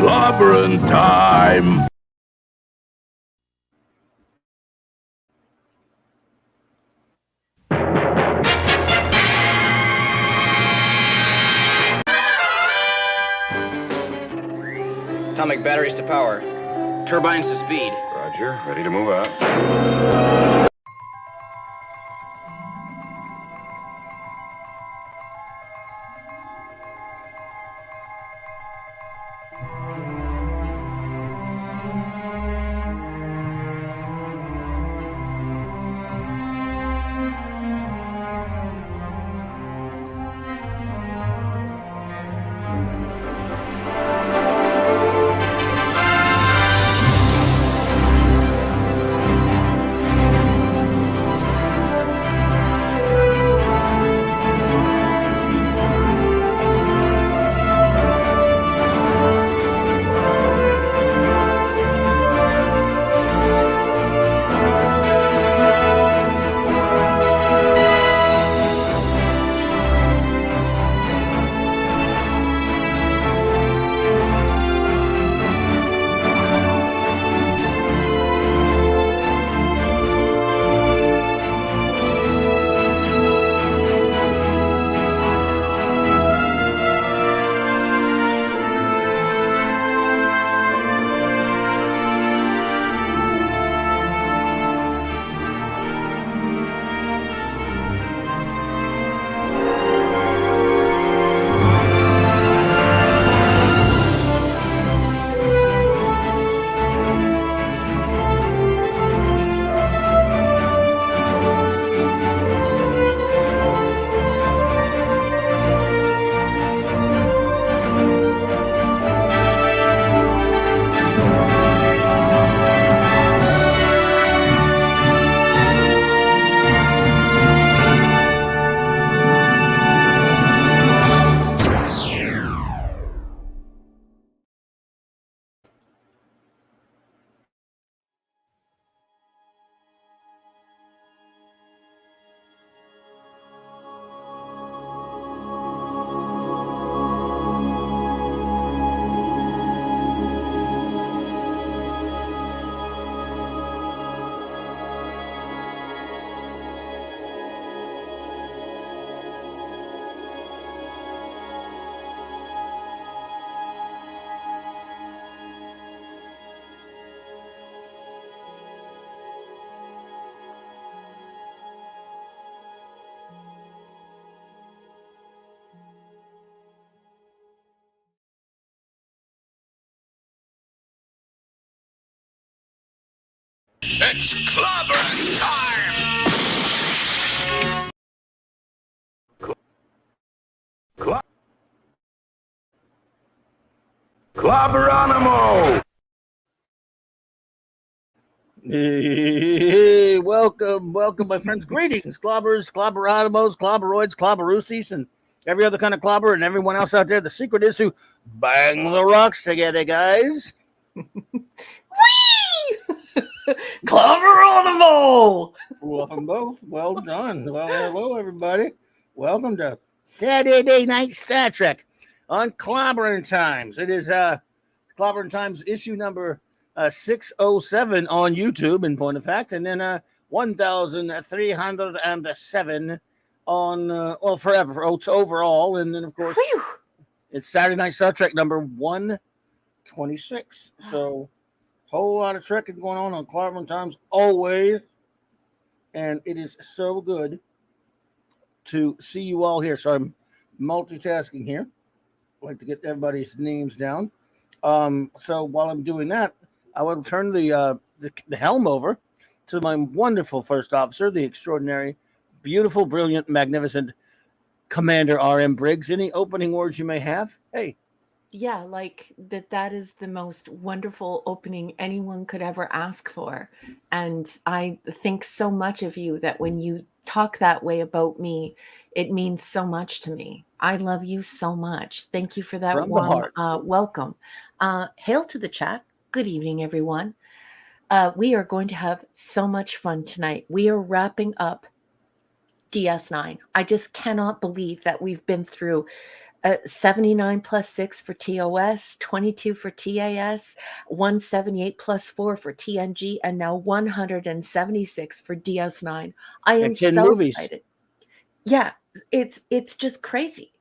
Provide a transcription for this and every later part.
Clobberin' time! Atomic batteries to power. Turbines to speed. Roger. Ready to move out. It's clobberin' time! Clobberonimo! Hey, welcome, my friends. Greetings, clobbers, clobberonimos, clobberoids, clobberoosties, and every other kind of clobber, and everyone else out there. The secret is to bang the rocks together, guys. Whee! Clobberonimo! Welcome both. Well done. Well, hello, everybody. Welcome to Saturday Night Star Trek on Clobbering Times. It is Clobbering Times issue number 607 on YouTube, in point of fact, and then 1,307 on forever overall, and then of course Whew. it's Saturday Night Star Trek number 126. So whole lot of trekking going on Clobbering Times always, and it is so good to see you all here. So I'm multitasking here. I'd like to get everybody's names down. So while I'm doing that, I will turn the helm over to my wonderful first officer, the extraordinary, beautiful, brilliant, magnificent Commander R.M. Briggs. Any opening words you may have? Hey. Yeah, like that is the most wonderful opening anyone could ever ask for. And I think so much of you that when you talk that way about me, it means so much to me. I love you so much. Thank you for that From the warm heart. welcome. Hail to the chat. Good evening, everyone. We are going to have so much fun tonight. We are wrapping up DS9. I just cannot believe that we've been through 79 plus 6 for TOS, 22 for TAS, 178 plus 4 for TNG, and now 176 for DS9. I am And 10 so movies. excited. Yeah, it's just crazy.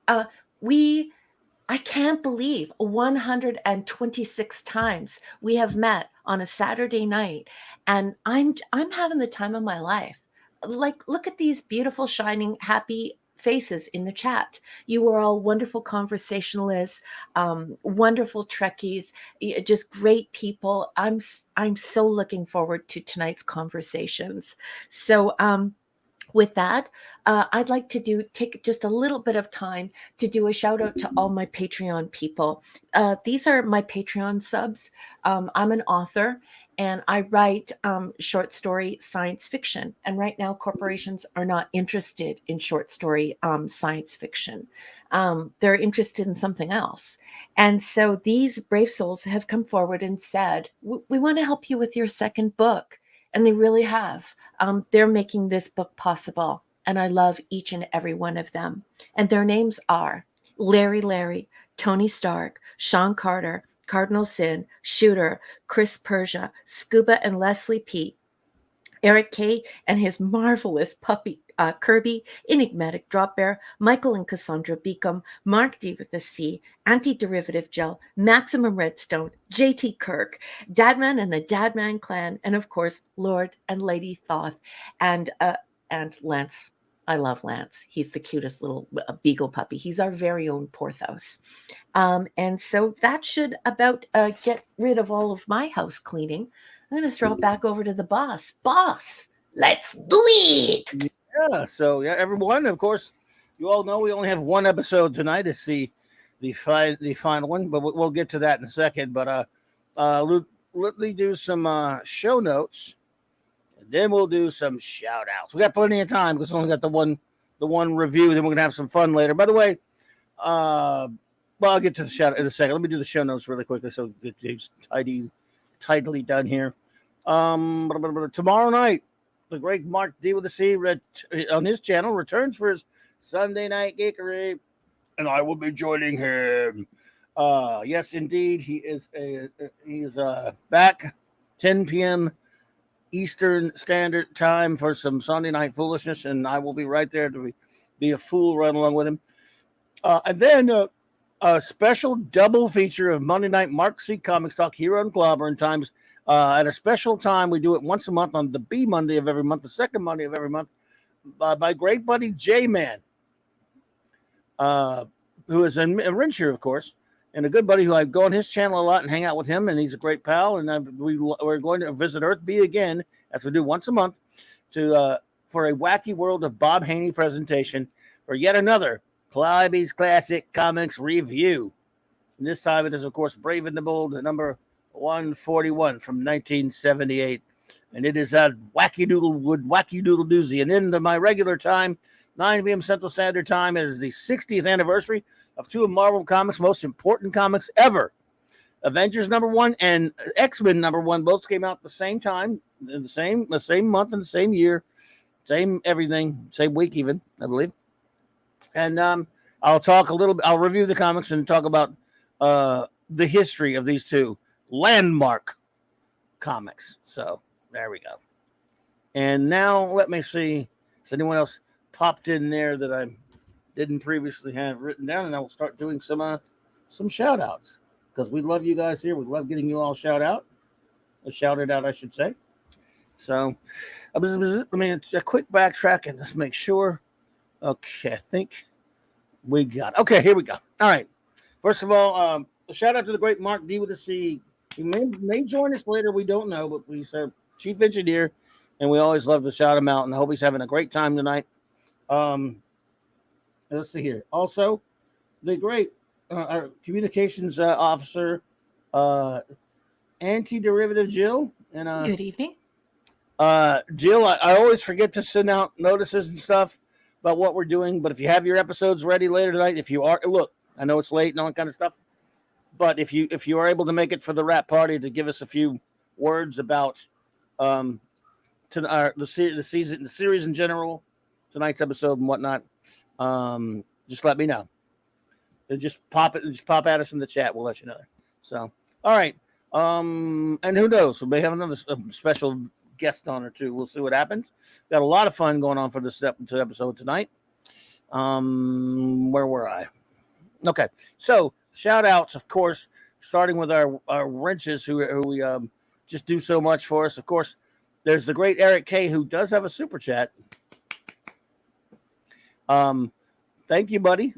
I can't believe 126 times we have met on a Saturday night, and I'm having the time of my life. Like, look at these beautiful, shining, happy faces in the chat. You were all wonderful conversationalists, wonderful Trekkies, just great people. I'm so looking forward to tonight's conversations. So, with that, I'd like to take just a little bit of time to do a shout out to all my Patreon people. These are my Patreon subs. I'm an author and I write short story science fiction. And right now, corporations are not interested in short story science fiction. They're interested in something else. And so these brave souls have come forward and said, we want to help you with your second book. And they really have. They're making this book possible. And I love each and every one of them. And their names are Larry, Tony Stark, Sean Carter, Cardinal Sin, Shooter, Chris Persia, Scuba and Leslie P., Eric K. and his marvelous puppy Kirby, Enigmatic Drop Bear, Michael and Cassandra Beacom, Mark D with a C, Anti-Derivative Gel, Maximum Redstone, JT Kirk, Dadman and the Dadman Clan, and of course, Lord and Lady Thoth, and Lance. I love Lance. He's the cutest little beagle puppy. He's our very own Porthos. And so that should about get rid of all of my house cleaning. I'm going to throw it back over to the boss. Boss, let's do it. Yeah. So yeah, everyone. Of course, you all know we only have one episode tonight. It's the final one, but we'll get to that in a second. But let me do some show notes, and then we'll do some shout outs. We got plenty of time because we only got the one review. Then we're gonna have some fun later. By the way, well, I'll get to the shout out in a second. Let me do the show notes really quickly so it's tidily done here. Tomorrow night, the great Mark D with the C on his channel returns for his Sunday night geekery, and I will be joining him. Yes, indeed, he is back 10 p.m. Eastern Standard Time for some Sunday night foolishness, and I will be right there to be a fool right along with him. And then a special double feature of Monday Night Mark C. Comics Talk here on CLOBBERIN Times. At a special time, we do it once a month on the B Monday of every month, the second Monday of every month, by my great buddy J-Man, who is in Rinshire, of course, and a good buddy who I go on his channel a lot and hang out with him, and he's a great pal. And we're going to visit Earth B again, as we do once a month, for a Wacky World of Bob Haney presentation for yet another Clybie's Classic Comics review. And this time it is, of course, Brave and the Bold, number 141 from 1978. And it is a wacky doodle doozy. And then my regular time, 9 p.m. Central Standard Time, it is the 60th anniversary of two of Marvel Comics' most important comics ever. Avengers #1 and X-Men #1 both came out at the same time, in the same month and the same year, same everything, same week even, I believe. And I'll review the comics and talk about the history of these two landmark comics. So there we go. And now let me see. Has anyone else popped in there that I didn't previously have written down? And I will start doing some shout outs because we love you guys here. We love getting you all shouted out, I should say. So let me a quick backtrack and just make sure. Okay, I think we got it. Okay, here we go. All right. First of all, a shout out to the great Mark D with a C. He may join us later. We don't know, but he's our chief engineer, and we always love to shout him out. And I hope he's having a great time tonight. Let's see here. Also, the great our communications officer, Anti-Derivative Jill. And Good evening. Jill, I always forget to send out notices and stuff about what we're doing. But if you have your episodes ready later tonight, if you are, look, I know it's late and all that kind of stuff. But if you are able to make it for the wrap party to give us a few words about the series in general, tonight's episode and whatnot, just let me know. Just pop at us in the chat. We'll let you know. So, all right. And who knows? We may have another special guest on or two. We'll see what happens. Got a lot of fun going on for this episode tonight. Where were I? Okay. So, shout outs, of course, starting with our wrenches who we just do so much for us. Of course, there's the great Eric K, who does have a super chat. Thank you, buddy.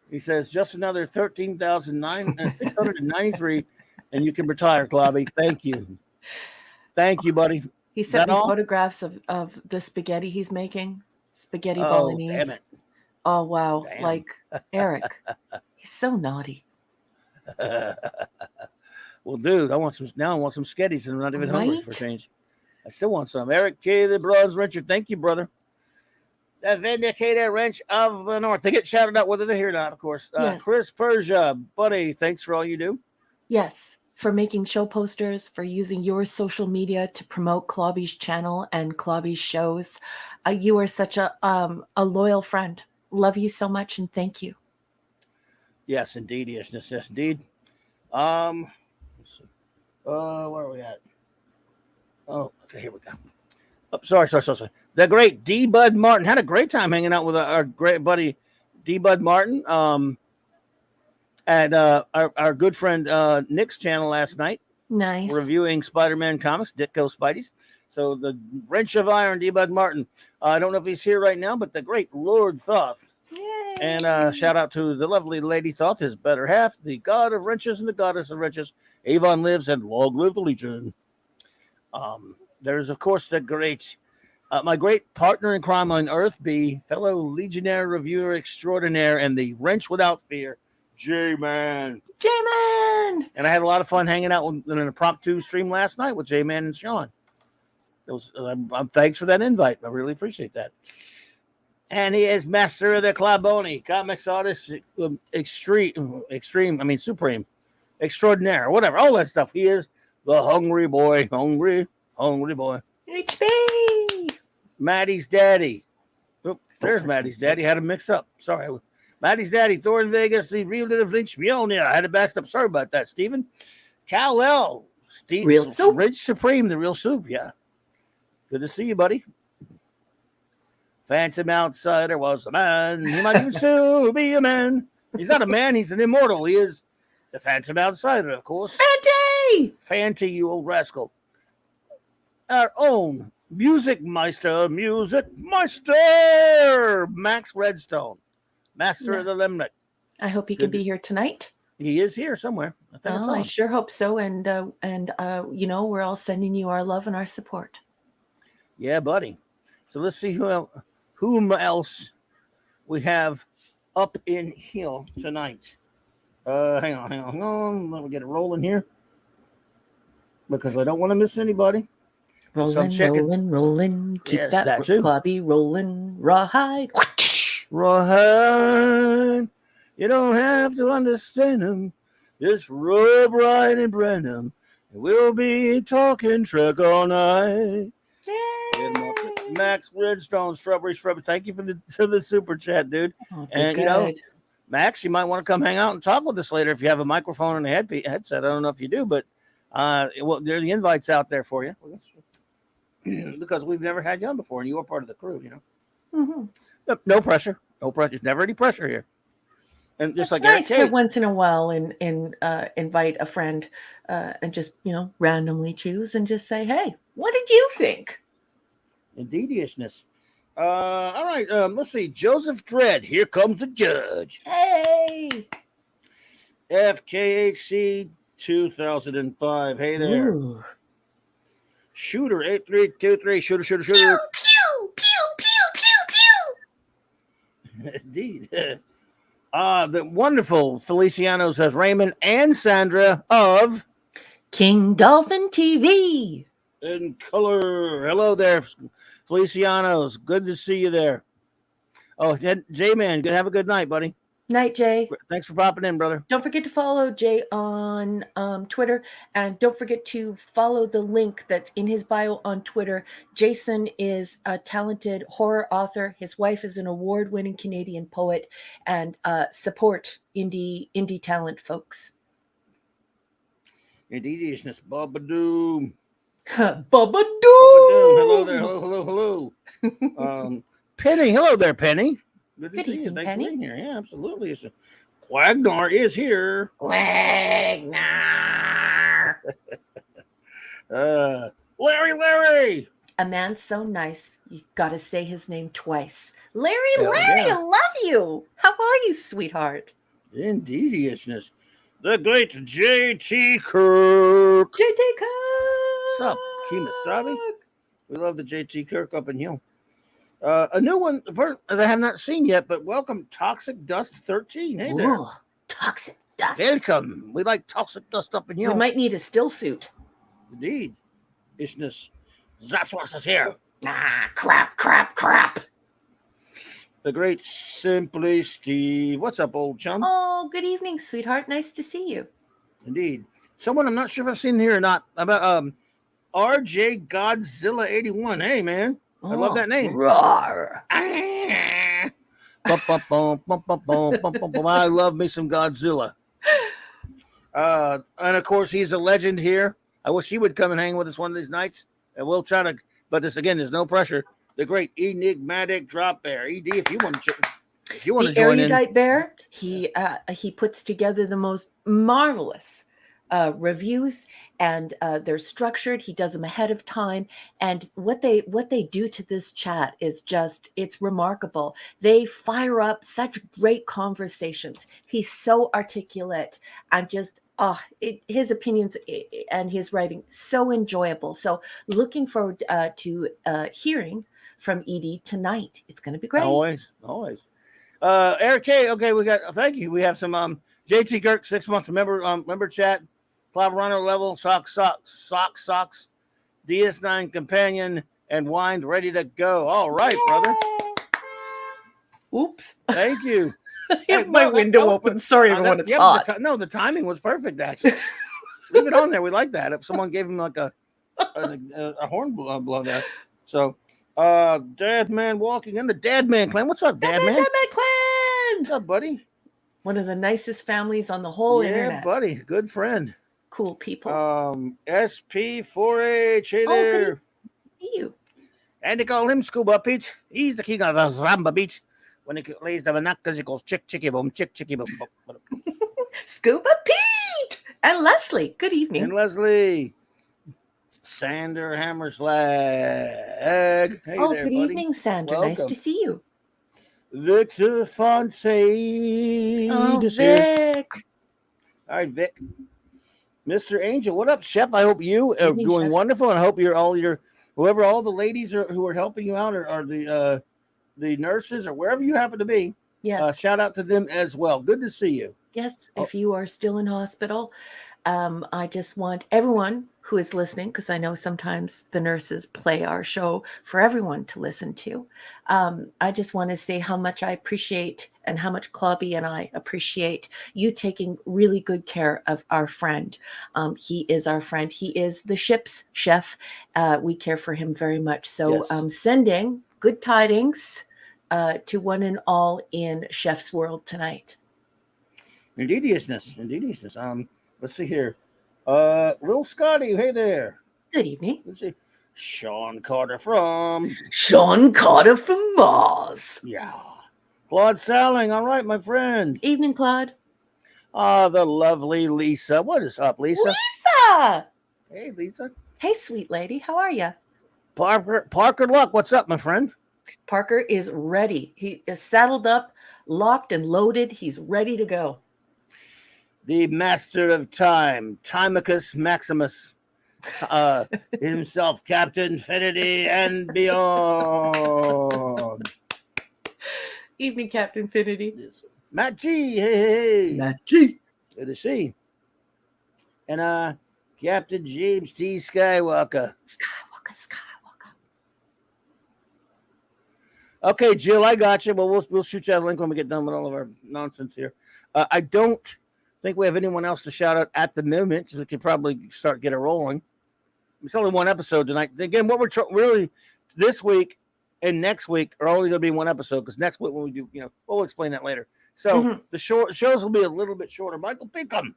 He says just another 13,693, and you can retire, Clobby. Thank you, buddy. He sent me photographs of the spaghetti he's making, spaghetti bolognese. Damn it. Oh wow! Damn. Like Eric, he's so naughty. Well, dude, I want some sketties, and I'm not even hungry for change. I still want some. Eric K, the Bronze Wrencher. Thank you, brother. The Vindicator Wrench of the North. They get shouted out whether they're here or not, of course. Yes. Chris Persia, buddy, thanks for all you do. Yes, for making show posters, for using your social media to promote Clobby's channel and Clobby's shows. You are such a loyal friend. Love you so much, and thank you. Yes, indeed. Yes, indeed. Let's see. Where are we at? Oh, okay, here we go. Oh, sorry. The great D. Bud Martin. Had a great time hanging out with our great buddy D. Bud Martin at our good friend Nick's channel last night. Nice. Reviewing Spider-Man comics, Ditko Spideys. So the Wrench of Iron, D. Bud Martin. I don't know if he's here right now, but the great Lord Thoth. Yay. And shout out to the lovely Lady Thoth, his better half, the god of wrenches and the goddess of wrenches. Avon lives and long live the Legion. There's, of course, the great, my great partner in crime on Earth, be fellow Legionnaire reviewer extraordinaire and the Wrench Without Fear, J-Man. J-Man! And I had a lot of fun hanging out in an impromptu stream last night with J-Man and Sean. It was, thanks for that invite. I really appreciate that. And he is master of the Claboni, comics artist, supreme, extraordinaire, whatever, all that stuff. He is the hungry boy, hungry boy. HB! Maddie's daddy. Oh, there's Maddie's daddy. Had him mixed up. Sorry. Maddie's daddy, Thor in Vegas, the real little Lynch Mjolnir. I had it backed up. Sorry about that, Steven. Kal-El, Steve, Real Soup. Rich Supreme, the real soup. Yeah. Good to see you, buddy. Phantom Outsider was a man. He might even still be a man. He's not a man. He's an immortal. He is the Phantom Outsider, of course. Fanty, you old rascal. Our own Music Meister, Max Redstone, master of the Limerick. I hope he can be here tonight. He is here somewhere. I sure hope so. And we're all sending you our love and our support. Yeah, buddy. So let's see whom else we have up in here tonight. Hang on. Let me get it rolling here because I don't want to miss anybody. Rolling. Keep yes, that Clobby rolling. Rawhide. Rawhide. You don't have to understand them. Just rub right and brand them. And we'll be talking Trek all night. Yay. Max Redstone, Strawberry. Thank you for the super chat, dude. Oh, and good. Max, you might want to come hang out and talk with us later if you have a microphone and a headset. I don't know if you do, but there are the invites out there for you because we've never had you on before, and you are part of the crew. Mm-hmm. No pressure. There's never any pressure here. And just it's like nice to once in a while and invite a friend and just randomly choose and just say, hey, what did you think? Indeediousness. All right. Let's see. Joseph Dredd. Here comes the judge. Hey. FKHC 2005. Hey there. Ooh. Shooter 8323. Shooter. Pew, pew, pew, pew, pew. Indeed. The wonderful Feliciano says Raymond and Sandra of King Dolphin TV. In color. Hello there, Felicianos. Good to see you there. Oh, J-Man, have a good night, buddy. Night, Jay. Thanks for popping in, brother. Don't forget to follow Jay on Twitter, and don't forget to follow the link that's in his bio on Twitter. Jason is a talented horror author. His wife is an award-winning Canadian poet, and support indie talent folks. Indeediousness, Bubba Doom. Bubba Doom. Hello there. Hello. Penny. Hello there, Penny. Good to Good see you. evening, Thanks Penny. for being here. Yeah, absolutely. Wagner is here. Wagner. Larry. A man so nice, you got to say his name twice. Larry, Hell Larry, yeah. I love you. How are you, sweetheart? Indeediousness. The great JT Kirk. JT Kirk. What's up, Kemosabe? We love the JT Kirk up in you. A new one that I have not seen yet, but welcome, Toxic Dust 13. Hey there. Ooh, Toxic Dust. Welcome. We like Toxic Dust up in you. We might need a still suit. Indeed. Ishness. That's what's here. Ah, crap. The great Simply Steve. What's up, old chum? Oh, good evening, sweetheart. Nice to see you. Indeed. Someone I'm not sure if I've seen here or not about RJ Godzilla 81. Hey man. I love that name. Roar. I love me some Godzilla. And of course, he's a legend here. I wish he would come and hang with us one of these nights. And we'll try to, but this again, there's no pressure. The great enigmatic drop bear. ED, if you want to join in. Erudite Bear, he puts together the most marvelous reviews, and they're structured. He does them ahead of time, and what they do to this chat is just, it's remarkable. They fire up such great conversations. He's so articulate and just his opinions and his writing so enjoyable. So looking forward to hearing from Edie tonight. It's going to be great. Always. Eric K. Okay, thank you. We have some JT Kirk 6 month member chat. Clobberino level, socks, DS9 companion, and wind ready to go. All right, brother. Oops. Thank you. Hey, my window open. Sorry, everyone. It's hot. The timing was perfect, actually. Leave it on there. We like that. If someone gave him like a horn blow there. So, Dad Man walking in the Dad Man clan. What's up, Dad Man? Dad Man clan. What's up, buddy? One of the nicest families on the whole internet. Yeah, buddy. Good friend. Cool people. SP4H. Hey there. Good to see you. And they call him Scuba Pete. He's the king of the Ramba Beach. When he lays the binoculars, he goes chicky boom, chicky boom. Scuba Pete and Leslie. Good evening. And Leslie. Sander Hammerslag. Hey there, good buddy. Evening, Sandra. Welcome. Nice to see you. Victor Fonseca. Oh, Vic. All right, Vic. Mr. Angel, what up, Chef? I hope you are doing Chef. wonderful, and I hope all the ladies who are helping you out are the nurses or wherever you happen to be. Yes. Shout out to them as well. Good to see you. Yes. If you are still in hospital, I just want everyone who is listening, because I know sometimes the nurses play our show for everyone to listen to. I just want to say how much I appreciate and how much Clobby and I appreciate you taking really good care of our friend. He is our friend. He is the ship's chef. We care for him very much. So Yes. Sending good tidings to one and all in Chef's World tonight. Indeediousness. Let's see here. Little Scotty, hey there. Good evening. Let's see. Sean Carter from Mars. Yeah. Claude Salling, all right, my friend. Evening, Claude. The lovely Lisa. What is up, Lisa? Lisa! Hey, Lisa. Hey, sweet lady. How are you? Parker Luck, what's up, my friend? Parker is ready. He is saddled up, locked and loaded. He's ready to go. The master of time, Timicus Maximus, himself, Captain Infinity and beyond. Evening, Captain Infinity. Matt G, hey. Matt G. Good to see. And Captain James T. Skywalker. Skywalker. Okay, Jill, I got you. Well, we'll shoot you out a link when we get done with all of our nonsense here. I don't think we have anyone else to shout out at the moment, so we could probably get it rolling. It's only one episode tonight. Again, what we're really this week and next week are only going to be one episode, because next week when we do, we'll explain that later. So the shows will be a little bit shorter. Michael Beacom.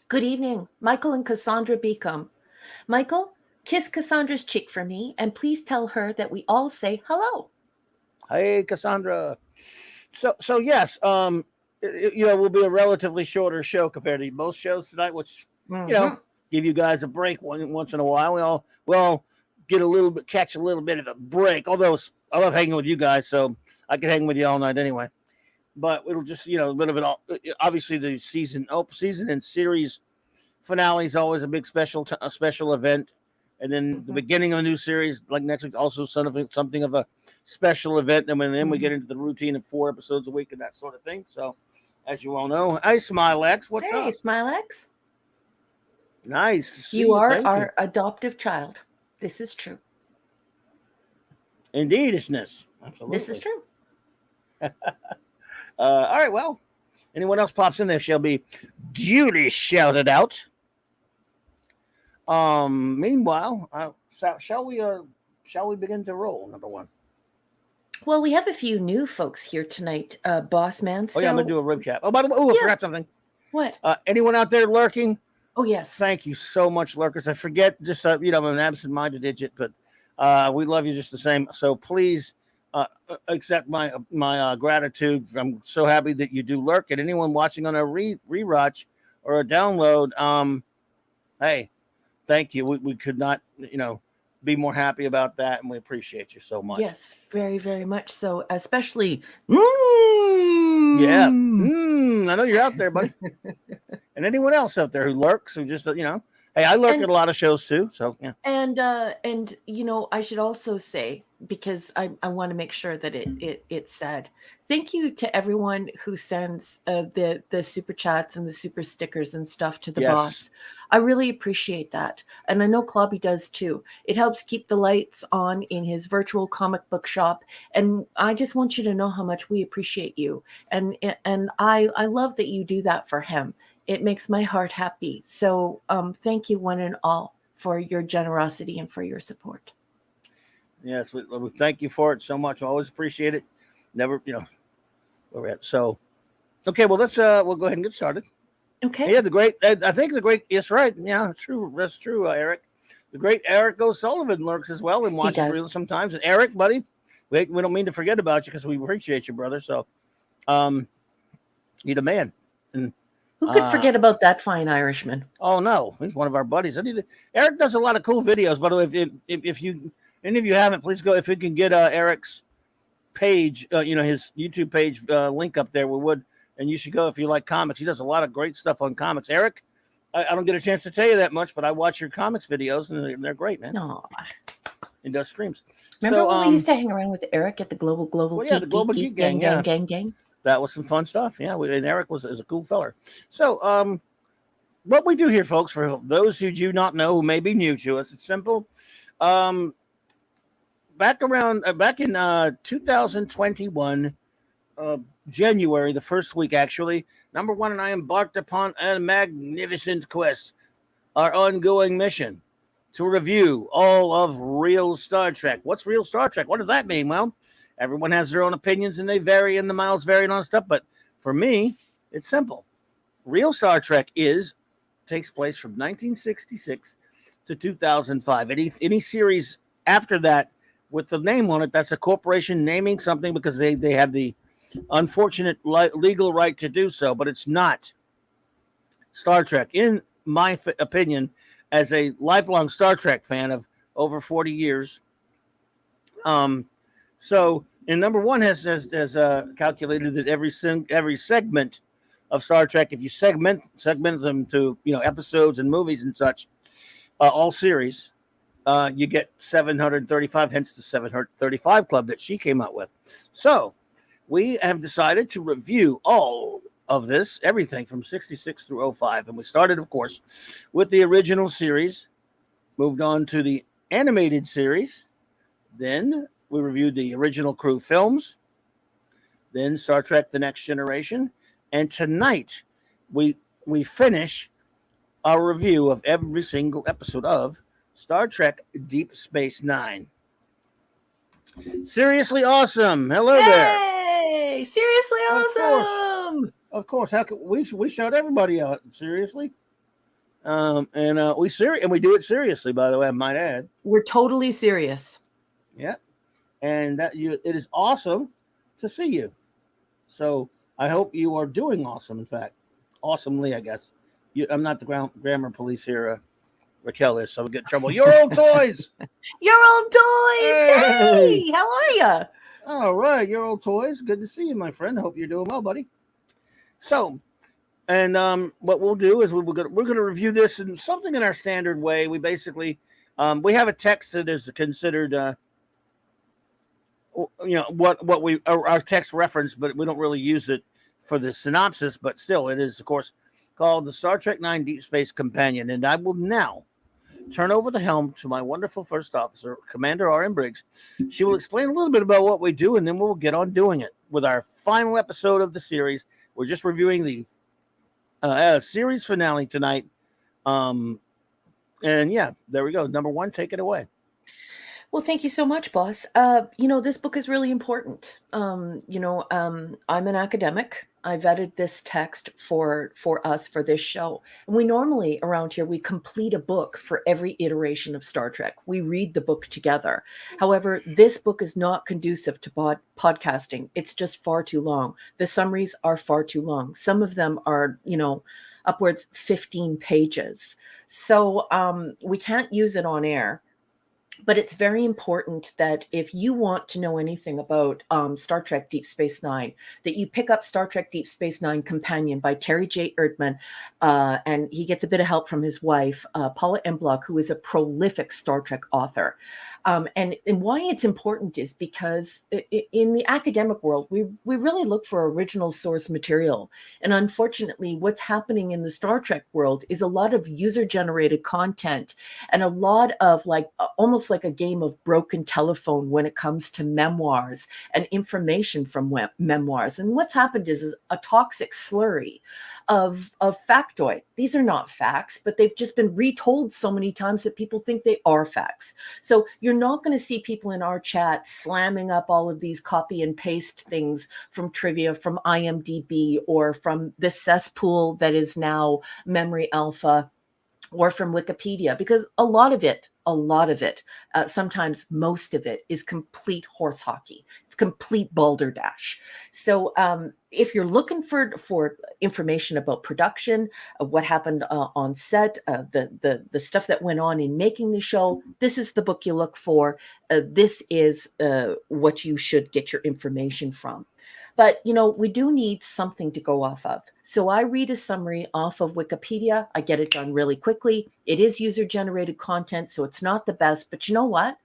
Good evening, Michael and Cassandra Beacom. Michael, kiss Cassandra's cheek for me, and please tell her that we all say hello. Hey, Cassandra. So yes, will be a relatively shorter show compared to most shows tonight, which give you guys a break once in a while. We all catch a little bit of a break. Although I love hanging with you guys, so I can hang with you all night anyway. But it'll just a bit of it all. Obviously, the season and series finale is always a big special event, and then the beginning of a new series like next week also something of a special event. And then we get into the routine of 4 episodes a week and that sort of thing. So, as you all know, hey, Smilex, what's up? Hey, Smilex. Nice to see you. You are our adoptive child. This is true. Indeed, isness. Absolutely. This is true. All right, well, anyone else pops in there shall be duly shouted out. Meanwhile, shall we begin to roll? Number one. Well, we have a few new folks here tonight, Boss Man. Oh yeah, I'm gonna do a recap. Oh, by the way, I forgot something. What? Anyone out there lurking? Oh yes. Thank you so much, lurkers. I forget, just I'm an absent-minded idiot, but we love you just the same. So please accept my gratitude. I'm so happy that you do lurk. And anyone watching on a rewatch or a download, hey, thank you. We could not, be more happy about that, and we appreciate you so much. Yes, very, very much so. Especially, I know you're out there, buddy. And anyone else out there who lurks, who just hey, I lurk at a lot of shows too. So yeah. And I should also say, because I want to make sure that it's said, thank you to everyone who sends the super chats and the super stickers and stuff to the boss. I really appreciate that. And I know Clobby does too. It helps keep the lights on in his virtual comic book shop. And I just want you to know how much we appreciate you. And I love that you do that for him. It makes my heart happy. So thank you one and all for your generosity and for your support. Yes, we thank you for it so much. I always appreciate it. Never, where we're at. So, okay, well, let's we'll go ahead and get started. Okay. Yeah, I think the great, yes, right. Yeah, true. That's true, Eric. The great Eric O'Sullivan lurks as well and watches real sometimes. And Eric, buddy, we don't mean to forget about you because we appreciate you, brother. So, you're the man. And who could forget about that fine Irishman? Oh no, he's one of our buddies. Eric does a lot of cool videos. By the way, if you any of you haven't, please go. If we can get Eric's page, his YouTube page link up there, we would. And you should go if you like comics. He does a lot of great stuff on comics. Eric, I don't get a chance to tell you that much, but I watch your comics videos, and they're great, man. No, he does streams. Remember when we used to hang around with Eric at the Global the Global Geek Gang, gang. That was some fun stuff. Yeah, and Eric is a cool feller. So, what we do here, folks, for those who do not know, who may be new to us, it's simple. Back in 2021, January, the first week actually, number one and I embarked upon a magnificent quest, our ongoing mission to review all of real Star Trek. What's real Star Trek? What does that mean? Well, everyone has their own opinions and they vary and the miles vary on stuff, but for me, it's simple. Real Star Trek takes place from 1966 to 2005. Any series after that with the name on it, that's a corporation naming something because they have the unfortunate legal right to do so, but it's not Star Trek. In my opinion, as a lifelong Star Trek fan of over 40 years, so and number one has calculated that every segment of Star Trek, if you segment them to episodes and movies and such, all series, you get 735. Hence the 735 Club that she came out with. So we have decided to review all of this, everything from 66 through 05. And we started, of course, with the original series, moved on to the animated series. Then we reviewed the original crew films, then Star Trek The Next Generation. And tonight we finish our review of every single episode of Star Trek Deep Space Nine. Seriously awesome. Hello there. Yay! Seriously awesome. Of course. How could we showed everybody out, seriously. And we do it seriously, by the way, I might add. We're totally serious. Yeah. And it is awesome to see you. So I hope you are doing awesome, in fact. Awesomely, I guess. I'm not the grammar police here. Raquel is, so we get in trouble. Your old toys. Your old toys. Hey, how are you? All right, your old toys. Good to see you, my friend. Hope you're doing well, buddy. So, and what we'll do is we're gonna review this in something in our standard way. We basically we have a text that is considered what we our text reference, but we don't really use it for the synopsis. But still, it is of course called the Star Trek IX Deep Space Companion, and I will now turn over the helm to my wonderful first officer, Commander R.M. Briggs. She will explain a little bit about what we do, and then we'll get on doing it with our final episode of the series. We're just reviewing the series finale tonight. And yeah, there we go. Number one, take it away. Well, thank you so much, boss. This book is really important. I'm an academic. I vetted this text for us for this show. And we normally around here, we complete a book for every iteration of Star Trek. We read the book together. However, this book is not conducive to podcasting. It's just far too long. The summaries are far too long. Some of them are, upwards 15 pages. So we can't use it on air. But it's very important that if you want to know anything about Star Trek Deep Space Nine, that you pick up Star Trek Deep Space Nine Companion by Terry J. Erdman. And he gets a bit of help from his wife, Paula Emblock, who is a prolific Star Trek author. And why it's important is because in the academic world, we really look for original source material. And unfortunately, what's happening in the Star Trek world is a lot of user-generated content and a lot of almost like a game of broken telephone when it comes to memoirs and information from memoirs. And what's happened is a toxic slurry of factoid. These are not facts, but they've just been retold so many times that people think they are facts. So you're not going to see people in our chat slamming up all of these copy and paste things from trivia, from IMDb, or from the cesspool that is now Memory Alpha, or from Wikipedia, because a lot of it, sometimes most of it is complete horse hockey. It's complete balderdash. So if you're looking for information about production, what happened on set, the stuff that went on in making the show, this is the book you look for. This is what you should get your information from. But, we do need something to go off of. So I read a summary off of Wikipedia. I get it done really quickly. It is user-generated content, so it's not the best. But you know what?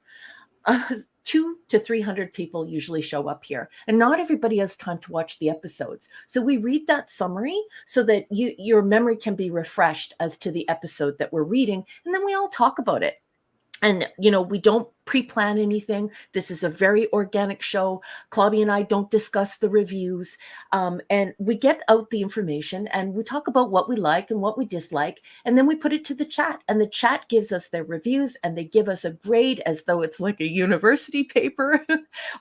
200 to 300 people usually show up here. And not everybody has time to watch the episodes. So we read that summary so that your memory can be refreshed as to the episode that we're reading. And then we all talk about it. And, we don't pre-plan anything. This is a very organic show. Clobby and I don't discuss the reviews. And we get out the information and we talk about what we like and what we dislike. And then we put it to the chat. And the chat gives us their reviews and they give us a grade as though it's like a university paper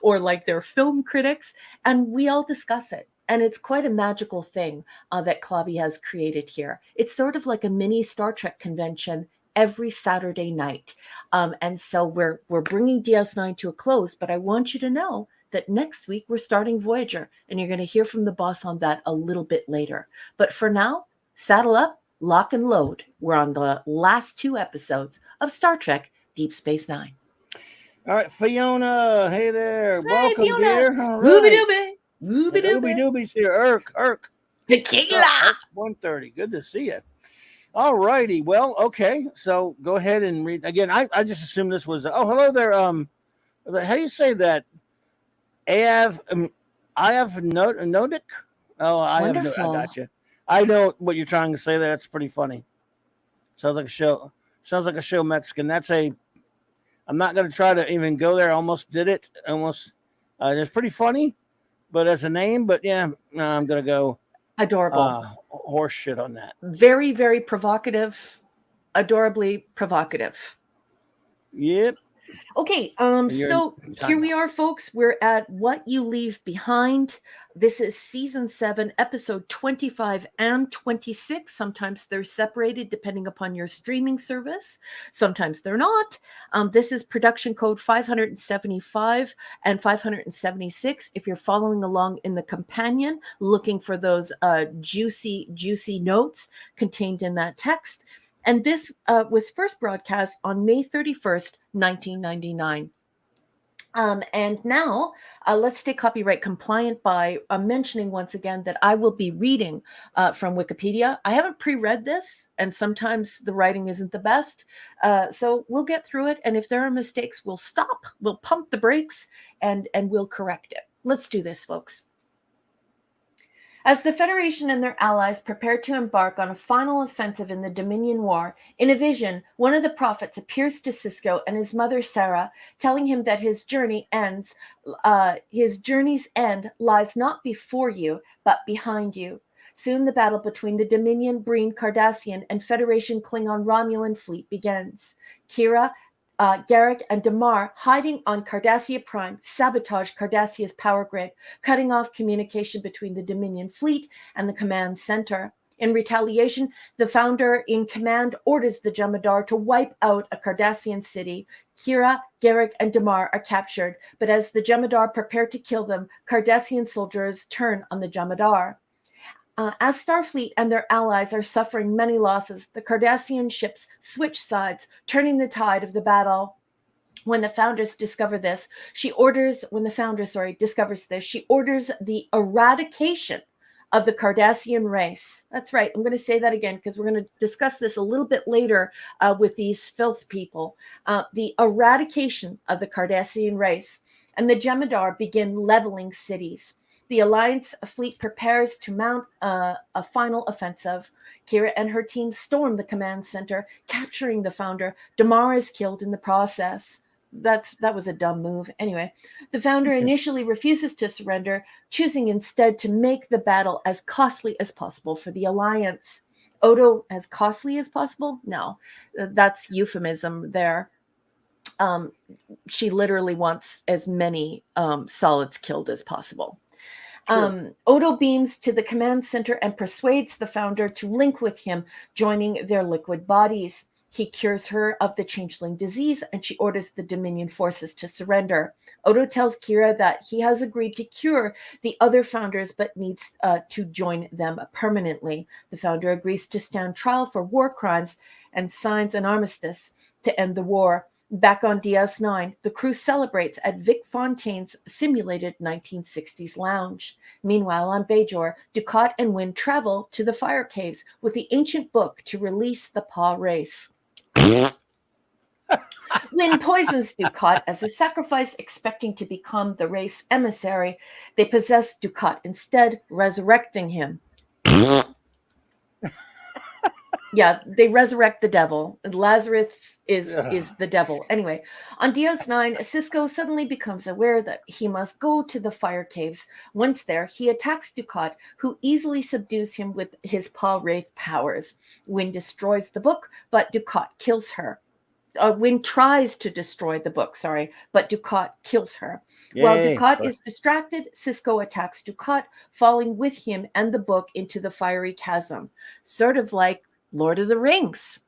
or like they're film critics. And we all discuss it. And it's quite a magical thing that Clobby has created here. It's sort of like a mini Star Trek convention every Saturday night. And so we're bringing DS9 to a close, but I want you to know that next week we're starting Voyager, and you're going to hear from the boss on that a little bit later. But for now, saddle up, lock and load. We're on the last 2 episodes of Star Trek Deep Space Nine. All right, Fiona, hey there. Hey, welcome, Fiona. Dear. All Ooby right. Dooby's here. Irk. Tequila. 1:30. Good to see you. All righty. Well, okay. So go ahead and read again. I just assumed this was. Oh, hello there. How do you say that? I have Nodic. Oh, I Wonderful. I got you. I know what you're trying to say. That's pretty funny. Sounds like a show. Sounds like a show Mexican. I'm not going to try to even go there. I almost did it. It's pretty funny, but as a name. But yeah, no, I'm going to go. Adorable. Horse shit on that. Very, very provocative. Adorably provocative. Yep. Okay, You're so in here we timeout. are, folks. We're at What You Leave Behind. This is season 7, episode 25 and 26. Sometimes they're separated depending upon your streaming service. Sometimes they're not. This is production code 575 and 576. If you're following along in the companion, looking for those juicy notes contained in that text. And this was first broadcast on May 31st, 1999. And now let's stay copyright compliant by mentioning once again that I will be reading from Wikipedia. I haven't pre-read this, and sometimes the writing isn't the best. So we'll get through it. And if there are mistakes, we'll stop, we'll pump the brakes, and we'll correct it. Let's do this, folks. As the Federation and their allies prepared to embark on a final offensive in the Dominion War, in a vision, one of the prophets appears to Sisko and his mother Sarah, telling him that his journey's end lies not before you, but behind you. Soon the battle between the Dominion, Breen, Cardassian, and Federation Klingon Romulan fleet begins. Kira, Garrick, and Damar, hiding on Cardassia Prime, sabotage Cardassia's power grid, cutting off communication between the Dominion fleet and the command center. In retaliation, the Founder in command orders the Jemadar to wipe out a Cardassian city. Kira, Garrick, and Damar are captured, but as the Jemadar prepare to kill them, Cardassian soldiers turn on the Jemadar. As Starfleet and their allies are suffering many losses, the Cardassian ships switch sides, turning the tide of the battle. When the Founders discover this, she orders the eradication of the Cardassian race. That's right. I'm going to say that again because we're going to discuss this a little bit later with these filth people. The eradication of the Cardassian race, and the Jemadar begin leveling cities. The Alliance fleet prepares to mount a final offensive. Kira and her team storm the command center, capturing the Founder. Damar is killed in the process. That was a dumb move. Anyway, the Founder initially refuses to surrender, choosing instead to make the battle as costly as possible for the Alliance. Odo, as costly as possible? No, that's euphemism there. She literally wants as many solids killed as possible. Odo beams to the command center and persuades the Founder to link with him, joining their liquid bodies. He cures her of the changeling disease, and she orders the Dominion forces to surrender. Odo tells Kira that he has agreed to cure the other Founders, but needs to join them permanently. The Founder agrees to stand trial for war crimes and signs an armistice to end the war. Back on DS9, the crew celebrates at Vic Fontaine's simulated 1960s lounge. Meanwhile, on Bajor, Dukat and Wynn travel to the fire caves with the ancient book to release the Paw race. Wynn poisons Dukat as a sacrifice, expecting to become the race emissary. They possess Dukat instead, resurrecting him. Yeah, they resurrect the devil. Lazarus is the devil. Anyway, on DS9, Sisko suddenly becomes aware that he must go to the fire caves. Once there, he attacks Dukat, who easily subdues him with his Paw Wraith powers. Wynn destroys the book, but Dukat kills her. Wynn tries to destroy the book, but Dukat kills her. While Dukat is distracted, Sisko attacks Dukat, falling with him and the book into the fiery chasm. Sort of like Lord of the Rings.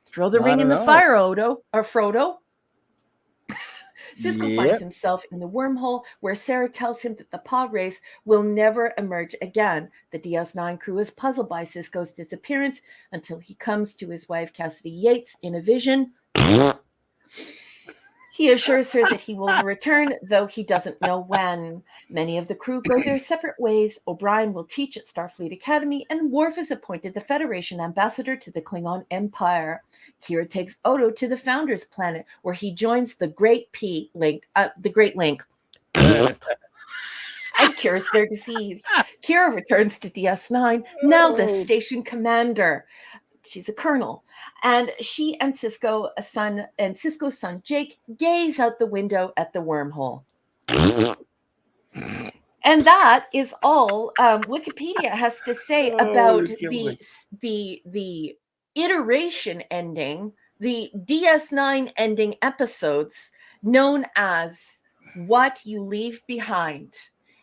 Throw the ring in the fire, Odo or Frodo. Sisko finds himself in the wormhole where Sarah tells him that the Paw race will never emerge again. The DS9 crew is puzzled by Sisko's disappearance until he comes to his wife Cassidy Yates in a vision. He assures her that he will return, though he doesn't know when. Many of the crew go their separate ways. O'Brien will teach at Starfleet Academy, and Worf is appointed the Federation ambassador to the Klingon Empire. Kira takes Odo to the Founder's planet, where he joins the Great Link, and cures their disease. Kira returns to DS9, now the station commander. She's a colonel. And she and Sisko's son Jake gaze out the window at the wormhole. And that is all Wikipedia has to say about the iteration ending, the DS9 ending episodes known as what you leave behind.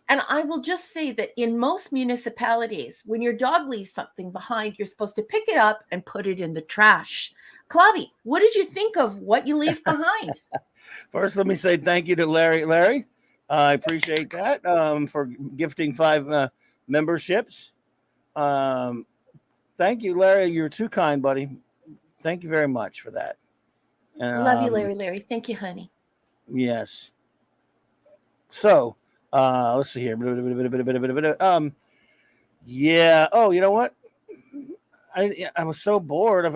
And I will just say that in most municipalities, when your dog leaves something behind, you're supposed to pick it up and put it in the trash. Clobby, what did you think of what you leave behind? First, let me say thank you to Larry. Larry, I appreciate that for gifting 5 memberships. Thank you, Larry. You're too kind, buddy. Thank you very much for that. Love you, Larry. Larry, thank you, honey. Yes. So, let's see here. Yeah. Oh, you know what? I was so bored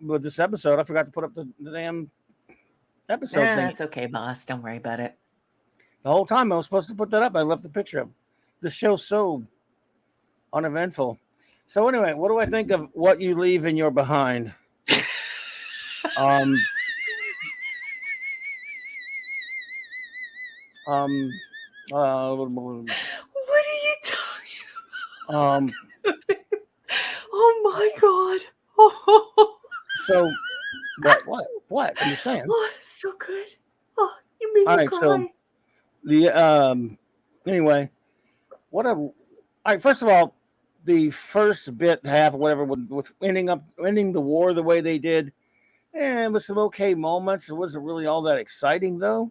with this episode. I forgot to put up the damn episode thing. That's okay, boss. Don't worry about it. The whole time I was supposed to put that up, I left the picture up. This show's so uneventful. So anyway, what do I think of what you leave in your behind? What are you talking about? Oh my god. Oh. So what? I'm just saying. Oh, that's so good. Oh, you made me cry. So the anyway, all right, first of all, the first bit, half, whatever, with ending the war the way they did, and with some okay moments. It wasn't really all that exciting, though.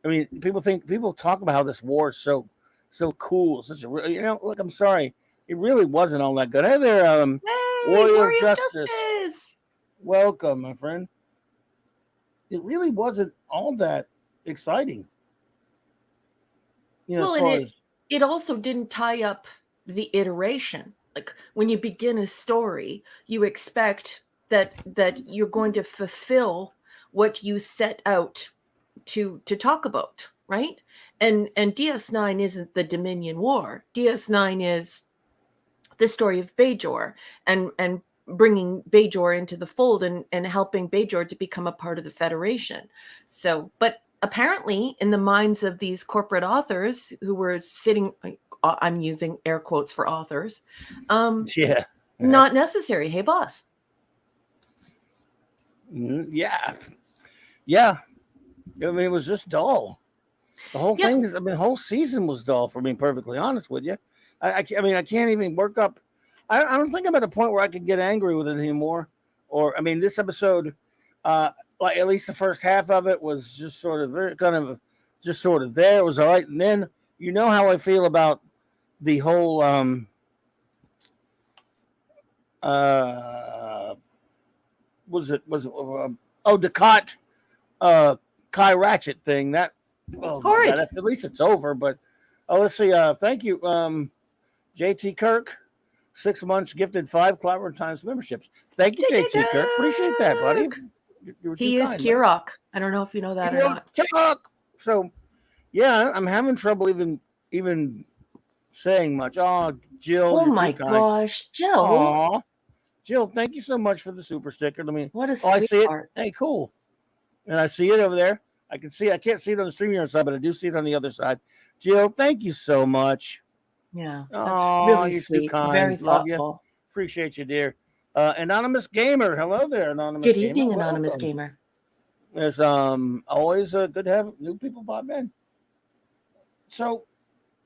I mean, people talk about how this war is so cool. Such a, look, I'm sorry, it really wasn't all that good. Hey there, hey, Warrior of Justice. Welcome, my friend. It really wasn't all that exciting. Well, it also didn't tie up the iteration. Like when you begin a story, you expect that you're going to fulfill what you set out to talk about, right? And DS9 isn't the Dominion War. DS9 is the story of Bajor and bringing Bajor into the fold and helping Bajor to become a part of the Federation. So, but apparently in the minds of these corporate authors who were sitting, I'm using air quotes for authors, not necessary. Hey, boss. Yeah. I mean, it was just dull. The whole thing is, the whole season was dull, for being perfectly honest with you. I mean, I can't even work up. I don't think I'm at a point where I can get angry with it anymore. Or, I mean, this episode, like at least the first half of it was just sort of there. It was all right. And then, you know how I feel about the whole, Ducat, Kai Ratchet thing. That, oh my God, at least it's over. But let's see. Thank you, JT Kirk. 6 months, gifted 5 Clobbering Times memberships. Thank you, JT Kirk. Appreciate that, buddy. He is Kirok. I don't know if you know that or not. Kirok. So, yeah, I'm having trouble even saying much. Oh, Jill. Oh my gosh, Jill. Aw. Jill, thank you so much for the super sticker. What a I see it. Heart. Hey, cool. And I see it over there. I can't see it on the StreamYard side, but I do see it on the other side. Jill, thank you so much. Yeah, that's really sweet. Very thoughtful. Appreciate you, dear. Anonymous Gamer. Hello there, Anonymous Gamer. Good evening, Anonymous Gamer. It's always good to have new people pop in. So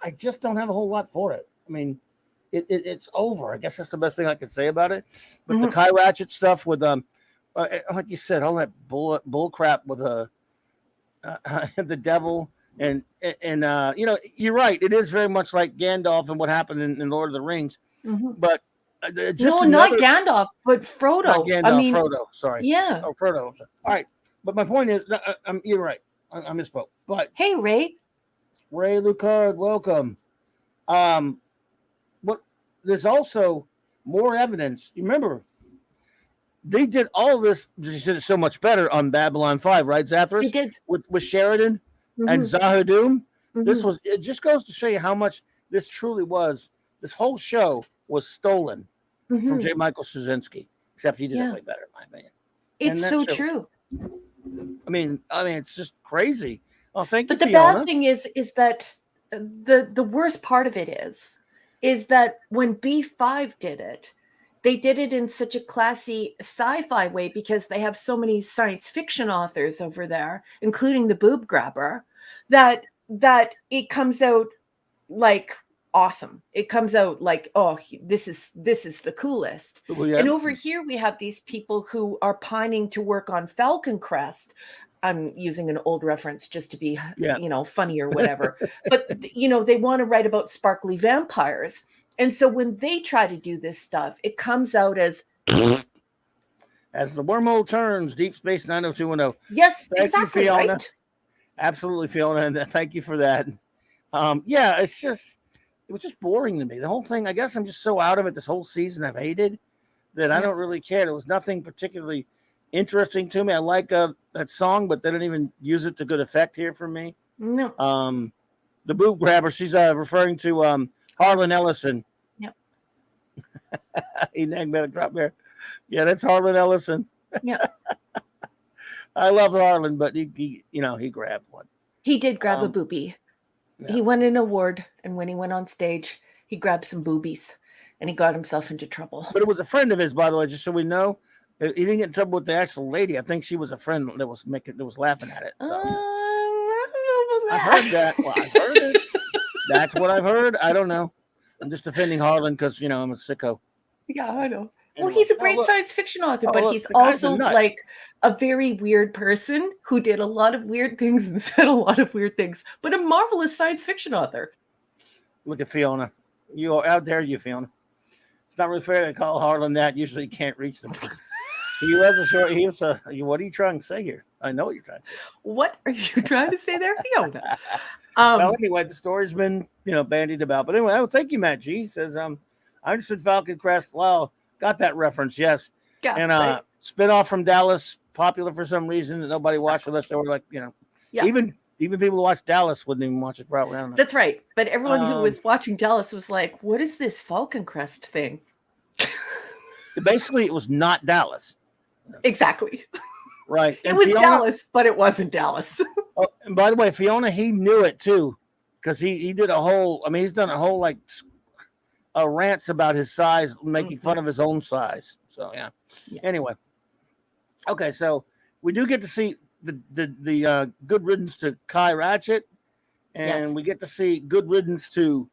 I just don't have a whole lot for it. I mean, it's over. I guess that's the best thing I could say about it. But the Kai Ratchet stuff with like you said, all that bull crap with the devil and you're right. It is very much like Gandalf and what happened in Lord of the Rings. But not Gandalf, but Frodo. Not Gandalf, Frodo. Sorry. Yeah. Oh, Frodo. All right. But my point is, you're right. I misspoke. But hey, Ray Lucard, welcome. There's also more evidence. You remember, they did all this. They did it so much better on Babylon 5, right, Zathras? They did. With Sheridan and Zahadum. It just goes to show you how much this truly was. This whole show was stolen from J. Michael Straczynski, except he did it way better, in my opinion. It's so true. I mean, it's just crazy. Oh, thank you. But the bad thing is that the worst part of it is that when B5 did it, they did it in such a classy sci-fi way because they have so many science fiction authors over there, including the boob grabber, that it comes out like awesome. It comes out like, oh, this is the coolest. Well, yeah. And over here we have these people who are pining to work on Falcon Crest. I'm using an old reference just to be, funny or whatever. But they want to write about sparkly vampires. And so when they try to do this stuff, it comes out as the wormhole turns, Deep Space 90210. Yes, Thank exactly, you, Fiona. right? Absolutely, Fiona, and thank you for that. Yeah, it was just boring to me. The whole thing, I guess I'm just so out of it this whole season I've hated that I don't really care. There was nothing particularly interesting to me. I like that song, but they didn't even use it to good effect here for me. No. The boob grabber, she's referring to Harlan Ellison. Yep. Enigmatic drop there. Yeah, that's Harlan Ellison. Yep. I love Harlan, but he grabbed one. He did grab a boobie. Yeah. He won an award, and when he went on stage, he grabbed some boobies, and he got himself into trouble. But it was a friend of his, by the way, just so we know. He didn't get in trouble with the actual lady. I think she was a friend that was laughing at it. So. I don't know about that. I've heard that. Well, I've heard it. That's what I've heard. I don't know. I'm just defending Harlan because I'm a sicko. Yeah, I know. Well, he's a great science fiction author, but he's the guy's also like a very weird person who did a lot of weird things and said a lot of weird things, but a marvelous science fiction author. Look at Fiona. You are out there, you Fiona. It's not really fair to call Harlan that. Usually you can't reach them. What are you trying to say here? I know what you're trying to say. What are you trying to say there, Fiona? Well, anyway, the story's been, bandied about. But anyway, thank you, Matt G. He says, I understood Falcon Crest. Wow. Got that reference, yes. Yeah, and spin-off from Dallas, popular for some reason that nobody watched unless they were like, even people who watch Dallas wouldn't even watch it probably. I don't know. That's right. But everyone who was watching Dallas was like, what is this Falcon Crest thing? Basically, it was not Dallas. Exactly. Right. It was Dallas, but it wasn't Dallas. Oh, and by the way, Fiona, he knew it too, because he did a whole, he's done a whole rants about his size, making fun of his own size. So yeah. Anyway, okay, so we do get to see the good riddance to Kai Ratchet, and we get to see good riddance to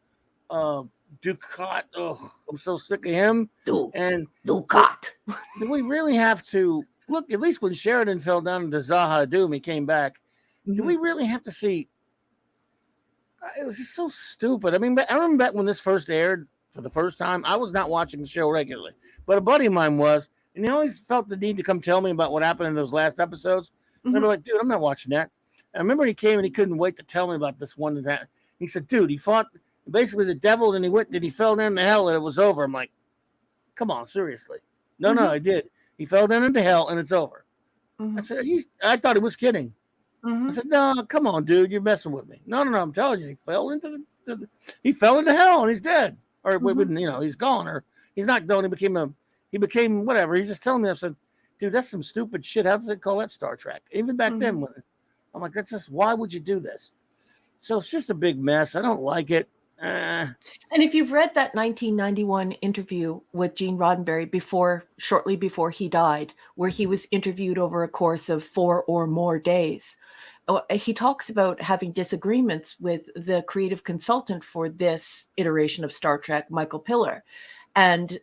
Ducat. Oh, I'm so sick of him. Ducat. Do we really have to look? At least when Sheridan fell down into Zaha Doom, he came back. Do we really have to see? It was just so stupid. I remember back when this first aired. For the first time, I was not watching the show regularly, but a buddy of mine was, and he always felt the need to come tell me about what happened in those last episodes. And I'm like, dude, I'm not watching that. And I remember he came and he couldn't wait to tell me about this one and that. He said, dude, he fought basically the devil, and he fell down to hell, and it was over. I'm like, come on, seriously? No, I did. He fell down into hell, and it's over. I said, I thought he was kidding. I said, no, come on, dude, you're messing with me. No, I'm telling you, he fell into hell, and he's dead. Or he's gone, or he's not gone. He became whatever. He's just telling me. I said, dude, that's some stupid shit. How does they call that Star Trek? Even back then, I'm like, that's just, why would you do this? So it's just a big mess. I don't like it. And if you've read that 1991 interview with Gene Roddenberry shortly before he died, where he was interviewed over a course of 4 or more days, he talks about having disagreements with the creative consultant for this iteration of Star Trek, Michael Piller. And,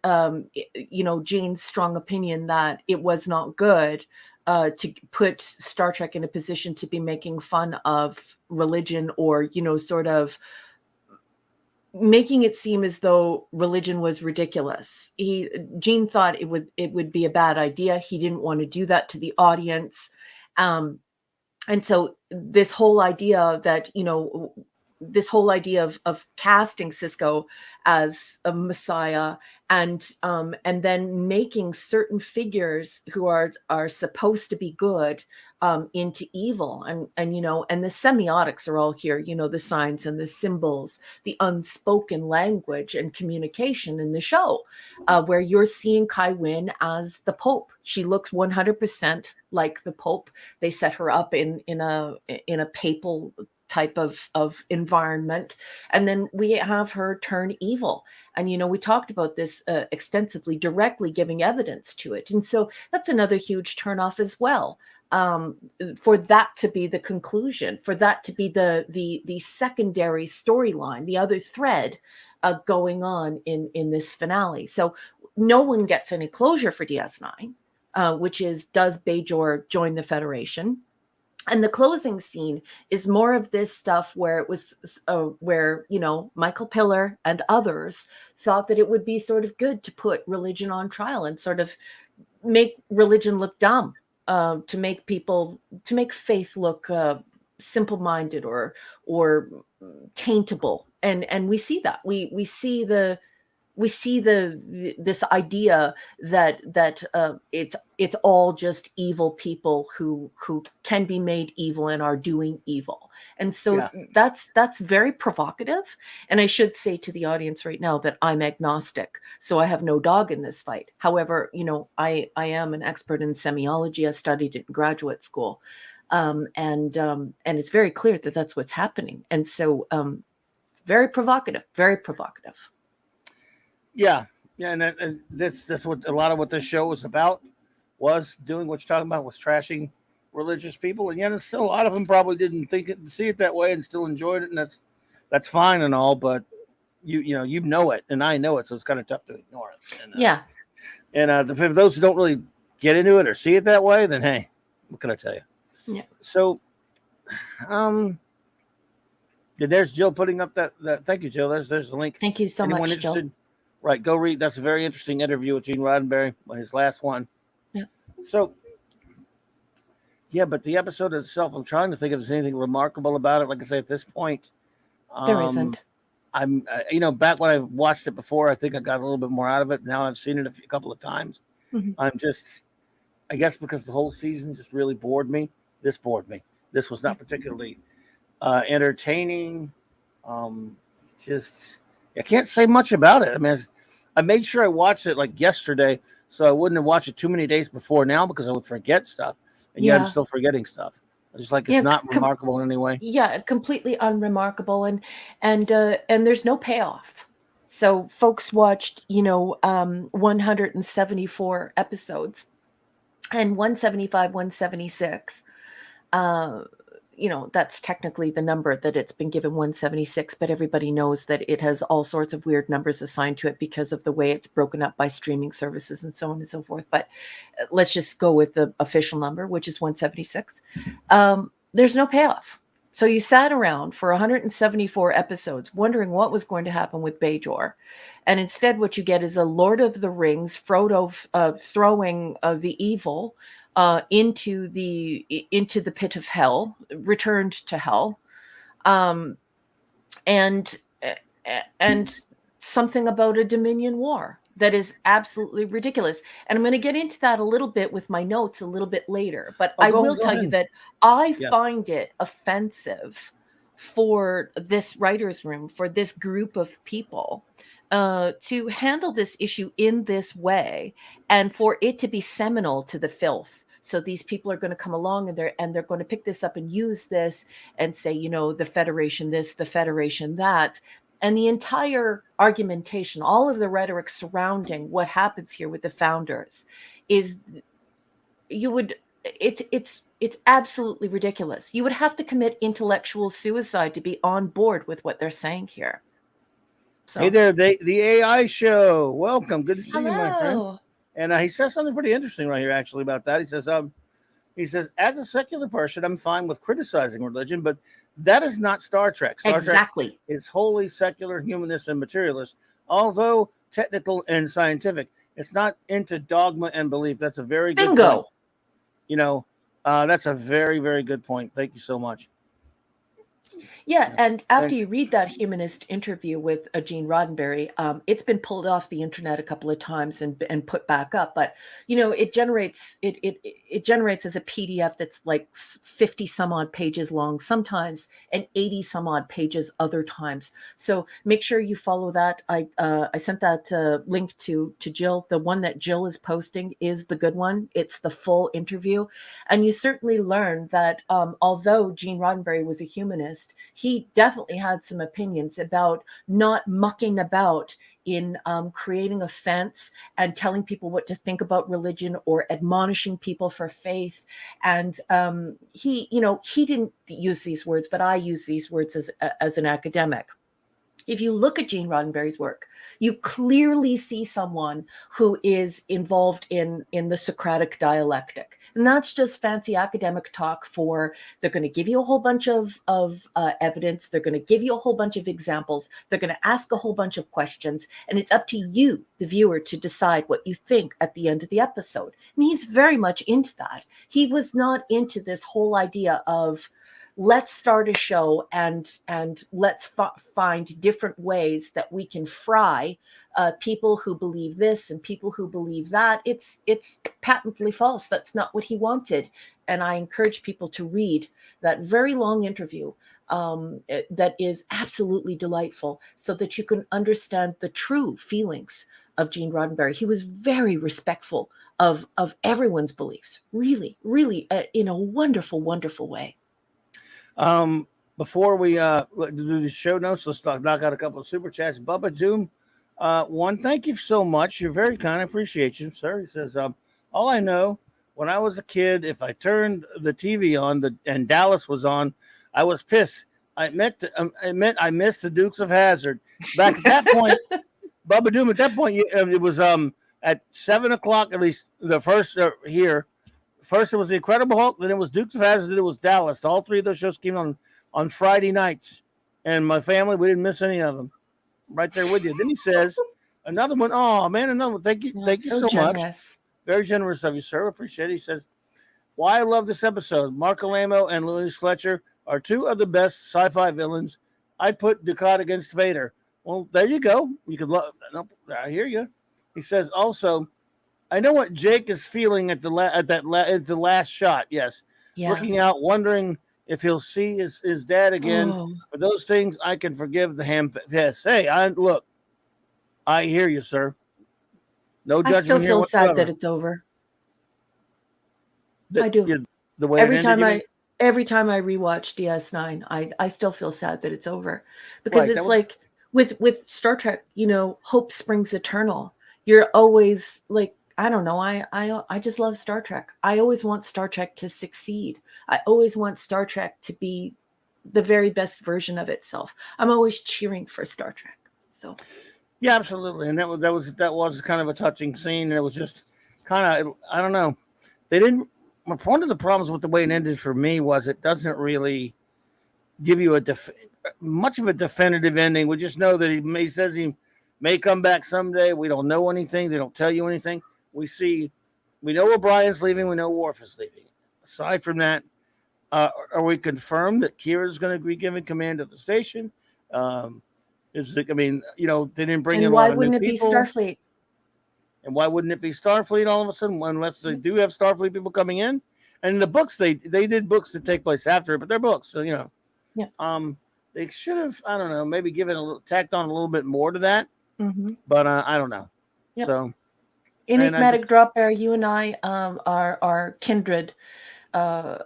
Gene's strong opinion that it was not good to put Star Trek in a position to be making fun of religion or, sort of making it seem as though religion was ridiculous. Gene thought it would be a bad idea. He didn't want to do that to the audience. And so this whole idea of casting Sisko as a messiah and then making certain figures who are supposed to be good into evil, and the semiotics are all here, the signs and the symbols, the unspoken language and communication in the show, where you're seeing Kai Wynn as the Pope. She looks 100% like the Pope. They set her up in a papal type of environment, and then we have her turn evil. And we talked about this extensively, directly giving evidence to it. And so that's another huge turnoff as well. For that to be the conclusion, for that to be the secondary storyline, the other thread going on in this finale. So no one gets any closure for DS9, which is, does Bajor join the Federation? And the closing scene is more of this stuff where it was where Michael Piller and others thought that it would be sort of good to put religion on trial and sort of make religion look dumb, to make faith look simple-minded or taintable. And we see that we see this idea that it's all just evil people who can be made evil and are doing evil. And so that's very provocative. And I should say to the audience right now that I'm agnostic, so I have no dog in this fight. However, I am an expert in semiology. I studied it in graduate school, and it's very clear that that's what's happening. And so very provocative, very provocative. Yeah, and that's what a lot of what this show was about, was doing what you're talking about, was trashing religious people, and yet it's still a lot of them probably didn't see it that way and still enjoyed it, and that's fine and all, but you know it, and I know it, so it's kind of tough to ignore it. And for those who don't really get into it or see it that way, then hey, what can I tell you? Yeah. So, there's Jill putting up that. Thank you, Jill. There's the link. Thank you so much, Jill. Right, go read. That's a very interesting interview with Gene Roddenberry, his last one. Yeah. So, but the episode itself, I'm trying to think if there's anything remarkable about it. Like I say, at this point, there isn't. I'm, back when I watched it before, I think I got a little bit more out of it. Now I've seen it a couple of times. Mm-hmm. I guess because the whole season just really bored me. This bored me. This was not particularly entertaining. I can't say much about it. I mean, I made sure I watched it like yesterday, so I wouldn't have watched it too many days before now, because I would forget stuff, and yet I'm still forgetting stuff. It's like it's not remarkable in any way. Yeah, completely unremarkable, and there's no payoff. So folks watched 174 episodes, and 175, 176. That's technically the number that it's been given, 176, but everybody knows that it has all sorts of weird numbers assigned to it because of the way it's broken up by streaming services and so on and so forth. But let's just go with the official number, which is 176. There's no payoff. So you sat around for 174 episodes wondering what was going to happen with Bajor. And instead what you get is a Lord of the Rings, Frodo throwing the evil into the pit of hell, returned to hell, and something about a Dominion war that is absolutely ridiculous. And I'm going to get into that a little bit with my notes a little bit later, but I will tell you that I find it offensive for this writer's room, for this group of people, to handle this issue in this way, and for it to be seminal to the filth. So these people are going to come along and they're going to pick this up and use this and say, the Federation this, the Federation that. And the entire argumentation, all of the rhetoric surrounding what happens here with the founders is it's absolutely ridiculous. You would have to commit intellectual suicide to be on board with what they're saying here. So, hey there, the AI show. Welcome. Good to see hello. You, my friend. And he says something pretty interesting right here, actually, about that. He says, as a secular person, I'm fine with criticizing religion, but that is not Star Trek. Star Trek is wholly secular, humanist, and materialist, although technical and scientific. It's not into dogma and belief. That's a very good point. That's a very, very good point. Thank you so much. Yeah, and after you read that humanist interview with Gene Roddenberry, it's been pulled off the internet a couple of times and put back up. But it generates it generates as a PDF that's like 50 some odd pages long sometimes, and 80 some odd pages other times. So make sure you follow that. I sent that link to Jill. The one that Jill is posting is the good one. It's the full interview, and you certainly learn that although Gene Roddenberry was a humanist, he definitely had some opinions about not mucking about in creating a fence and telling people what to think about religion or admonishing people for faith. And he didn't use these words, but I use these words as an academic. If you look at Gene Roddenberry's work, you clearly see someone who is involved in the Socratic dialectic. And that's just fancy academic talk for, they're going to give you a whole bunch of evidence. They're going to give you a whole bunch of examples. They're going to ask a whole bunch of questions. And it's up to you, the viewer, to decide what you think at the end of the episode. And he's very much into that. He was not into this whole idea of, let's start a show and let's find different ways that we can fry people who believe this and people who believe that. It's patently false. That's not what he wanted. And I encourage people to read that very long interview that is absolutely delightful, so that you can understand the true feelings of Gene Roddenberry. He was very respectful of everyone's beliefs, really, really, in a wonderful, wonderful way. Before we do the show notes, let's knock out a couple of super chats. Bubba Doom, one, thank you so much. You're very kind. I appreciate you, sir. He says, all I know, when I was a kid, if I turned the TV on and Dallas was on, I was pissed. It meant I missed the Dukes of Hazzard. Back at that point, Bubba Doom, at that point, it was at 7 o'clock, at least the first here. First, it was The Incredible Hulk, then it was Dukes of Hazzard, then it was Dallas. All three of those shows came on Friday nights. And my family, we didn't miss any of them. Right there with you. Then he says, another one. Oh, man, another one. Thank you so much. Very generous of you, sir. Appreciate it. He says, why I love this episode. Mark Alamo and Louis Fletcher are two of the best sci-fi villains. I'd put Dukat against Vader. Well, there you go. You could love. Nope, I hear you. He says also, I know what Jake is feeling at the last shot. Yes, yeah. Looking out, wondering if he'll see his dad again. Oh. For those things, I can forgive the ham. Yes, hey, I hear you, sir. No judgment. I still feel whatsoever. sad that it's over. I do. The way every time I rewatch DS9, I still feel sad that it's over, because it's like with Star Trek, hope springs eternal. You're always like, I don't know. I just love Star Trek. I always want Star Trek to succeed. I always want Star Trek to be the very best version of itself. I'm always cheering for Star Trek. So, yeah, absolutely. And that was kind of a touching scene. And it was just kind of, I don't know. They didn't. One of the problems with the way it ended for me was it doesn't really give you much of a definitive ending. We just know that he says he may come back someday. We don't know anything. They don't tell you anything. We know O'Brien's leaving. We know Worf is leaving. Aside from that, are we confirmed that Kira's going to be given command of the station? They didn't bring in a lot of new people. And why wouldn't it be Starfleet? And why wouldn't it be Starfleet all of a sudden, unless they do have Starfleet people coming in? And in the books, they did books that take place after it, but they're books, so Yeah. They should have, I don't know, maybe tacked on a little bit more to that. Mm-hmm. But I don't know. Yep. So. Enigmatic Drop Bear, you and I are kindred a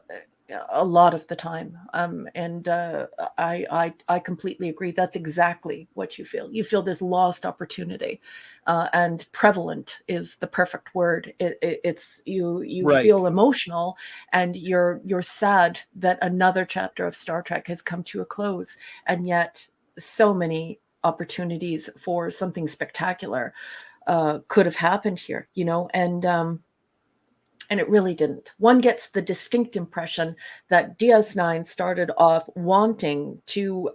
lot of the time, and I completely agree. That's exactly what you feel. You feel this lost opportunity, and prevalent is the perfect word. It's you right. Feel emotional, and you're sad that another chapter of Star Trek has come to a close, and yet so many opportunities for something spectacular could have happened here, and it really didn't. One gets the distinct impression that DS9 started off wanting to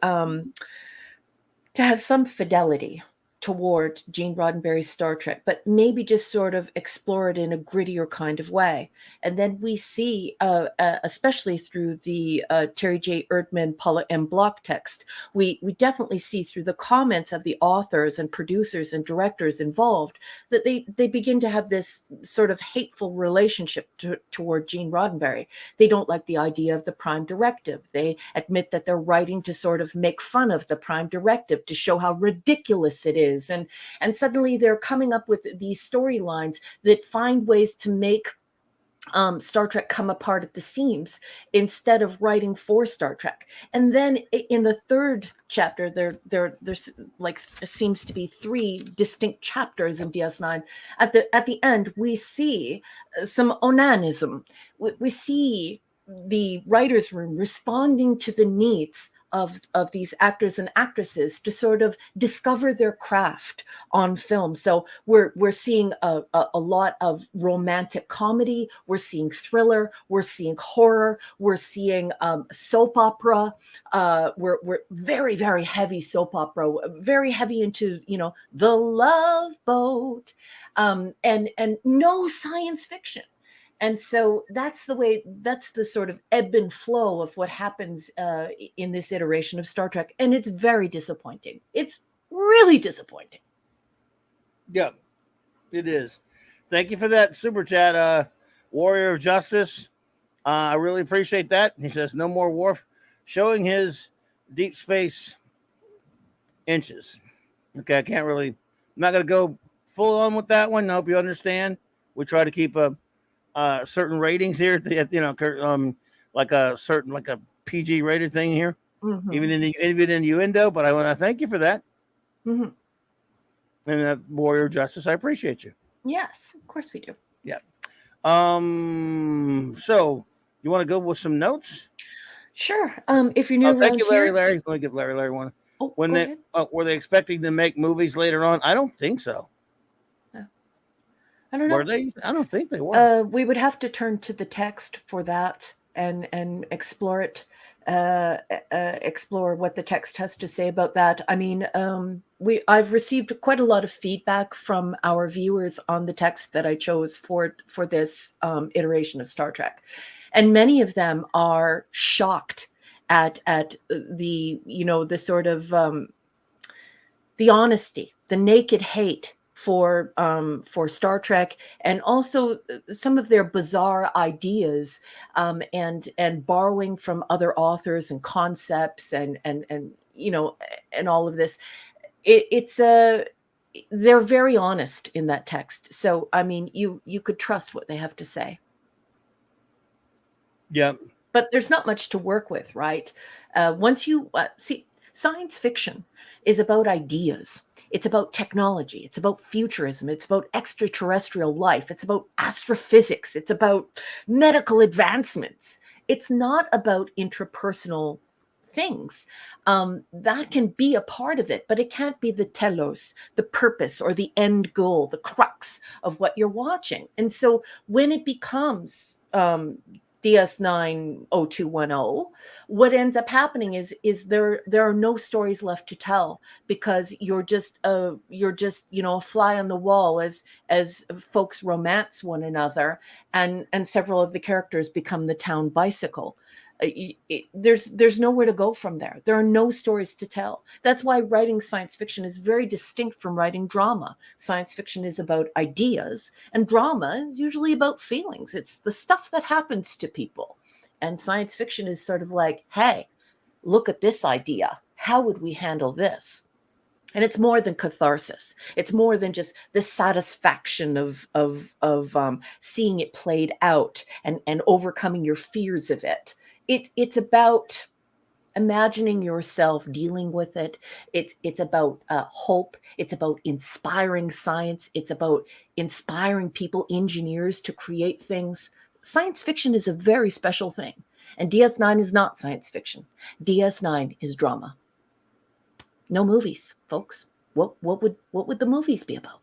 have some fidelity toward Gene Roddenberry's Star Trek, but maybe just sort of explore it in a grittier kind of way. And then we see, especially through the Terry J. Erdman, Paula M. Block text, we definitely see through the comments of the authors and producers and directors involved that they begin to have this sort of hateful relationship toward Gene Roddenberry. They don't like the idea of the Prime Directive. They admit that they're writing to sort of make fun of the Prime Directive, to show how ridiculous it is. And suddenly they're coming up with these storylines that find ways to make Star Trek come apart at the seams instead of writing for Star Trek. And then in the third chapter, there's like seems to be 3 distinct chapters in DS9. At the end, we see some onanism. We see the writers' room responding to the needs of these actors and actresses to sort of discover their craft on film. So we're seeing a lot of romantic comedy, we're seeing thriller, we're seeing horror, we're seeing soap opera. We're very, very heavy soap opera, very heavy into, The Love Boat, and no science fiction. And so that's the sort of ebb and flow of what happens in this iteration of Star Trek. And it's very disappointing. It's really disappointing. Yeah, it is. Thank you for that super chat, Warrior of Justice. I really appreciate that. He says, no more Worf showing his deep space inches. Okay, I'm not going to go full on with that one. I hope you understand. We try to keep certain ratings here, like a PG rated thing here, even in innuendo. But I want to thank you for that. Mm-hmm. And Warrior of Justice, I appreciate you. Yes, of course we do. Yeah. So you want to go with some notes? Sure. If you're new around thank you, Larry. here, Larry, let me give Larry one. Oh, go ahead. Were they expecting to make movies later on? I don't think so. I don't know. Were they? I don't think they were. We would have to turn to the text for that and explore it, explore what the text has to say about that. I mean, I've received quite a lot of feedback from our viewers on the text that I chose for this iteration of Star Trek, and many of them are shocked at the the sort of the honesty, the naked hate for Star Trek, and also some of their bizarre ideas, and borrowing from other authors and concepts, and all of this. They're very honest in that text. So I mean, you could trust what they have to say. Yeah, but there's not much to work with, right? Once you see, science fiction is about ideas. It's about technology. It's about futurism. It's about extraterrestrial life. It's about astrophysics. It's about medical advancements. It's not about intrapersonal things. That can be a part of it, but it can't be the telos, the purpose, or the end goal, the crux of what you're watching. And so when it becomes DS9 0210, what ends up happening is there are no stories left to tell, because you're just a fly on the wall as folks romance one another, and several of the characters become the town bicycle. There's nowhere to go from there. There are no stories to tell. That's why writing science fiction is very distinct from writing drama. Science fiction is about ideas, and drama is usually about feelings. It's the stuff that happens to people. And science fiction is sort of like, hey, look at this idea. How would we handle this? And it's more than catharsis. It's more than just the satisfaction of seeing it played out and overcoming your fears of it. It's about imagining yourself dealing with it. It's about hope. It's about inspiring science. It's about inspiring people, engineers, to create things. Science fiction is a very special thing. And DS9 is not science fiction. DS9 is drama. No movies, folks. What would the movies be about?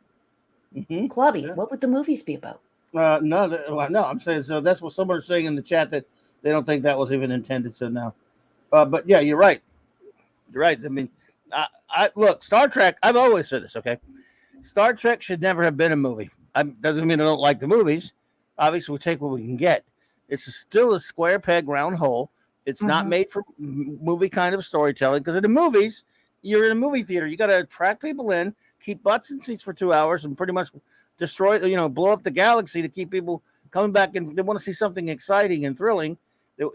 Mm-hmm. Clobby, yeah. What would the movies be about? No, I'm saying, so that's what someone's saying in the chat, that they don't think that was even intended. So no, but yeah, you're right. You're right. I mean, Look, Star Trek. I've always said this. Okay, Star Trek should never have been a movie. Doesn't mean I don't like the movies. Obviously, we take what we can get. Still a square peg, round hole. It's not Mhm. made for movie kind of storytelling because in the movies, you're in a movie theater. You got to attract people in, keep butts in seats for 2 hours, and pretty much destroy, blow up the galaxy to keep people coming back. And they want to see something exciting and thrilling. They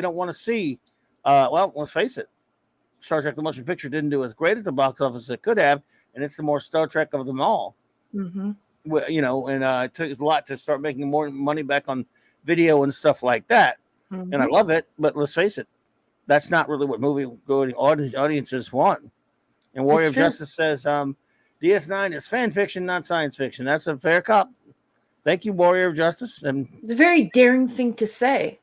don't want to see. Well, let's face it, Star Trek: The Motion Picture didn't do as great at the box office as it could have, and it's the more Star Trek of them all. Mhm. And it took a lot to start making more money back on video and stuff like that. And I Mhm. love it, but let's face it, that's not really what movie going audiences want. And Warrior It's of true. Justice says DS9 is fan fiction, not science fiction. That's a fair cop. Thank you, Warrior of Justice. And It's a very daring thing to say.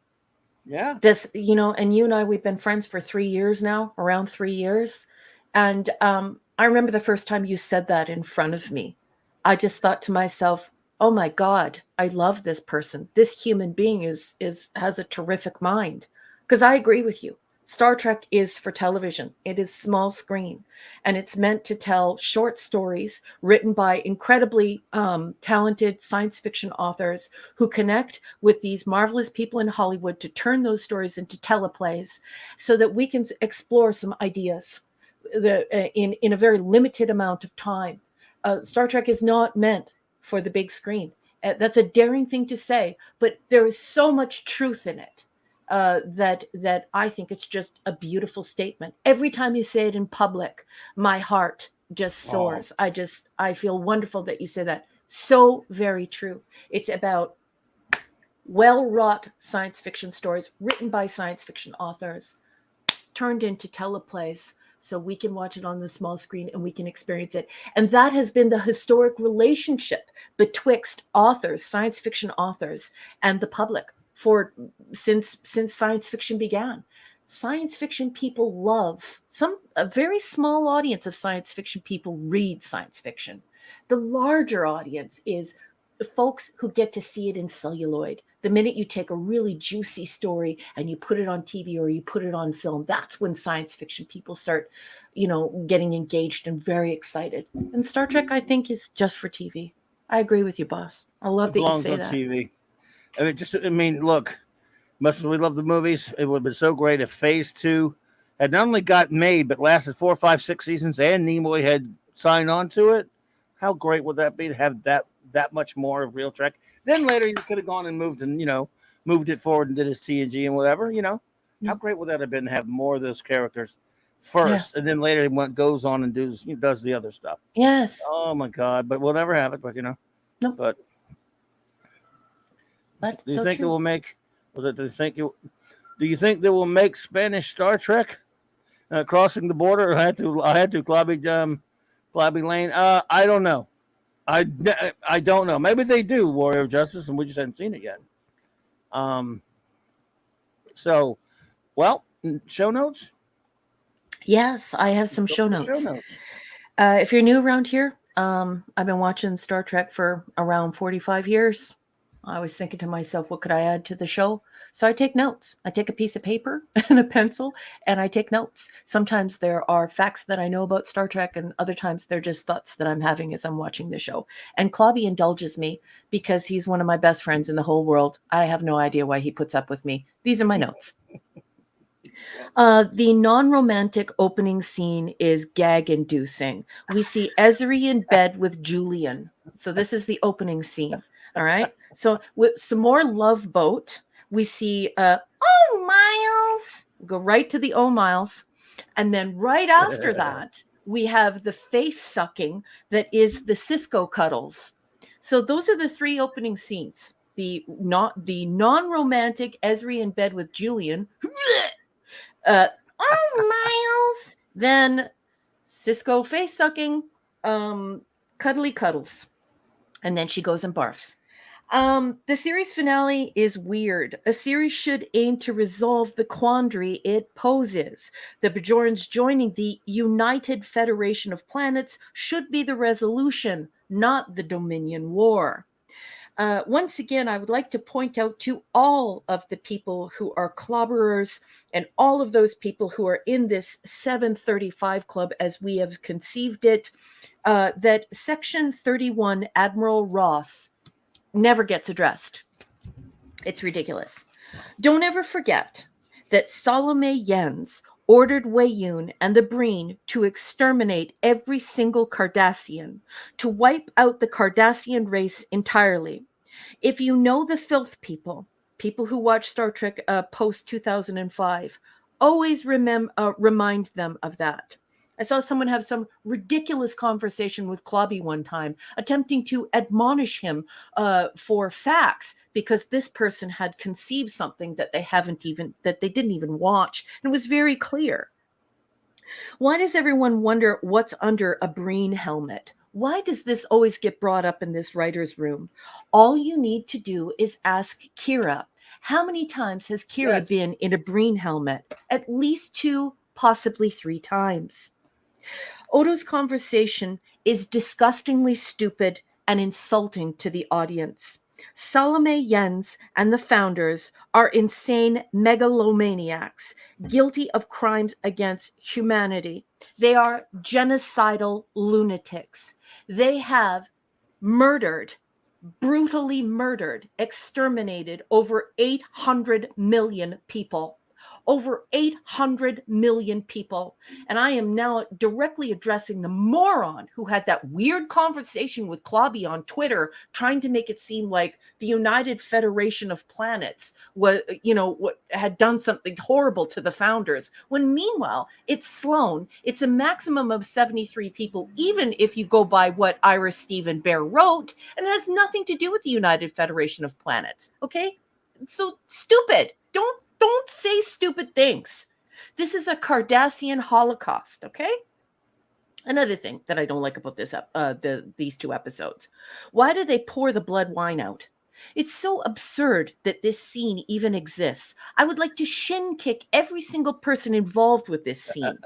yeah, This, and you and I, we've been friends for 3 years now, around 3 years. And I remember the first time you said that in front of me. I just thought to myself, oh my God, I love this person. This human being has a terrific mind. Because I agree with you. Star Trek is for television. It is small screen, and it's meant to tell short stories written by incredibly talented science fiction authors who connect with these marvelous people in Hollywood to turn those stories into teleplays so that we can explore some ideas in a very limited amount of time. Star Trek is not meant for the big screen. That's a daring thing to say, but there is so much truth in it. That I think it's just a beautiful statement. Every time you say it in public, my heart just soars. I feel wonderful that you say that. So very true. It's about well-wrought science fiction stories written by science fiction authors, turned into teleplays so we can watch it on the small screen and we can experience it. And that has been the historic relationship betwixt authors, science fiction authors, and the public for since science fiction began. Science fiction people love a very small audience of science fiction people read science fiction. The larger audience is the folks who get to see it in celluloid. The minute you take a really juicy story and you put it on TV or you put it on film, that's when science fiction people start, getting engaged and very excited. And Star Trek, I think, is just for TV. I agree with you, boss. I love it that you belongs say on that. TV. Look, much as we love the movies, it would have been so great if Phase 2 had not only got made, but lasted 4, 5, 6 seasons and Nimoy had signed on to it. How great would that be to have that much more of real Trek? Then later you could have gone and moved it forward and did his TNG and whatever. How great would that have been to have more of those characters Yeah. first, and then later he goes on and does the other stuff. Yes. Oh my God! But we'll never have it. But No. But But do you so think it true. will make? Do you think they will make Spanish Star Trek crossing the border? I had to Clobby Lane. I don't know. I don't know. Maybe they do Warrior of Justice, and we just haven't seen it yet. Um. So, well, show notes. Yes, I have some Go show for the show notes. notes. If you're new around here, I've been watching Star Trek for around 45 years. I was thinking to myself, what could I add to the show? So I take notes. I take a piece of paper and a pencil and I take notes. Sometimes there are facts that I know about Star Trek, and other times they're just thoughts that I'm having as I'm watching the show. And Clobby indulges me because he's one of my best friends in the whole world. I have no idea why he puts up with me. These are my notes. The non-romantic opening scene is gag-inducing. We see Ezri in bed with Julian. So this is the opening scene. All right. So with some more Love Boat, we see oh Miles. Go right to the oh Miles. And then right after that, we have the face sucking that is the Cisco cuddles. So those are the three opening scenes. The non-romantic Ezri in bed with Julian. Oh Miles. Then Cisco face sucking, cuddly cuddles. And then she goes and barfs. The series finale is weird. A series should aim to resolve the quandary it poses. The Bajorans joining the United Federation of Planets should be the resolution, not the Dominion War. Once again, I would like to point out to all of the people who are clobberers and all of those people who are in this 735 Club as we have conceived it, that Section 31 Admiral Ross never gets addressed. It's ridiculous. Don't ever forget that Salome Jens ordered Wei-Yun and the Breen to exterminate every single Cardassian, to wipe out the Cardassian race entirely. If you know the filth people who watch Star Trek post 2005, always remind them of that. I saw someone have some ridiculous conversation with Clobby one time, attempting to admonish him for facts because this person had conceived something that they didn't even watch. And it was very clear. Why does everyone wonder what's under a Breen helmet? Why does this always get brought up in this writer's room? All you need to do is ask Kira. How many times has Kira been in a Breen helmet? At least 2, possibly 3 times. Odo's conversation is disgustingly stupid and insulting to the audience. Salome Jens and the founders are insane megalomaniacs, guilty of crimes against humanity. They are genocidal lunatics. They have brutally murdered, exterminated over 800 million people. Over 800 million people. And I am now directly addressing the moron who had that weird conversation with Clobby on Twitter, trying to make it seem like the United Federation of Planets had done something horrible to the founders. When meanwhile, it's Sloan. It's a maximum of 73 people, even if you go by what Ira Stephen Bear wrote, and it has nothing to do with the United Federation of Planets. Okay? So stupid. Don't say stupid things. This is a Cardassian Holocaust, okay? Another thing that I don't like about these 2 episodes. Why do they pour the blood wine out? It's so absurd that this scene even exists. I would like to shin kick every single person involved with this scene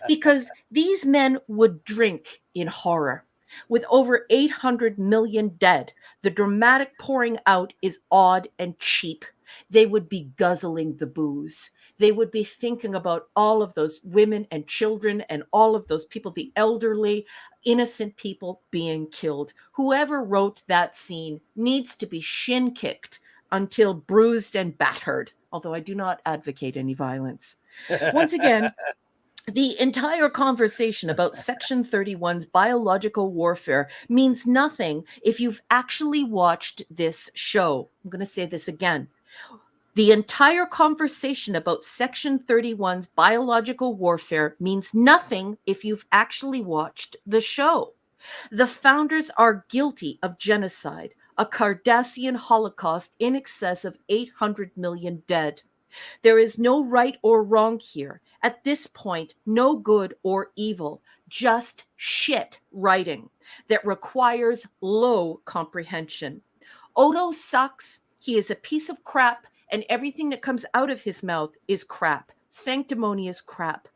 because these men would drink in horror. With over 800 million dead, the dramatic pouring out is odd and cheap. They would be guzzling the booze. They would be thinking about all of those women and children and all of those people, the elderly, innocent people being killed. Whoever wrote that scene needs to be shin kicked until bruised and battered, although I do not advocate any violence. Once again, the entire conversation about Section 31's biological warfare means nothing if you've actually watched this show. I'm going to say this again. The entire conversation about Section 31's biological warfare means nothing if you've actually watched the show. The founders are guilty of genocide, a Cardassian Holocaust in excess of 800 million dead. There is no right or wrong here. At this point, no good or evil, just shit writing that requires low comprehension. Odo sucks. He is a piece of crap, and everything that comes out of his mouth is crap, sanctimonious crap.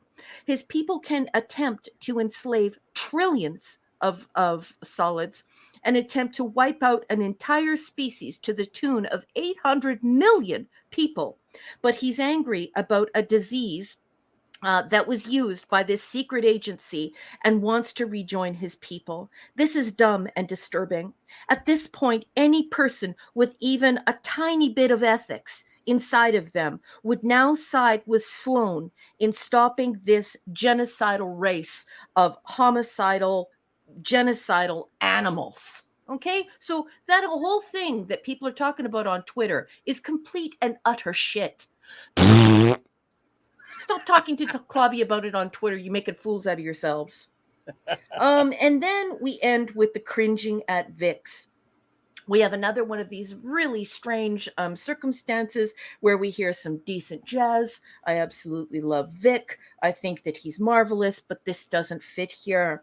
His people can attempt to enslave trillions of solids and attempt to wipe out an entire species to the tune of 800 million people. But he's angry about a disease that was used by this secret agency and wants to rejoin his people. This is dumb and disturbing. At this point, any person with even a tiny bit of ethics inside of them would now side with Sloan in stopping this genocidal race of homicidal, genocidal animals. Okay, so that whole thing that people are talking about on Twitter is complete and utter shit. Stop talking to Clobby about it on Twitter. You're making fools out of yourselves. And then we end with the cringing at Vix. We have another one of these really strange circumstances where we hear some decent jazz. I absolutely love Vic. I think that he's marvelous, but this doesn't fit here.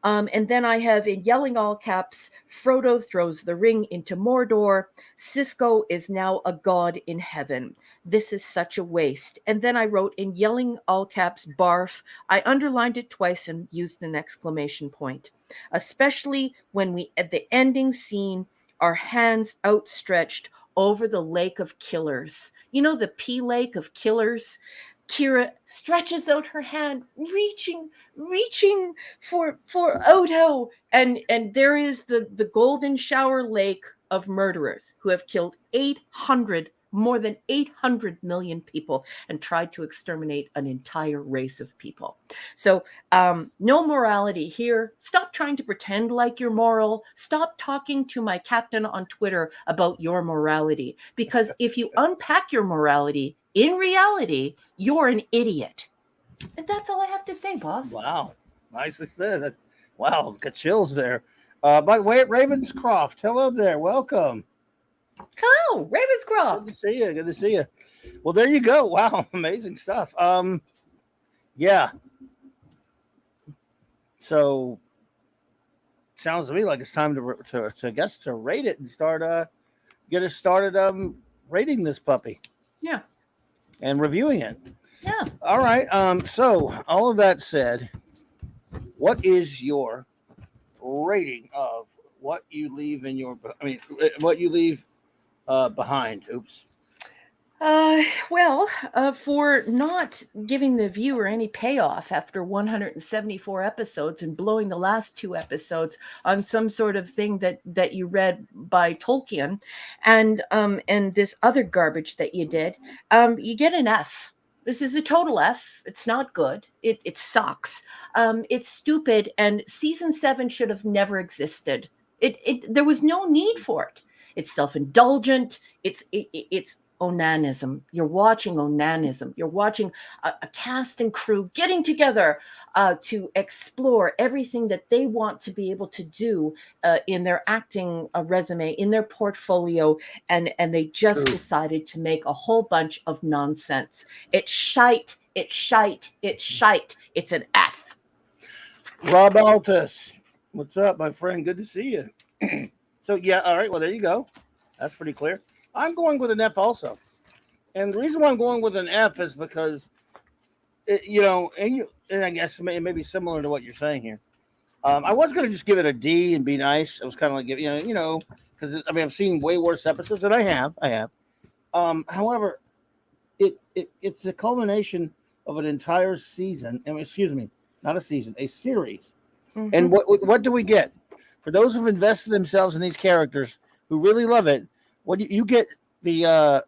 And then I have in yelling all caps, Frodo throws the ring into Mordor. Cisco is now a god in heaven. This is such a waste. And then I wrote in yelling all caps, barf. I underlined it twice and used an exclamation point, especially when we at the ending scene our hands outstretched over the lake of killers. You know, the P lake of killers? Kira stretches out her hand, reaching for Odo, and there is the golden shower lake of murderers who have killed more than 800 million people and tried to exterminate an entire race of people. So no morality here. Stop trying to pretend like you're moral. Stop talking to my captain on Twitter about your morality, because if you unpack your morality, in reality, you're an idiot. And that's all I have to say, boss. Wow. Nicely said. Wow, got chills there. By the way, Ravenscroft, hello there. Welcome. Hello, Ravenscroft. Good to see you. Good to see you. Well, there you go. Wow, amazing stuff. Yeah. So sounds to me like it's time to rate it and start get us started rating this puppy. Yeah. And reviewing it. Yeah. All right. So all of that said, what is your rating of what you leave in your? I mean, what you leave behind? Oops. Well, for not giving the viewer any payoff after 174 episodes and blowing the last 2 episodes on some sort of thing that you read by Tolkien, and this other garbage that you did, you get an F. This is a total F. It's not good. It sucks. It's stupid, and season 7 should have never existed. There was no need for it. It's self-indulgent. It's onanism. You're watching onanism. You're watching a cast and crew getting together to explore everything that they want to be able to do in their acting resume, in their portfolio, and they just decided to make a whole bunch of nonsense. It's shite. It's shite. It's shite. It's an F. Rob Altus, what's up, my friend? Good to see you. So yeah, all right. Well, there you go. That's pretty clear. I'm going with an F also. And the reason why I'm going with an F is because, and I guess it may be similar to what you're saying here. I was going to just give it a D and be nice. I was kind of like, because I've seen way worse episodes than I have. However, it's the culmination of an entire season. Excuse me, not a season, a series. Mm-hmm. And what do we get? For those who've invested themselves in these characters who really love it, what you get a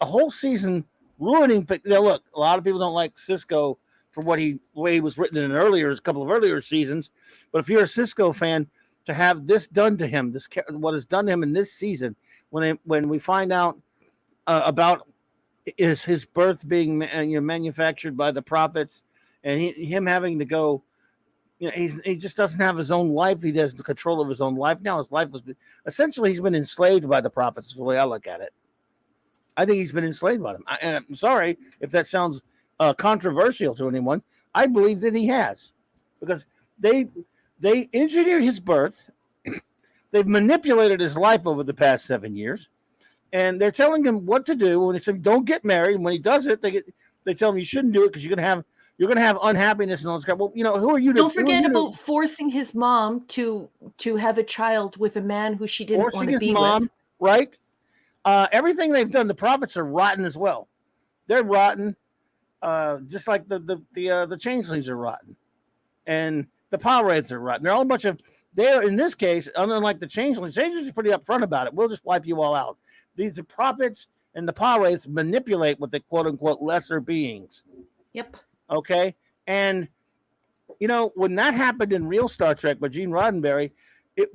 whole season ruining. But look, a lot of people don't like Cisco for the way he was written in a couple of earlier seasons. But if you're a Cisco fan, to have this done to him, what is done to him in this season, when we find out about his birth being manufactured by the prophets, and him having to go. He just doesn't have his own life. He doesn't control of his own life. Now his life essentially he's been enslaved by the prophets. Is the way I look at it. I think he's been enslaved by them. And I'm sorry if that sounds controversial to anyone. I believe that he has, because they engineered his birth. They've manipulated his life over the past 7 years, and they're telling him what to do. When they say don't get married, and when he does it, they tell him you shouldn't do it because you're gonna have unhappiness and all this crap. Well, who are you to? Don't forget about forcing his mom to have a child with a man who she didn't want to be with. Right? Everything they've done, the prophets are rotten as well. They're rotten, just like the changelings are rotten, and the power raids are rotten. They're all a bunch of. They're in this case, unlike the changelings are pretty upfront about it. We'll just wipe you all out. The prophets and the power raids manipulate with the quote unquote lesser beings. Yep. Okay, and when that happened in real Star Trek by Gene Roddenberry,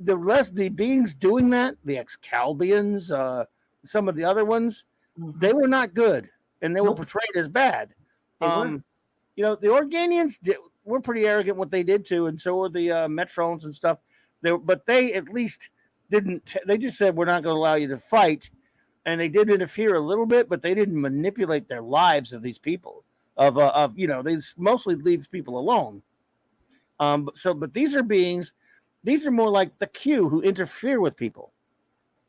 the beings doing that, the Excalbians, some of the other ones, they were not good, and they were portrayed as bad. The Organians were pretty arrogant what they did too, and so were the Metrons and stuff. But they at least didn't. They just said we're not going to allow you to fight, and they did interfere a little bit, but they didn't manipulate their lives of these people. They mostly leave people alone. But these are beings. These are more like the Q who interfere with people.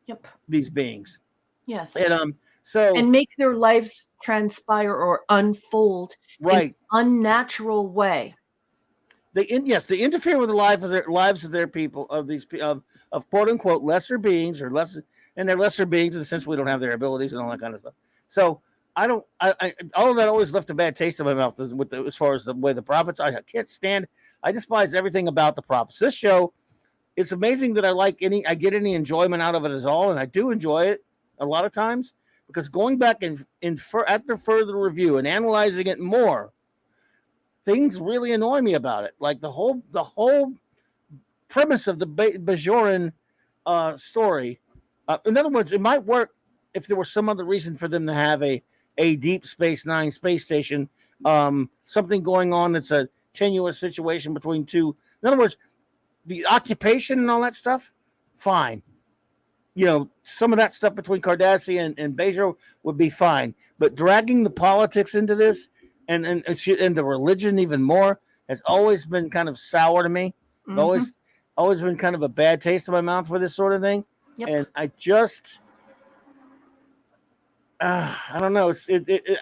Yep. These beings. Yes. And make their lives transpire or unfold in an unnatural way. they interfere with the lives of their people, of these of quote unquote lesser beings, or lesser, and they're lesser beings in the sense we don't have their abilities and all that kind of stuff. So I don't. All of that always left a bad taste in my mouth as far as the way the prophets. I can't stand. I despise everything about the prophets. This show, it's amazing that I get any enjoyment out of it at all, and I do enjoy it a lot of times, because going back after further review and analyzing it more, things really annoy me about it. Like the whole premise of the Bajoran story. In other words, it might work if there was some other reason for them to have a Deep Space Nine space station, something going on that's a tenuous situation between two. In other words, the occupation and all that stuff, fine. Some of that stuff between Cardassia and Bajor would be fine, but dragging the politics into this and the religion even more has always been kind of sour to me. Mm-hmm. Always been kind of a bad taste in my mouth for this sort of thing. Yep. And I just, I don't know.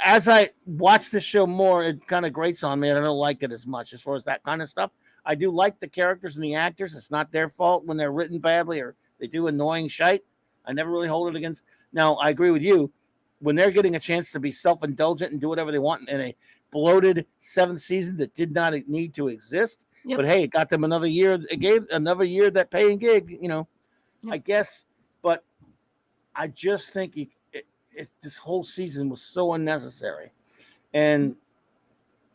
As I watch this show more, it kind of grates on me, and I don't like it as much as far as that kind of stuff. I do like the characters and the actors. It's not their fault when they're written badly or they do annoying shite. I never really hold it against. Now, I agree with you. When they're getting a chance to be self-indulgent and do whatever they want in a bloated 7th season that did not need to exist, yep. But hey, it got them another year. It gave another year that paying gig, yep. I guess. But I just think this whole season was so unnecessary, and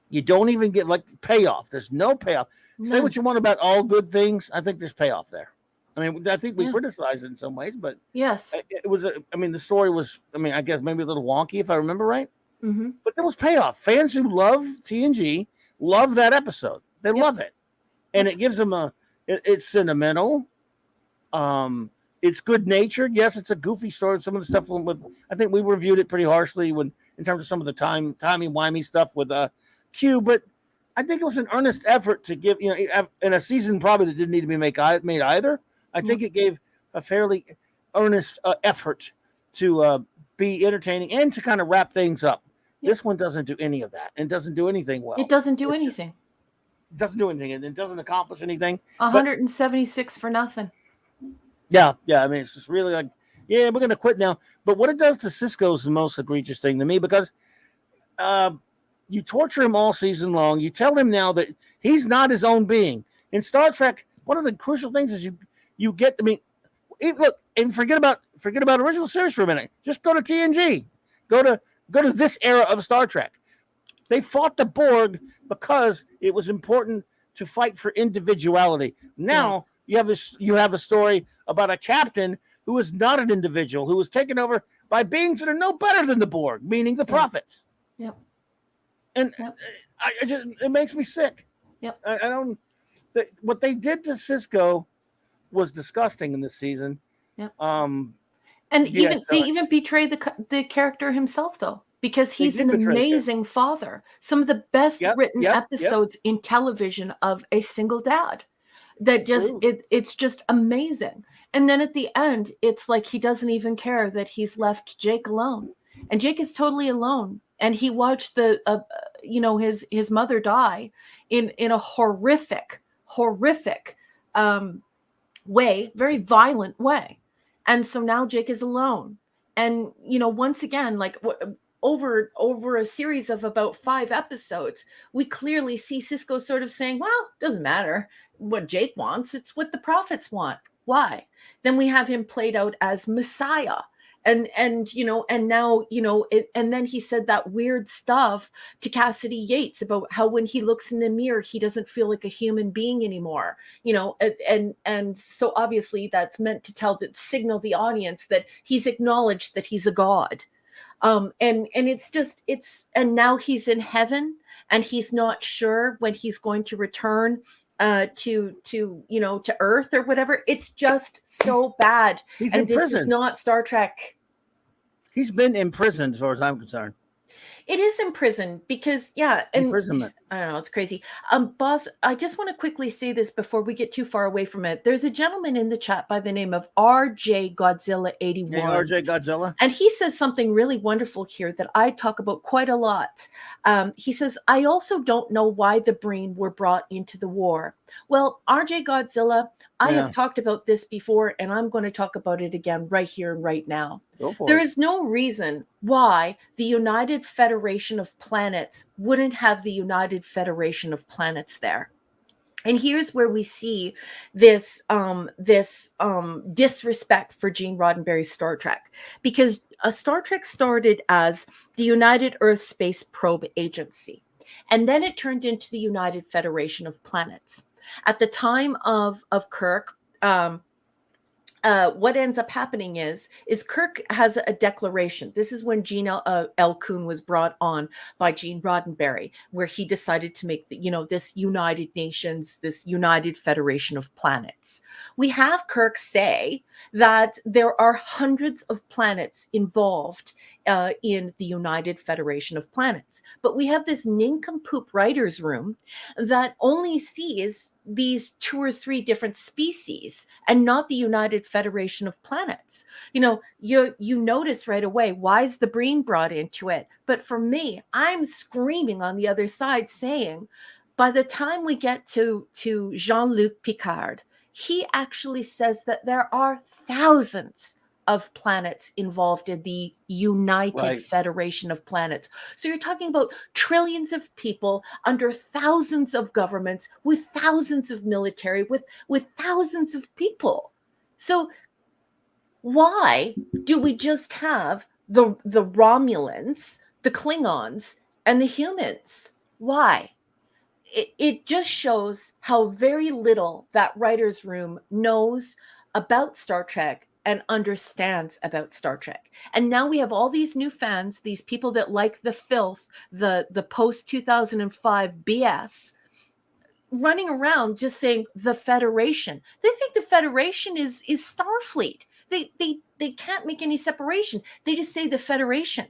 you don't even get payoff. There's no payoff. No. Say what you want about all good things. I think there's payoff there. I mean, I think we criticized it in some ways, but yes, it was. The story was. I guess maybe a little wonky if I remember right. Mm-hmm. But there was payoff. Fans who love TNG love that episode. They love it, and it gives them it's sentimental. It's good natured. Yes, it's a goofy story. Some of the stuff I think we reviewed it pretty harshly in terms of some of the timey-wimey stuff with Q, but I think it was an earnest effort to give, in a season probably that didn't need to be made either. I think it gave a fairly earnest effort to be entertaining and to kind of wrap things up. Yep. This one doesn't do any of that. And doesn't do anything well. It doesn't do anything. It doesn't do anything. And it doesn't accomplish anything. 176 for nothing. Yeah. It's just really like, we're going to quit now. But what it does to Cisco is the most egregious thing to me, because you torture him all season long. You tell him now that he's not his own being. In Star Trek, one of the crucial things is you get. Look, and forget about original series for a minute. Just go to TNG. Go to this era of Star Trek. They fought the Borg because it was important to fight for individuality. Now you have a story about a captain who is not an individual, who was taken over by beings that are no better than the Borg, meaning the prophets. Yep. And it makes me sick. Yep. I don't. What they did to Cisco was disgusting in this season. Yep. They even betrayed the character himself, though, because he's an amazing father. Some of the best written episodes in television of a single dad. That just it's just amazing. And then at the end, it's like he doesn't even care that he's left Jake alone, and Jake is totally alone. And he watched his mother die in a horrific way, very violent way. And so now Jake is alone. And, once again, over a series of about 5 episodes, we clearly see Cisco sort of saying, well, doesn't matter what Jake wants. It's what the prophets want. Why? Then we have him played out as Messiah. And now, and then he said that weird stuff to Cassidy Yates about how when he looks in the mirror, he doesn't feel like a human being anymore, and so obviously that's meant to signal the audience that he's acknowledged that he's a god. And and now he's in heaven and he's not sure when he's going to return to Earth or whatever. It's just so bad. He's and in this prison. Is not Star Trek. He's been imprisoned as far as I'm concerned. It is in prison because, and Imprisonment. I don't know, it's crazy. Boss, I just want to quickly say this before we get too far away from it. There's a gentleman in the chat by the name of RJ Godzilla 81. Hey, RJ Godzilla. And he says something really wonderful here that I talk about quite a lot. He says, I also don't know why the Breen were brought into the war. Well, RJ Godzilla, I have talked about this before, and I'm going to talk about it again right here and right now. There is no reason why the United Federation of Planets wouldn't have the United Federation of Planets there. And here's where we see this disrespect for Gene Roddenberry's Star Trek, because Star Trek started as the United Earth Space Probe Agency, and then it turned into the United Federation of Planets. At the time of Kirk, what ends up happening is Kirk has a declaration. This is when Gene L. Kuhn was brought on by Gene Roddenberry, where he decided to make this United Nations, this United Federation of Planets. We have Kirk say that there are hundreds of planets involved in the United Federation of Planets, but we have this nincompoop writer's room that only sees these 2 or 3 different species and not the United Federation of Planets. You notice right away, why is the Breen brought into it? But for me, I'm screaming on the other side saying, by the time we get to Jean-Luc Picard, he actually says that there are thousands of planets involved in the United Federation of Planets. So you're talking about trillions of people under thousands of governments with thousands of military, with thousands of people. So why do we just have the Romulans, the Klingons, and the humans? Why? It just shows how very little that writer's room knows about Star Trek and understands about Star Trek. And now we have all these new fans, these people that like the filth, the post-2005 BS, running around just saying the Federation. They think the Federation is Starfleet. They can't make any separation. They just say the Federation.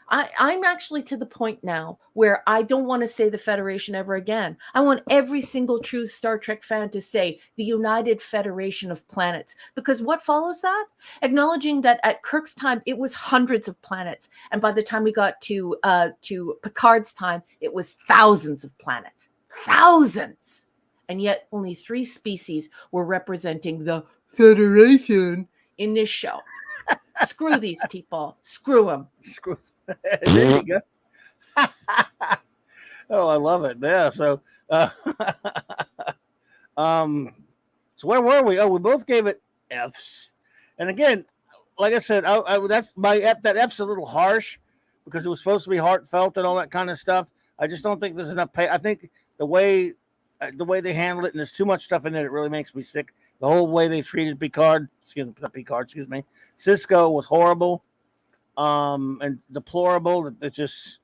I'm actually to the point now where I don't want to say the Federation ever again. I want every single true Star Trek fan to say the United Federation of Planets, because what follows that? Acknowledging that at Kirk's time, it was hundreds of planets. And by the time we got to Picard's time, it was thousands of planets, thousands. And yet only 3 species were representing the Federation in this show. Screw these people. Screw them. Screw. There you go. Oh, I love it. Yeah. So, so where were we? Oh, we both gave it Fs. And again, like I said, that's my F. That F's a little harsh because it was supposed to be heartfelt and all that kind of stuff. I just don't think there's enough pay. I think the way they handle it, and there's too much stuff in it, it really makes me sick. The whole way they treated Cisco was horrible, and deplorable. It just,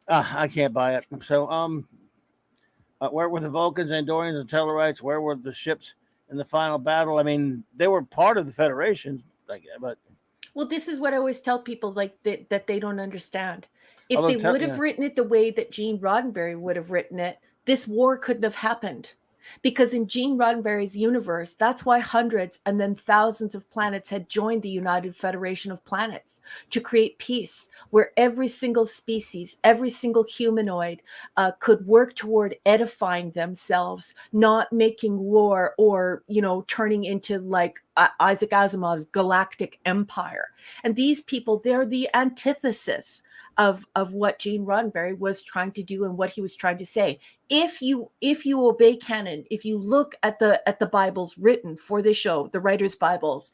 I can't buy it. So, where were the Vulcans, Andorians, and Tellarites? Where were the ships in the final battle? I mean, they were part of the Federation, but. Well, this is what I always tell people, like that they don't understand. If they would have written it the way that Gene Roddenberry would have written it, this war couldn't have happened. Because in Gene Roddenberry's universe, that's why hundreds and then thousands of planets had joined the United Federation of Planets to create peace, where every single species, every single humanoid could work toward edifying themselves, not making war or, turning into like Isaac Asimov's galactic empire. And these people, they're the antithesis of what Gene Roddenberry was trying to do and what he was trying to say. If you obey canon, if you look at the Bibles written for this show, the writers' Bibles,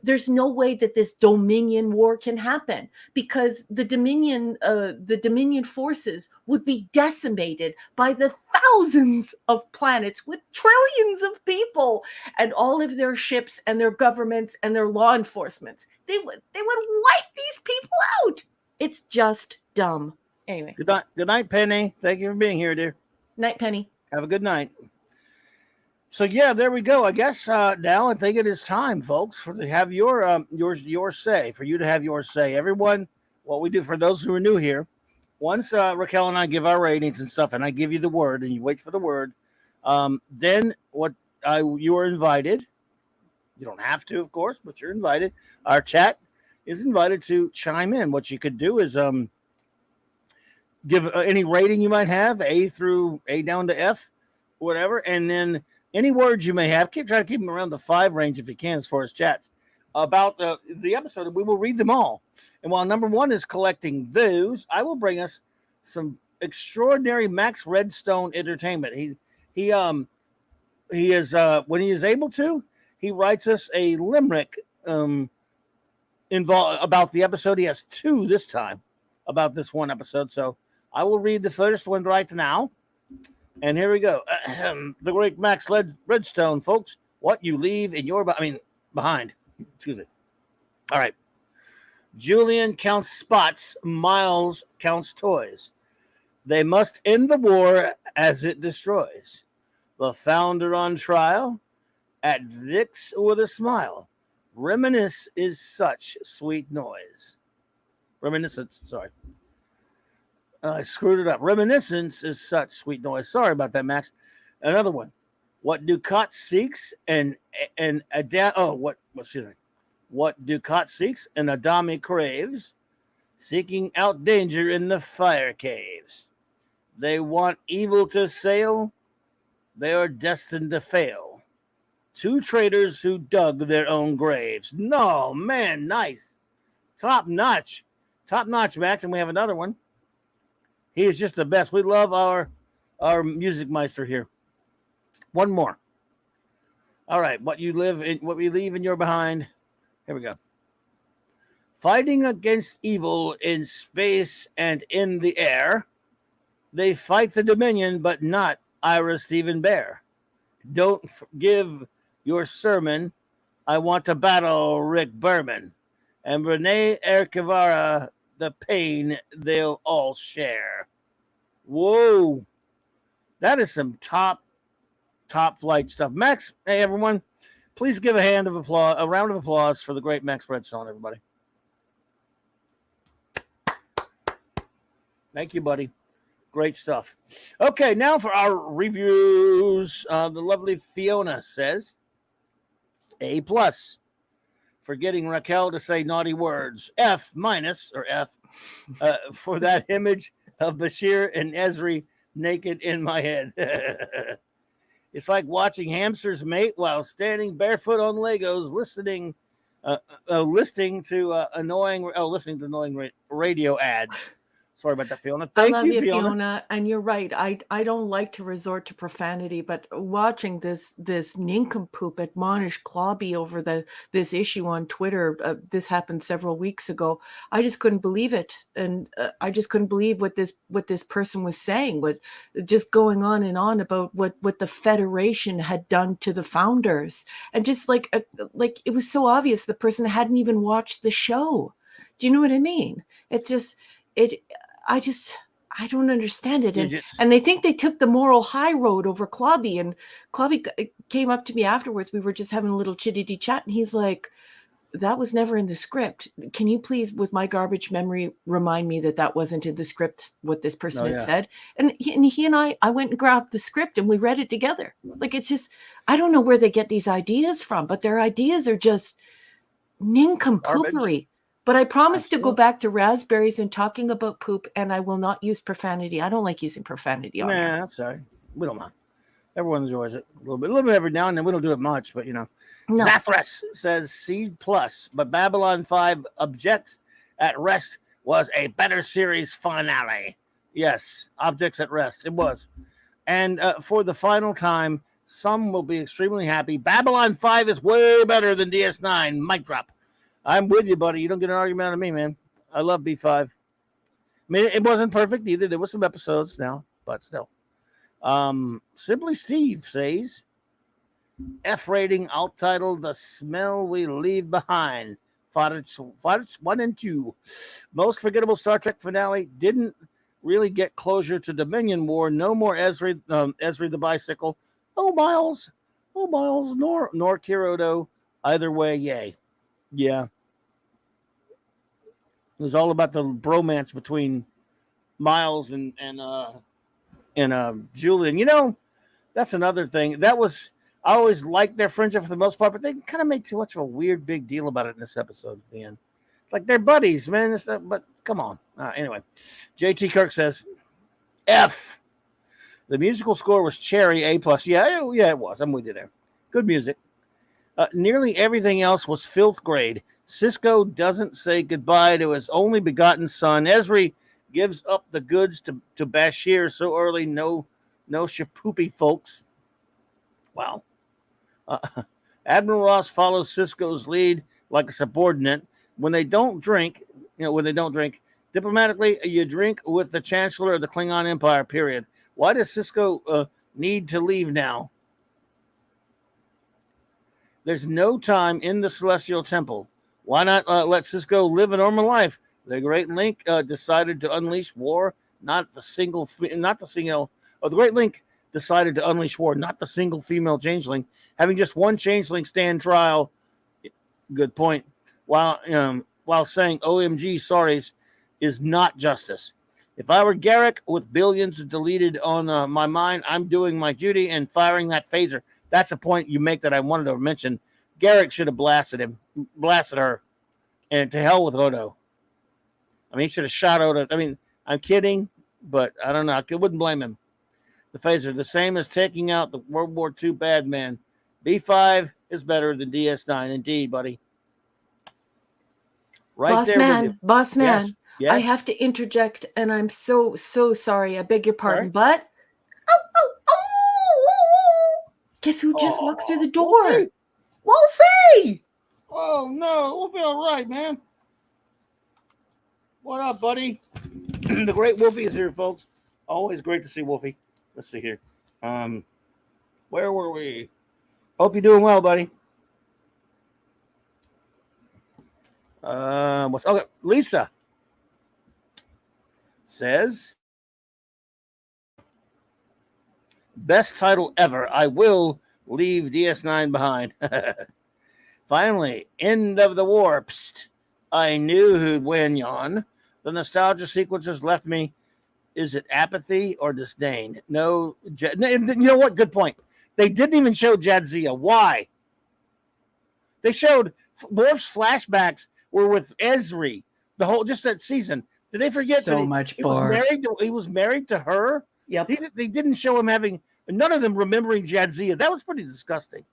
there's no way that this Dominion war can happen, because the Dominion forces would be decimated by the thousands of planets with trillions of people and all of their ships and their governments and their law enforcement. They would wipe these people out. It's just dumb. Anyway. Good night, Penny. Thank you for being here, dear. Night, Penny. Have a good night. So yeah, there we go. I guess now I think it is time, folks, to have your say. For you to have your say. Everyone what we do for those who are new here, once Raquel and I give our ratings and stuff, and I give you the word, and you wait for the word, then you are invited. You don't have to, of course, but you're invited. Our chat is invited to chime in. What you could do is give any rating you might have, A down to F, whatever, and then any words you may have. Try to keep them around the 5 range if you can, as far as chats about the episode. We will read them all. And while number 1 is collecting those, I will bring us some extraordinary Max Redstone entertainment. He is when he is able to, he writes us a limerick about the episode. He has 2 this time about this one episode. So I will read the first one right now. And here we go. The great Max Redstone, folks. What you leave in your behind. Excuse me. All right. Julian counts spots. Miles counts toys. They must end the war as it destroys. The founder on trial. At Vix with a smile. Reminisce is such sweet noise. Reminiscence, sorry. I screwed it up. Reminiscence is such sweet noise. Sorry about that, Max. Another one. What Ducat seeks What Ducat seeks and Adami craves, seeking out danger in the fire caves. They want evil to sail. They are destined to fail. 2 traitors who dug their own graves. No, man, nice. Top notch, Max. And we have another one. He is just the best. We love our music meister here. One more. All right, what we leave in your behind. Here we go. Fighting against evil in space and in the air. They fight the Dominion, but not Ira Stephen Bear. Don't give your sermon. I want to battle Rick Berman. And Renee Erkivara, the pain they'll all share. Whoa. That is some top flight stuff. Max, hey, everyone, please give a round of applause for the great Max Redstone, everybody. Thank you, buddy. Great stuff. Okay, now for our reviews. The lovely Fiona says, A+. For getting Raquel to say naughty words. F- for that image of Bashir and Esri naked in my head. It's like watching hamsters mate while standing barefoot on Legos, listening to annoying radio ads. Sorry about that, Fiona. I love you, Fiona. And you're right. I don't like to resort to profanity, but watching this nincompoop admonish Clobby over this issue on Twitter, this happened several weeks ago. I just couldn't believe it, and I just couldn't believe what this person was saying. Just going on and on about what the Federation had done to the founders, and just like it was so obvious the person hadn't even watched the show. Do you know what I mean? It's just I don't understand it. And they think they took the moral high road over Clobby. And Clobby came up to me afterwards. We were just having a little chitty chat. And he's like, that was never in the script. Can you please, with my garbage memory, remind me that wasn't in the script, what this person had said? And he and I went and grabbed the script and we read it together. Like, it's just, I don't know where they get these ideas from, but their ideas are just nincompoopery. Garbage. But I promise to go back to raspberries and talking about poop, and I will not use profanity. I don't like using profanity on here. I'm sorry. We don't mind. Everyone enjoys it a little bit every now and then. We don't do it much, but No. Zathras says C+, but Babylon 5 Objects at Rest was a better series finale. Yes, Objects at Rest. It was. And for the final time, some will be extremely happy. Babylon 5 is way better than DS9. Mic drop. I'm with you, buddy. You don't get an argument out of me, man. I love B5. I mean, it wasn't perfect either. There were some episodes now, but still. Simply Steve says, F rating, alt title, The Smell We Leave Behind. Farts 1 and 2. Most forgettable Star Trek finale. Didn't really get closure to Dominion War. No more Esri the bicycle. Oh, Miles, nor Kirodo. Either way, yay. Yeah. It was all about the bromance between Miles and Julian. You know, that's another thing. I always liked their friendship for the most part, but they kind of made too much of a weird big deal about it in this episode at the end. Like they're buddies, man. But come on. Anyway, JT Kirk says F. The musical score was cherry, A+. Yeah, it was. I'm with you there. Good music. Nearly everything else was filth grade. Cisco doesn't say goodbye to his only begotten son. Ezri gives up the goods to Bashir so early. No shapoopy, folks. Wow. Admiral Ross follows Cisco's lead like a subordinate. When they don't drink, diplomatically, you drink with the Chancellor of the Klingon Empire, period. Why does Cisco need to leave now? There's no time in the Celestial Temple. Why not let Cisco live a normal life? The Great Link decided to unleash war, the Great Link decided to unleash war, not the single female changeling. Having just one changeling stand trial, good point. While saying OMG sorries is not justice. If I were Garrick with billions deleted on my mind, I'm doing my duty and firing that phaser. That's a point you make that I wanted to mention. Garrick should have blasted her, and to hell with Odo. I mean, he should have shot Odo. I mean, I'm kidding, but I don't know. I wouldn't blame him. The phaser, the same as taking out the World War II bad man. B5 is better than DS9. Indeed, buddy. Right Boss there man, with you. boss man. Yes. Yes. I have to interject, and I'm so sorry. I beg your pardon, Right. but guess who just walked through the door? Wolfie! Oh no, Wolfie, all right, man. What up, buddy? The great Wolfie is here, folks. Always great to see Wolfie. Let's see here. Where were we? Hope you're doing well, buddy. Okay? Lisa says, best title ever. I will leave DS9 behind. Finally, end of the war. Psst. I knew who'd win, yawn. The nostalgia sequences left me. Is it apathy or disdain? No. You know what? Good point. They didn't even show Jadzia. Why? They showed Worf's flashbacks were with Ezri. The whole, just that season. Did they forget So that much he was married to her? Yep. They didn't show him having, none of them remembering Jadzia. That was pretty disgusting.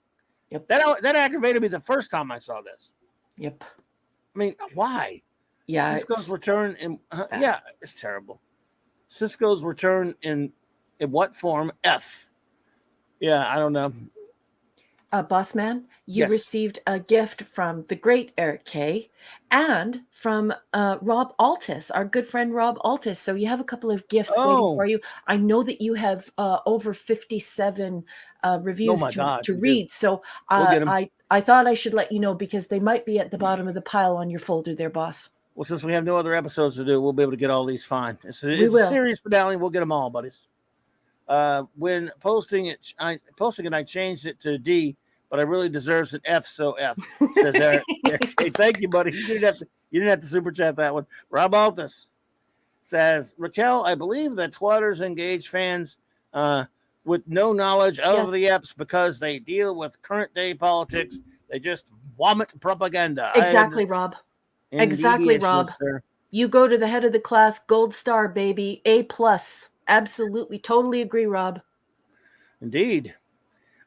Yep. That aggravated me the first time I saw this. Yep. I mean, why? Yeah. Cisco's return in yeah, it's terrible. Cisco's return in what form? F. Yeah, I don't know. Boss man, you Yes. received a gift from the great Eric K. and from Rob Altus, our good friend Rob Altus. So you have a couple of gifts waiting for you. I know that you have over 57 reviews to read. So I thought I should let you know because they might be at the bottom of the pile on your folder there, boss. Well, since we have no other episodes to do, we'll be able to get all these fine. It's a series finale. We'll get them all, buddies. When posting it, I changed it to D, but I really deserves an F, so F. Says Eric. Hey, thank you, buddy. You didn't have to super chat that one. Rob Altus says, Raquel, I believe that twitters engage fans with no knowledge of the EPs because they deal with current day politics. They just vomit propaganda. Exactly, Rob. Exactly, Rob. Sir. You go to the head of the class, gold star, baby, A+. Absolutely, totally agree, Rob. Indeed.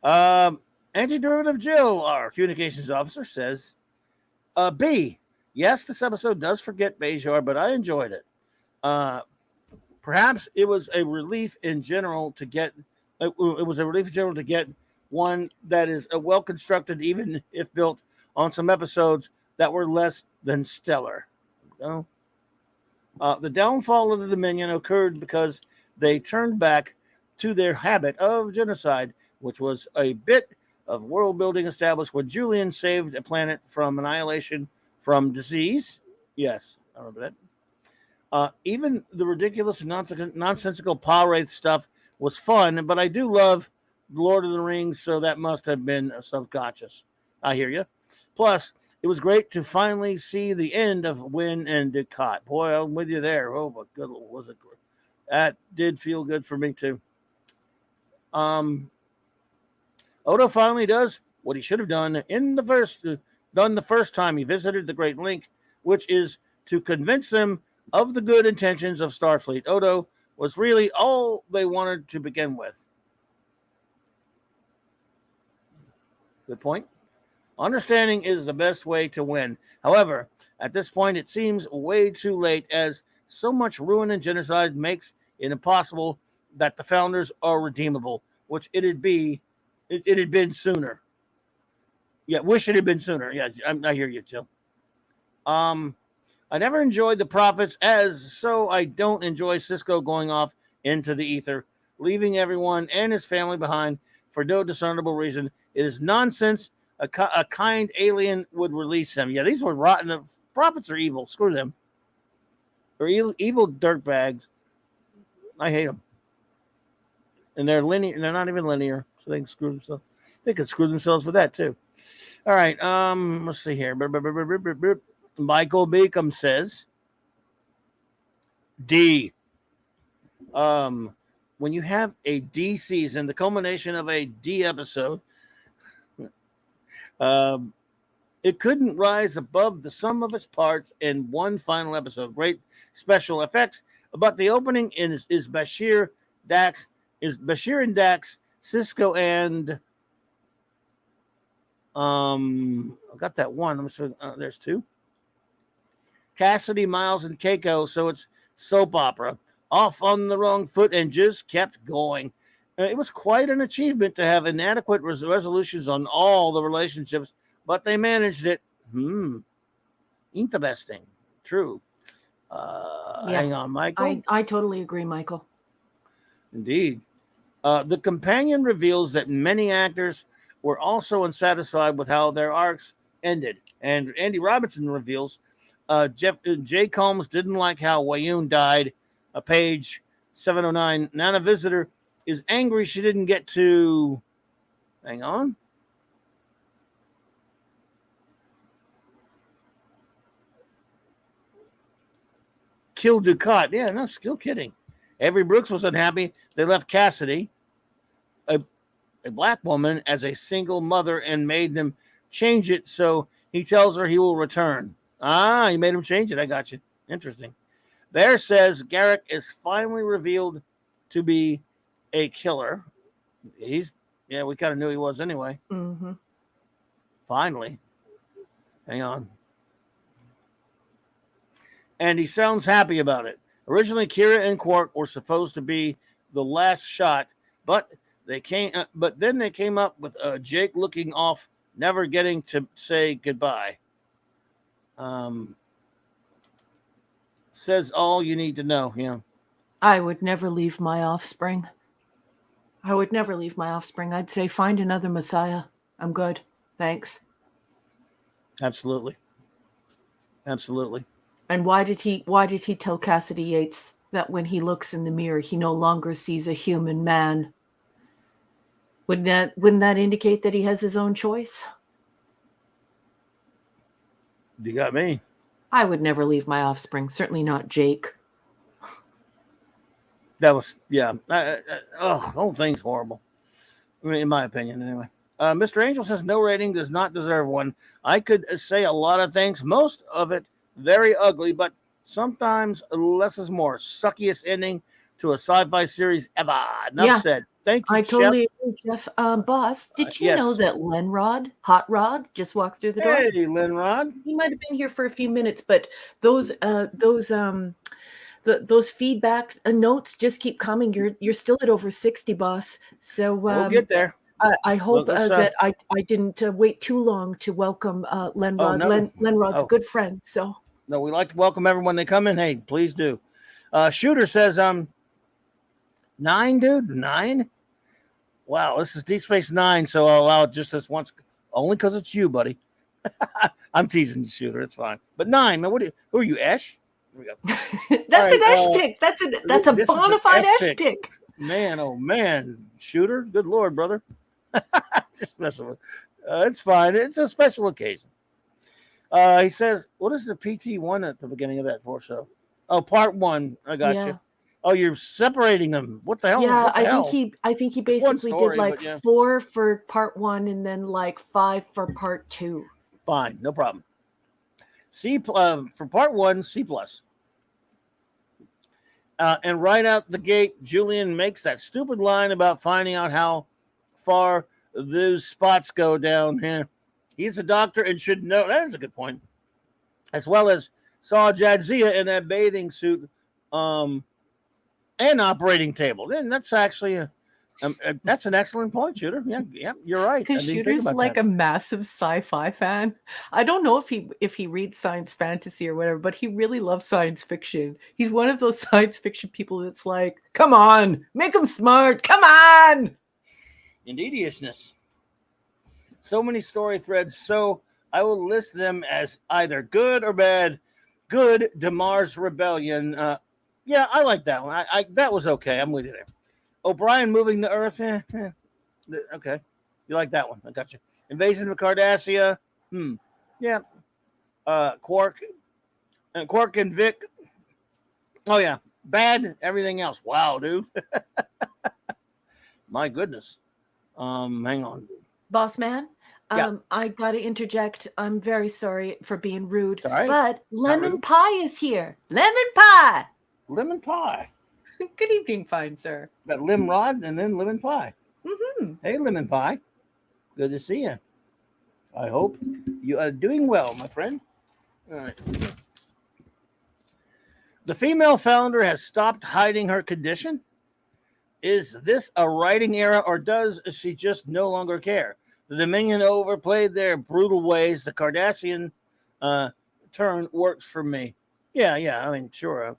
Anti-derivative Jill, our communications officer, says, B, yes, this episode does forget Bajor, but I enjoyed it. Perhaps it was a relief in general to get one that is well constructed, even if built on some episodes that were less than stellar. The downfall of the Dominion occurred because they turned back to their habit of genocide, which was a bit of world building established when Julian saved a planet from annihilation from disease. Yes, I remember that. Even the ridiculous and nonsensical Palwraith stuff was fun, but I do love Lord of the Rings, so that must have been subconscious. I hear you. Plus, It was great to finally see the end of Win and Ducat. Boy, I'm with you there. Oh, my good, was it? That did feel good for me too. Odo finally does what he should have done the first time he visited the Great Link, which is to convince them of the good intentions of Starfleet. Odo was really all they wanted to begin with. Good point. Understanding is the best way to win. However, at this point, it seems way too late, as so much ruin and genocide makes it impossible that the founders are redeemable, which it had been sooner. Yeah, wish it had been sooner. Yeah, I hear you, Jill. I never enjoyed the prophets, so I don't enjoy Cisco going off into the ether, leaving everyone and his family behind for no discernible reason. It is nonsense. A kind alien would release him. Yeah, these were rotten. The prophets are evil. Screw them. They're evil dirtbags. I hate them. And they're linear. They're not even linear, so they can screw themselves. They could screw themselves with that too. All right. Let's see here. Michael Beacom says, D. When you have a D season, the culmination of a D episode, it couldn't rise above the sum of its parts in one final episode. Great special effects, but the opening is Bashir and Dax, Cisco and I got that one. There's two. Cassidy, Miles, and Keiko. So it's soap opera. Off on the wrong foot and just kept going. It was quite an achievement to have inadequate resolutions on all the relationships, but they managed it. Interesting. True. Hang on, Michael. I totally agree, Michael. Indeed. The companion reveals that many actors were also unsatisfied with how their arcs ended. And Andy Robinson reveals Jay Combs didn't like how Wayoon died. Page 709. Nana Visitor is angry she didn't get to. Hang on. Kill Ducat. Yeah, no, still kidding. Avery Brooks was unhappy. They left Cassidy, a black woman, as a single mother and made them change it. So he tells her he will return. He made him change it. I got you. Interesting. Bear says Garrick is finally revealed to be a killer. We kind of knew he was anyway. Mm-hmm. Finally. Hang on. And he sounds happy about it. Originally, Kira and Quark were supposed to be the last shot, but then they came up with Jake looking off, never getting to say goodbye. Says all you need to know. Yeah. I would never leave my offspring. I'd say find another Messiah. I'm good. Thanks. Absolutely. And why did he tell Cassidy Yates that when he looks in the mirror, he no longer sees a human man? Wouldn't that indicate that he has his own choice? You got me. I would never leave my offspring. Certainly not Jake. That was, yeah. The whole thing's horrible. I mean, in my opinion, anyway. Mr. Angel says no rating does not deserve one. I could say a lot of things. Most of it very ugly, but sometimes less is more. Suckiest ending to a sci-fi series ever. Enough said. Thank you, I Chef. totally agree, Jeff. Boss, did you know that Lenrod, Hot Rod, just walked through the door? Hey, Lenrod. He might have been here for a few minutes, but those feedback notes just keep coming. You're still at over 60, boss. So we'll get there. I hope that I didn't wait too long to welcome Lenrod. Lenrod's a good friend. So no, we like to welcome everyone they come in. Hey, please do. Shooter says 9, dude. 9. Wow, this is Deep Space Nine, so I'll allow it just this once, only because it's you, buddy. I'm teasing you, Shooter. It's fine. But 9, man. Who are you, Ash? Here we go. That's an Ash pick. That's a bona fide Ash pick. Man, oh man, Shooter. Good Lord, brother. Just messing with. It's fine. It's a special occasion. He says, "What is the PT1 at the beginning of that for show?" Oh, part one. I got you. Yeah. Oh, you're separating them. What the hell? Yeah, What the hell? I think he It's one basically did story, like but yeah, 4 for part 1 and then like 5 for part 2. fine, no problem. For part one, C plus. And right out the gate, Julian makes that stupid line about finding out how far those spots go down here. He's a doctor and should know. That is a good point. As well as saw Jadzia in that bathing suit and operating table. Then that's actually that's an excellent point, Shooter. Yeah, you're right. I Because didn't think Shooter's about like that. a massive sci-fi fan. I don't know if he reads science fantasy or whatever, but he really loves science fiction. He's one of those science fiction people that's like, come on, make them smart. Come on. Indeediousness. So many story threads, so I will list them as either good or bad. Good, Damar's Rebellion. Yeah, I like that one. I that was okay. I'm with you there. O'Brien moving the Earth. Okay, you like that one? I got you. Invasion of Cardassia. Yeah. Quark and Vic. Oh yeah, bad. Everything else. Wow, dude. My goodness. Hang on. Boss man, Yeah. I gotta interject. I'm very sorry for being rude, It's all right. but Not lemon rude. pie is here. Lemon pie. Lemon pie. Good evening, fine sir. Got Limrod and then lemon pie. Mm-hmm. Hey, lemon pie. Good to see you. I hope you are doing well, my friend. All right. The female founder has stopped hiding her condition. Is this a writing error, or does she just no longer care? The Dominion overplayed their brutal ways. The Cardassian turn works for me. Yeah. I mean, sure. I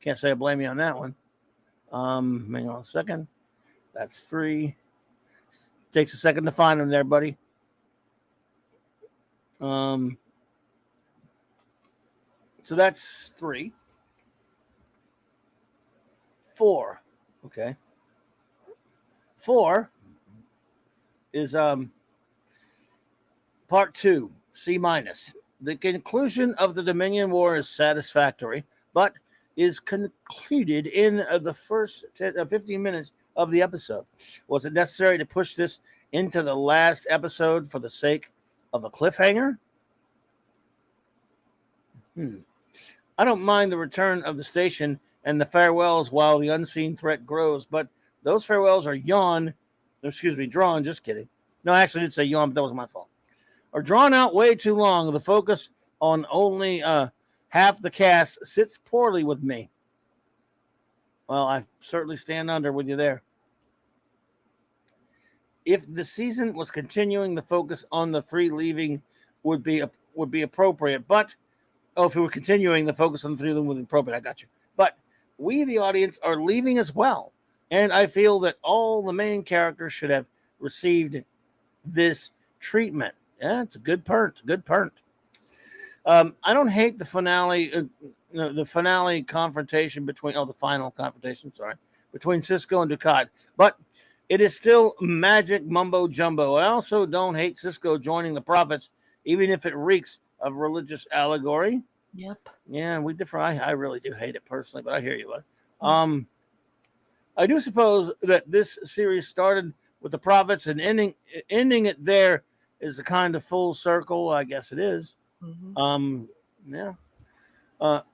can't say I blame you on that one. Hang on a second. That's 3. Takes a second to find them there, buddy. So that's 3. 4. Okay. 4 is part 2, C minus. The conclusion of the Dominion War is satisfactory, but is concluded in the first 15 minutes of the episode. Was it necessary to push this into the last episode for the sake of a cliffhanger? I don't mind the return of the station and the farewells while the unseen threat grows, but those farewells are drawn. Just kidding. No, I actually did say yawn, but that was my fault. Are drawn out way too long. The focus on only half the cast sits poorly with me. Well, I certainly stand under with you there. If the season was continuing, the focus on the 3 leaving would be appropriate. But if it were continuing, the focus on the 3 leaving would be appropriate. I got you. But we, the audience, are leaving as well, and I feel that all the main characters should have received this treatment. Yeah, it's a good part. I don't hate the finale. The finale confrontation between the final confrontation. Sorry, between Cisco and Ducat, but it is still magic mumbo jumbo. I also don't hate Cisco joining the prophets, even if it reeks of religious allegory. Yep. Yeah, we differ. I really do hate it personally, but I hear you, bud. I do suppose that this series started with the prophets and ending it there is a kind of full circle. I guess it is. Mm-hmm. Yeah.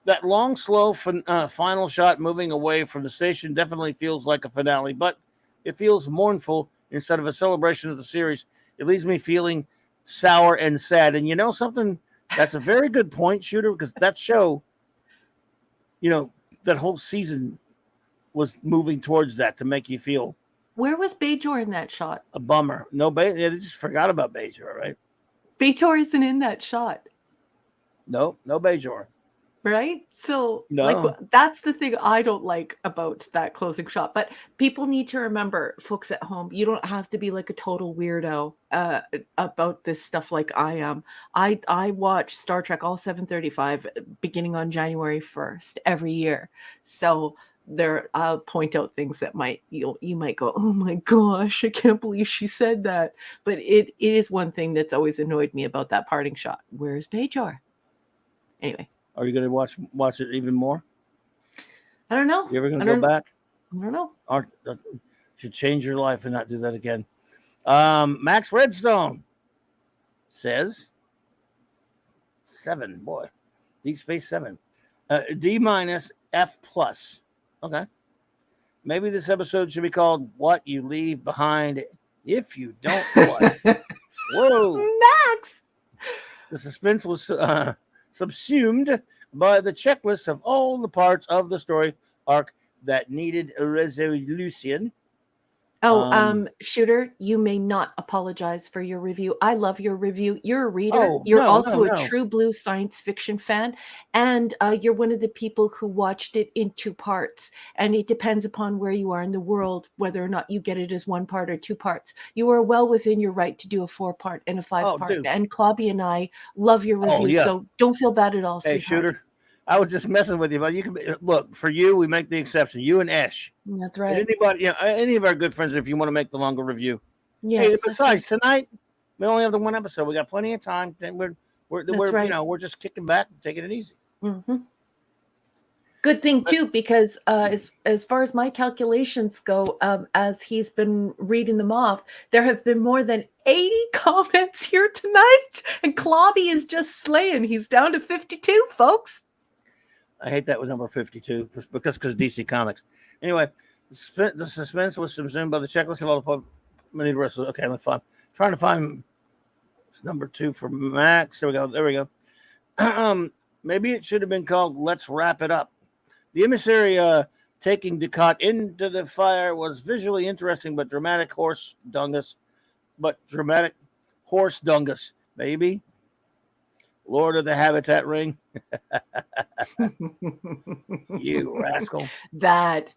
That long, slow final shot moving away from the station definitely feels like a finale, but it feels mournful instead of a celebration of the series. It leaves me feeling sour and sad. And you know something? That's a very good point, Shooter, because that show, that whole season was moving towards that to make you feel. Where was Bajor in that shot? A bummer. No, they just forgot about Bajor, right? Bajor isn't in that shot. No Bajor. Right? So No. that's the thing I don't like about that closing shot. But people need to remember, folks at home, you don't have to be like a total weirdo about this stuff like I am. I watch Star Trek all 735 beginning on January 1st every year. So I'll point out things that you might go, oh my gosh, I can't believe she said that. But it is one thing that's always annoyed me about that parting shot. Where's Bajor? Anyway. Are you going to watch it even more? I don't know. You ever going to go back? I don't know. Should change your life and not do that again. Max Redstone says 7. Boy, Deep Space 7. D- F+. Okay. Maybe this episode should be called What You Leave Behind If You Don't Flush. Whoa. Max! The suspense was subsumed by the checklist of all the parts of the story arc that needed a resolution. Shooter, you may not apologize for your review. I love your review. You're a reader. Oh, You're no, also no, a no. true blue science fiction fan. And you're one of the people who watched it in 2 parts. And it depends upon where you are in the world, whether or not you get it as 1 part or 2 parts. You are well within your right to do a 4-part and a 5-part. Dude. And Clobby and I love your review. Yeah. So don't feel bad at all, Hey, sweetheart. Shooter, I was just messing with you, but you can look for you. We make the exception. You and Ash. That's right. And anybody, any of our good friends, if you want to make the longer review. Yes, Hey, that's besides tonight, we only have the 1 episode. We got plenty of time. We're right. We're just kicking back and taking it easy. Mm-hmm. Good thing too, because as far as my calculations go, as he's been reading them off, there have been more than 80 comments here tonight, and Clobby is just slaying. He's down to 52, folks. I hate that with number 52 because DC Comics. Anyway, the suspense was subsumed by the checklist of all the okay, let's find. Trying to find number 2 for Max. There we go. Maybe it should have been called "Let's Wrap It Up." The emissary taking Dukat into the fire was visually interesting, but dramatic horse dungus. Maybe. Lord of the Habitat Ring. You rascal. That's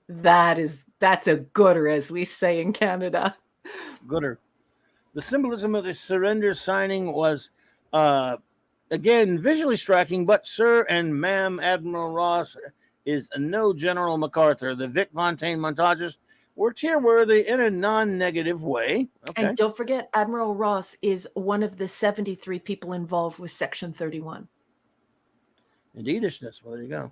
a gooder, as we say in Canada. Gooder. The symbolism of the surrender signing was again visually striking, but Sir and Ma'am Admiral Ross is no General MacArthur. The Vic Fontaine montages were tear-worthy in a non-negative way. Okay. And don't forget, Admiral Ross is one of the 73 people involved with Section 31. Indeedishness. Well, there you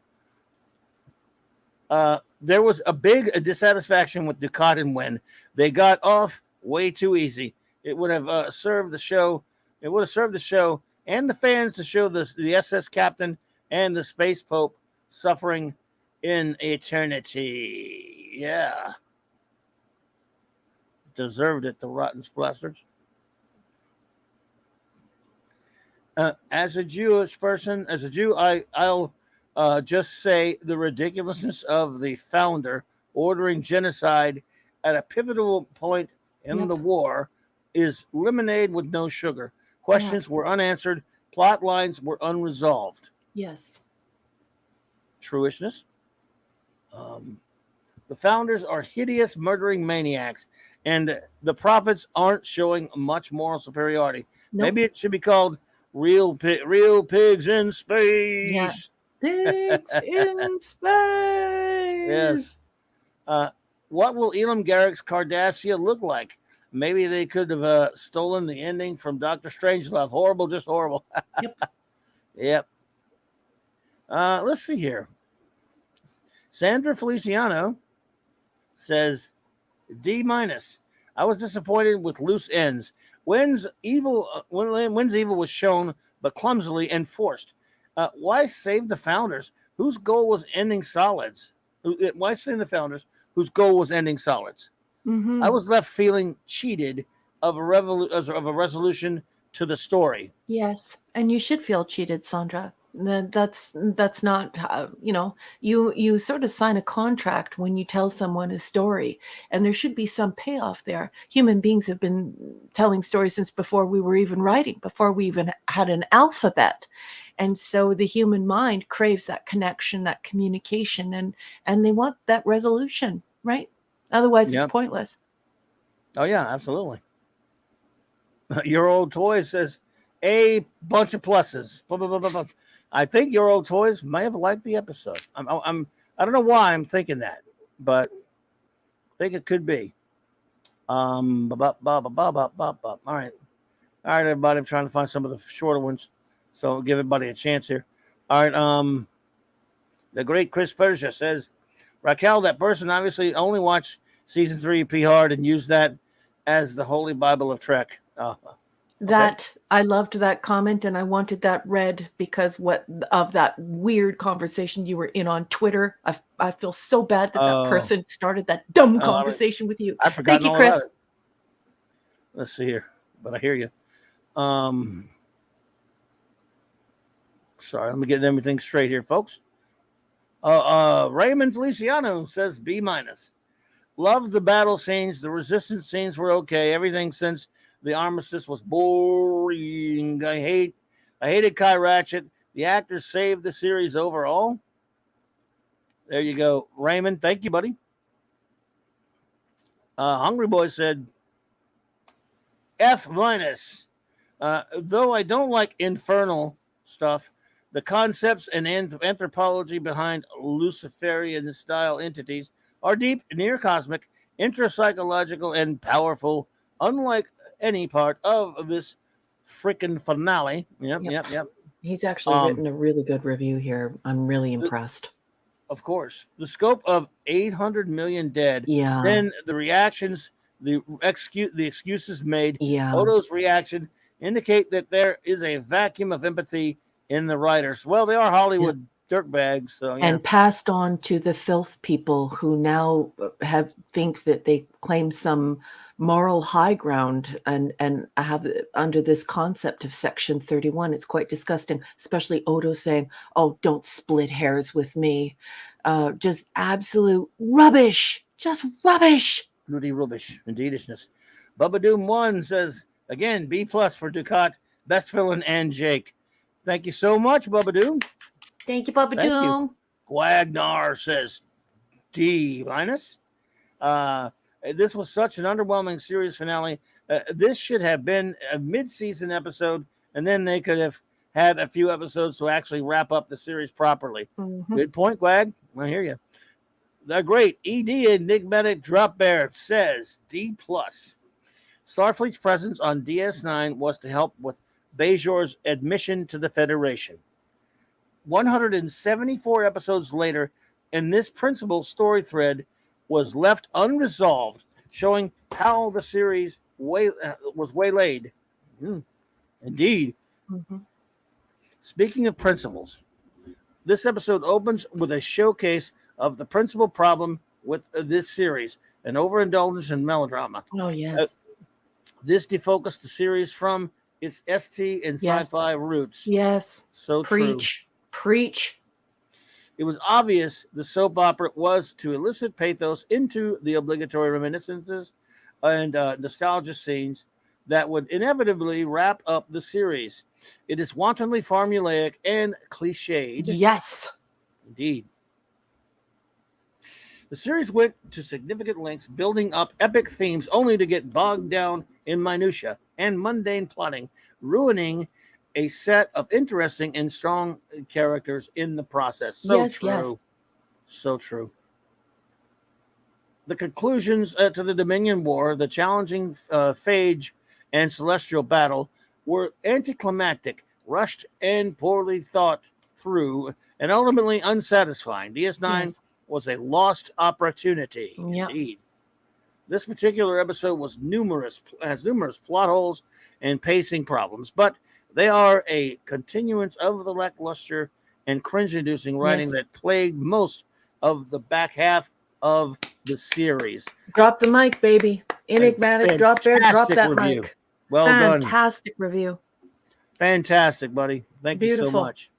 go. There was a big dissatisfaction with Dukat and Wen. They got off way too easy. It would have served the show. It would have served the show and the fans to show the SS Captain and the Space Pope suffering in eternity. Yeah. Deserved it, the rotten splasters. As a Jewish person, I'll just say the ridiculousness of the founder ordering genocide at a pivotal point in the war is lemonade with no sugar. Questions were unanswered. Plot lines were unresolved. Yes. Truishness. The founders are hideous, murdering maniacs, and the prophets aren't showing much moral superiority. Nope. Maybe it should be called Real Pigs in Space. Yeah. Pigs in space. Yes. What will Elam Garrick's Cardassia look like? Maybe they could have stolen the ending from Dr. Strangelove. Horrible, just horrible. Yep. Let's see here. Sandra Feliciano says D-. I was disappointed with loose ends. Wen's evil was shown, but clumsily and forced. Why save the founders, whose goal was ending solids? Why save the founders, whose goal was ending solids? Mm-hmm. I was left feeling cheated of a resolution to the story. Yes, and you should feel cheated, Sandra. That's not you sort of sign a contract when you tell someone a story, and there should be some payoff there. Human beings have been telling stories since before we were even writing, before we even had an alphabet. And so the human mind craves that connection, that communication, and they want that resolution, right? Otherwise, it's pointless. Oh, yeah, absolutely. Your Old Toy says, a bunch of pluses. Blah, blah, blah. I think Your Old Toys may have liked the episode. I don't know why I'm thinking that. but I think it could be. All right, everybody. I'm trying to find some of the shorter ones, so I'll give everybody a chance here. All right, the great Chris Persia says, Raquel, that person obviously only watched season 3 of P Hard and used that as the holy Bible of Trek. That I loved that comment, and I wanted that read because of that weird conversation you were in on Twitter. I feel so bad that person started that dumb conversation with you. I've forgotten Thank you, all Chris. about it. Let's see here, but I hear you. Sorry, let me get everything straight here, folks. Raymond Feliciano says B-. Love the battle scenes. The resistance scenes were okay. Everything since the armistice was boring. I hated Kai Ratchet. The actors saved the series overall. There you go, Raymond. Thank you, buddy. Hungry Boy said F-. Though I don't like infernal stuff, the concepts and anthropology behind Luciferian style entities are deep, near cosmic, intrapsychological, and powerful, unlike any part of this freaking finale. Yep. He's actually written a really good review here. I'm really impressed. Of course, the scope of 800 million dead. Yeah. Then the reactions, the excuses made. Yeah. Odo's reaction indicate that there is a vacuum of empathy in the writers. Well, they are Hollywood dirtbags, so yeah. And passed on to the filth people who now think that they claim some moral high ground and have under this concept of Section 31. It's quite disgusting, especially Odo saying, "Oh, don't split hairs with me." Just absolute rubbish. Just rubbish. Bloody rubbish, indeedishness. Bubba Doom 1 says, again, B+ for Ducat, best villain, and Jake. Thank you so much, Bubba Doom. Thank you, Bubba Doom. Guagnar says D-. This was such an underwhelming series finale. This should have been a mid-season episode, and then they could have had a few episodes to actually wrap up the series properly. Mm-hmm. Good point, Guag. I hear you. The great ED Enigmatic Drop Bear says D+. Starfleet's presence on DS9 was to help with Bajor's admission to the Federation. 174 episodes later, and this principal story thread was left unresolved, showing how the series was waylaid. Indeed. Mm-hmm. Speaking of principles, this episode opens with a showcase of the principal problem with this series, an overindulgence in melodrama. Oh, yes. This defocused the series from its ST and sci-fi roots. Yes. So Preach. true. Preach. It was obvious the soap opera was to elicit pathos into the obligatory reminiscences and nostalgia scenes that would inevitably wrap up the series. It is wantonly formulaic and cliched. Yes. Indeed. The series went to significant lengths building up epic themes only to get bogged down in minutia and mundane plotting, ruining a set of interesting and strong characters in the process. So true. So true. The conclusions to the Dominion War, the challenging phage and celestial battle, were anticlimactic, rushed, and poorly thought through, and ultimately unsatisfying. DS9 was a lost opportunity. Yep. Indeed. This particular episode has numerous plot holes and pacing problems, but they are a continuance of the lackluster and cringe-inducing writing that plagued most of the back half of the series. Drop the mic, baby. Enigmatic, drop that review. mic. Well done. Fantastic review. Fantastic, buddy. Thank you so much.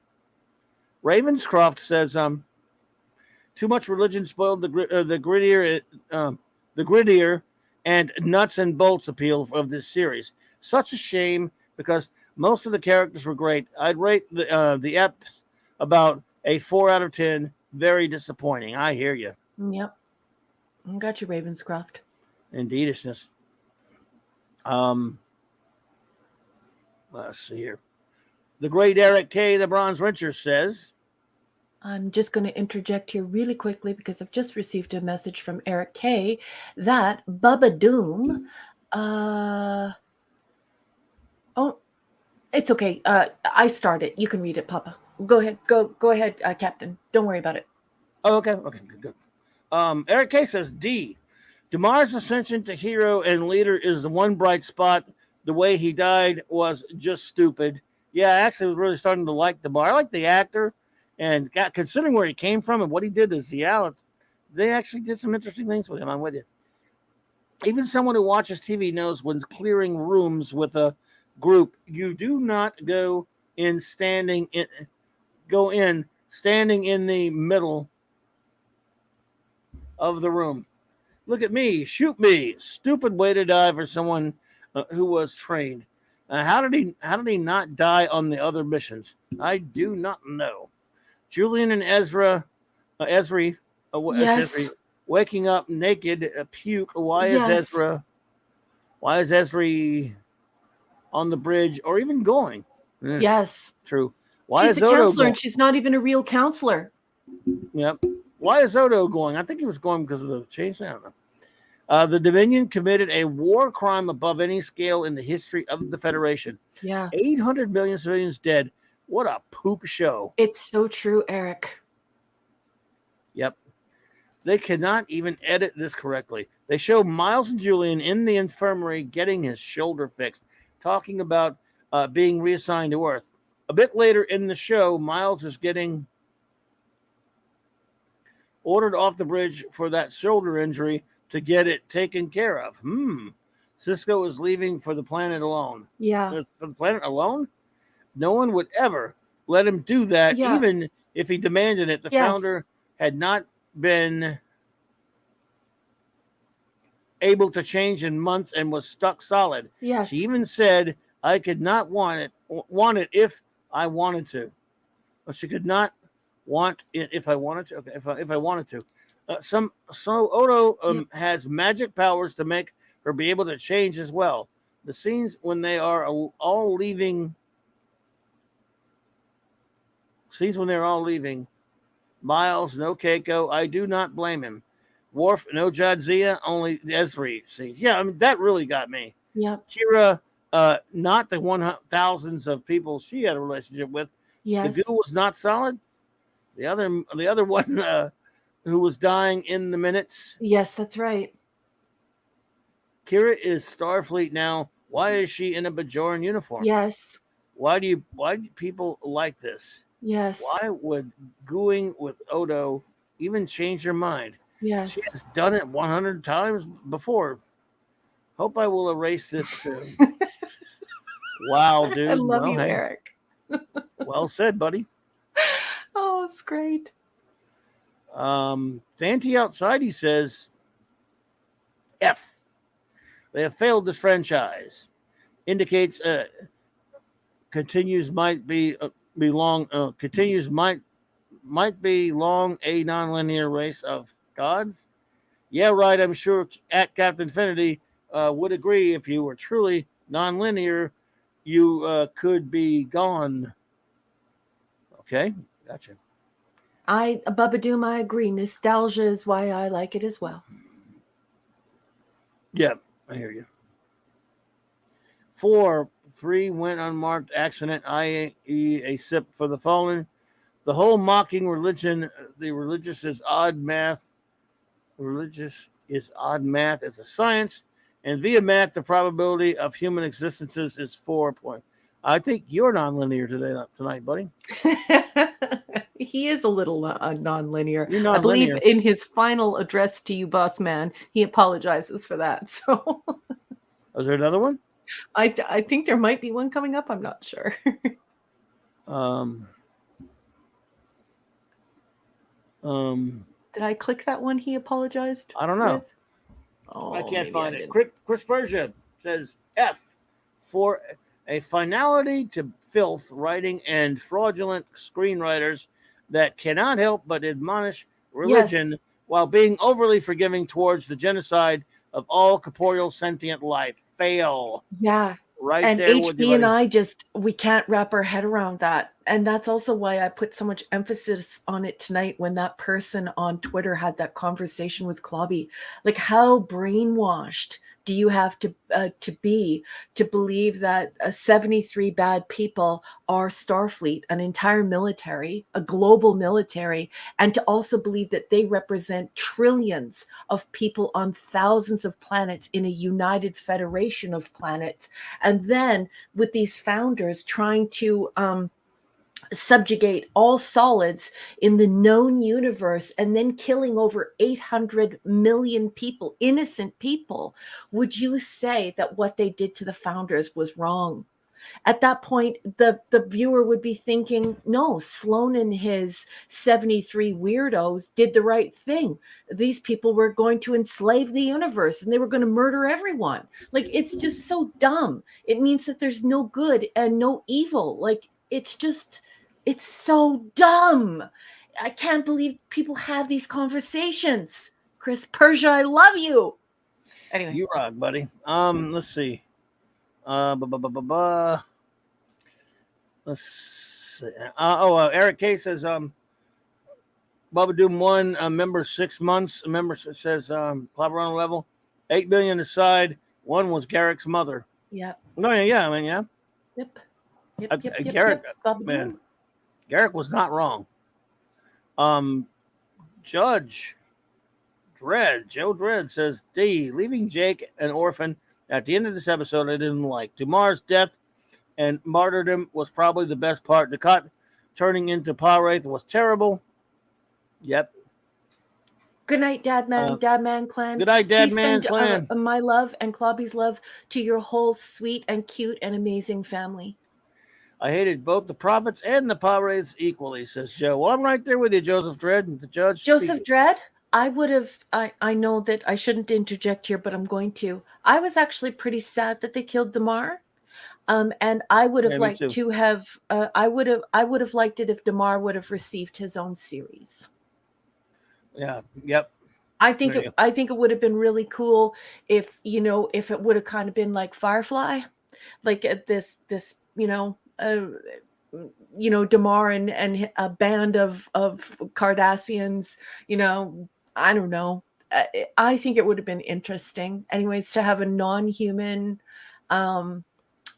Ravenscroft says, too much religion spoiled the grittier and nuts and bolts appeal of this series. Such a shame because most of the characters were great. I'd rate the eps about a 4 out of 10. Very disappointing. I hear you. Yep. I got you, Ravenscroft. Indeedishness. Let's see here. The great Eric K. the Bronze Wrencher says, I'm just going to interject here really quickly because I've just received a message from Eric K that Bubba Doom. Oh, it's okay. I started. You can read it, Papa. Go ahead. Go ahead, Captain. Don't worry about it. Oh, okay. Okay, good. Eric K says D. Damar's ascension to hero and leader is the one bright spot. The way he died was just stupid. Yeah, I actually was really starting to like Damar. I like the actor, and considering where he came from and what he did to Cialis, they actually did some interesting things with him. I'm with you. Even someone who watches TV knows when clearing rooms with a group, you do not go in standing in the middle of the room. Look at me, shoot me. Stupid way to die for someone who was trained. How did he not die on the other missions? I do not know. Julian and Ezri, Yes. Ezri waking up naked, puke. Why Yes. is Ezri on the bridge or even going? Yes. True. Why She's is a Odo counselor, going? and she's not even a real counselor. Yep. Why is Odo going? I think he was going because of the change. I don't know. The Dominion committed a war crime above any scale in the history of the Federation. Yeah. 800 million civilians dead. What a poop show. It's so true, Eric. Yep. They cannot even edit this correctly. They show Miles and Julian in the infirmary getting his shoulder fixed, talking about being reassigned to Earth. A bit later in the show, Miles is getting ordered off the bridge for that shoulder injury to get it taken care of. Cisco is leaving for the planet alone. Yeah. For the planet alone? No one would ever let him do that, Yeah. even if he demanded it. The Yes. founder had not been able to change in months and was stuck solid. Yes. She even said, I could not want it if I wanted to. Well, she could not want it if I wanted to. Okay, if I wanted to. So Odo has magic powers to make her be able to change as well. The scenes when they are all leaving. Miles, no Keiko. I do not blame him. Worf, no Jadzia, only Ezri scenes. Yeah, I mean that really got me. Yep. Kira, not the thousands of people she had a relationship with. Yes. The goo was not solid. The other one who was dying in the minutes. Yes, that's right. Kira is Starfleet now. Why is she in a Bajoran uniform? Yes. Why do people like this? Yes. Why would gooing with Odo even change your mind? Yes. She has done it 100 times before. Hope I will erase this soon. Wow, dude. I love you, hey. Eric. Well said, buddy. Oh, it's great. Fanty outside, he says, F. They have failed this franchise. Indicates continues might be long. Continues might be long a nonlinear race of gods. Yeah, right. I'm sure at Captain Infinity would agree. If you were truly nonlinear, you could be gone. Okay, gotcha. Bubba Doom, I agree. Nostalgia is why I like it as well. Yeah, I hear you. 4-3 went unmarked accident, i.e. a sip for the fallen. The whole mocking religion, the religious is odd math. Religious is odd math as a science. And via math, the probability of human existences is 4 point. I think you're nonlinear tonight, buddy. He is a little nonlinear. You're nonlinear. I believe in his final address to you, boss man, he apologizes for that. So, is there another one? I think there might be one coming up. I'm not sure. Did I click that one? He apologized. I don't know. With? Oh, I can't find it. Didn't. Chris Persia says F for a finality to filth writing and fraudulent screenwriters that cannot help but admonish religion while being overly forgiving towards the genocide of all corporeal sentient life. Fail. Yeah. Right and there with HB and I we can't wrap our head around that. and that's also why I put so much emphasis on it tonight when that person on Twitter had that conversation with Clobby. Like, how brainwashed do you have to be to believe that 73 bad people are Starfleet, an entire military, a global military, and to also believe that they represent trillions of people on thousands of planets in a united federation of planets, and then with these founders trying to subjugate all solids in the known universe and then killing over 800 million people, innocent people, would you say that what they did to the founders was wrong? At that point, the viewer would be thinking, no, Sloan and his 73 weirdos did the right thing. These people were going to enslave the universe and they were going to murder everyone. Like, it's just so dumb. It means that there's no good and no evil. Like, it's so dumb. I can't believe people have these conversations. Chris Persia, I love you. Anyway. You rock, buddy. Let's see. Let's see. Eric K says, Bubba Doom 1, member 6 months. A member says, Clobberin level, 8 billion aside. 1 was Garrick's mother. Yep. No, yeah, I mean, yeah. Yep. Garrick, man, Garrick was not wrong. Judge Dredd, Joe Dredd says, D, leaving Jake an orphan at the end of this episode, I didn't like. Dumar's death and martyrdom was probably the best part. The cut turning into Pawraith was terrible. Yep. Good night, Dadman clan. Good night, Dadman clan. My love and Clobby's love to your whole sweet and cute and amazing family. I hated both the prophets and the Pawraiths equally, says Joe. Well, I'm right there with you, Joseph Dredd, the judge. Joseph Dredd, I would have, I know that I shouldn't interject here, but I'm going to. I was actually pretty sad that they killed Damar. And I would have liked to have, I would have liked it if Damar would have received his own series. Yeah. Yep. I think it would have been really cool if it would have kind of been like Firefly, like this Damar and a band of Cardassians, I don't know. I think it would have been interesting anyways to have a non-human a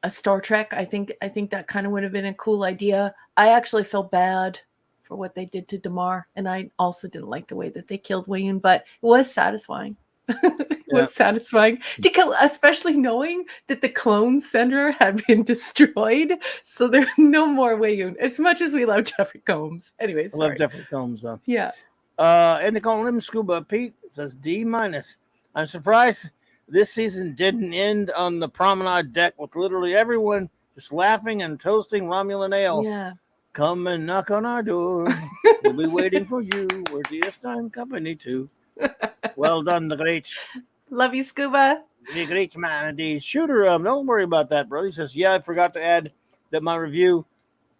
Star Trek. I think that kind of would have been a cool idea. I actually felt bad for what they did to Damar, and I also didn't like the way that they killed William, but it was satisfying. It was satisfying to kill, especially knowing that the clone center had been destroyed, so there's no more William. As much as we love Jeffrey Combs, anyways. I love Jeffrey Combs though. Yeah. And they call him Scuba Pete. It says D-. I'm surprised this season didn't end on the promenade deck with literally everyone just laughing and toasting Romulan ale. Yeah. Come and knock on our door. We'll be waiting for you. We're DS9 company too. Well done, the great. Love you, Scuba. The great man, the shooter. Don't worry about that, bro. He says, yeah, I forgot to add that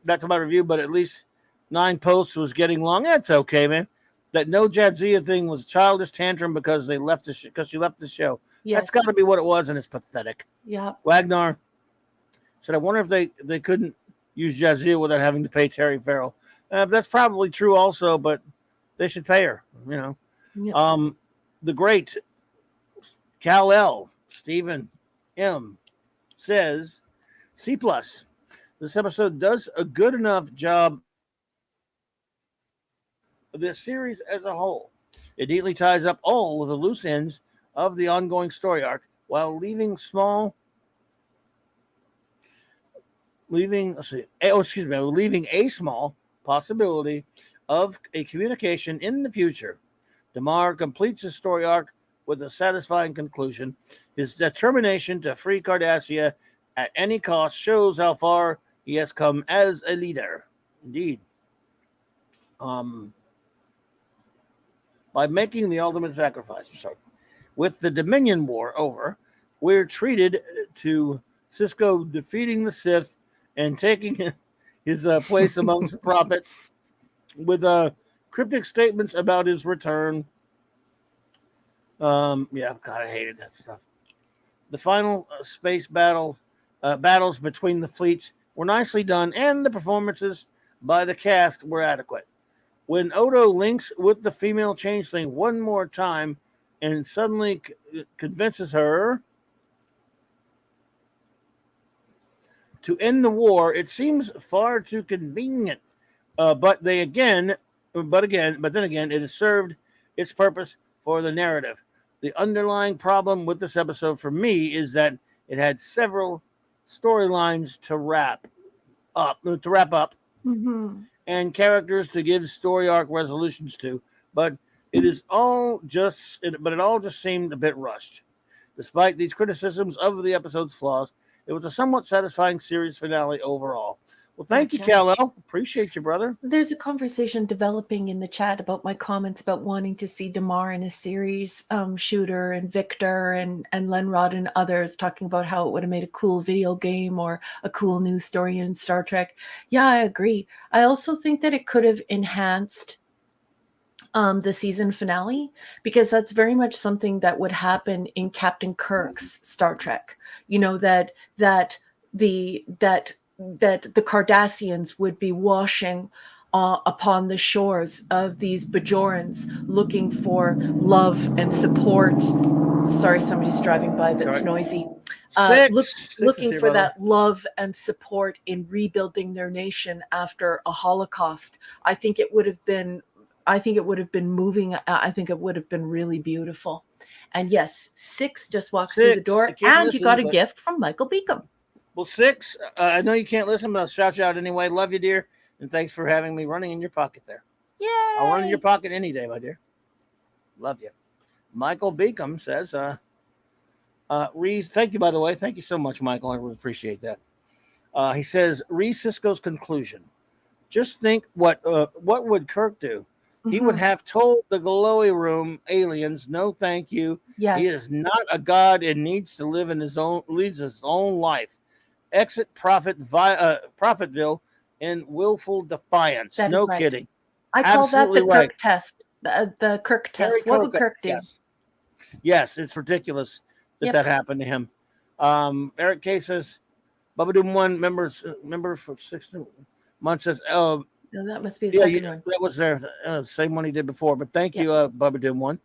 that's my review, but at least 9 posts was getting long. That's okay, man. That no Jadzia thing was a childish tantrum because she left the show. Yes. That's got to be what it was, and it's pathetic. Yeah. Wagner said, I wonder if they couldn't use Jadzia without having to pay Terry Farrell. That's probably true also, but they should pay her, Yep. The great Kal-El, Stephen M. says, C+. This episode does a good enough job of this series as a whole. It neatly ties up all of the loose ends of the ongoing story arc while leaving a small possibility of a communication in the future. Damar completes his story arc with a satisfying conclusion. His determination to free Cardassia at any cost shows how far he has come as a leader. Indeed. By making the ultimate sacrifice. With the Dominion War over, we're treated to Sisko defeating the Sith and taking his place amongst the prophets with cryptic statements about his return. God, I hated that stuff. The final space battles between the fleets were nicely done, and the performances by the cast were adequate. When Odo links with the female changeling one more time and suddenly convinces her to end the war, it seems far too convenient. But then again, it has served its purpose for the narrative. The underlying problem with this episode for me is that it had several storylines to wrap up, Mm-hmm. and characters to give story arc resolutions to, but it all just seemed a bit rushed. Despite these criticisms of the episode's flaws, it was a somewhat satisfying series finale overall. Well, thank you, Gotcha. Kal-El. Appreciate you, brother. There's a conversation developing in the chat about my comments about wanting to see Damar in a series. Shooter and Victor and Lenrod and others talking about how it would have made a cool video game or a cool news story in Star Trek. Yeah, I agree. I also think that it could have enhanced the season finale, because that's very much something that would happen in Captain Kirk's Star Trek. You know, that the Cardassians would be washing upon the shores of these Bajorans looking for love and support. Sorry, somebody's driving by that's Sorry. noisy. Six Looking is here, for brother. that love and support in rebuilding their nation after a Holocaust. I think it would have been moving. I think it would have been really beautiful. And yes, Six just walks through the Six, door, I can't and you listen, got a but- gift from Michael Beacom. Well, Six, I know you can't listen, but I'll shout you out anyway. Love you, dear, and thanks for having me running in your pocket there. Yay! I'll run in your pocket any day, my dear. Love you. Michael Beacom says, Reese, thank you, by the way. Thank you so much, Michael. I really appreciate that. He says, Reese Sisko's conclusion. Just think what would Kirk do? He would have told the Glowy Room aliens, no thank you. Yes. He is not a god and needs to live in leads his own life. Exit Profitville in willful defiance. That is No right. kidding. I call Absolutely that the right. Kirk test. The Kirk test. Very What would Kirk, Kirk do? Yes, it's ridiculous that happened to him. Eric K says, Bubba Doom 1 member for 6 months says, No, that must be the second one. that was there. Same one he did before. But thank you, Bubba Doom 1.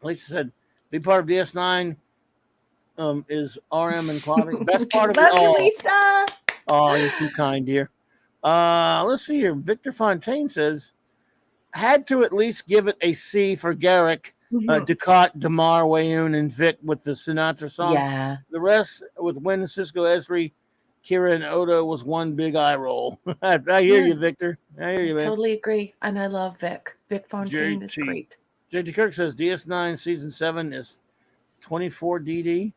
Lisa said, be part of DS9 is RM and Claudia. Best part of it Love you, all. Lisa. Oh, you're too kind, dear. Let's see here. Victor Fontaine says, had to at least give it a C for Garrick, Ducat, Damar, Wayoon, and Vic with the Sinatra song. Yeah. The rest with Wynn, Cisco, Esri, Kira, and Odo was one big eye roll. I hear you, Victor. I hear you, man. Totally agree. And I love Vic. Vic Fontaine is JT. great. JT Kirk says DS9 season 7 is 24 DD.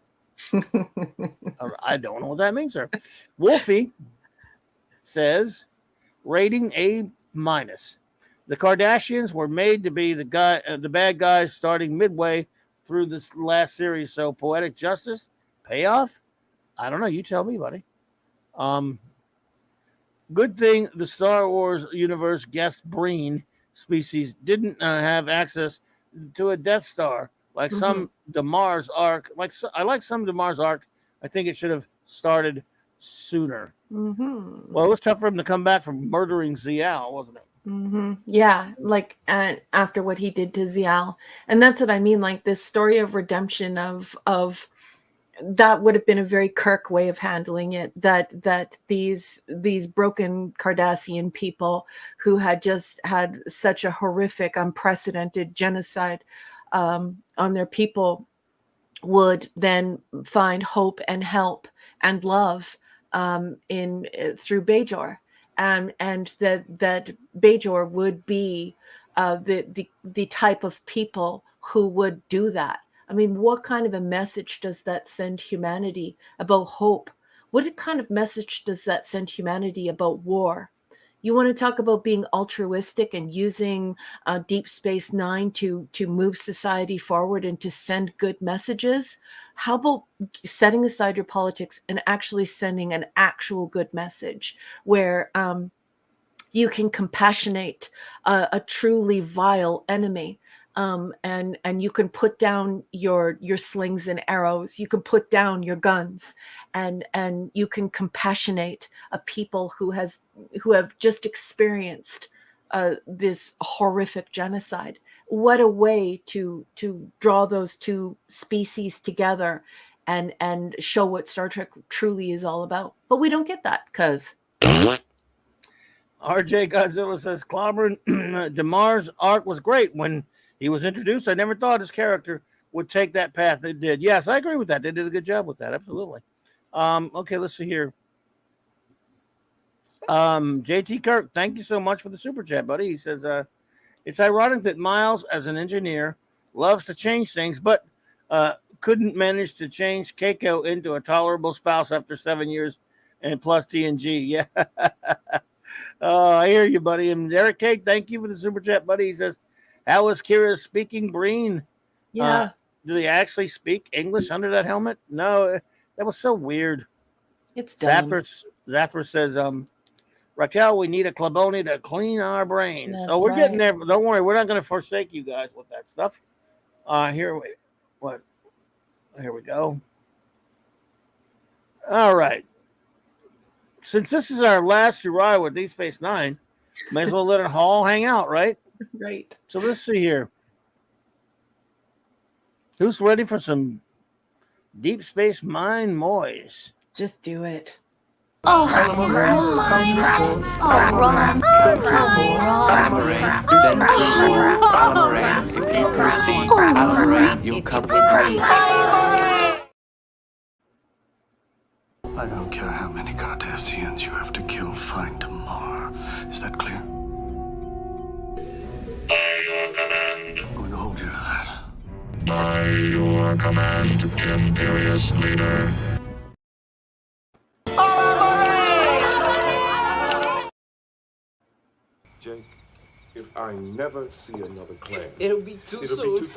I don't know what that means, sir. Wolfie says rating A-. The Kardashians were made to be the bad guys starting midway through this last series. So poetic justice, payoff. I don't know. You tell me, buddy. Good thing the Star Wars universe guest Breen species didn't have access to a Death Star like some Damar's arc. I like some Damar's arc. I think it should have started sooner. Well, it was tough for him to come back from murdering Zial, wasn't it? Yeah, like after what he did to Zial. And that's what I mean, like this story of redemption of that would have been a very Kirk way of handling it, that these broken Cardassian people who had just had such a horrific, unprecedented genocide on their people would then find hope and help and love through Bajor. And that Bajor would be the type of people who would do that. I mean, what kind of a message does that send humanity about hope? What kind of message does that send humanity about war? You want to talk about being altruistic and using Deep Space Nine to move society forward and to send good messages? How about setting aside your politics and actually sending an actual good message where you can compassionate a truly vile enemy and you can put down your slings and arrows. You can put down your guns, and you can compassionate a people who have just experienced this horrific genocide. What a way to draw those two species together and show what Star Trek truly is all about. But we don't get that because RJ Godzilla says Clobbering DeMar's arc was great when he was introduced. I never thought his character would take that path it did. Yes, I agree with that. They did a good job with that. Absolutely. Okay, let's see here. JT Kirk, thank you so much for the super chat, buddy. He says, it's ironic that Miles, as an engineer, loves to change things, but couldn't manage to change Keiko into a tolerable spouse after 7 years and plus TNG. Yeah. I hear you, buddy. And Eric Cake, thank you for the super chat, buddy. He says, how is Kira speaking Breen? yeah, Do they actually speak English under that helmet? No, that was so weird. it's dumb. Zathra says, Raquel, we need a Claboni to clean our brains. That's So we're getting right. there. Don't worry, we're not going to forsake you guys with that stuff. Here we go. All right. Since this is our last hurrah with Deep Space Nine, may as well let it all hang out, right? Right. So let's see here. Who's ready for some Deep Space Mine Moys? Just do it. I don't care how many Cardassians you have to kill, find tomorrow. Is that clear? I'm going to hold you to that. By your command, Imperious Leader. Jake, if I never see another clan, It'll be too soon.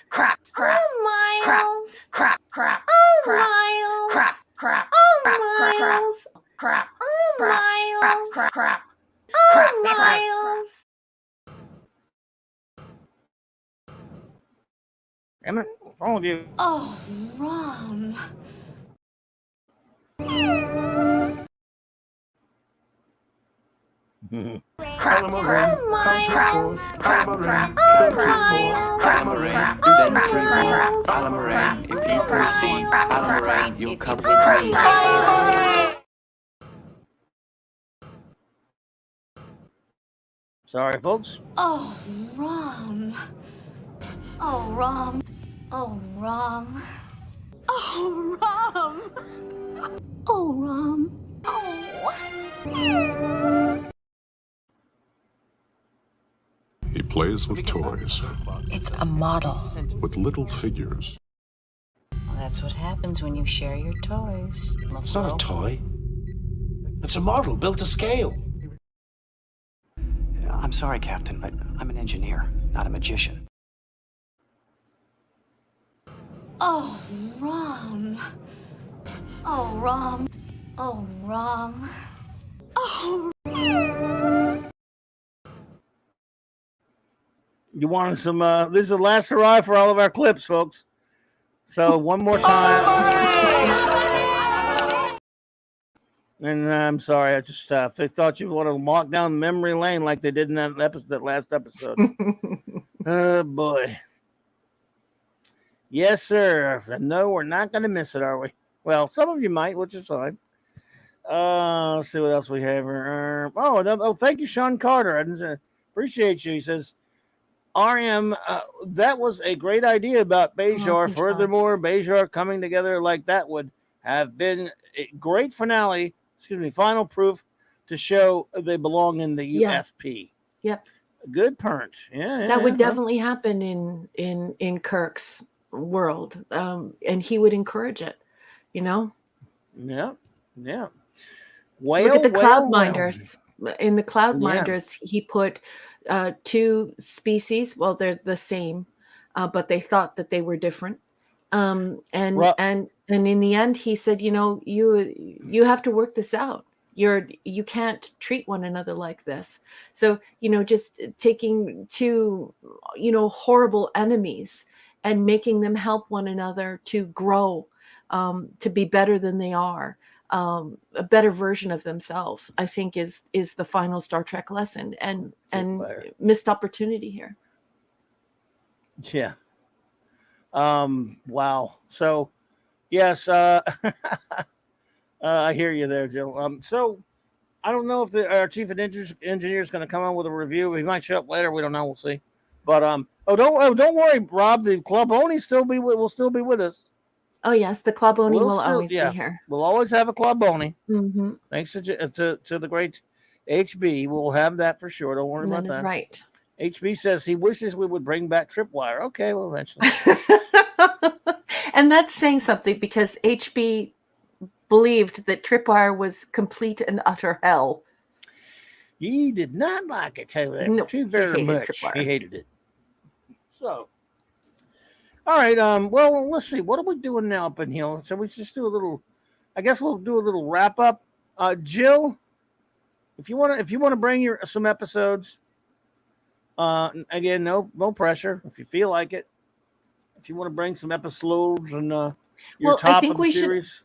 Crap. Oh, Miles. Crap. Oh, Miles. Crap. Oh, Miles. Crap. Oh, Miles. Crap. Oh, Miles. Damn it, what's wrong with you? Oh, Rom. Crap. Oh, Miles. Crap. Oh, Miles. If you proceed, Alamarine, you'll come with me. Sorry, folks. Oh, Rom. Oh, Rom. Oh, Rom. Oh, Rom. Oh, Rom. Oh. he plays with toys, It's a model. with little figures. Well, that's what happens when you share your toys. It's not a toy. It's a model built to scale. I'm sorry, Captain, but I'm an engineer, not a magician. Oh, Rom. Oh, Rom. Oh, Rom. Oh, You wanted some, this is the last hurrah for all of our clips, folks. So one more time. And I'm sorry, I just thought you would want to walk down memory lane like they did in that last episode. Oh, boy. Yes, sir. No, we're not going to miss it, are we? Well, some of you might, which is fine. Let's see what else we have here. Thank you, Sean Carter. I appreciate you. He says, RM, that was a great idea about Bajor. Furthermore, Bajor coming together like that would have been a great final proof to show they belong in the UFP. Yep. Good punch. Yeah. That would definitely happen in Kirk's world. And he would encourage it, you know? Yeah. Look at the Cloud Minders. In the Cloud Minders, he put two species. Well, they're the same, but they thought that they were different. And Well- and in the end, he said, you have to work this out. You can't treat one another like this. So, just taking two, horrible enemies and making them help one another to grow, to be better than they are, a better version of themselves, I think is the final Star Trek lesson, and missed opportunity here. Yeah. Wow. So, yes, I hear you there, Jill. So I don't know if our chief engineer is going to come on with a review. He might show up later. We don't know. We'll see. But don't worry, Rob. The Club Oni will still be with us. Oh yes, the Club Oni will always be here. We'll always have a Club Oni. Mm-hmm. Thanks to the great HB. We'll have that for sure. Don't worry about that. That's right. HB says he wishes we would bring back Tripwire. Okay, well, eventually. And that's saying something, because HB believed that Tripwire was complete and utter hell. He did not like it, too very much. He hated it. So, all right. Well, let's see. What are we doing now up in here? So we just do a little. I guess we'll do a little wrap up. Jill, if you want to bring some episodes. Again, no pressure. If you feel like it, if you want to bring some episodes and your top of the series.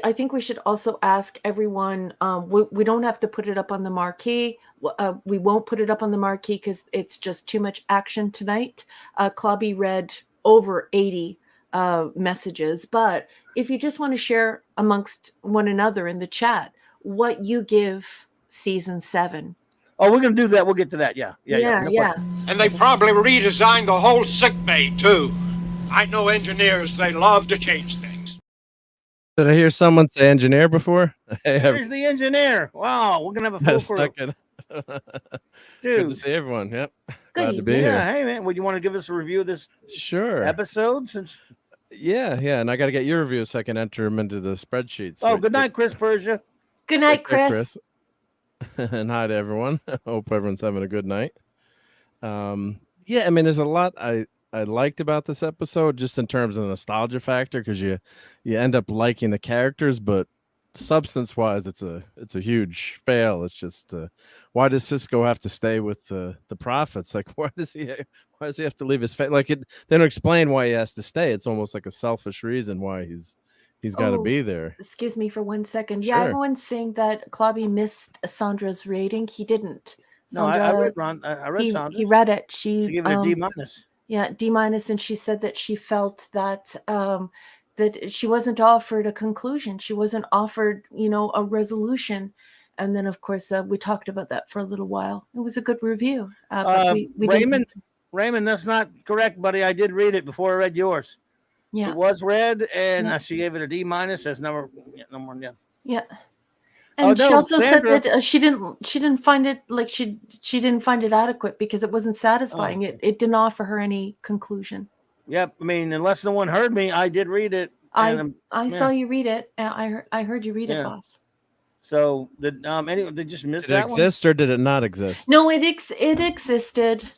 I think we should also ask everyone. We don't have to put it up on the marquee. We won't put it up on the marquee because it's just too much action tonight. Clobby read over 80 messages, but if you just want to share amongst one another in the chat what you give season 7. Oh, we're going to do that. We'll get to that. Yeah. And they probably redesigned the whole sick bay, too. I know engineers, they love to change things. Did I hear someone say engineer before? There's the engineer. Wow, we're going to have a full crew. Dude. Good to see everyone. Yep. Glad to be here. here. Hey, man, would you want to give us a review of this episode? Yeah, and I got to get your review so I can enter them into the spreadsheets. Oh, good night, Chris Persia. Good night, Chris. And hi to everyone. Hope everyone's having a good night. Yeah, I mean, there's a lot I liked about this episode, just in terms of the nostalgia factor, because you end up liking the characters, but substance wise, it's a huge fail. It's just why does Cisco have to stay with the Prophets? Like, why does he have to leave his face? Like, they don't explain why he has to stay. It's almost like a selfish reason why he's got to be there. Excuse me for 1 second. Sure. Yeah, everyone's saying that Clobby missed Sandra's rating. He didn't. Sandra, I read Sandra. He read it. She gave it a D-. Yeah, D-, and she said that she felt that that she wasn't offered a conclusion. She wasn't offered, a resolution. And then, of course, we talked about that for a little while. It was a good review. But we Raymond, that's not correct, buddy. I did read it before I read yours. Yeah, it was read, and she gave it a D-. As number one. Yeah. Yeah. And she also said that she didn't find it, like she didn't find it adequate because it wasn't satisfying. It didn't offer her any conclusion. Yep. I mean, unless no one heard me, I did read it. I saw you read it. I heard you read it, boss. So they just missed that one. Did it exist or did it not exist? No, it existed.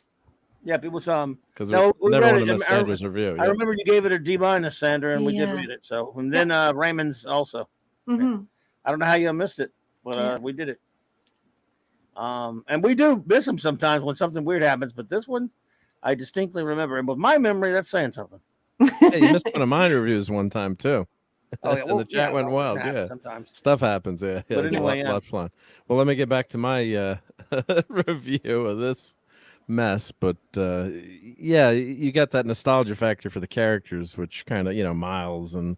Yeah, people saw him. Because we never want to miss Sandra's review. I remember you gave it a D-, Sandra, and we did read it. So, and then Raymond's also. Mm-hmm. I don't know how you missed it, but we did it. And we do miss them sometimes when something weird happens, but this one I distinctly remember. And with my memory, that's saying something. Yeah, you missed one of my reviews one time too. Oh, yeah. Well, and the chat went wild. Yeah, sometimes stuff happens. Yeah, but anyway, a lot of fun. Well, let me get back to my review of this mess. But you got that nostalgia factor for the characters, which kind of Miles and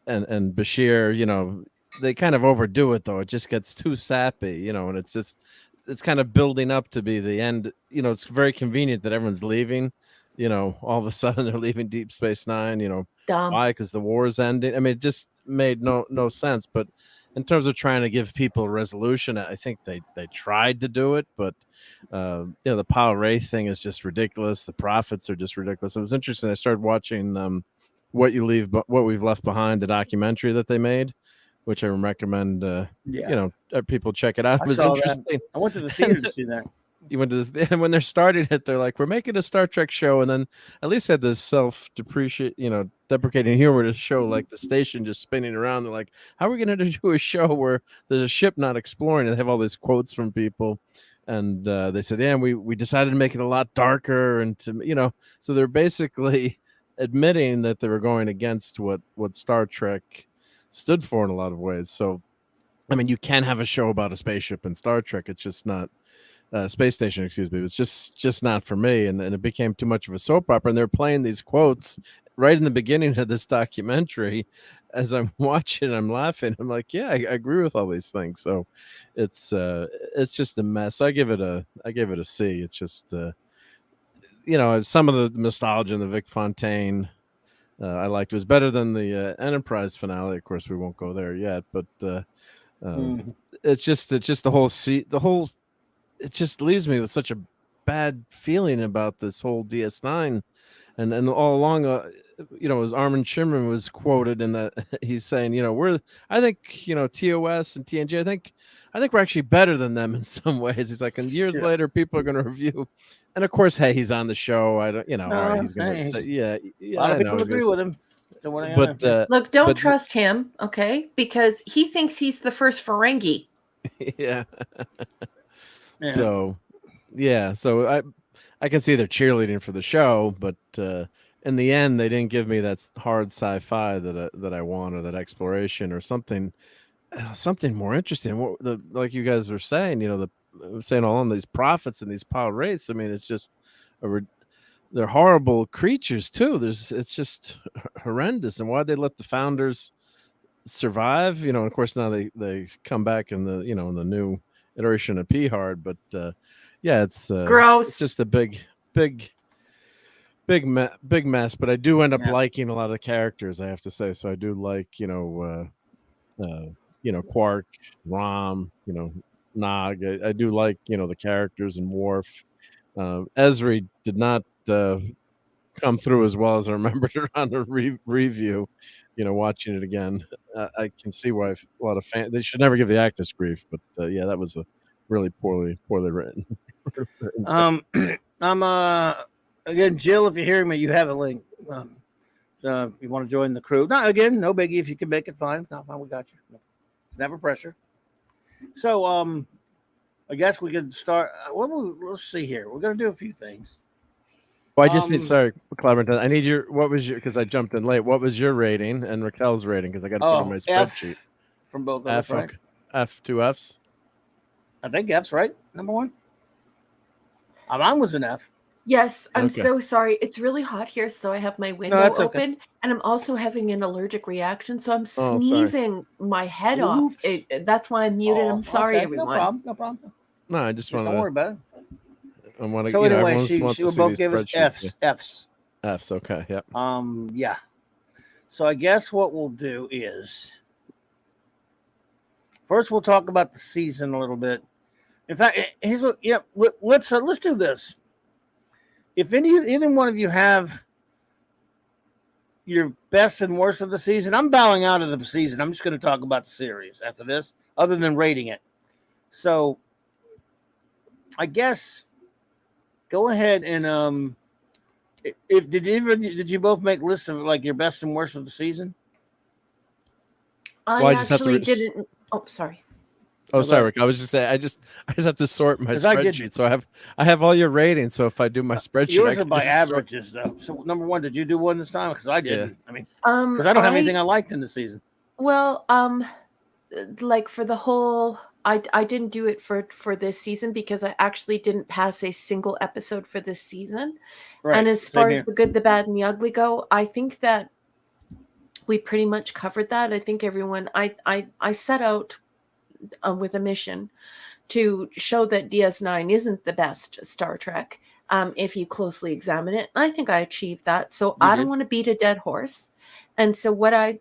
and Bashir, they kind of overdo it though. It just gets too sappy, and it's kind of building up to be the end. It's very convenient that everyone's leaving. All of a sudden they're leaving Deep Space Nine. Dumb. Why? Because the war's ending. I mean, it just made no sense. But in terms of trying to give people a resolution, I think they tried to do it, but the Power Wraith thing is just ridiculous. The Prophets are just ridiculous. It was interesting. I started watching What We've Left Behind, the documentary that they made, which I recommend. People check it out. It was interesting. I went to the theater to see that. you went to this, and when they're starting it, they're like, "We're making a Star Trek show," and then at least had this deprecating humor to show like the station just spinning around. They're like, "How are we going to do a show where there's a ship not exploring?" And they have all these quotes from people, and they said, "Yeah, we decided to make it a lot darker," and so they're basically admitting that they were going against what Star Trek stood for in a lot of ways. So, I mean, you can have a show about a spaceship in Star Trek. It's just not space station, excuse me. It's just not for me, and it became too much of a soap opera. And they're playing these quotes right in the beginning of this documentary. As I'm watching, I'm laughing. I'm like, yeah, I agree with all these things. So it's just a mess. So I gave it a C. It's just some of the nostalgia in the Vic Fontaine. I liked. It was better than the Enterprise finale. Of course, we won't go there yet, but it's just the whole. It just leaves me with such a bad feeling about this whole DS9, and all along, as Armin Shimon was quoted in that, he's saying, I think TOS and TNG, I think we're actually better than them in some ways. He's like, and years later, people are going to review, and of course, hey, he's on the show. I don't, all right, he's going to say, yeah, a lot of people agree with him. So look, don't trust him, okay? Because he thinks he's the first Ferengi. Yeah. So I can see they're cheerleading for the show, but in the end, they didn't give me that hard sci-fi that I want, or that exploration, or something more interesting. Like you guys were saying, saying all on these prophets and these power rates. I mean, it's just they're horrible creatures too. It's just horrendous. And why'd they let the founders survive? Of course now they come back in the in the new iteration of P-Hard, but it's gross. It's just a big mess. But I do end up liking a lot of the characters, I have to say. So I do like Quark, Rom, Nog. I do like the characters, and Worf. Esri did not come through as well as I remembered it on the review. Watching it again, I can see why a lot of fans, they should never give the actress grief, but that was a really poorly written. I'm again, Jill, if you're hearing me, you have a link. So if you want to join the crew, no biggie. If you can make it, fine. If not, fine, we got you. It's never pressure. So I guess we could start. Let's see here. We're gonna do a few things. Well, I just need, sorry, Cleveland, I need because I jumped in late. What was your rating and Raquel's rating? Because I got to put on my spreadsheet. F from both of us, right? F, 2 Fs? I think F's right, number one. Mine was an F. Yes, I'm so sorry. It's really hot here, so I have my window open, and I'm also having an allergic reaction, so I'm sneezing my head off. That's why I'm muted. I'm sorry, everyone. No problem. No, I just want to. Don't worry about it. So anyway, she will both give us Fs. Fs, okay, yep. Yeah. So I guess what we'll do is first we'll talk about the season a little bit. In fact, here's what. Yeah, let's do this. If either one of you have your best and worst of the season, I'm bowing out of the season. I'm just going to talk about the series after this, other than rating it. So I guess. Go ahead and did you both make lists of like your best and worst of the season? I actually didn't. Oh, sorry. Oh, sorry, Rick. I was just saying. I just have to sort my spreadsheet. So I have all your ratings. So if I do my spreadsheet, yours are by averages, though. So number one, did you do one this time? Because I didn't. Yeah. I mean, because I don't have anything I liked in the season. Well, like for the whole. I didn't do it for this season because I actually didn't pass a single episode for this season. Right. And as far as the good, the bad, and the ugly go, I think that we pretty much covered that. I think everyone, I set out with a mission to show that DS9 isn't the best Star Trek if you closely examine it. I think I achieved that. So I don't want to beat a dead horse. And so what I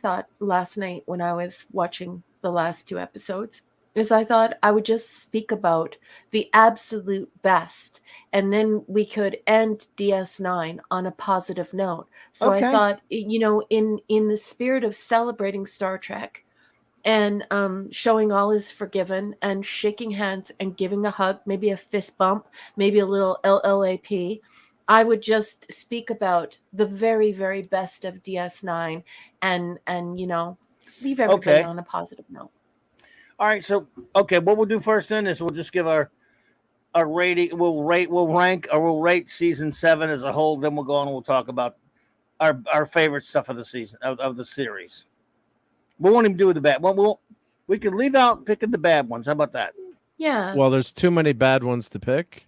thought last night when I was watching the last 2 episodes is I thought I would just speak about the absolute best, and then we could end DS9 on a positive note. So I thought, in the spirit of celebrating Star Trek, and showing all is forgiven and shaking hands and giving a hug, maybe a fist bump, maybe a little LLAP. I would just speak about the very, very best of DS9 and leave everybody on a positive note. All right, so what we'll do first then is we'll just give our rating. We'll rate season 7 as a whole. Then we'll go on and we'll talk about our favorite stuff of the season of the series. We won't even do the bad. Well, we can leave out picking the bad ones. How about that? Yeah. Well, there's too many bad ones to pick.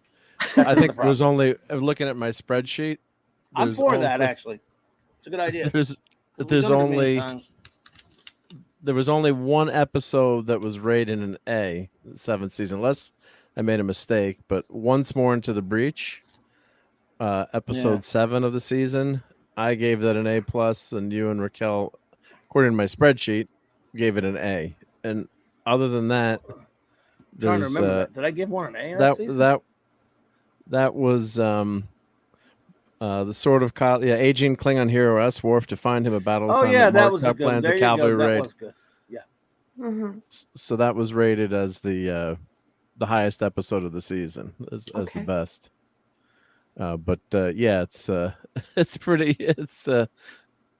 I think there's only looking at my spreadsheet. I'm for that actually. It's a good idea. There was only one episode that was rated an A, the 7th season. Unless I made a mistake, but Once More Into the Breach, episode 7 of the season, I gave that an A+, and you and Raquel, according to my spreadsheet, gave it an A. And other than that, trying to remember that. Did I give one an A that season? That was the sort of aging Klingon hero S. Worf to find him a battle assignment. That was good. Plans there a cavalry that raid. Was good. Yeah. Mm-hmm. So that was rated as the highest episode of the season, as the best. But it's pretty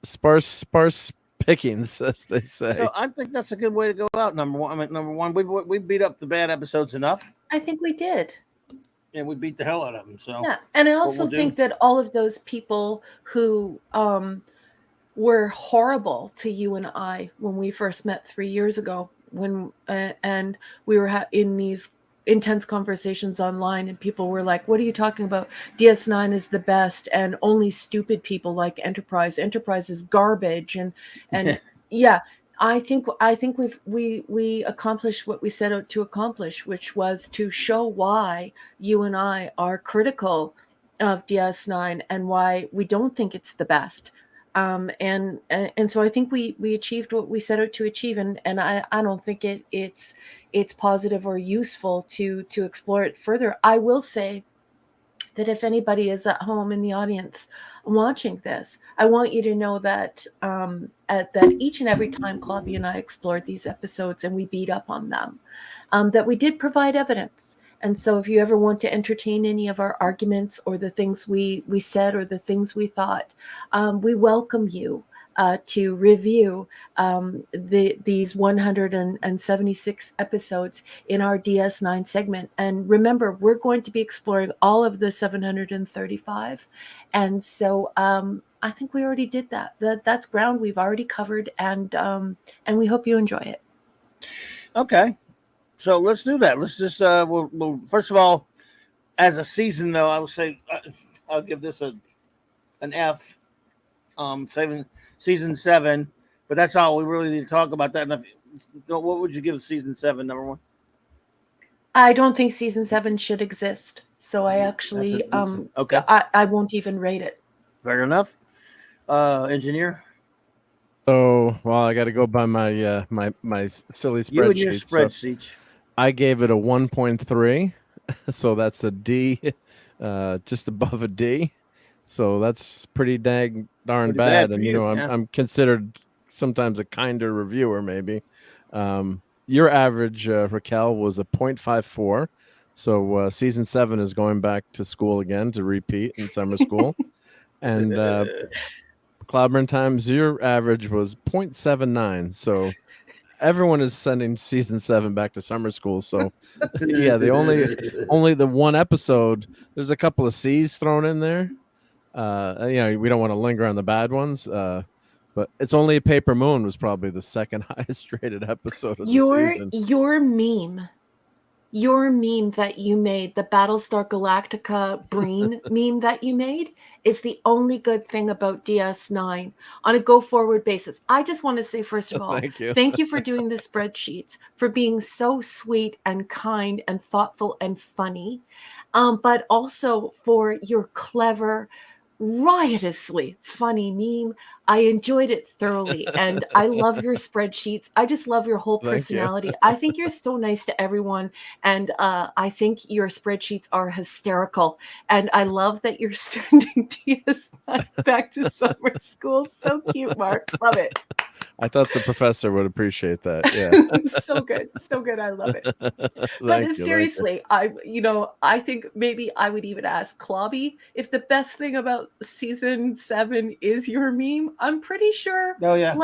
sparse pickings, as they say. So I think that's a good way to go out. Number one, we beat up the bad episodes enough. I think we did. And we beat the hell out of them. So yeah, and I also think that all of those people who were horrible to you and I when we first met 3 years ago, when and we were in these intense conversations online, and people were like, "What are you talking about? DS9 is the best, and only stupid people like Enterprise. Enterprise is garbage." And yeah. I think we accomplished what we set out to accomplish, which was to show why you and I are critical of DS9 and why we don't think it's the best. And so I think we achieved what we set out to achieve, and I don't think it's positive or useful to explore it further. I will say that if anybody is at home in the audience watching this, I want you to know that that each and every time Clobby and I explored these episodes and we beat up on them, that we did provide evidence. And so if you ever want to entertain any of our arguments or the things we said or the things we thought, we welcome you to review these 176 episodes in our DS9 segment. And remember, we're going to be exploring all of the 735. And so I think we already did that. That's ground we've already covered, and we hope you enjoy it. Okay. So let's do that. Let's just we'll first of all, as a season though, I would say I'll give this an F. Season 7, but that's all we really need to talk about that. What would you give season 7, number one? I don't think season 7 should exist, so I actually okay. I won't even rate it. Fair enough. Engineer. Oh well, I got to go by my my silly spreadsheet. You and your spreadsheet. So I gave it a 1.3, so that's a D, just above a D. So that's pretty darn bad. And I'm considered sometimes a kinder reviewer, maybe. Your average, Raquel, was a 0.54. So season 7 is going back to school again to repeat in summer school. And Clobberin Times, your average was 0.79. So everyone is sending season 7 back to summer school. So yeah, the only the one episode, there's a couple of C's thrown in there. We don't want to linger on the bad ones, but It's Only a Paper Moon was probably the second highest rated episode of the season. Your meme that you made, the Battlestar Galactica Breen meme that you made, is the only good thing about DS9 on a go-forward basis. I just want to say, first of all, thank you for doing the spreadsheets, for being so sweet and kind and thoughtful and funny, but also for your clever, riotously funny meme. I enjoyed it thoroughly, and I love your spreadsheets. I just love your whole personality. I think you're so nice to everyone, and I think your spreadsheets are hysterical, and I love that you're sending DS9 back to summer school. So cute, Mark. Love it. I thought the professor would appreciate that. Yeah. So good. So good. I love it. But Thank you. seriously, I think maybe I would even ask Clobby if the best thing about season 7 is your meme. I'm pretty sure, Oh, yeah.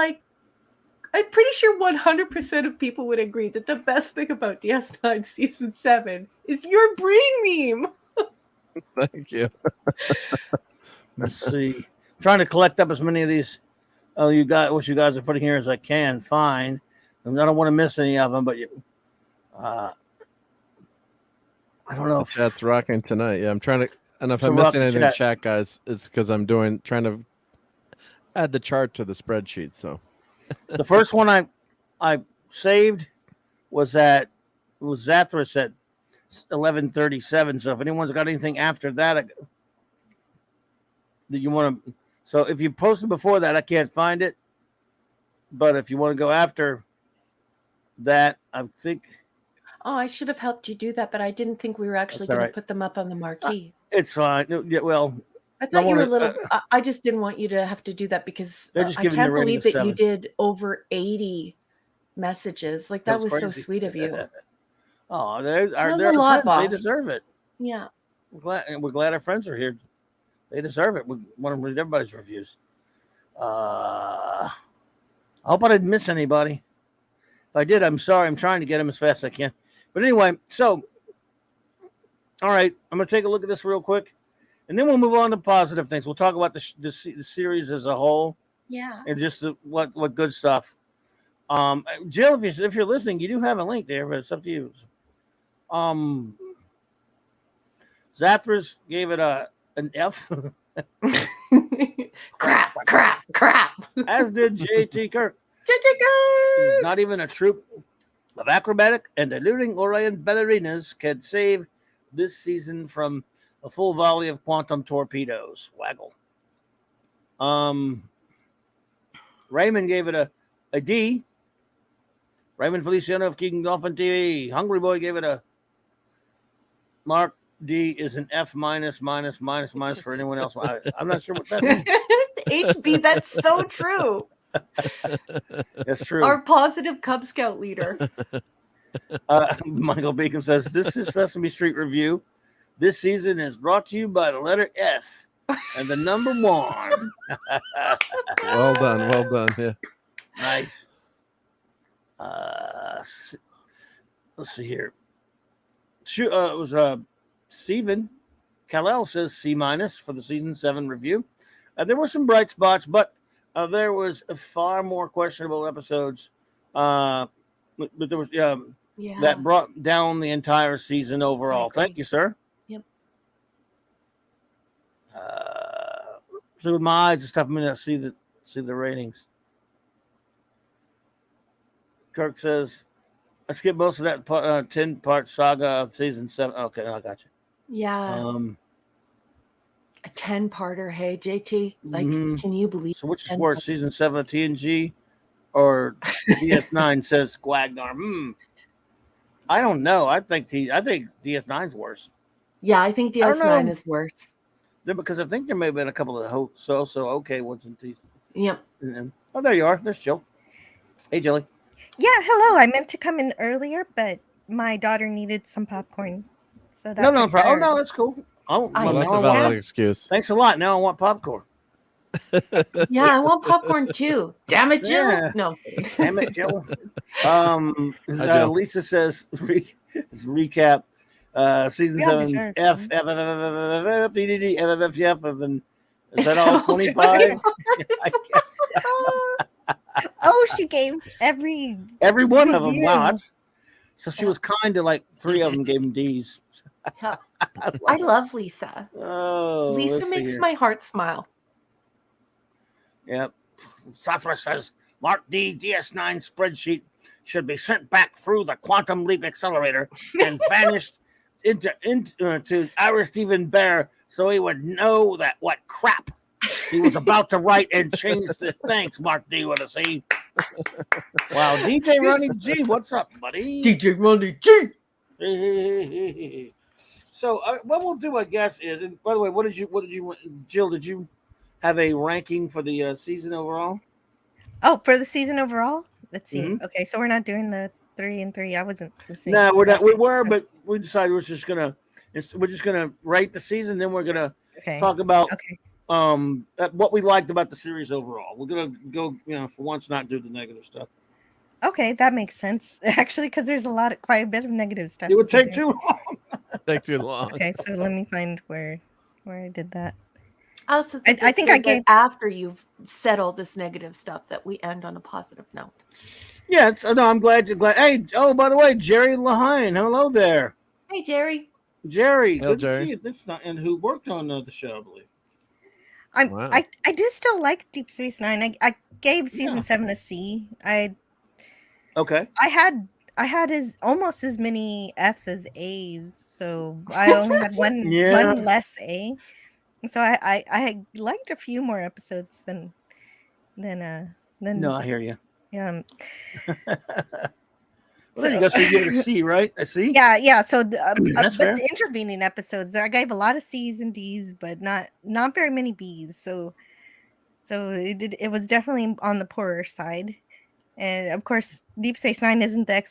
I'm pretty sure 100% of people would agree that the best thing about DS9 season 7 is your brain meme. Thank you. Let's see. I'm trying to collect up as many of these. Oh, what you guys are putting here as I can find. And I don't want to miss any of them, but I don't know. The chat's rocking tonight. Yeah, I'm trying to. And if So I'm missing rock anything the in chat, guys, it's because I'm trying to add the chart to the spreadsheet. So the first one I saved was Zathras at 11:37. So if anyone's got anything after that that you want to, so if you posted before that, I can't find it. But if you want to go after that, I think. Oh, I should have helped you do that, but I didn't think we were actually going to put them up on the marquee. It's fine. Yeah, well, I thought you were a little. I just didn't want you to have to do that because they're just I giving can't the rating believe of that you 7. did over 80 messages. Like that That's was so crazy. sweet of you. Oh, they're That was our a lot, friends. They boss. deserve it. Yeah. We're glad our friends are here. They deserve it. We want to read everybody's reviews. I hope I didn't miss anybody. If I did, I'm sorry. I'm trying to get them as fast as I can. But anyway, so all right, I'm going to take a look at this real quick, and then we'll move on to positive things. We'll talk about the series as a whole. Yeah. And just what good stuff. Jill, if you're listening, you do have a link there, but it's up to you. Zathras gave it an F. crap. As did J.T. Kirk. He's not even a troop of acrobatic and eluding Orion ballerinas can save this season from a full volley of quantum torpedoes. Waggle. Raymond gave it a D. Raymond Feliciano of King Dolphin TV. Hungry Boy gave it a Mark D is an F minus for anyone else. I'm not sure what that means. HB, that's so true. That's true. Our positive Cub Scout leader. Michael Beacom says, this is Sesame Street Review. This season is brought to you by the letter F and the number 1. Well done. Yeah. Nice. Let's see here. It was Stephen Kal-El says C- for the season 7 review. There were some bright spots, but there was far more questionable episodes. But there was that brought down the entire season overall. Thank you, sir. Yep. So with my eyes and stuff, I'm gonna see the ratings. Kirk says, I skipped most of that 10-part saga of season 7. Okay, I got you. Yeah. A 10-parter. Hey, JT, can you believe? So which is worse, season 7 of TNG or DS9? Says Squagnar. I don't know. I think DS9's worse. Yeah, I think DS9 is worse. Because I think there may have been a couple of so okay ones in these. Yep. Oh, there you are. There's Jill. Hey, Jilly. Yeah, hello. I meant to come in earlier, but my daughter needed some popcorn. So no problem. Oh, no, that's cool. That's a valid excuse. Thanks a lot. Now I want popcorn. Yeah, I want popcorn too. Damn it, Jill. Yeah. No. Damn it, Jill. Lisa says, recap. Season 7 F. Is that all 25? I guess. Oh, she gave every one of them. Wow. So she was kind to like 3 of them gave them D's. I love Lisa. Oh, Lisa makes my heart smile. Yep. Zathras says Mark D DS9 spreadsheet should be sent back through the quantum leap accelerator and vanished into Ira Stephen Bear so he would know that what crap he was about to write and change the thanks, Mark D with a C. Wow, DJ Ronnie G, what's up, buddy? DJ Ronnie G. So what we'll do, I guess, is, and by the way, what did you, Jill? Did you have a ranking for the season overall? Oh, for the season overall? Let's see. Mhm. Okay, so we're not doing the 3 and 3. I wasn't listening. No, we're not. We were, but we decided we're just gonna rate the season. Then we're gonna talk about what we liked about the series overall. We're gonna go, for once, not do the negative stuff. Okay, that makes sense. Actually, because there's quite a bit of negative stuff. It would take too long. Take too long. Okay, so let me find where I did that. I also I think I gave after you've said all this negative stuff that we end on a positive note. Yeah, no, I'm glad you're glad. Hey, oh, by the way, Jerry Lahine, hello there. Hey, Jerry. Jerry, Hello, good Jerry. to see you. This time, and who worked on the show, I believe. Wow. I do still like Deep Space Nine. I gave season 7 a C. Okay. I had almost as many Fs as A's, so I only had one less A. So I liked a few more episodes than. No, I hear you. Yeah. Well, there you go. So you give it a C, right? A C? Yeah. So That's fair. the intervening episodes, I gave a lot of C's and D's, but not very many B's. So it was definitely on the poorer side. And of course, Deep Space Nine isn't the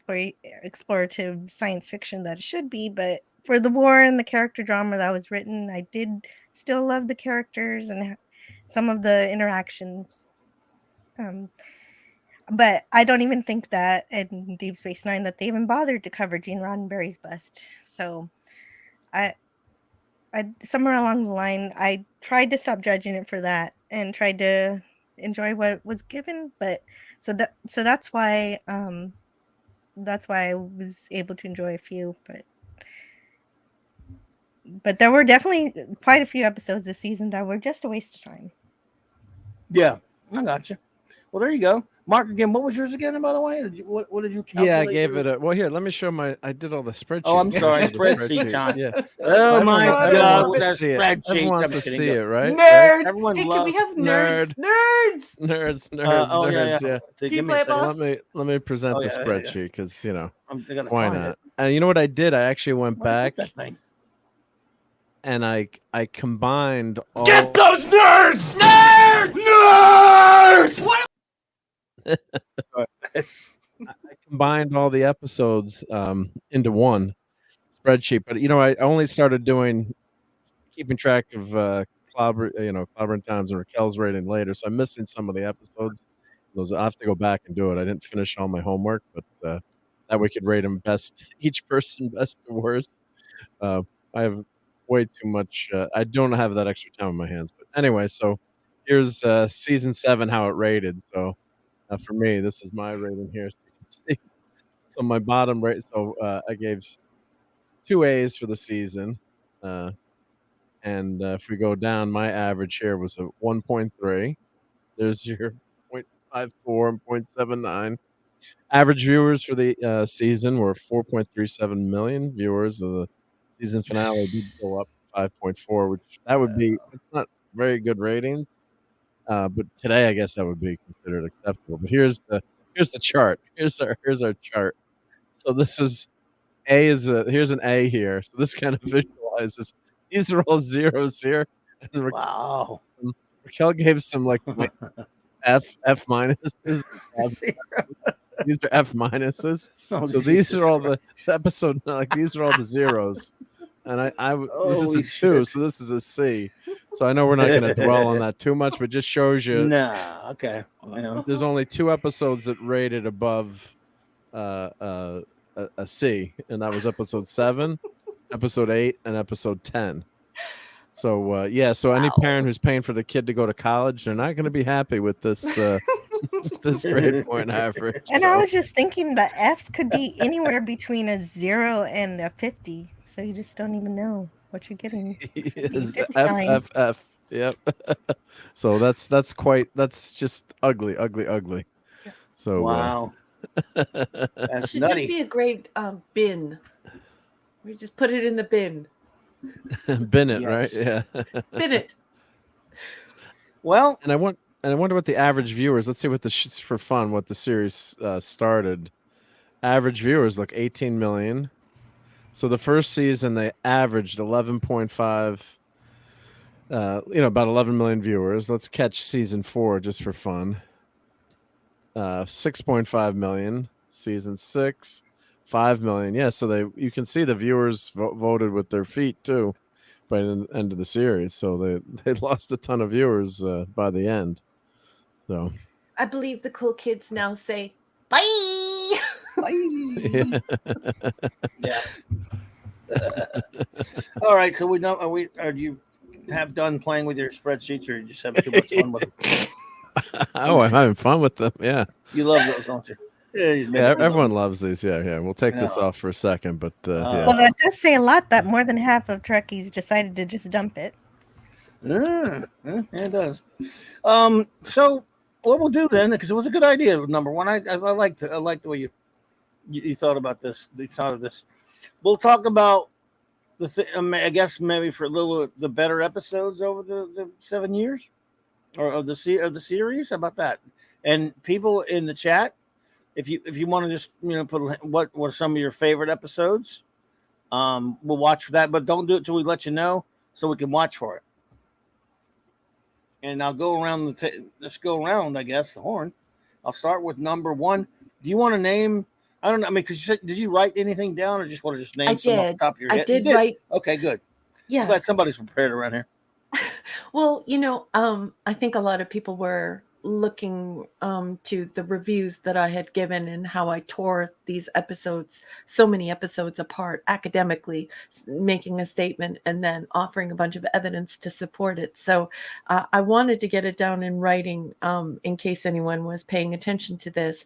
explorative science fiction that it should be, but for the war and the character drama that was written, I did still love the characters and some of the interactions. But I don't even think that in Deep Space Nine that they even bothered to cover Gene Roddenberry's bust. So I somewhere along the line, I tried to stop judging it for that and tried to enjoy what was given. But that's why I was able to enjoy a few. But there were definitely quite a few episodes this season that were just a waste of time. Yeah, I gotcha. Well, there you go. Mark, again, what was yours again, by the way? What did you calculate? Yeah, I gave it a. Well, here, let me show I did all the spreadsheets. Oh, I'm sorry, The spreadsheet, John. Yeah. Oh, my God, with that spreadsheet. spreadsheet. Everyone wants to see it, right? Nerd. Everyone Hey, loves can we have nerds? Nerds. Nerds. Yeah. So Give me a second. Let me present the yeah. spreadsheet because I'm gonna why find not? it. And you know what I did? I actually went back That thing. and I combined all. Get those nerds! Nerds! What? I combined all the episodes into one spreadsheet, but I only started keeping track of Clobbering Times and Raquel's rating later, so I'm missing some of the episodes. Those I have to go back and do it. I didn't finish all my homework, but that we could rate them best, each person best to worst. I have way too much. I don't have that extra time on my hands, but anyway, so here's season 7 how it rated. So. For me, this is my rating here, so you can see. So my bottom rate. So I gave 2 A's for the season, and if we go down, my average here was a 1.3. There's your 0.54 and 0.79. Average viewers for the season were 4.37 million viewers. The season finale did go up 5.4, which that would be. It's not very good ratings. But today, I guess that would be considered acceptable. But here's the chart. Here's our chart. So this is here's an A here. So this kind of visualizes. These are all zeros here. And Wow. Raquel gave some like F minuses. These are F minuses. Oh, so these are all the episode. These are all the zeros. And this is a 2, so this is a C. So I know we're not going to dwell on that too much, but just shows you. Nah, okay. There's only 2 episodes that rated above a C, and that was episode 7, episode 8, and episode 10. So so any parent who's paying for the kid to go to college, they're not going to be happy with this this grade point average. And I was just thinking the Fs could be anywhere between a 0 and a 50. So you just don't even know what you're getting. F. Yep. So that's just ugly. So wow. It should just be a great bin. We just put it in the bin. Bin it, yes. Right? Yeah. Bin it. Well, and I wonder what the average viewers. Let's see what for fun what the series started. Average viewers look 18 million. So the first season they averaged 11.5, about 11 million viewers. Let's catch season 4 just for fun. 6.5 million. Season 6, 5 million. Yeah, so you can see the viewers voted with their feet too by the end of the series. So they lost a ton of viewers by the end. So I believe the cool kids now say bye. Bye. Yeah. All right. So we know. Are you have done playing with your spreadsheets, or you just have too much fun with them? Oh, I'm having fun with them. Yeah. You love those, don't you? Yeah, everyone loves these. Yeah. We'll take this off for a second, but yeah. Well, that does say a lot that more than half of Trekkies decided to just dump it. Yeah, it does. So what we'll do then, because it was a good idea. Number one, I like the way you thought about this. You thought of this. We'll talk about I guess maybe for a little the better episodes over the 7 years, or of the series. How about that? And people in the chat, if you want to just put what are some of your favorite episodes, we'll watch for that. But don't do it till we let you know, so we can watch for it. And I'll go around let's go around, I guess, the horn. I'll start with number one. Do you want to name? I don't know. I mean, because did you write anything down, or just want to just name some off the top of your head? I did write. Okay, good. Yeah. I'm glad somebody's prepared around here. Well, I think a lot of people were looking to the reviews that I had given and how I tore these episodes, so many episodes apart academically, making a statement and then offering a bunch of evidence to support it. So I wanted to get it down in writing in case anyone was paying attention to this,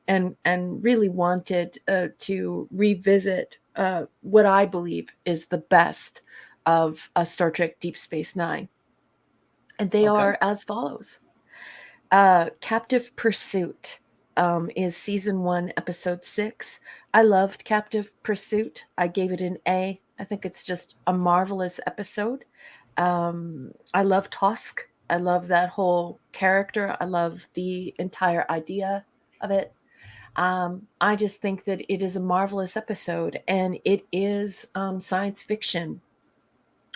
and really wanted to revisit what I believe is the best of Star Trek Deep Space Nine. And they are as follows. Captive Pursuit is season 1, episode 6. I loved Captive Pursuit. I gave it an A. I think it's just a marvelous episode. I love Tosk. I love that whole character. I love the entire idea of it. I just think that it is a marvelous episode, and it is science fiction.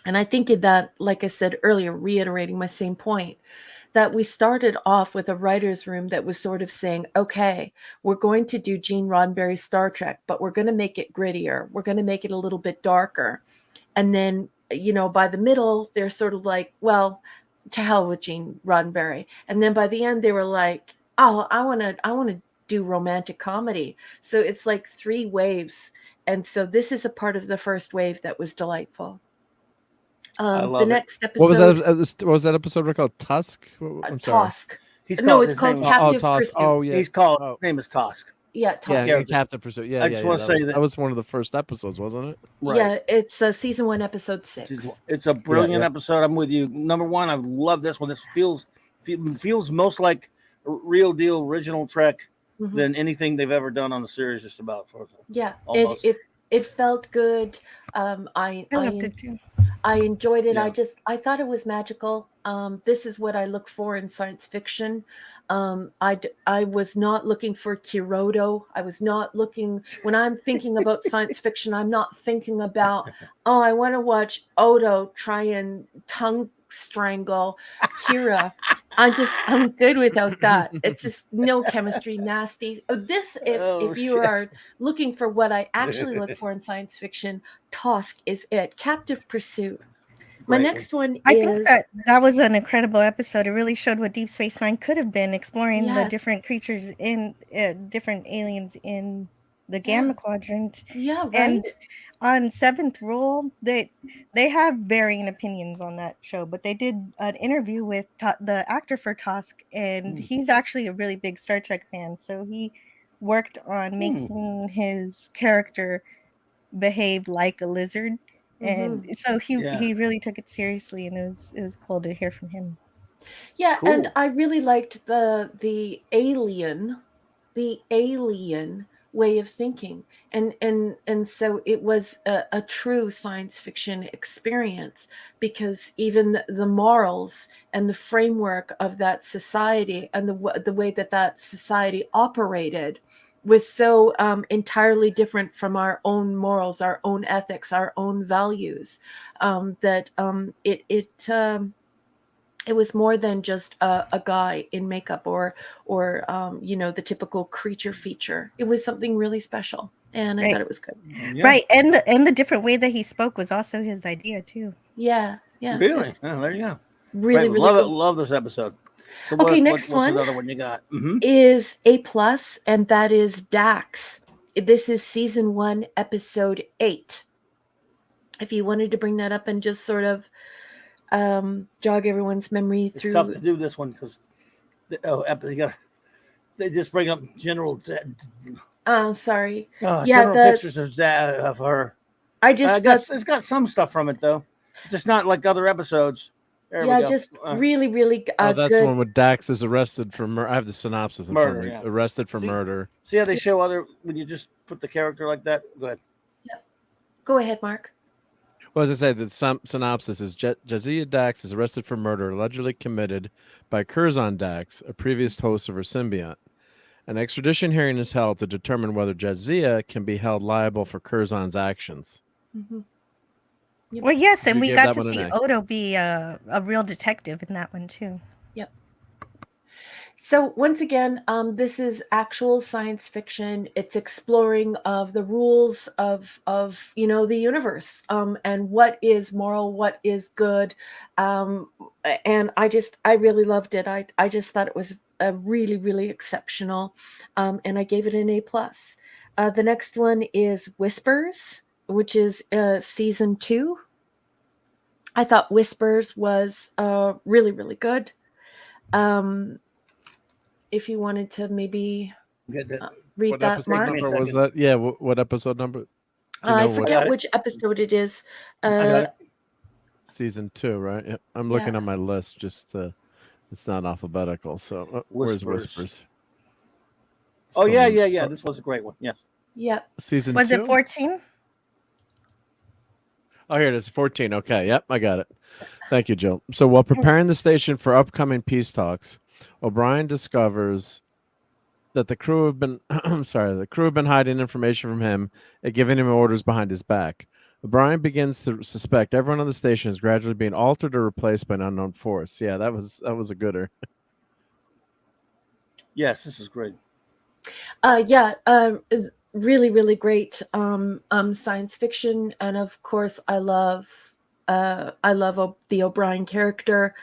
And I think that, like I said earlier, reiterating my same point, that we started off with a writer's room that was sort of saying, okay, we're going to do Gene Roddenberry's Star Trek, but we're going to make it grittier. We're going to make it a little bit darker. And then, by the middle, they're sort of like, well, to hell with Gene Roddenberry. And then by the end, they were like, oh, I want to do romantic comedy. So it's like 3 waves. And so this is a part of the first wave that was delightful. The next episode. What was that episode called? Tusk? I'm sorry. Tosk. It's called Captive Pursuit. Oh, yeah. His name is Tosk. Yeah, Tosk. Yeah, Captive Pursuit. Yeah, I just want to say that was one of the first episodes, wasn't it? Right. Yeah, it's season 1, episode 6. It's a brilliant episode. I'm with you. Number one, I love this one. This feels most like real deal original Trek than anything they've ever done on the series. Just about. Yeah, it felt good. I loved it too. I enjoyed it. Yeah. I thought it was magical. This is what I look for in science fiction. I was not looking for Kirodo. I was not looking, when I'm thinking about science fiction, I'm not thinking about, I want to watch Odo try and tongue strangle Kira. I'm good without that. It's just no chemistry, nasty. If you are looking for what I actually look for in science fiction, Tosk is it. Captive Pursuit. My next one I think that was an incredible episode. It really showed what Deep Space Nine could have been, exploring the different creatures in different aliens in the Gamma Quadrant. Yeah, right. And on Seventh Rule, they have varying opinions on that show, but they did an interview with the actor for Tosk, and he's actually a really big Star Trek fan. So he worked on making his character behave like a lizard. And so he really took it seriously, and it was cool to hear from him. Yeah, cool. And I really liked the alien way of thinking, and so it was a true science fiction experience, because even the morals and the framework of that society and the way that society operated was so entirely different from our own morals, our own ethics, our own values, that It was more than just a guy in makeup or the typical creature feature. It was something really special, and I Right. thought it was good. Right, and the different way that he spoke was also his idea too. Yeah. Really? It's Oh, there you go. really, Great. really Love it. good. Love this episode. So Okay, what's next one another one you got? Mhm. is A+, and that is Dax. This is season 1, episode 8. If you wanted to bring that up and just sort of jog everyone's memory It's through. tough to do this one because they just bring up general. Oh, sorry. General pictures of her. I guess it's got some stuff from it though. It's just not like other episodes. There we go. Just really, really that's good. the one where Dax is arrested for murder. I have the synopsis in front of me. Yeah. Arrested for murder. See how they show when you just put the character like that? Go ahead. Yep. Go ahead, Mark. Well, as I say, the synopsis is Jadzia Dax is arrested for murder allegedly committed by Curzon Dax, a previous host of her symbiont. An extradition hearing is held to determine whether Jadzia can be held liable for Curzon's actions. Mm-hmm. Yep. Well, yes, and we got to see A. Odo be a real detective in that one too. Yep. So once again, this is actual science fiction. It's exploring of the rules of the universe, and what is moral, what is good, and I really loved it. I just thought it was really, really exceptional, and I gave it an A+. The next one is Whispers, which is season 2. I thought Whispers was really, really good. If you wanted to maybe read what that, episode Mark. number was that? Yeah, what episode number? I forget which episode it is. Season 2, right? Yep. I'm looking on my list. Just it's not alphabetical. So where's Whispers? Oh yeah. This was a great one. Yes. Yep. Season was 2? it 14? Oh, here it is, 14. Okay, yep, I got it. Thank you, Jill. So while preparing the station for upcoming peace talks, O'Brien discovers that the crew have been hiding information from him and giving him orders behind his back. O'Brien begins to suspect everyone on the station is gradually being altered or replaced by an unknown force. Yeah, that was a gooder. Yes, this is great. Really, really great science fiction, and of course, I love the O'Brien character,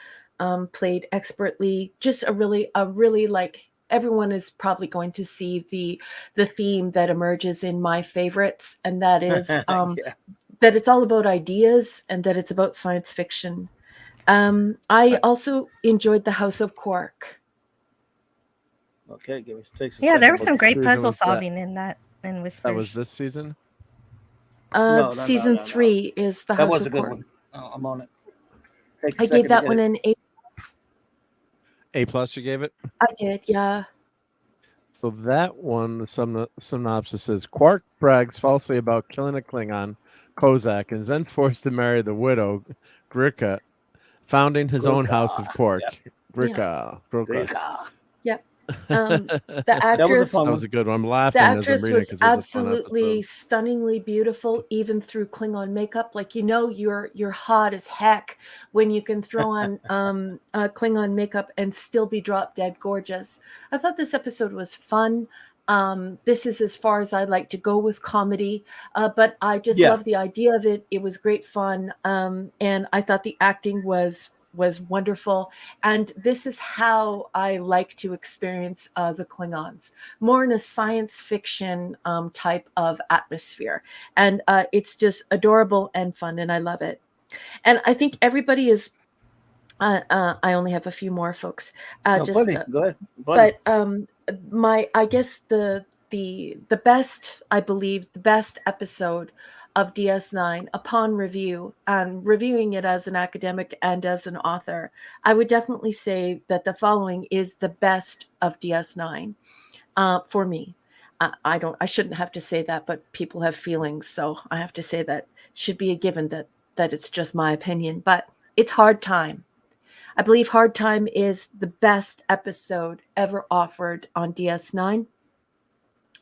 played expertly. Just a really like, everyone is probably going to see the theme that emerges in my favorites, and that is that it's all about ideas and that it's about science fiction. I also enjoyed the House of Quark. Okay, there was some great puzzle solving in that. And Whispers. That was this season? Season 3 is the House of Quark. That was a good one. I'm on it. I gave that one an A+. A+ you gave it? I did, yeah. So that one, the synopsis is Quark brags falsely about killing a Klingon, Kozak, and is then forced to marry the widow, Grika, founding his own House of Quark. Yep. Grika. Yep. The actress that was a good one. I'm laughing the as I'm actress reading was because it was absolutely stunningly beautiful, even through Klingon makeup. Like, you're hot as heck when you can throw on Klingon makeup and still be drop dead gorgeous. I thought this episode was fun. This is as far as I'd like to go with comedy, but I just love the idea of it. It was great fun, and I thought the acting was wonderful, and this is how I like to experience the Klingons, more in a science fiction type of atmosphere, and it's just adorable and fun, and I love it. And I think everybody is I only have a few more, folks. Go ahead. But I guess the best, I believe, the best episode of DS9 upon review, and reviewing it as an academic and as an author, I would definitely say that the following is the best of DS9 for me. I shouldn't have to say that, but people have feelings, so I have to say that should be a given that it's just my opinion. But it's Hard Time. I believe Hard Time is the best episode ever offered on DS9.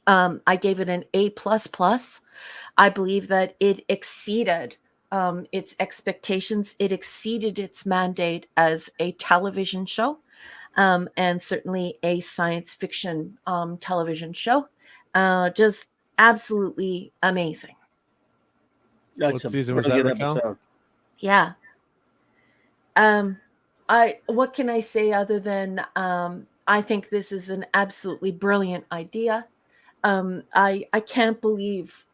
I gave it an A++. I believe that it exceeded its expectations. It exceeded its mandate as a television show, and certainly a science fiction television show. Just absolutely amazing. That's What a season was really that, good Raquel? episode. Yeah. What can I say other than I think this is an absolutely brilliant idea. I can't believe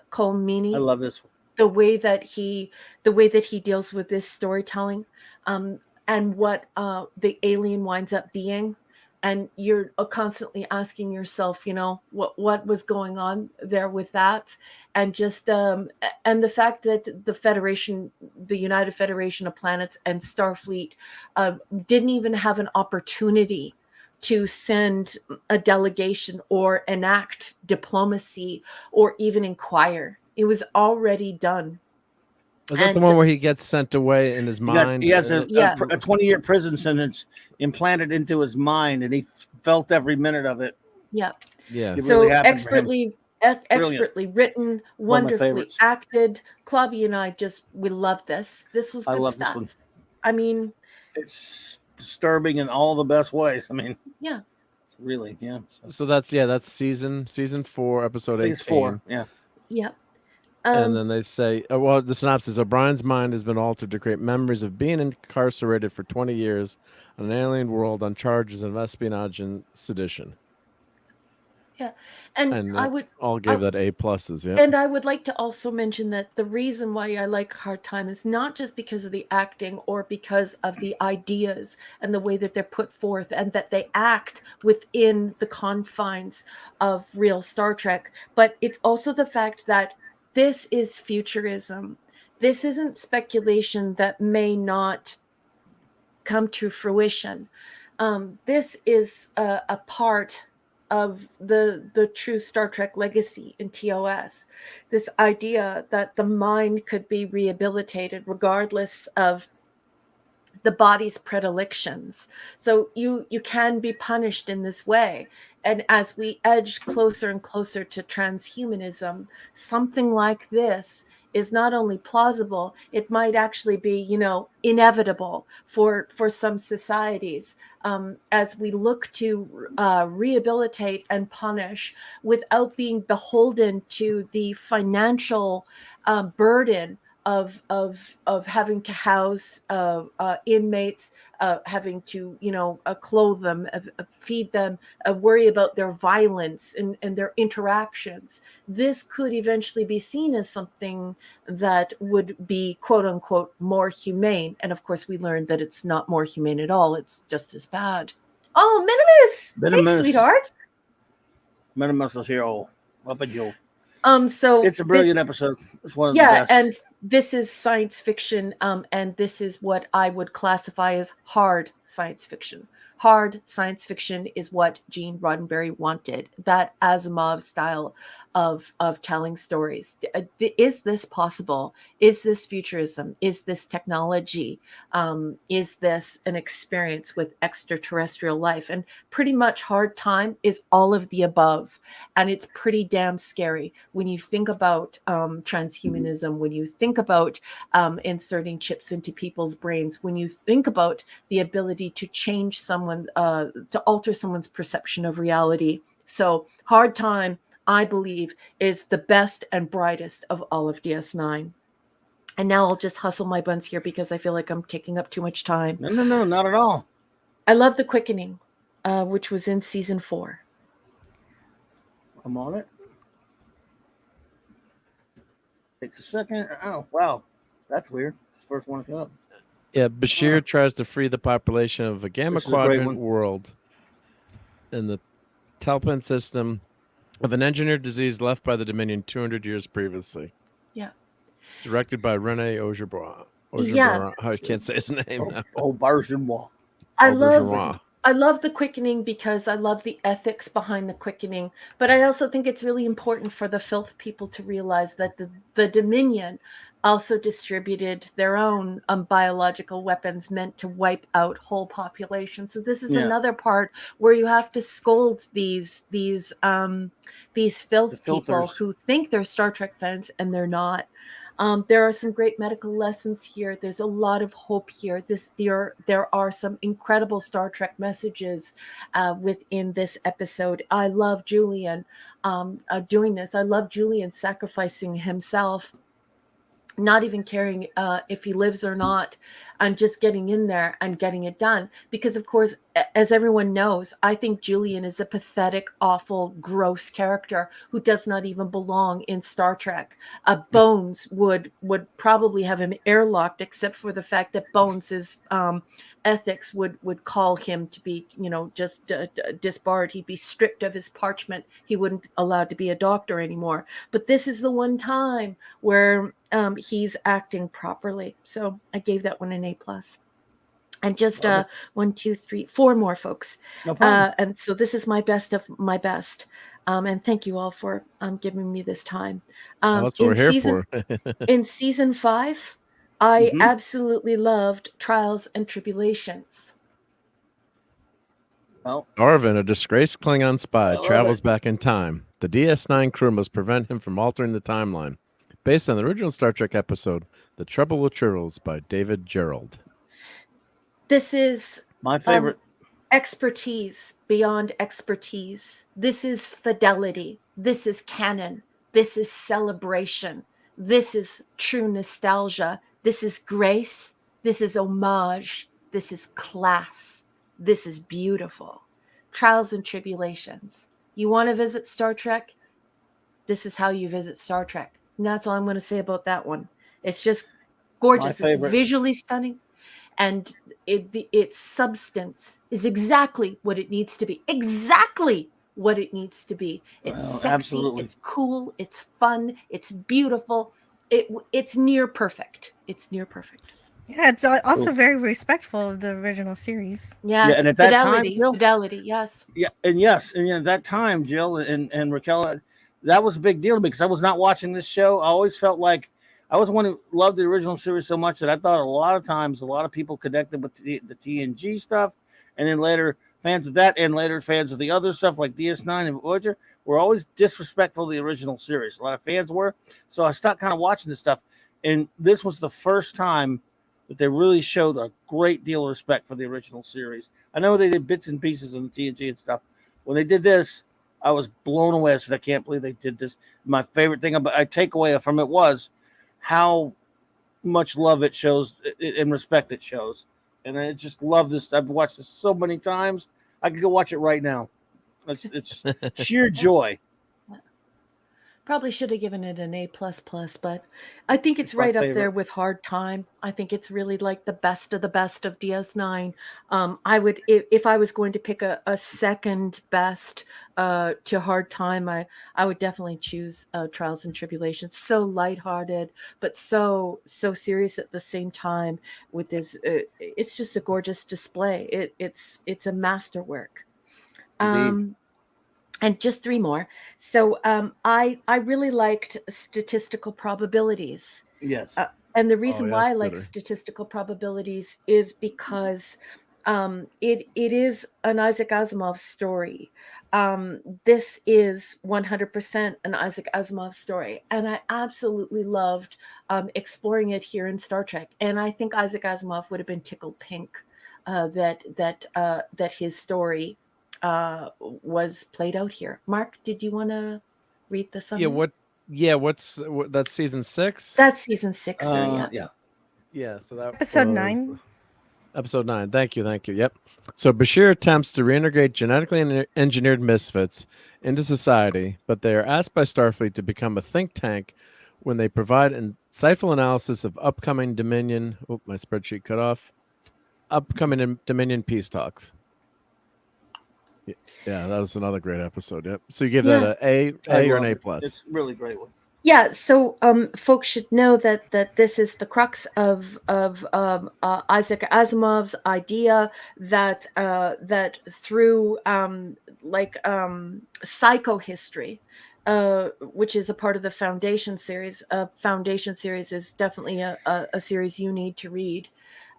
Cole Meany. I love this one. The way that he deals with this storytelling, and what the alien winds up being, and you're constantly asking yourself, what was going on there with that, and just and the fact that the United Federation of Planets and Starfleet didn't even have an opportunity to send a delegation or enact diplomacy or even inquire. It was already done. Was that the one where he gets sent away in his mind? He has a 20-year prison sentence implanted into his mind, and he felt every minute of it. Yeah. Yeah. It So really happened for him. expertly written, One of my wonderfully favorites. acted. Clobby and I we love this. This was good I love stuff. this one. I mean, it's disturbing in all the best ways. I mean, yeah. Really, yeah. So that's season 4, episode 18. It's 4, yeah. Yep. And then they say, well, the synopsis: O'Brien's mind has been altered to create memories of being incarcerated for 20 years on an alien world on charges of espionage and sedition. Yeah, and I would all gave that A+. Yeah. And I would like to also mention that the reason why I like Hard Time is not just because of the acting or because of the ideas and the way that they're put forth and that they act within the confines of real Star Trek, but it's also the fact that this is futurism. This isn't speculation that may not come to fruition. This is a part of the true Star Trek legacy in TOS. This idea that the mind could be rehabilitated regardless of the body's predilections. So you can be punished in this way. And as we edge closer and closer to transhumanism, something like this is not only plausible, it might actually be, inevitable for some societies, as we look to rehabilitate and punish without being beholden to the financial burden of having to house inmates, having to clothe them, feed them, worry about their violence and their interactions. This could eventually be seen as something that would be quote unquote more humane, and of course we learned that it's not more humane at all. It's just as bad. Oh, Minimus! Hey, sweetheart. Minimus is here. Oh, up at you. So it's a brilliant episode. It's one of the best. And this is science fiction, and this is what I would classify as hard science fiction. Hard science fiction is what Gene Roddenberry wanted, that Asimov style of telling stories. Is this possible? Is this futurism? Is this technology? Is this an experience with extraterrestrial life? And pretty much Hard Time is all of the above. And it's pretty damn scary when you think about transhumanism, when you think about inserting chips into people's brains, when you think about the ability to change someone, to alter someone's perception of reality. So Hard Time, I believe, is the best and brightest of all of DS9. And now I'll just hustle my buns here because I feel like I'm taking up too much time. No, not at all. I love The Quickening, which was in season 4. I'm on it. Takes a second. Oh, wow. That's weird. It's the first one to come up. Yeah, Bashir tries to free the population of a Gamma Quadrant world in the Telpin system of an engineered disease left by the Dominion 200 years previously. Yeah. Directed by Rene Augerbrois. Yeah. I can't say his name now. Augerbrois. I love The Quickening because I love the ethics behind The Quickening, but I also think it's really important for the filth people to realize that the Dominion also distributed their own biological weapons meant to wipe out whole populations. So this is another part where you have to scold these filth people who think they're Star Trek fans and they're not. There are some great medical lessons here. There's a lot of hope here. There are some incredible Star Trek messages within this episode. I love Julian doing this. I love Julian sacrificing himself, not even caring if he lives or not, and just getting in there and getting it done. Because, of course, as everyone knows, I think Julian is a pathetic, awful, gross character who does not even belong in Star Trek. Bones would probably have him airlocked, except for the fact that Bones' ethics would call him to be, just disbarred. He'd be stripped of his parchment. He wouldn't allowed to be a doctor anymore. But this is the one time where he's acting properly. So I gave that one an A+. And just 1, 2, 3, 4 more, folks. No problem. And so this is my best of my best. And thank you all for giving me this time. That's what we're here for. In season 5, I absolutely loved Trials and Tribulations. Well, Arvin, a disgraced Klingon spy, travels back in time. The DS9 crew must prevent him from altering the timeline. Based on the original Star Trek episode, The Trouble with Tribbles by David Gerald. This is my favorite. Expertise beyond expertise. This is fidelity. This is canon. This is celebration. This is true nostalgia. This is grace. This is homage. This is class. This is beautiful. Trials and Tribulations. You want to visit Star Trek? This is how you visit Star Trek. And that's all I'm going to say about that one. It's just gorgeous. It's visually stunning. And its substance is exactly what it needs to be. Exactly what it needs to be. It's sexy. Absolutely. It's cool. It's fun. It's beautiful. It's near perfect. It's near perfect. Yeah, it's also very respectful of the original series. Yes, and at that fidelity, time, Jill, fidelity, yes. Yeah, and at that time, Jill and Raquel, that was a big deal because I was not watching this show. I always felt like I was one who loved the original series so much that I thought a lot of times a lot of people connected with the TNG stuff, and then later fans of that, and later fans of the other stuff like DS9 and Voyager were always disrespectful of the original series. A lot of fans were, so I stopped kind of watching this stuff, and this was the first time that they really showed a great deal of respect for the original series. I know they did bits and pieces on the TNG and stuff. When they did this, I was blown away. I said, I can't believe they did this. My favorite thing I take away from it was how much love it shows and respect it shows. And I just love this. I've watched this so many times. I could go watch it right now. It's sheer joy. Probably should have given it an A++, but I think it's right up there with Hard Time. I think it's really like the best of DS9. I would, if I was going to pick a second best to Hard Time, I would definitely choose Trials and Tribulations. So lighthearted, but so serious at the same time. With this, it's just a gorgeous display. It's a masterwork. And just 3 more. So I really liked statistical probabilities. Yes. And the reason why I like statistical probabilities is because it is an Isaac Asimov story. This is 100% an Isaac Asimov story. And I absolutely loved exploring it here in Star Trek. And I think Isaac Asimov would have been tickled pink that his story was played out here. Mark, did you want to read the summary? What's that's season 6? That's season 6, sir. Yeah. So that episode 9. Episode 9. Thank you. Yep. So Bashir attempts to reintegrate genetically engineered misfits into society, but they are asked by Starfleet to become a think tank when they provide insightful analysis of upcoming Dominion. Oh, my spreadsheet cut off. Upcoming Dominion peace talks. Yeah, that was another great episode. Yep. So you give that A or an A+. It's a really great one. Yeah. So folks should know that this is the crux of Isaac Asimov's idea that through psychohistory, which is a part of the Foundation series. Foundation series is definitely a series you need to read.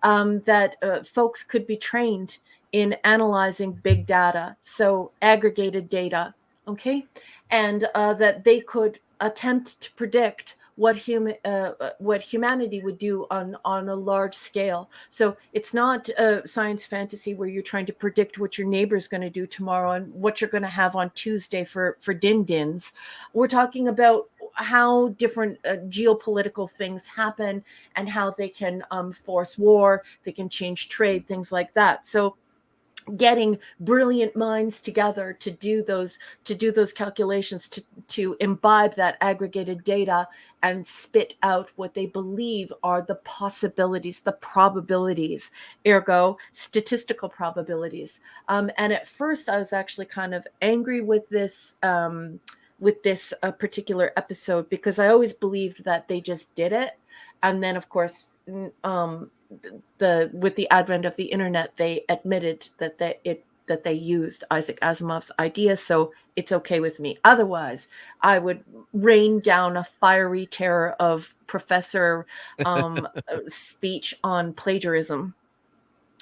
That folks could be trained in analyzing big data, so aggregated data, okay? And that they could attempt to predict what humanity would do on a large scale. So it's not science fantasy where you're trying to predict what your neighbor's going to do tomorrow and what you're going to have on Tuesday for din dins. We're talking about how different geopolitical things happen and how they can force war, they can change trade, things like that. So getting brilliant minds together to do those calculations, to imbibe that aggregated data and spit out what they believe are the possibilities, the probabilities, ergo statistical probabilities. And at first I was actually kind of angry with this particular episode, because I always believed that they just did it. And then of course, with the advent of the internet, they admitted that they used Isaac Asimov's idea, so it's okay with me. Otherwise, I would rain down a fiery terror of Professor speech on plagiarism.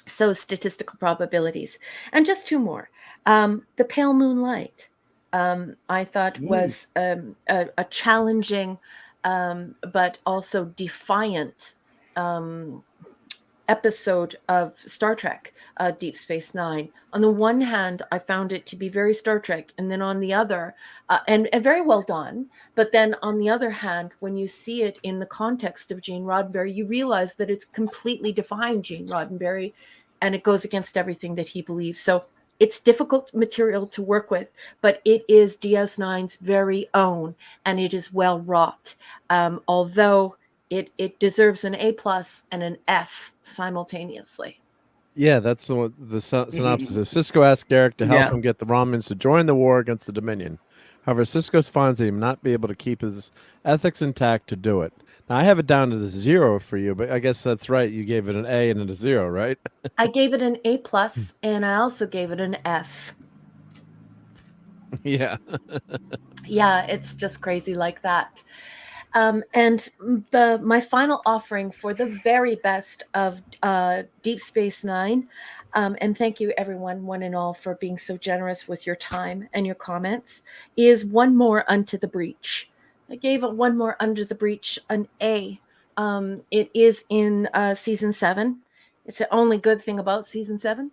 So statistical probabilities, and just two more. The Pale Moonlight, I thought was a challenging but also defiant episode of Star Trek, Deep Space Nine. On the one hand, I found it to be very Star Trek, and then on the other, and very well done. But then on the other hand, when you see it in the context of Gene Roddenberry, you realize that it's completely defying Gene Roddenberry, and it goes against everything that he believes. So it's difficult material to work with, but it is DS9's very own, and it is well wrought. Although it deserves an A+ and an F simultaneously. Yeah, that's the synopsis is. Cisco asks Eric to help him get the Romulans to join the war against the Dominion. However, Cisco finds that he will not be able to keep his ethics intact to do it. Now, I have it down to the 0 for you, but I guess that's right. You gave it an A and a 0, right? I gave it an A+, and I also gave it an F. Yeah. Yeah, it's just crazy like that. And my final offering for the very best of Deep Space Nine, and thank you everyone, one and all, for being so generous with your time and your comments, is One More Unto the Breach. I gave it One More Under the Breach an A. It is in season 7. It's the only good thing about season 7.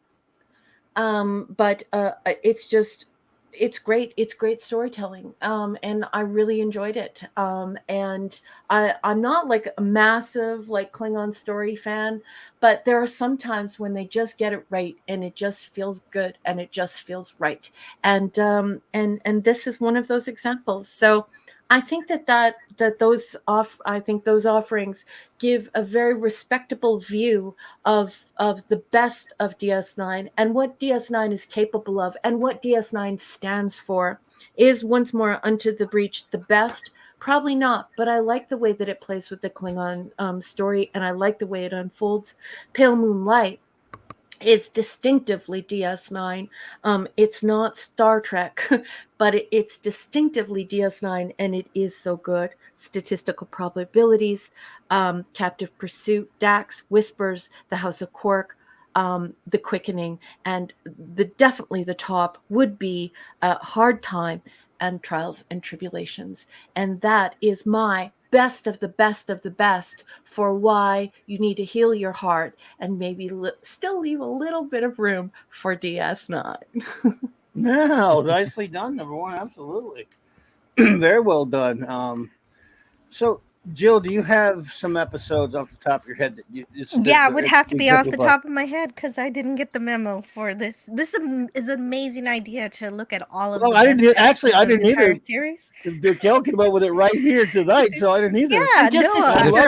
But it's great. It's great storytelling. And I really enjoyed it. And I'm not like a massive like Klingon story fan, but there are some times when they just get it right and it just feels good and it just feels right. And this is one of those examples. So I think those offerings give a very respectable view of the best of DS9 and what DS9 is capable of and what DS9 stands for. Is Once More Unto the Breach the best? Probably not, but I like the way that it plays with the Klingon story, and I like the way it unfolds. Pale Moonlight is distinctively DS9. It's not Star Trek, but it's distinctively DS9, and it is so good. Statistical probabilities, Captive Pursuit, Dax, Whispers, The House of Quark, The Quickening, and definitely the top would be Hard Time and Trials and Tribulations. And that is my best of the best of the best for why you need to heal your heart and maybe still leave a little bit of room for DS9. No, nicely done, number one. Absolutely. Very well done. So, Jill, do you have some episodes off the top of your head that it would have to be off the top of my head because I didn't get the memo for this. This is an amazing idea to look at all of. I didn't either. Series. Kel came up with it right here tonight, so I didn't either. Yeah,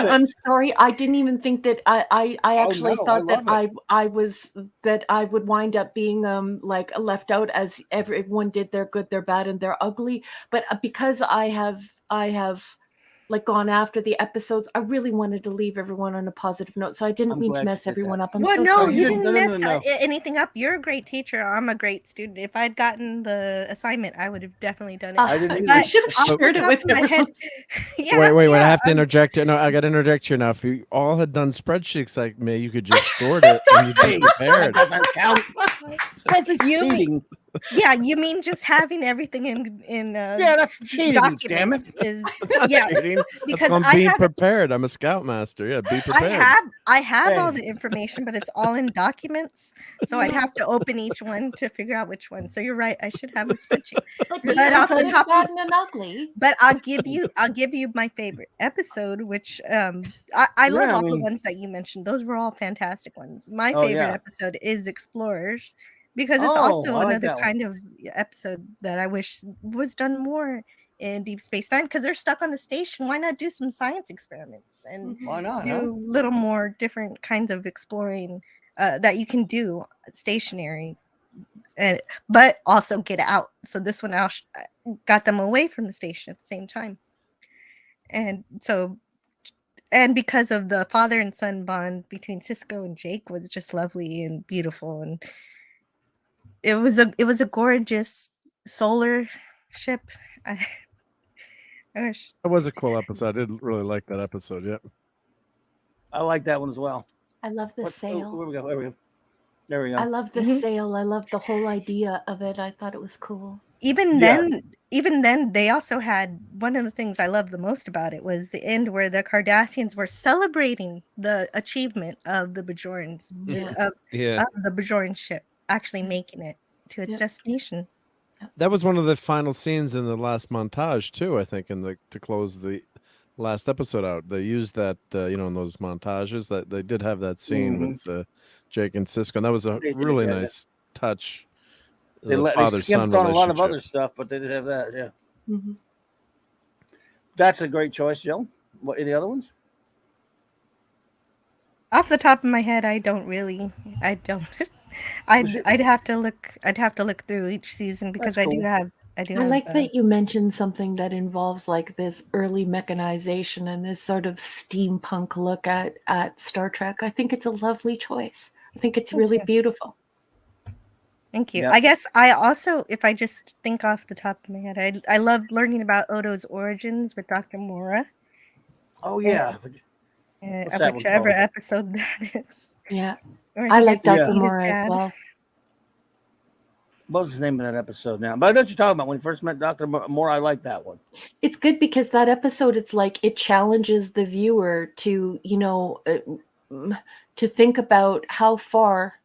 I'm sorry. I didn't even think that I actually thought that I would wind up being like left out, as everyone did their good, their bad, and their ugly. But because I have like gone after the episodes, I really wanted to leave everyone on a positive note, so I didn't mean to mess everyone up. I'm so sorry. You didn't mess anything up. You're a great teacher. I'm a great student. If I'd gotten the assignment, I would have definitely done it. I should have shared it with my head. Wait, I have to interject here. No, I got to interject here now. If you all had done spreadsheets like me, you could just sort it and you'd be prepared. That doesn't count. Spreadsheets cheating. Yeah, you mean just having everything in Yeah, that's cheating, damn documents it. is That's yeah, cheating. That's because called I being have prepared. I'm a scoutmaster. Yeah, be prepared. I have all Hey. the information, but it's all in documents. So I'd Yeah. have to open each one to figure out which one. So you're right, I should have a spreadsheet. But But there's off the good, top of bad, and ugly. but I'll give you my favorite episode, which I love Yeah, I all the mean, ones that you mentioned. Those were all fantastic ones. My oh favorite yeah. episode is Explorers because it's Oh, also I like another that one. kind of episode that I wish was done more in Deep Space Nine because they're stuck on the station. Why not do some science experiments and Why not, huh? do little more different kinds of exploring that you can do stationary, and but also get out. So this one got them away from the station at the same time, and so and because of the father and son bond between Cisco and Jake was just lovely and beautiful, and it was a gorgeous solar ship. I, I wish. That was a cool episode. I did really like that episode. Yep. I like that one as well. I love the sail. Where we go? There we go. There we go. I love the sail. I love the whole idea of it. I thought it was cool. Even then, they also had one of the things I loved the most about it was the end where the Cardassians were celebrating the achievement of the Bajorans, of the Bajoran ship actually making it to its destination. That was one of the final scenes in the last montage too. I think to close the last episode out, they used that in those montages that they did have that scene with Jake and Cisco, and that was a really nice touch. They skimped on a lot of other stuff, but they did have that. Yeah, that's a great choice, Joe. What any other ones? Off the top of my head, I don't. I'd have to look. I'd have to look through each season because That's I do cool. have. I like that you mentioned something that involves like this early mechanization and this sort of steampunk look at Star Trek. I think it's a lovely choice. I think it's really beautiful. Thank you. I guess I also, if I just think off the top of my head, I love learning about Odo's origins with Dr. Mora. Oh yeah, whichever episode that is. Yeah, I like Dr. Mora as well. What was the name of that episode now? But I know what you're talking about. When you first met Dr. Moore, I like that one. It's good because that episode, it's like it challenges the viewer to, to think about how far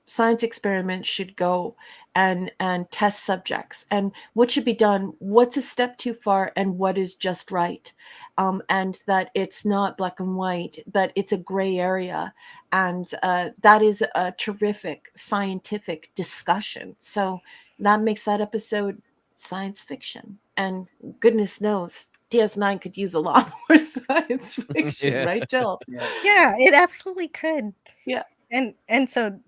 science experiments should go and test subjects and what should be done, what's a step too far and what is just right. And that it's not black and white, that it's a gray area. And that is a terrific scientific discussion. So that makes that episode science fiction. And goodness knows, DS9 could use a lot more science fiction, right, Jill? Yeah, it absolutely could. Yeah. And so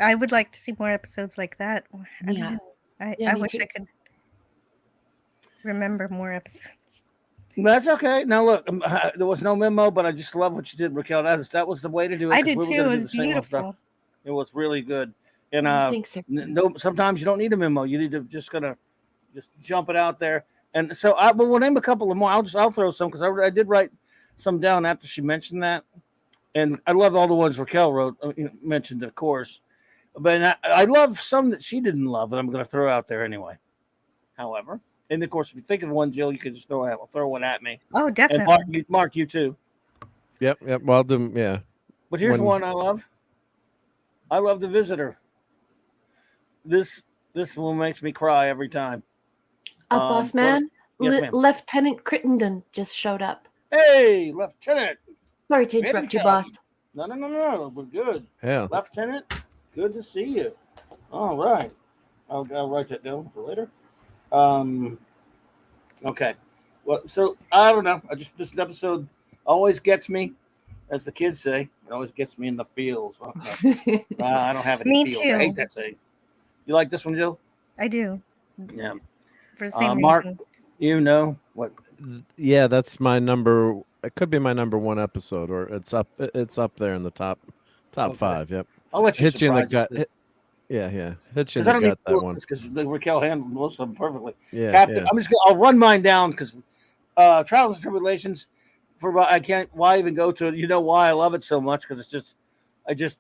I would like to see more episodes like that. I wish I could remember more episodes. That's okay. Now look, there was no memo, but I just love what you did, Raquel. That was the way to do it. I did too. It was beautiful. It was really good. And so. Sometimes you don't need a memo. You need to just jump it out there. And so we'll name a couple of more. I'll throw some because I did write some down after she mentioned that. And I love all the ones Raquel wrote, mentioned, of course. But I love some that she didn't love that I'm going to throw out there anyway. However, and of course, if you think of one, Jill, you can just throw one at me. Oh, definitely. And Mark, you too. Yep. Well, I'll do, yeah. But here's one I love. I love The Visitor. This one makes me cry every time. Boss man, yes, ma'am. Lieutenant Crittenden just showed up. Hey, Lieutenant. Sorry to interrupt you, boss. No. We're good. Yeah. Lieutenant, good to see you. All right. I'll write that down for later. Okay. Well, so I don't know. This episode always gets me, as the kids say. It always gets me in the feels. I don't have any Me feels. too. I hate that saying. You like this one, Jill? I do. Yeah. For the same Mark, reason. you know what? Yeah, that's my number. It could be my number one episode, or it's up there in the top okay. 5. Yep. I'll let you hit you in the surprise gut. us. Yeah. Hit you in the gut, that one. Because Raquel handled most of them perfectly. Yeah. Captain, I'll run mine down because Trials and Tribulations. Why even go to it? You know why I love it so much? Because it's just,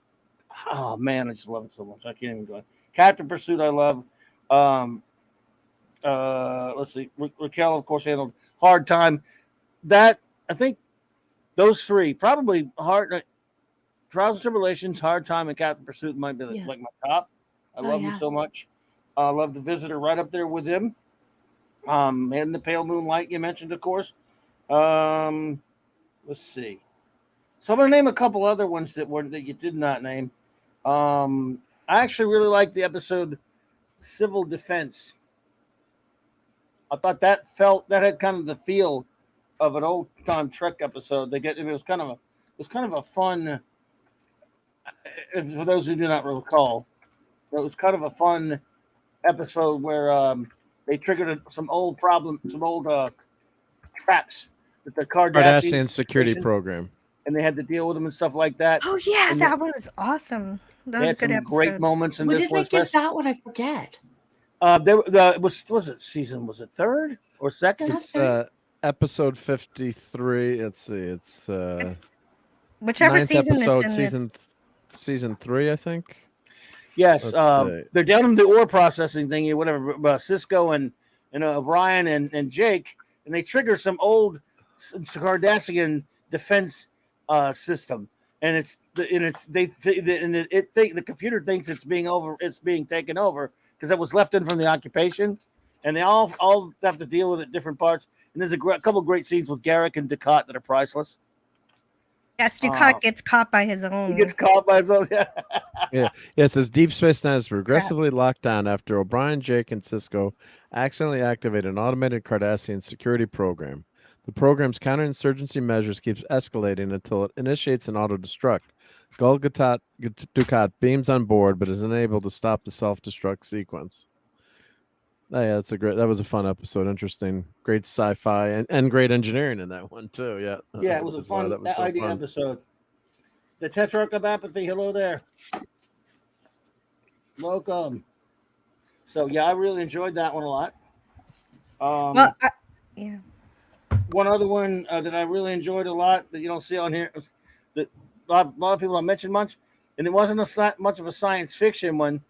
Oh man, I just love it so much. I can't even go. Captain Pursuit, I love. Um, let's see. Raquel, of course, handled Hard Time. That I think those three probably hard. Trials and Tribulations, Hard Time, and Captain Pursuit might be Yeah. like my top. I Oh, love them yeah. so much. I love The Visitor right up there with him. And the Pale Moonlight you mentioned, of course. Let's see. So I'm gonna name a couple other ones that you did not name. I actually really liked the episode Civil Defense. I thought that had kind of the feel of an old time Trek episode. It was kind of a fun. For those who do not recall, it was kind of a fun episode where they triggered some old traps that the Cardassian security program, and they had to deal with them and stuff like that. Oh yeah, and that one was awesome. That they was had a good some episode. great moments in What this did one. they give that one? I forget. Was it season? Was it third or second? It's episode 53. Let's see. It's whichever ninth season episode, it's in. season 3, I think. Yes, they're down in the ore processing thingy, whatever. Cisco and O'Brien and Jake, and they trigger some old Cardassian defense system, and the computer thinks it's being taken over because it was left in from the occupation, and they all have to deal with it different parts. And there's a couple great scenes with Garrick and Ducat that are priceless. Yes, Ducat gets caught by his own. He gets caught by his own. Yeah. It says Deep Space Nine is progressively locked down after O'Brien, Jake, and Cisco accidentally activate an automated Cardassian security program. The program's counterinsurgency measures keeps escalating until it initiates an auto-destruct. Gul Dukat beams on board, but is unable to stop the self-destruct sequence. Oh, yeah, that was a fun episode. Interesting. Great sci-fi and great engineering in that one, too. Yeah. Yeah, it was a fun episode. The Tetrarch of Apathy, hello there. Welcome. So, yeah, I really enjoyed that one a lot. Yeah. One other one that I really enjoyed a lot that you don't see on here, that a lot of people don't mention much, and it wasn't much of a science fiction one,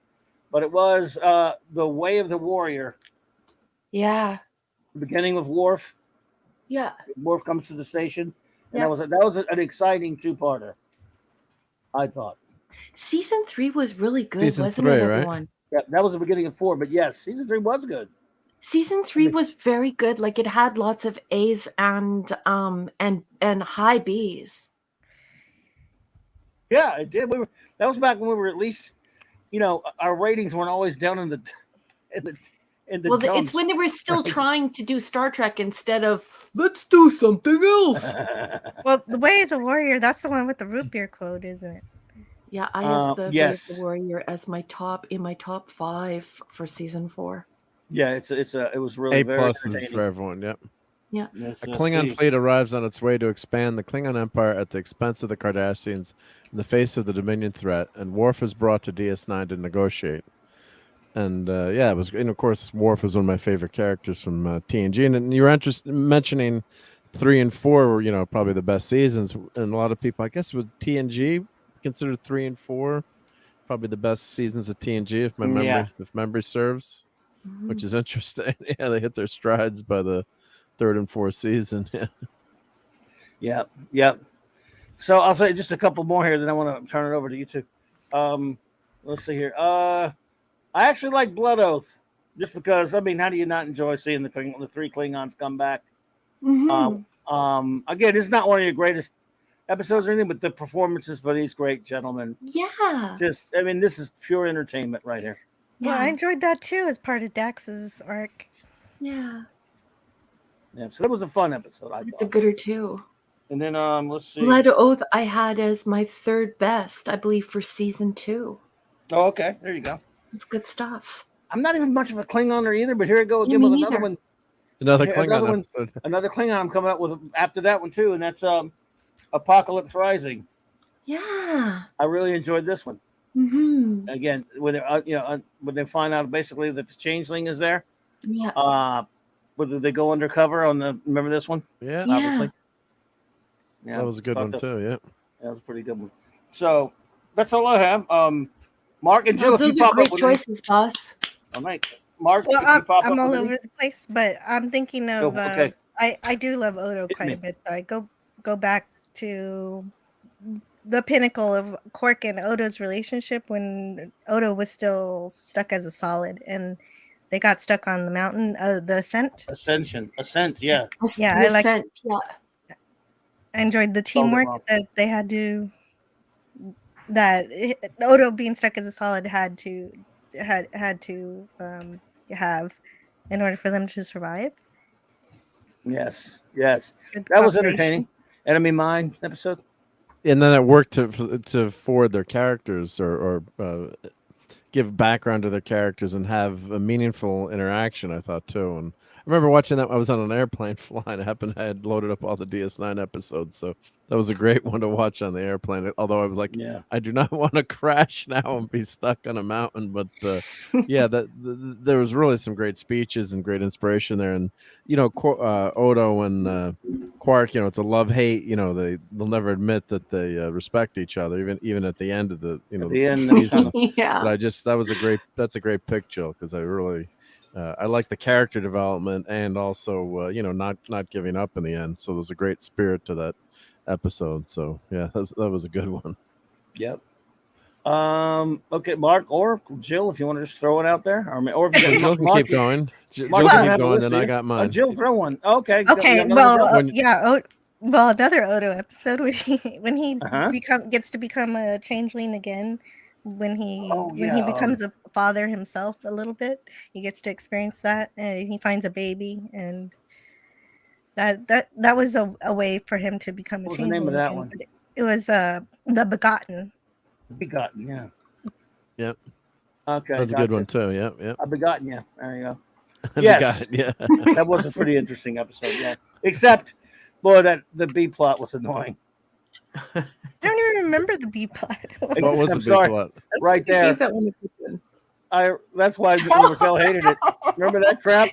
but it was The Way of the Warrior. Yeah. Beginning with Worf. Yeah. Worf comes to the station, and that was an exciting two-parter, I thought. Season 3 was really good, Season wasn't 3, it, right? everyone? Yeah, that was the beginning of 4, but yes, season 3 was good. Season 3 was very good. Like it had lots of A's and high B's. Yeah, it did. That was back when we were at least, our ratings weren't always down in the Well, dumps. it's when they were still trying to do Star Trek instead of let's do something else. Well, The Way of the Warrior, that's the one with the root beer quote, isn't it? Yeah, I have the Way of yes. the Warrior as my top 5 for season 4. Yeah, it was really A very plus is entertaining. for everyone. Yep. Yeah. Yes, A Klingon fleet arrives on its way to expand the Klingon Empire at the expense of the Cardassians in the face of the Dominion threat, and Worf is brought to DS9 to negotiate. And it was, and of course, Worf was one of my favorite characters from TNG. And you were mentioning 3 and 4 were, probably the best seasons, and a lot of people, I guess, would TNG considered 3 and 4 probably the best seasons of TNG if memory serves, which is interesting. Yeah, they hit their strides by the 3rd and 4th season. Yeah. Yep. So I'll say just a couple more here, then I want to turn it over to you two. Let's see here. I actually like Blood Oath, just because, how do you not enjoy seeing the 3 Klingons come back? Mm-hmm. Again, it's not one of your greatest episodes or anything, but the performances by these great gentlemen. Yeah. This is pure entertainment right here. Well, I enjoyed that too as part of Dax's arc. Yeah. Yeah, so that was a fun episode, I It's thought. a gooder too. And then let's see. Blood Oath I had as my 3rd best, I believe, for season 2. Oh, okay. There you go. It's good stuff. I'm not even much of a Klingoner either, but here I go again with another one. Another Klingon episode. Another Klingon I'm coming up with after that one too, and that's Apocalypse Rising. Yeah. I really enjoyed this one. Mm-hmm. Again, when they find out basically that the changeling is there. Yeah. Whether they go undercover on remember this one? Yeah. Obviously. Yeah, That was a good one too. Yeah. That was a pretty good one. So, that's all I have. Mark and Jill, if you Those are pop great up with any, choices, boss. all right. Mark, Well, if you pop I'm up all with over any, the place, but I'm thinking of. okay. I do love Odo Hit quite me. a bit. I go back to the pinnacle of Quark and Odo's relationship when Odo was still stuck as a solid, and they got stuck on the mountain, the ascent. Ascent, yeah. Yeah, The I like. Ascent, yeah. I enjoyed the Hold it, teamwork Mom. that they had to. Odo being stuck as a solid had to have in order for them to survive. Yes, yes. Good That was cooperation. entertaining. Enemy Mine episode. And then it worked to forward their characters or give background to their characters and have a meaningful interaction. I thought too, and I remember watching that. I was on an airplane flying. I had loaded up all the DS9 episodes, so that was a great one to watch on the airplane. Although I was like, Yeah. I do not want to crash now and be stuck on a mountain. But yeah, there was really some great speeches and great inspiration there. And Odo and Quark, it's a love hate. They'll never admit that they respect each other, even at the end of the At the end, that was season. Yeah. But that's a great picture because I really I like the character development and also not giving up in the end. So there's a great spirit to that episode. So yeah, that was a good one. Yep. Okay, Mark or Jill, if you want to just throw it out there, or if you Jill can Mark, keep going. Jill Mark, can you keep have a going, list, then do I you? got mine. Jill, throw one. Okay. Okay, Jill? well, another Odo episode when he Uh-huh. gets to become a changeling again, when he yeah, becomes a father himself a little bit, he gets to experience that, and he finds a baby, and that was a way for him to become a What was the name of changeling that again. one? But it was the Begotten. Begotten, yeah. Yep. Okay, That's a good one too. Yep. I've begotten you. There you go. I've Yes, begotten you. that was a pretty interesting episode. Yeah, except, boy, that the B plot was annoying. I don't even remember the B plot. What was the I'm B sorry. plot? Right there. Gave that one a good one. That's why Raquel hated it. Remember that crap?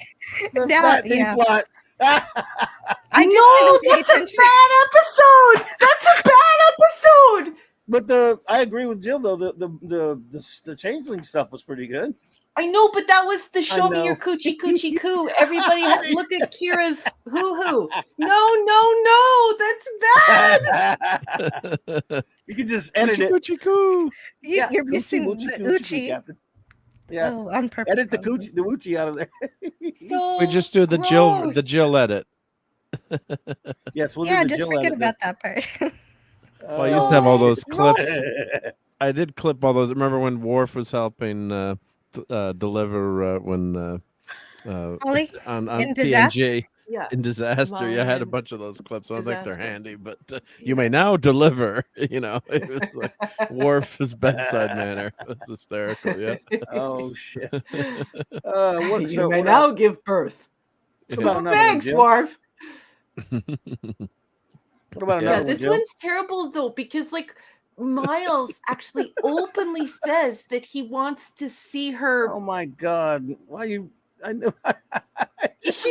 That B plot. I just No, didn't pay that's a attention. bad episode. That's a bad episode. But I agree with Jill though. The changeling stuff was pretty good. I know, but that was the show me know. your coochie coochie coo. Everybody had look at Kira's hoo. No, that's bad. You can just edit it. Coochie coo. Yeah, You're missing the Uchi. Captain. Yes. Oh, on purpose. Edit the Uchi out of there. So We just do the gross. Jill edit. Yes, we'll Yeah, do the just Jill forget edit about that part. Well, I used to have all those gross. clips. I did clip all those. Remember when Worf was helping deliver when Ollie, on in TNG Disaster? Yeah. in Disaster? Yeah, I had a Lion bunch of those clips. I don't think they're Disaster. handy, but you may now deliver. It was like Worf's bedside manner. It was hysterical. Yeah. Oh shit. You may now give birth. What about another one, Thanks, Jill? Worf. What about Yeah, another one, this Jill? one's terrible though because Miles actually openly says that he wants to see her. Oh my god! Why you? I know.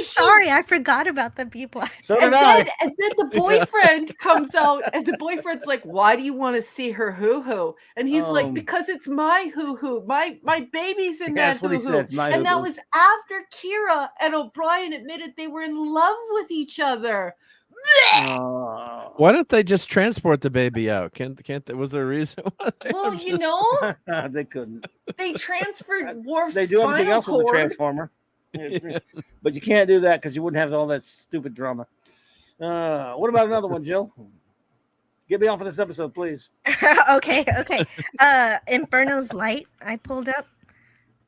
Sorry, I forgot about the B plot. So did And I. then the boyfriend comes out, and the boyfriend's like, "Why do you want to see her hoo-hoo?" And he's like, "Because it's my hoo-hoo. My baby's in That's that what he hoo-hoo." said, my And that hoo-hoo. was after Kira and O'Brien admitted they were in love with each other. Why don't they just transport the baby out? Can't they? Was there a reason? Well, you know, they couldn't. they transferred Worf's They do everything spinal else with the cord. transformer, but you can't do that because you wouldn't have all that stupid drama. What about another one, Jill? Get me off of this episode, please. okay. Inferno's Light. I pulled up.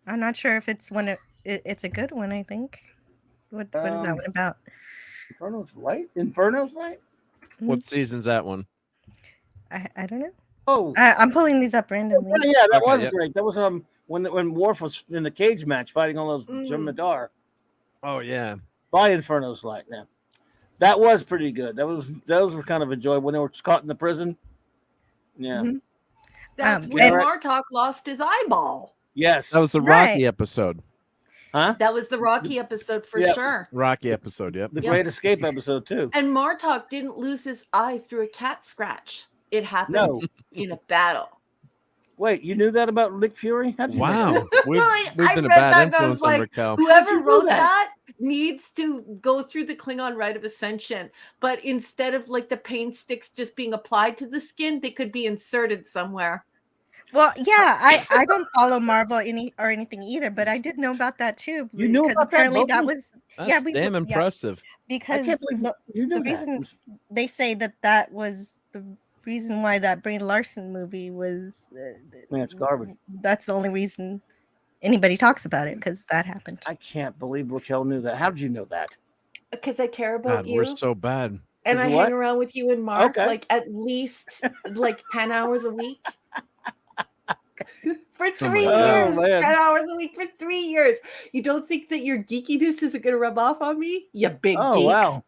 I'm not sure if it's one. It's a good one. I think. What is that one about? Inferno's Light. Inferno's Light. What season's that one? I don't know. Oh, I'm pulling these up randomly. yeah, that Okay, was yep. great. That was when Worf was in the cage match fighting all those Jem'Hadar Oh yeah. by Inferno's Light. Yeah, that was pretty good. Those were kind of enjoyable when they were caught in the prison. Yeah. Mhm. That's Um, when yeah. Martok lost his eyeball. Yes. That was the Right. Rocky episode. Huh? That was the Rocky episode for Yeah. sure. Rocky episode. Yep. The Yeah. Great Escape episode too. And Martok didn't lose his eye through a cat scratch. It happened No. in a battle. Wait, you knew that about Nick Fury? How'd you know Wow, that? we've I been a read bad that and I was influence on like, Raquel. whoever you know wrote that? that needs to go through the Klingon rite of ascension. But instead of like the paint sticks just being applied to the skin, they could be inserted somewhere. Well, yeah, I don't follow Marvel anything either, but I did know about that too You knew because about that, apparently that Loki? was That's damn yeah, impressive. because I can't believe you knew the that. reason they say that was the reason why that Brie Larson movie was Man, it's garbage. that's the only reason anybody talks about it because that happened. I can't believe Raquel knew that. How did you know that? Because I care about God, you. we're so bad. And I you hang what? around with you and Mark Okay. like at least like 10 hours a week. For 3 God. years. Oh, man. 10 hours a week for 3 years. You don't think that your geekiness isn't going to rub off on me? You big Oh, geeks. wow.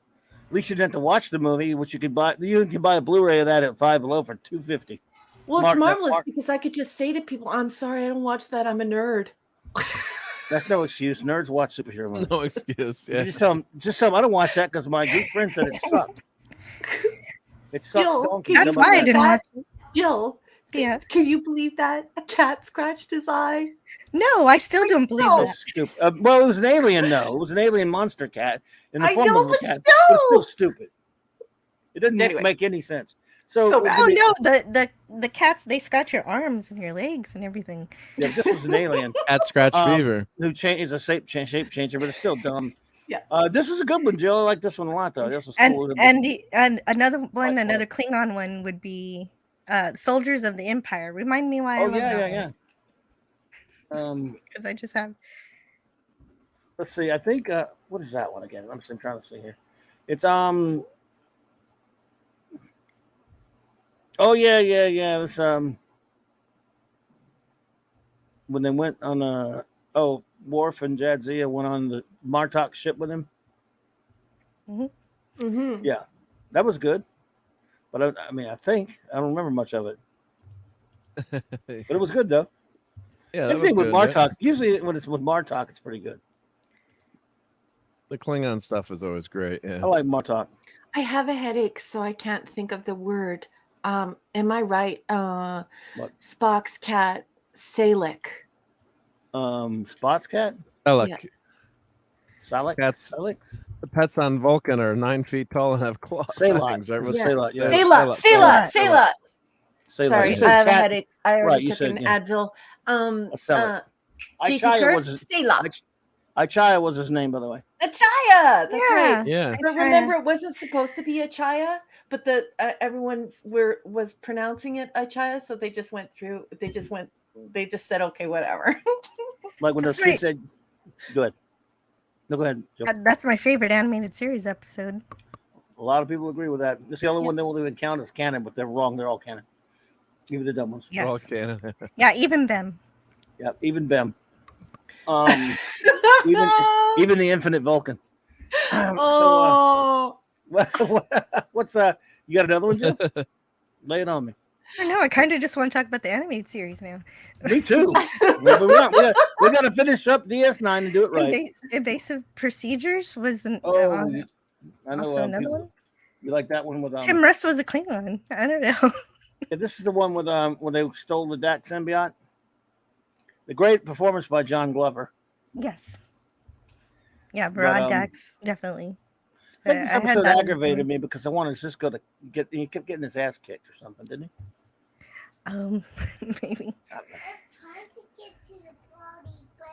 At least you didn't have to watch the movie, which you could buy. You can buy a Blu-ray of that at Five Below for $2.50. Well, Mark, it's marvelous Mark, because I could just say to people, I'm sorry, I don't watch that. I'm a nerd. that's no excuse. Nerds watch superhero movies. No excuse. Yeah. You just tell them I don't watch that because my geek friend said it sucked. It sucks. Jill, Donkey. That's why I didn't watch it. Jill, Yeah. Can you believe that a cat scratched his eye? No, I still don't believe So that. stupid. Well, it was an alien, though. It was an alien monster cat in the I form know, of a but cat. still. But it's still stupid. It didn't Anyway. make any sense. So bad. Oh no, the cats, they scratch your arms and your legs and everything. yeah, this was an alien. Cat scratch fever. Who is a shape changer, but it's still dumb. Yeah. This is a good one, Jill. I like this one a lot, though. This was And cool. and another one, another Klingon one would be Soldiers of the Empire. Remind me why I love that one. Because I just have. Let's see. I think what is that one again? I'm trying to see here. It's Oh yeah. This when they went on Worf and Jadzia went on the Martok ship with him. Mm-hmm. Mm-hmm. Yeah, that was good. But I mean, I don't remember much of it. But it was good though. Yeah, that everything was with good, Martok. Usually, when it's with Martok, it's pretty good. The Klingon stuff is always great. Yeah, I like Martok. I have a headache, so I can't think of the word. Am I right? Spock's cat, Salek. Spot's cat? Salek. Yeah. Salek? Cats. Salek? The pets on Vulcan are 9 feet tall and have claws. Salek. Right? Yeah. Salek. Yeah. Salek. Sorry, I have a headache. I already took an Advil. Ichaya was his name, by the way. Achaya. That's right. Yeah. But remember, it wasn't supposed to be Achaya, but everyone was pronouncing it Achaya, so they just went through. They just said, okay, whatever. Like when those kids said, "Go ahead." No, go ahead, Joe. That's my favorite animated series episode. A lot of people agree with that. It's the only one that will even count as canon, but they're wrong. They're all canon. Even the dumb ones. Yes. They're all canon. Yeah, even them. Yeah, even them. Even the Infinite Vulcan. What's you got another one, Joe? Lay it on me. I know. I kind of just want to talk about the animated series now. Me too. we got to finish up DS9 and do it right. Invasive Procedures was I know. also another one. You like that one with Tim Russ was a Klingon. I don't know. Yeah, this is the one with when they stole the Dak symbiote. The great performance by John Glover. Yes. Yeah, Broad Dax, definitely. I think this episode aggravated me because I wanted Cisco to he kept getting his ass kicked or something, didn't he? Maybe.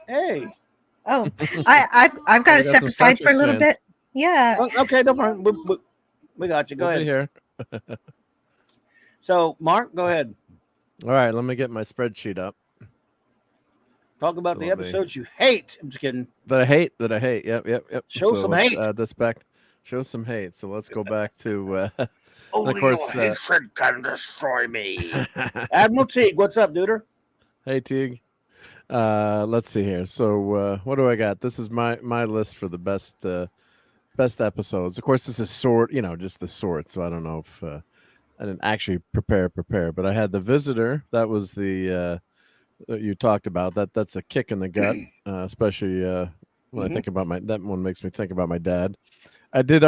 Hey. Oh, I've got to step aside for a little bit. Yeah. Okay, no problem. We got you. Go ahead. Here. So, Mark, go ahead. All right, let me get my spreadsheet up. Talk about the episodes you hate. I'm just kidding. That I hate. Yep. Show some hate. This back. Show some hate. So let's go back to. Only of course, your hatred can destroy me. Admiral Teague, what's up, duder? Hey, Teague. Let's see here. So what do I got? This is my list for the best episodes. Of course, this is just the sort. So I don't know if I didn't actually prepare, but I had The Visitor. That was the you talked about. That's a kick in the gut, especially when I think about that one makes me think about my dad. I did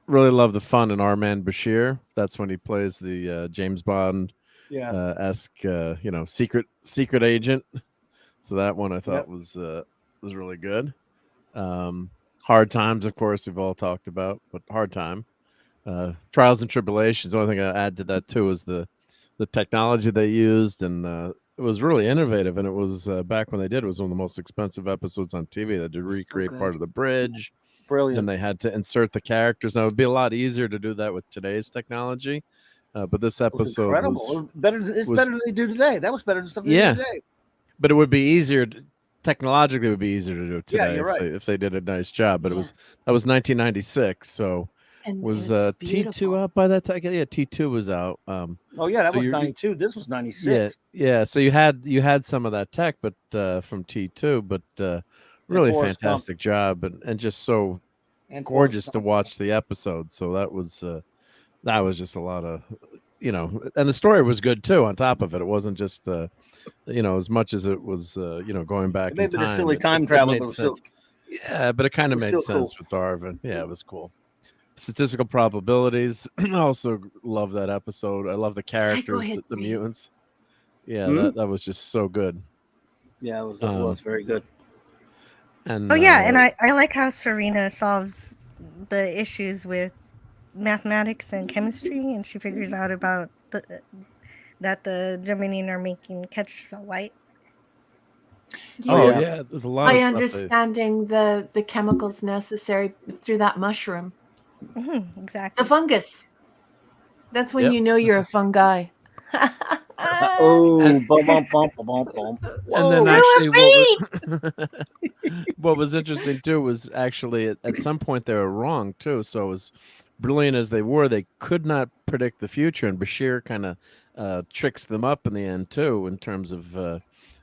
really love the fun in Our Man Bashir. That's when he plays the James Bond esque, secret agent. So that one I thought was really good. Hard Times, of course, we've all talked about, but Hard Time. Trials and Tribulations. The only thing I add to that too is the technology they used, and it was really innovative. And it was back when they did, it was one of the most expensive episodes on TV. They had to recreate part of the bridge. Brilliant. And they had to insert the characters. Now it would be a lot easier to do that with today's technology, but this episode was better. It's better than they do today. That was better than stuff they do today. But it would be easier. Technologically, it would be easier to do today you're right. if they did a nice job. But that was 1996, so. And Was T2 out by that time? Yeah, T2 was out. That was 92. This was 96. Yeah. So you had some of that tech, but from T2, but really fantastic job and just so gorgeous to watch the episode. So that was just a lot of, and the story was good too. On top of it, it wasn't just as much as it was going back. Maybe in time, the silly time travel, but it was still, but it kind of made sense with Darwin. Yeah, it was cool. Statistical probabilities. I also love that episode. I love the characters, the mutants. Yeah, that was just so good. Yeah, it was very good. And and I like how Serena solves the issues with mathematics and chemistry, and she figures out about that the Dominion are making catch cell light. There's a lot by of understanding the chemicals necessary through that mushroom. Exactly. The fungus. That's when you know you're a fungi. Bum. And then actually, what was interesting too was actually at some point they were wrong too. So as brilliant as they were, they could not predict the future, and Bashir kind of tricks them up in the end too, in terms of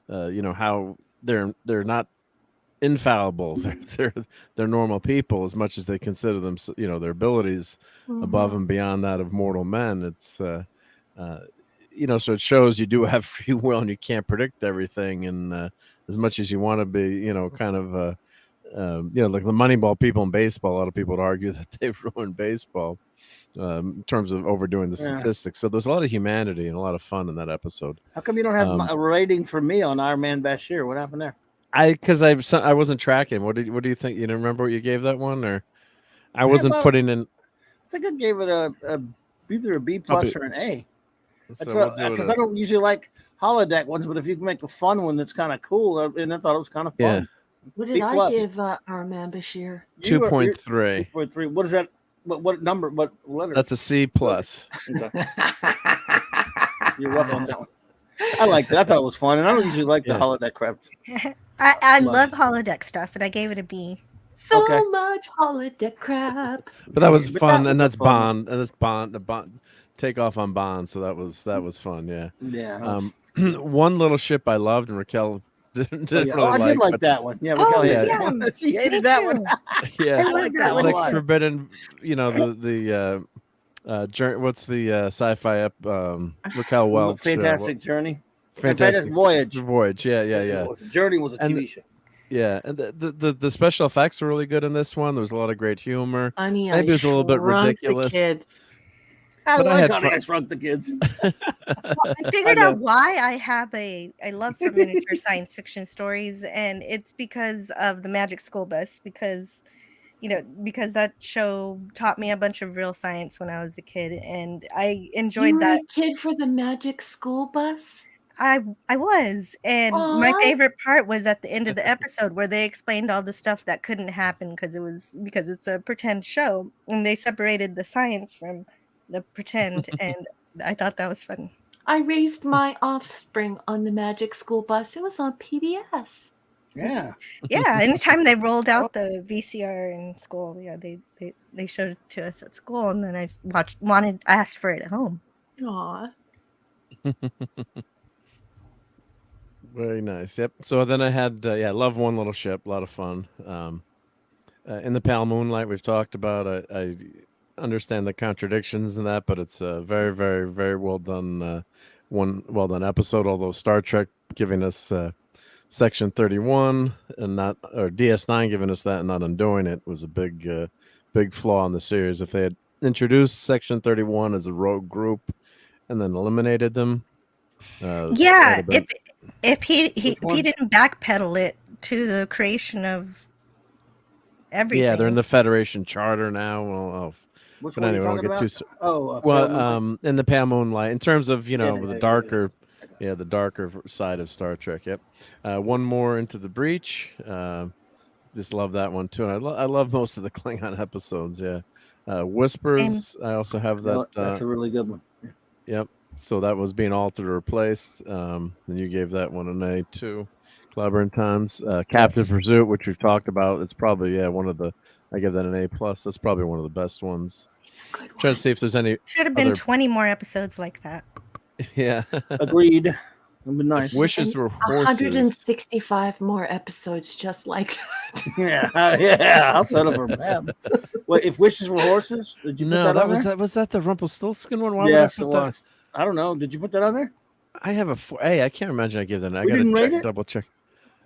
how they're not infallible. They're normal people as much as they consider them, their abilities above and beyond that of mortal men. It's so it shows you do have free will and you can't predict everything, and as much as you want to be kind of like the Moneyball people in baseball, a lot of people would argue that they've ruined baseball in terms of overdoing the statistics. So there's a lot of humanity and a lot of fun in that episode. How come you don't have a rating for me on Iron Man Bashir? What happened there? Because I wasn't tracking. What do you think? You don't remember what you gave that one, or I wasn't putting in. I think I gave it either a B plus or an A. Because I don't usually like holodeck ones, but if you can make a fun one that's kind of cool, and I thought it was kind of fun. Yeah. What did I give our man Bashir? 2.3. 2.3. What is that? What number? What letter? That's a C plus. Okay. You're rough on that one. I liked it. I thought it was fun, and I don't usually like the holodeck crap. I love holodeck stuff, and I gave it a B. So much holodeck crap. But that was fun, and that's Bond, and that's Bond. The Bond take off on Bond, so that was fun. Yeah. Yeah. One little ship I loved, and Raquel didn't really I did like that one. Yeah, Raquel hated that one. She hated that one. Yeah, I like that it was one. like forbidden. The what's the sci-fi up? Raquel Welch. Fantastic Journey. Fantastic Voyage. Voyage. Yeah. Journey was a TV show. Yeah, and the special effects were really good in this one. There was a lot of great humor. Honey, maybe it was a little bit ridiculous. I like Honey, I Shrunk the Kids. I figured out why I love for miniature science fiction stories, and it's because of the Magic School Bus, because that show taught me a bunch of real science when I was a kid, and I enjoyed that. A kid for the Magic School Bus? I was, and my favorite part was at the end of the episode where they explained all the stuff that couldn't happen because it's a pretend show, and they separated the science from the pretend, and I thought that was fun. I raised my offspring on the Magic School Bus. It was on PBS. Yeah. Yeah. Anytime they rolled out the VCR in school, they showed it to us at school, and then I asked for it at home. Aw. Very nice. Yep. So then I had love One Little Ship, a lot of fun. In the Pale Moonlight, we've talked about. I understand the contradictions in that, but it's a very, very, very well done well done episode. Although Star Trek giving us Section 31 and not, or DS9 giving us that and not undoing it was a big flaw in the series. If they had introduced Section 31 as a rogue group and then eliminated them, Yeah, quite a bit. if he didn't backpedal it to the creation of everything. Yeah, they're in the Federation Charter now. Well, Which but one are you anyway, talking we'll get about? too. Oh, Well, Pale Moonlight? in the Pale Moonlight, in terms of Yeah, the yeah. darker, the darker side of Star Trek. Yep. One more Into the Breach. Just love that one too. And I love most of the Klingon episodes. Yeah. Whispers. I also have You know that. what? That's a really good one. Yep. So that was being altered or replaced. And you gave that one an A too. Clobbering Times. Captive Pursuit, which we've talked about. It's probably one of the. I give that an A plus. That's probably one of the best ones. Try to see if there's any. Should have been 20 more episodes like that. Yeah. Agreed. It'd be nice. If wishes were horses. 165 more episodes just like that. Yeah. I'll settle for bad. Wait, if wishes were horses, did you put that on there? Was that the Rumpelstiltskin one? Why Yes, would it was. I don't know. Did you put that on there? I have a I can't imagine I give that. I We got didn't rate to it? double check.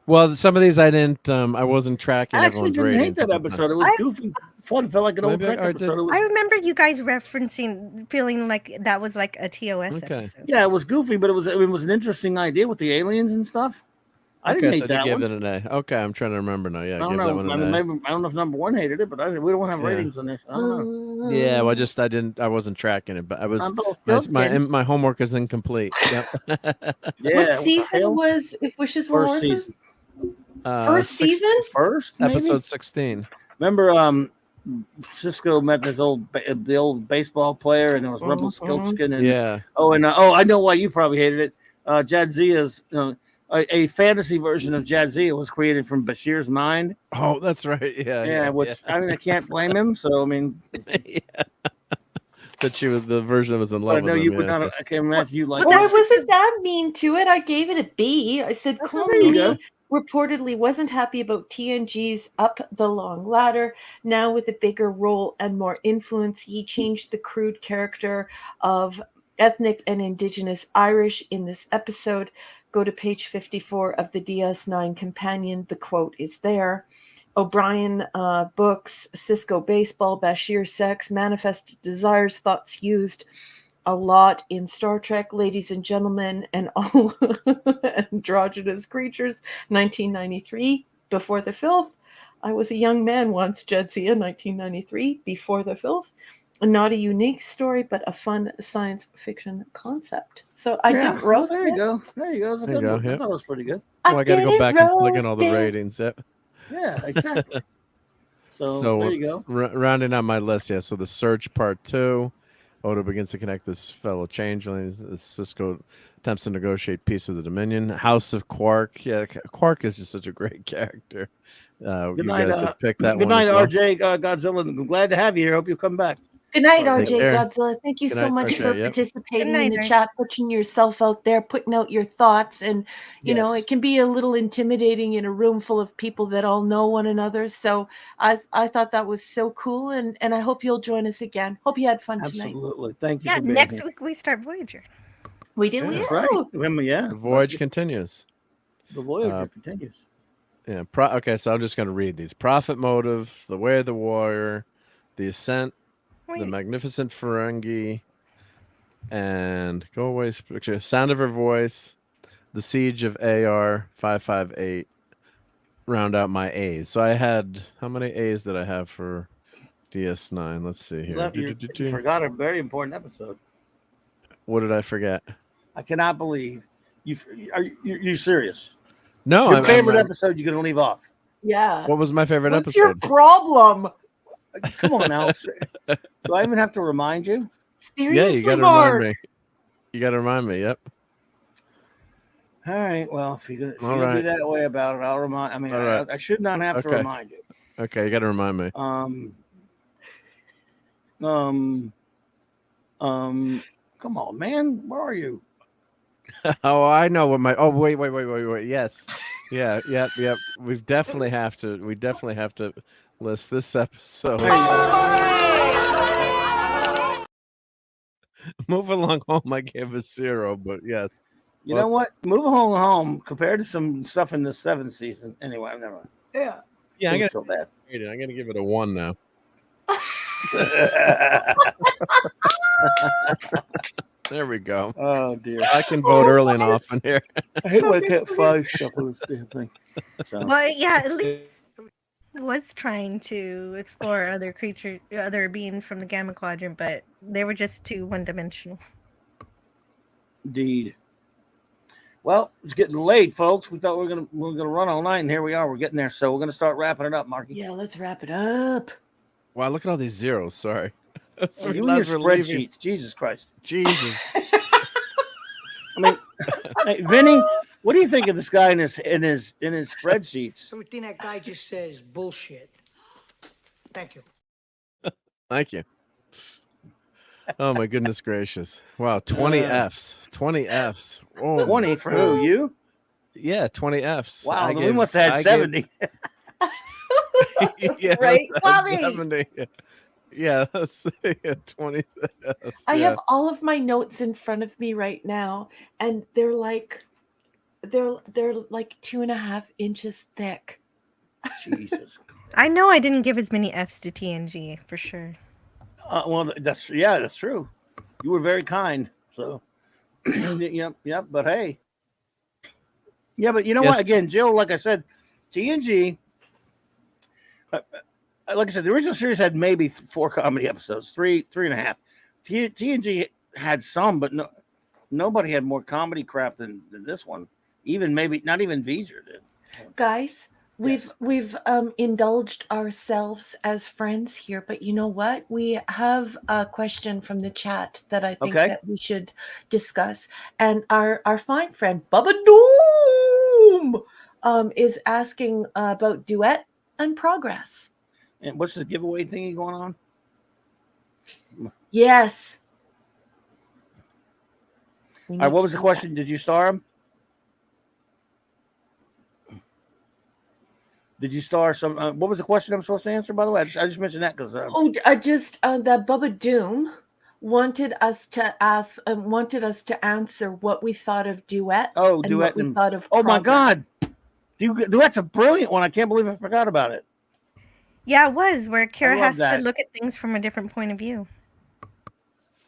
Well, some of these I didn't. I wasn't tracking. I actually everyone's didn't hate ratings that at the episode. time. It was goofy fun. It felt like an old Maybe Trek I did. episode. It was, I remember you guys referencing feeling like that was like a TOS episode. yeah, it was goofy, but it was an interesting idea with the aliens and stuff. I didn't hate so that you one. gave it an A. Okay, I'm trying to remember now. Yeah, I don't give know. that one I an mean, A. maybe I don't know if number one hated it, but we don't have Yeah. ratings on this. I don't know. Yeah, well, I wasn't tracking it, but I was. My homework is incomplete. Yep. What season was If Wishes Were First Horses? season. First season? First, maybe? Episode 16. Remember, Cisco met the old baseball player, and there was Rumpelstiltskin, and Yeah. I know why you probably hated it. Jadzia's, a fantasy version of Jadzia was created from Bashir's mind. Oh, that's right. Yeah. Which I mean, I can't blame him. So I mean, That she was the version that was in but love I know with you him. would yeah. not. I can't imagine you like. Well, I wasn't that mean to it. I gave it a B. I said That's there you go. Clooney reportedly wasn't happy about TNG's Up the Long Ladder. Now with a bigger role and more influence, he changed the crude character of ethnic and indigenous Irish in this episode. Go to page 54 of the DS9 companion. The quote is there. O'Brien books, Cisco baseball, Bashir sex, manifested desires, thoughts used a lot in Star Trek, ladies and gentlemen, and all androgynous creatures. 1993, Before the Filth. I was a young man once, Jadzia, 1993, Before the Filth. Not a unique story, but a fun science fiction concept. So I didn't roast There you it. go. There you go. That's a good one. I thought it was pretty good. I got to go back and look at all the ratings. Yep. Yeah, exactly. So there you go. Rounding out my list, So the Search Part 2. Odo begins to connect this fellow changeling. Cisco attempts to negotiate peace with the Dominion. House of Quark. Yeah, Quark is just such a great character. Good you night. guys have picked that good one. night, as well. RJ Godzilla. I'm glad to have you here. Hope you come back. Good night, Take RJ care. Godzilla. Thank you Good so night, much RJ, for yep. participating Good in night, the RJ. chat, putting yourself out there, putting out your thoughts. And, you know, Yes. it can be a little intimidating in a room full of people that all know one another. So I thought that was so cool. And I hope you'll join us again. Hope you had fun tonight. Absolutely. Thank you. Yeah, for being next here. week we start Voyager. We do. That's right. Yeah. The voyage continues. The Voyager continues. Yeah. Okay, so I'm just going to read these. Prophet Motive, The Way of the Warrior, The Ascent, The Magnificent Ferengi, and Go Away, Sound of Her Voice, The Siege of AR 558. Round out my A's. So I had, how many A's did I have for DS9? Let's see here. You forgot a very important episode. What did I forget? I cannot believe you serious. No, Your favorite episode you're gonna leave off. Yeah. What was my favorite What's episode? your problem? Come on now. Do I even have to remind you? Seriously, Yeah, you got to Mark. remind me. You got to remind me. Yep. All right. Well, if you're All gonna be right. that way about it, I'll remind. I mean, All right. I should not have to Okay. remind you. Okay, you got to remind me. Come on, man. Where are you? Oh, I know what my. Oh, wait. Yes. Yeah. Yep. We definitely have to list this episode. Move Along Home, I gave a 0, but yes. You know what? Move home compared to some stuff in the 7th season. Anyway, never mind. Yeah. Yeah, It was so bad. I'm gonna give it a 1 now. There we go. Oh dear. I can vote early and often here. I hate when I can't find stuff on this damn thing. So. Well, yeah, at least was trying to explore other beings from the Gamma Quadrant, but they were just too one-dimensional. Indeed. Well, it's getting late, folks. We thought we were gonna run all night, and here we are. We're getting there, so we're gonna start wrapping it up, Marky. Yeah, let's wrap it up. Wow, look at all these zeros. Sorry. So you and your spreadsheets. Jesus Christ. Jesus. I mean, hey, Vinny, what do you think of this guy in his spreadsheets? Everything that guy just says bullshit. Thank you. Thank you. Oh my goodness gracious! Wow, 20 Fs. 20 Fs. Oh, 20 for who? You? Yeah, 20 Fs. Wow, we must have had 70. Yeah, right, Bobby? 70. Yeah, that's 20 Fs. I have all of my notes in front of me right now, and they're like 2.5 inches thick. Jesus. I know I didn't give as many Fs to TNG for sure. Well, that's true. You were very kind. So, yep. But hey, yeah. But you know what? Again, Jill, like I said, TNG. Like I said, the original series had maybe 4 comedy episodes, 3.5. TNG had some, but nobody had more comedy crap than this one. Even maybe not even V'ger did. Guys, we've indulged ourselves as friends here, but you know what? We have a question from the chat that I think that we should discuss, and our fine friend Bubba Doom is asking about duet and progress. And what's the giveaway thingy going on? Yes. All right, what was the question? Did you star him? Did you star some? What was the question I'm supposed to answer? By the way, I just mentioned that because that Bubba Doom wanted us to answer what we thought of duet. Oh, and duet! What we thought of oh my progress. God, duet's a brilliant one. I can't believe I forgot about it. Yeah, it was where Kara has that. to look at things from a different point of view.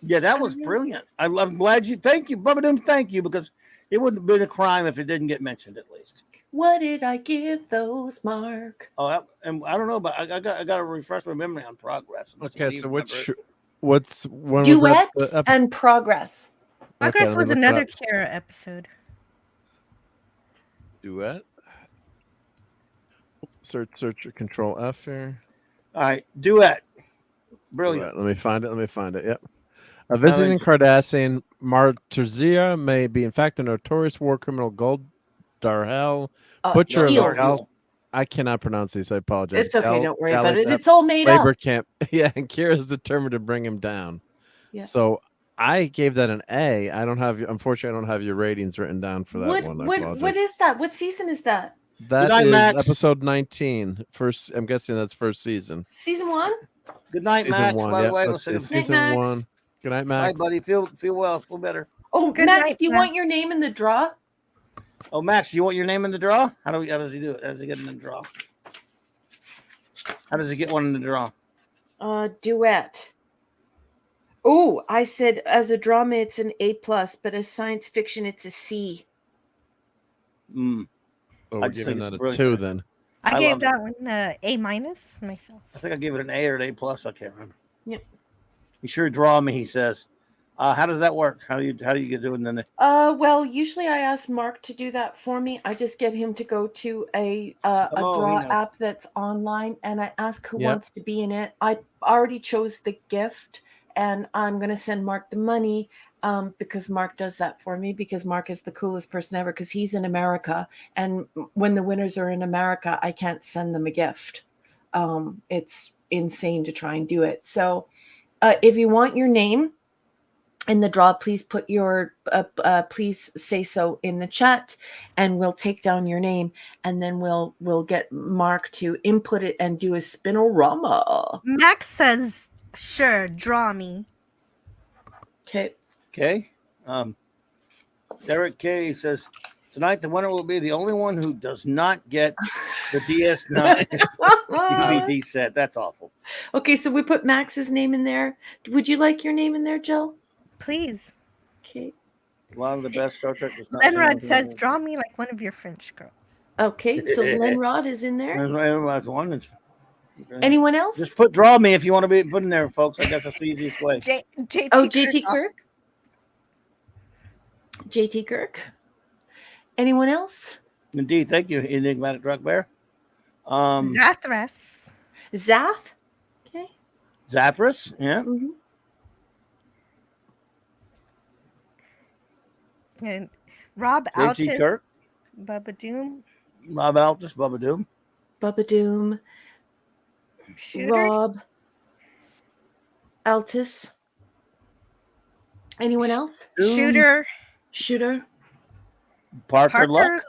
Yeah, that was brilliant. I'm glad you. Thank you, Bubba Doom. Thank you, because it wouldn't have been a crime if it didn't get mentioned at least. What did I give those, Mark? Oh, and I don't know, but I got to refresh my memory on progress. Okay, so when duet was that? And progress. Progress was another Kara episode. Duet. Search Control F here. All right, duet. Brilliant. Duet. Let me find it. Yep. A visiting Cardassian, Martezia may be in fact a notorious war criminal, Gold Darhel, butcher of Gal. I cannot pronounce these. I apologize. It's okay. Don't worry about it. It's all made labor up. Camp. Yeah, and Kira's determined to bring him down. Yeah. So I gave that an A. Unfortunately, I don't have your ratings written down for that one. What is that? What season is that? That is episode 19. First, I'm guessing that's first season. Season 1. Good night, Max. By the way, season 1. Good night, Max. Bye, buddy. Feel well. Feel better. Oh, good Max, night, do you want your name in the draw? Oh, Max, you want your name in the draw? How does he do it? How does he get in the draw? How does he get one in the draw? Duet. Oh, I said as a drama it's an A+, but as science fiction it's a C. Oh, we're giving that a 2 then. I gave that one A- myself. I think I gave it an A or an A+. I can't remember. Yep. You sure draw me, he says. How does that work? How do you get doing then? Well, usually I ask Mark to do that for me. I just get him to go to a draw app that's online, and I ask who wants to be in it. I already chose the gift, and I'm gonna send Mark the money because Mark does that for me, because Mark is the coolest person ever, because he's in America, and when the winners are in America, I can't send them a gift. It's insane to try and do it. So if you want your name in the draw, please put your please say so in the chat, and we'll take down your name, and then we'll get Mark to input it and do a spinorama. Max says, "Sure, draw me." Okay. Derek K says, tonight the winner will be the only one who does not get the DS9 DVD set. That's awful. Okay, so we put Max's name in there. Would you like your name in there, Jill? Please. Okay. One of the best Star Trek. That's not seen Lenrod on says, television. "Draw me like one of your French girls." Okay, so Lenrod is in there. That's one. Okay. Anyone else? Just draw me if you want to be put in there, folks. I guess that's the easiest way. JT Kirk. JT Kirk. Anyone else? Indeed, thank you, Enigmatic Drug Bear. Zathras. Zath. Okay. Zathras, yeah. Mm-hmm. And Rob JT Altus. Kirk. Bubba Doom. Rob Altus, Bubba Doom. Bubba Doom. Shooter. Rob Altus. Anyone else? Shooter. Shooter. Parker Luck.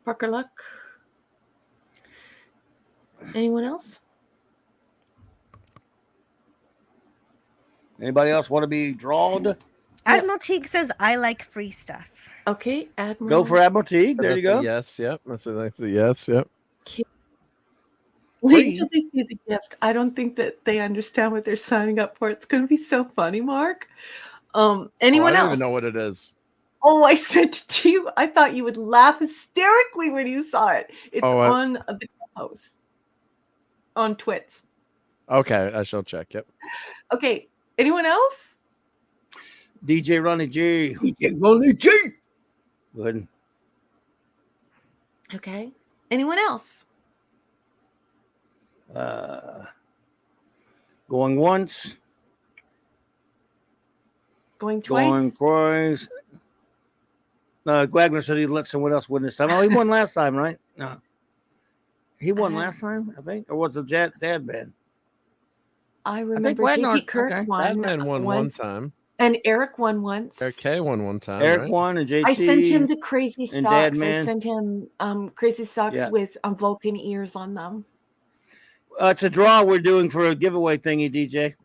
Parker Luck. Anyone else? Anybody else want to be drawn? Admiral Teague says, "I like free stuff." Okay, Admiral. Go for Admiral Teague. There you go. Yes, yep. That's a yes, yep. Wait until they see the gift. I don't think that they understand what they're signing up for. It's going to be so funny, Mark. Anyone I don't else? even know what it is. Oh, I sent it to you. I thought you would laugh hysterically when you saw it. It's on the Clubhouse. On Twits. Okay, I shall check. Yep. Okay. Anyone else? DJ Ronnie G. DJ Ronnie G. Good. Okay. Anyone else? Going once. Going twice. Going twice. Wagner said he'd let someone else win this time. Oh, he won last time, right? No. He won last time, I think? Or was it Dad Band? I remember JT Kirk won. Batman won one time. And Eric won once. Eric K won one time. Eric won and JT. I sent him the crazy and socks. Dadman. I sent him crazy socks with Vulcan ears on them. It's a draw we're doing for a giveaway thingy, DJ.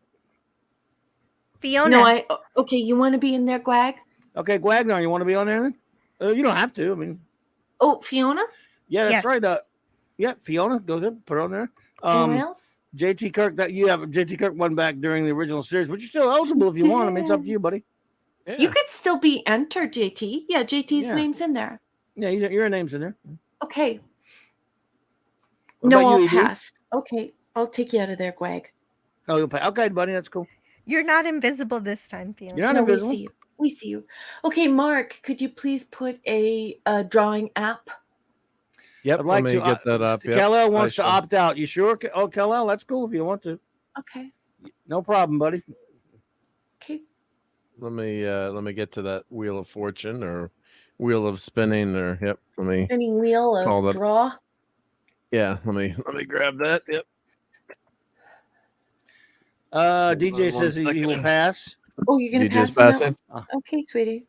Fiona. No, okay, you want to be in there, Gwag? Okay, Gwagnar, you want to be on there then? You don't have to. I mean. Oh, Fiona? Yeah, that's right. Yeah, Fiona, go ahead, put her on there. Anyone else? JT Kirk, JT Kirk won back during the original series, but you're still eligible if you want. I mean, it's up to you, buddy. Yeah. You could still be entered, JT. Yeah, JT's name's in there. Yeah, your name's in there. Okay. What No, about I'll you, ED? pass. Okay, I'll take you out of there, Gwag. Oh, you'll pay. Okay, buddy, that's cool. You're not invisible this time, Fiona. You're not invisible. We see you. Okay, Mark, could you please put a drawing app? Yep, I'd like let me to. get that up. Yep. Kal-El wants to opt out. You sure? Oh, Kal-El, that's cool if you want to. Okay. No problem, buddy. Okay. Let me get to that Wheel of Fortune or Wheel of Spinning or let me Spinning wheel of draw. Yeah, let me grab that. Yep. DJ says he will pass. Oh, you're gonna DJ's pass on that passing? one? Okay, sweetie.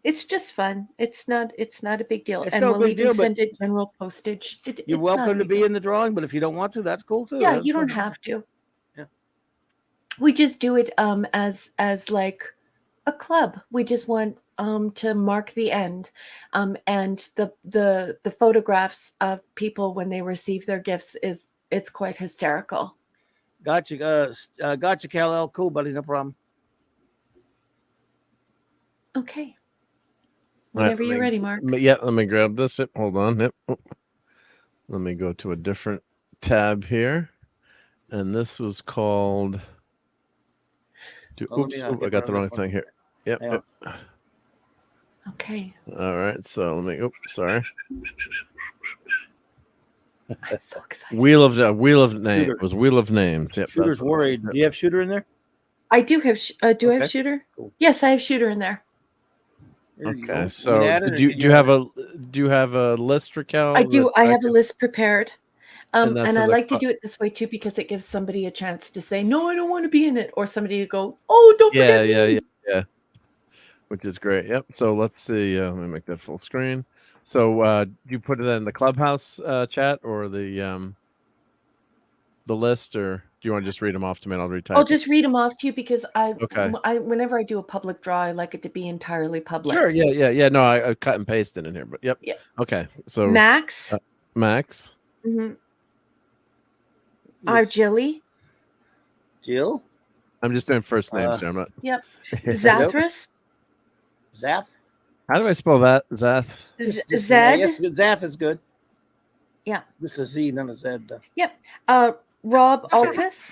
It's just fun. It's not a big deal. It's and no we'll big even deal, send it general postage. You're it's not welcome a to big be deal. in the drawing, but if you don't want to, that's cool too. Yeah, That's you don't fine. have to. Yeah. We just do it as like a club. We just want to mark the end. And the photographs of people when they receive their gifts it's quite hysterical. Gotcha, Kal-El. Cool, buddy. No problem. Okay. Whenever you're ready, Mark. Yeah, let me grab this. Yep, hold on. Yep. Oh. Let me go to a different tab here. And this was called. Oops, I got the wrong thing here. Yep. Yeah. Yep. Okay. All right. So let me. Oops, sorry. I'm so excited. Wheel of Name. Shooter. It was Wheel of Names. Yep. Shooter's that's what it worried. was. Do you have Shooter in there? I do have I Okay. have Shooter? Cool. Yes, I have Shooter in there. There you Okay, go. so Add it, do or you can you have a list, Raquel? I do. that I have a can- list prepared. And that's And in I the like to club. do it this way too because it gives somebody a chance to say, no, I don't want to be in it. Or somebody to go, oh, don't forget me. Yeah. Which is great. Yep. So let's see. Let me make that full screen. So you put it in the Clubhouse chat or the list, or do you want to just read them off to me and I'll retype I'll it? just read them off to you because Okay. whenever I do a public draw, I like it to be entirely public. Sure. Yeah. No, I cut and pasted in here, but yep. Yeah. Okay. So Max. Max. Mm-hmm. Our Jilly. Jill. I'm just doing first names here. I'm not. Yep. Zathras. Zath. How do I spell that? Zath. Zed. Yes, Zath is good. Yeah. This is a Z, not a Z. Though. Yep. Rob Altus.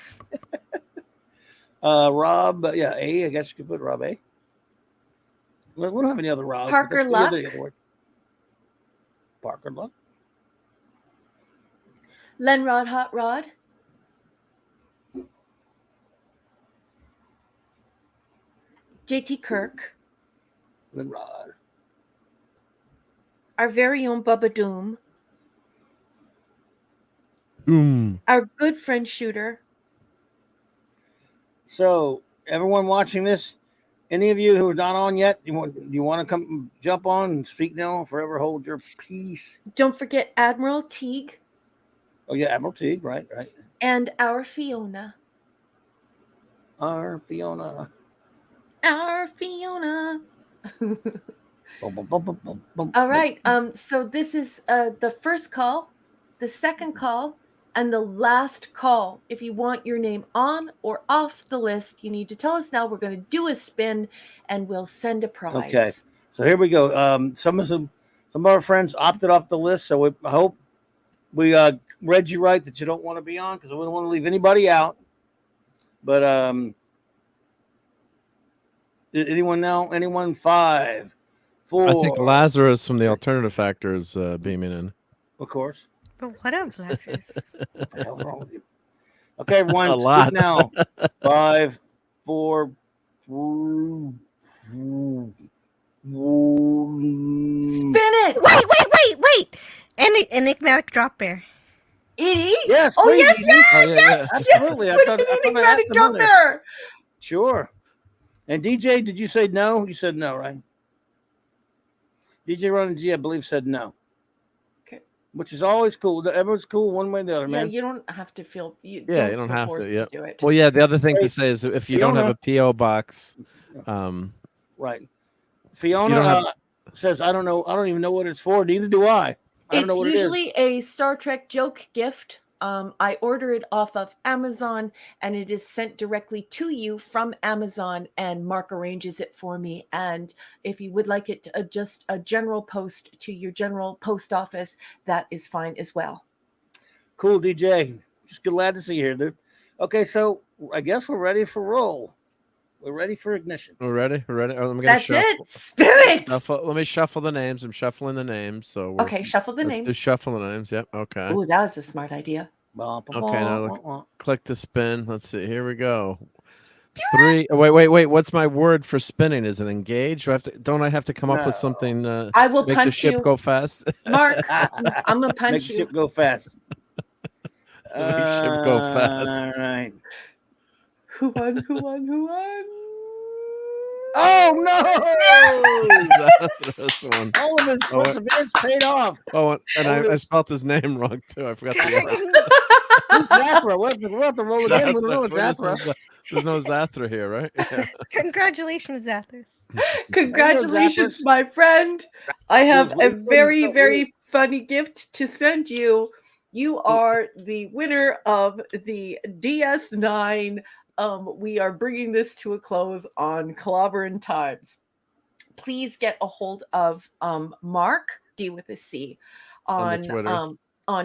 Rob. Yeah, A. I guess you could put Rob A. We don't have any other Robs. Parker Luck. Parker Luck. Lenrod Hot Rod. JT Kirk. Lenrod. Our very own Bubba Doom. Boom. Our good friend Shooter. So, everyone watching this, any of you who are not on yet, do you want to come jump on and speak now? Forever hold your peace. Don't forget Admiral Teague. Oh yeah, Admiral Teague, right. And our Fiona. Our Fiona. Our Fiona. Boom, boom, boom, boom, boom, boom, All right. So this is the first call, the second call, and the last call. If you want your name on or off the list, you need to tell us now. We're going to do a spin, and we'll send a prize. Okay. So here we go. Some of our friends opted off the list, so I hope we read you right that you don't want to be on because we don't want to leave anybody out. But anyone now? Anyone? 5, 4. I think Lazarus from the Alternative Factor is beaming in. Of course. But what of Lazarus? What the hell's wrong with you? Okay, everyone, A lot. now. 5, 4, 3. Spin it! Wait! Enigmatic drop bear. Edie? Yes, oh, please, yes, Edie. yes, Oh, yeah, yes, yeah. yes. Absolutely. I Put thought an I asked enigmatic them drop earlier. there. Sure. And DJ, did you say no? You said no, right? DJ Ron and G, I believe, said no. Okay. Which is always cool. Everyone's cool one way or the other, Yeah, man. you don't have to feel. You Yeah, you don't don't feel have forced to. Yeah. do it. Well, yeah. The other thing to say is if you don't have Fiona. a PO box, Right. Fiona don't have- says, I don't know. I don't even know what it's for. Neither do I. I don't know what it is. It's usually a Star Trek joke gift. I order it off of Amazon, and it is sent directly to you from Amazon, and Mark arranges it for me. And if you would like it to just a general post to your general post office, that is fine as well. Cool, DJ. Just glad to see you here, dude. Okay, so I guess we're ready for roll. We're ready for ignition. We're ready. Oh, let me That's shuffle. it. Spirit. Let me shuffle the names. I'm shuffling the names. So Okay, shuffle the let's names. do shuffle the names. Yep. Okay. Oh, that was a smart idea. Okay. Now click to spin. Let's see. Here we go. 3. Oh, wait. What's my word for spinning? Is it engage? Don't I have to come up with something? I will make punch the ship you. go fast. Mark, I'm gonna punch Make the you. ship go fast. Make the ship go fast. All right. Who won? Oh no! This one. All of his perseverance paid off. Oh, and I spelled his name wrong too. I forgot the Who's Zathra? We'll have to roll again. We don't know it's Zathra. There's no Zathra here, right? Yeah. Congratulations, Zathras. Congratulations, my friend. I have a very, very funny gift to send you. You are the winner of the DS9. We are bringing this to a close on CLOBBERIN Times. Please get a hold of Mark, D with a C, on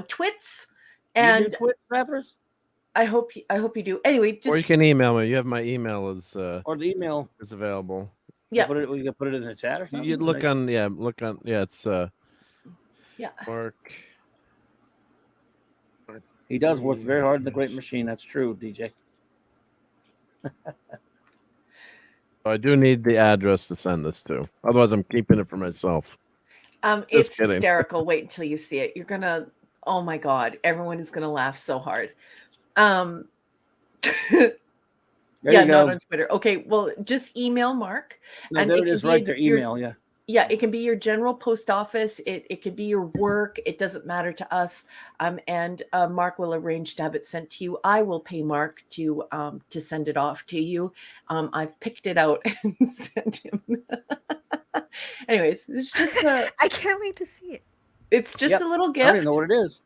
Twits. And you do Twits, Zathras? I hope you do. Anyway, Or you can email me. You have my email or the email is available. Yeah. You can put it in the chat or something. You look on it's Mark. He does work very hard in the Great Machine. That's true, DJ. I do need the address to send this to. Otherwise, I'm keeping it for myself. It's kidding. hysterical. Wait until you see it. You're gonna. Oh my God! Everyone is gonna laugh so hard. There you go. Not on Twitter. Okay, well, just email Mark. No, and there it it can is, be right there. Email, yeah. Yeah, it can be your general post office. It could be your work. It doesn't matter to us. And Mark will arrange to have it sent to you. I will pay Mark to send it off to you. I've picked it out and sent him. Anyways, it's just I can't wait to see it. It's just a little gift. I don't even know what it is.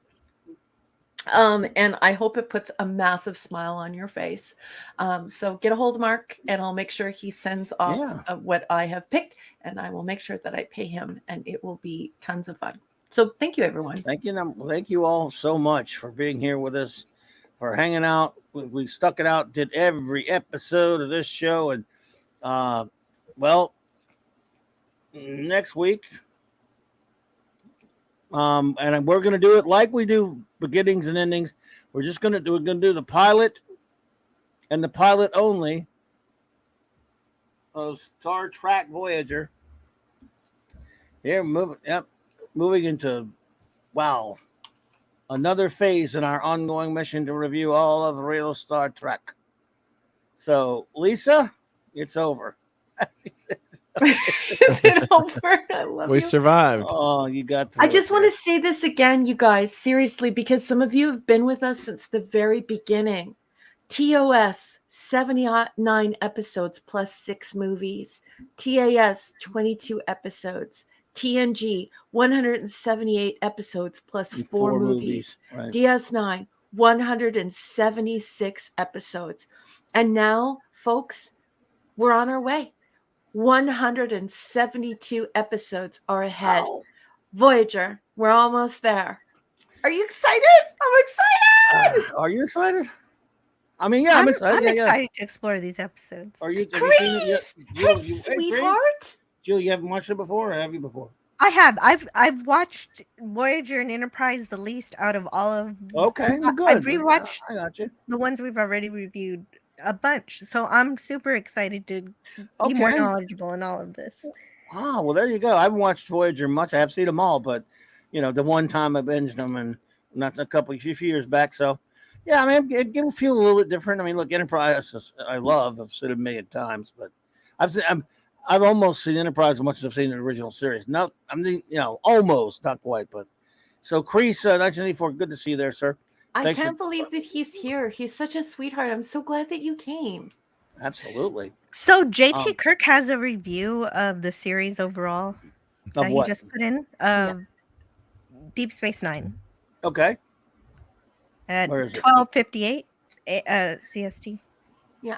And I hope it puts a massive smile on your face. So get a hold of Mark, and I'll make sure he sends off what I have picked, and I will make sure that I pay him, and it will be tons of fun. So thank you, everyone. Thank you all so much for being here with us, for hanging out. We stuck it out, did every episode of this show, and well, next week. And we're going to do it like we do beginnings and endings. We're going to do the pilot and the pilot only of Star Trek Voyager. Here, moving into, wow, another phase in our ongoing mission to review all of real Star Trek. So, Lisa, it's over. Is it over? I love We you. survived. Oh, you got through I just it, want to say this again, you guys, seriously, because some of you have been with us since the very beginning. TOS, 79 episodes plus 6 movies. TAS, 22 episodes. TNG, 178 episodes plus 4 movies. Right. DS9, 176 episodes. And now, folks, we're on our way. 172 episodes are ahead. Wow. Voyager, we're almost there. Are you excited? I'm excited. Are you excited? I mean, yeah, I'm excited. I'm excited to explore these episodes. Are you? Have Grace! you seen it yet? Hey, sweetheart. Jill, you haven't watched it before, or have you before? I have. I've watched Voyager and Enterprise the least out of all of. Okay, well, good. I've rewatched I got you. the ones we've already reviewed a bunch, so I'm super excited to be more knowledgeable in all of this. Wow, well, there you go. I haven't watched Voyager much. I have seen them all, but the one time I binged them, and not a few years back. So, yeah, I mean, it'll feel a little bit different. I mean, look, Enterprise, I've seen it a million times, but I've almost seen Enterprise as much as I've seen the original series. Not, almost, not quite, but so Kreese, 1984, good to see you there, sir. I can't believe that he's here. He's such a sweetheart. I'm so glad that you came. Absolutely. So JT Kirk has a review of the series overall that he just put in Deep Space Nine. Okay. At 12:58 CST. Yeah.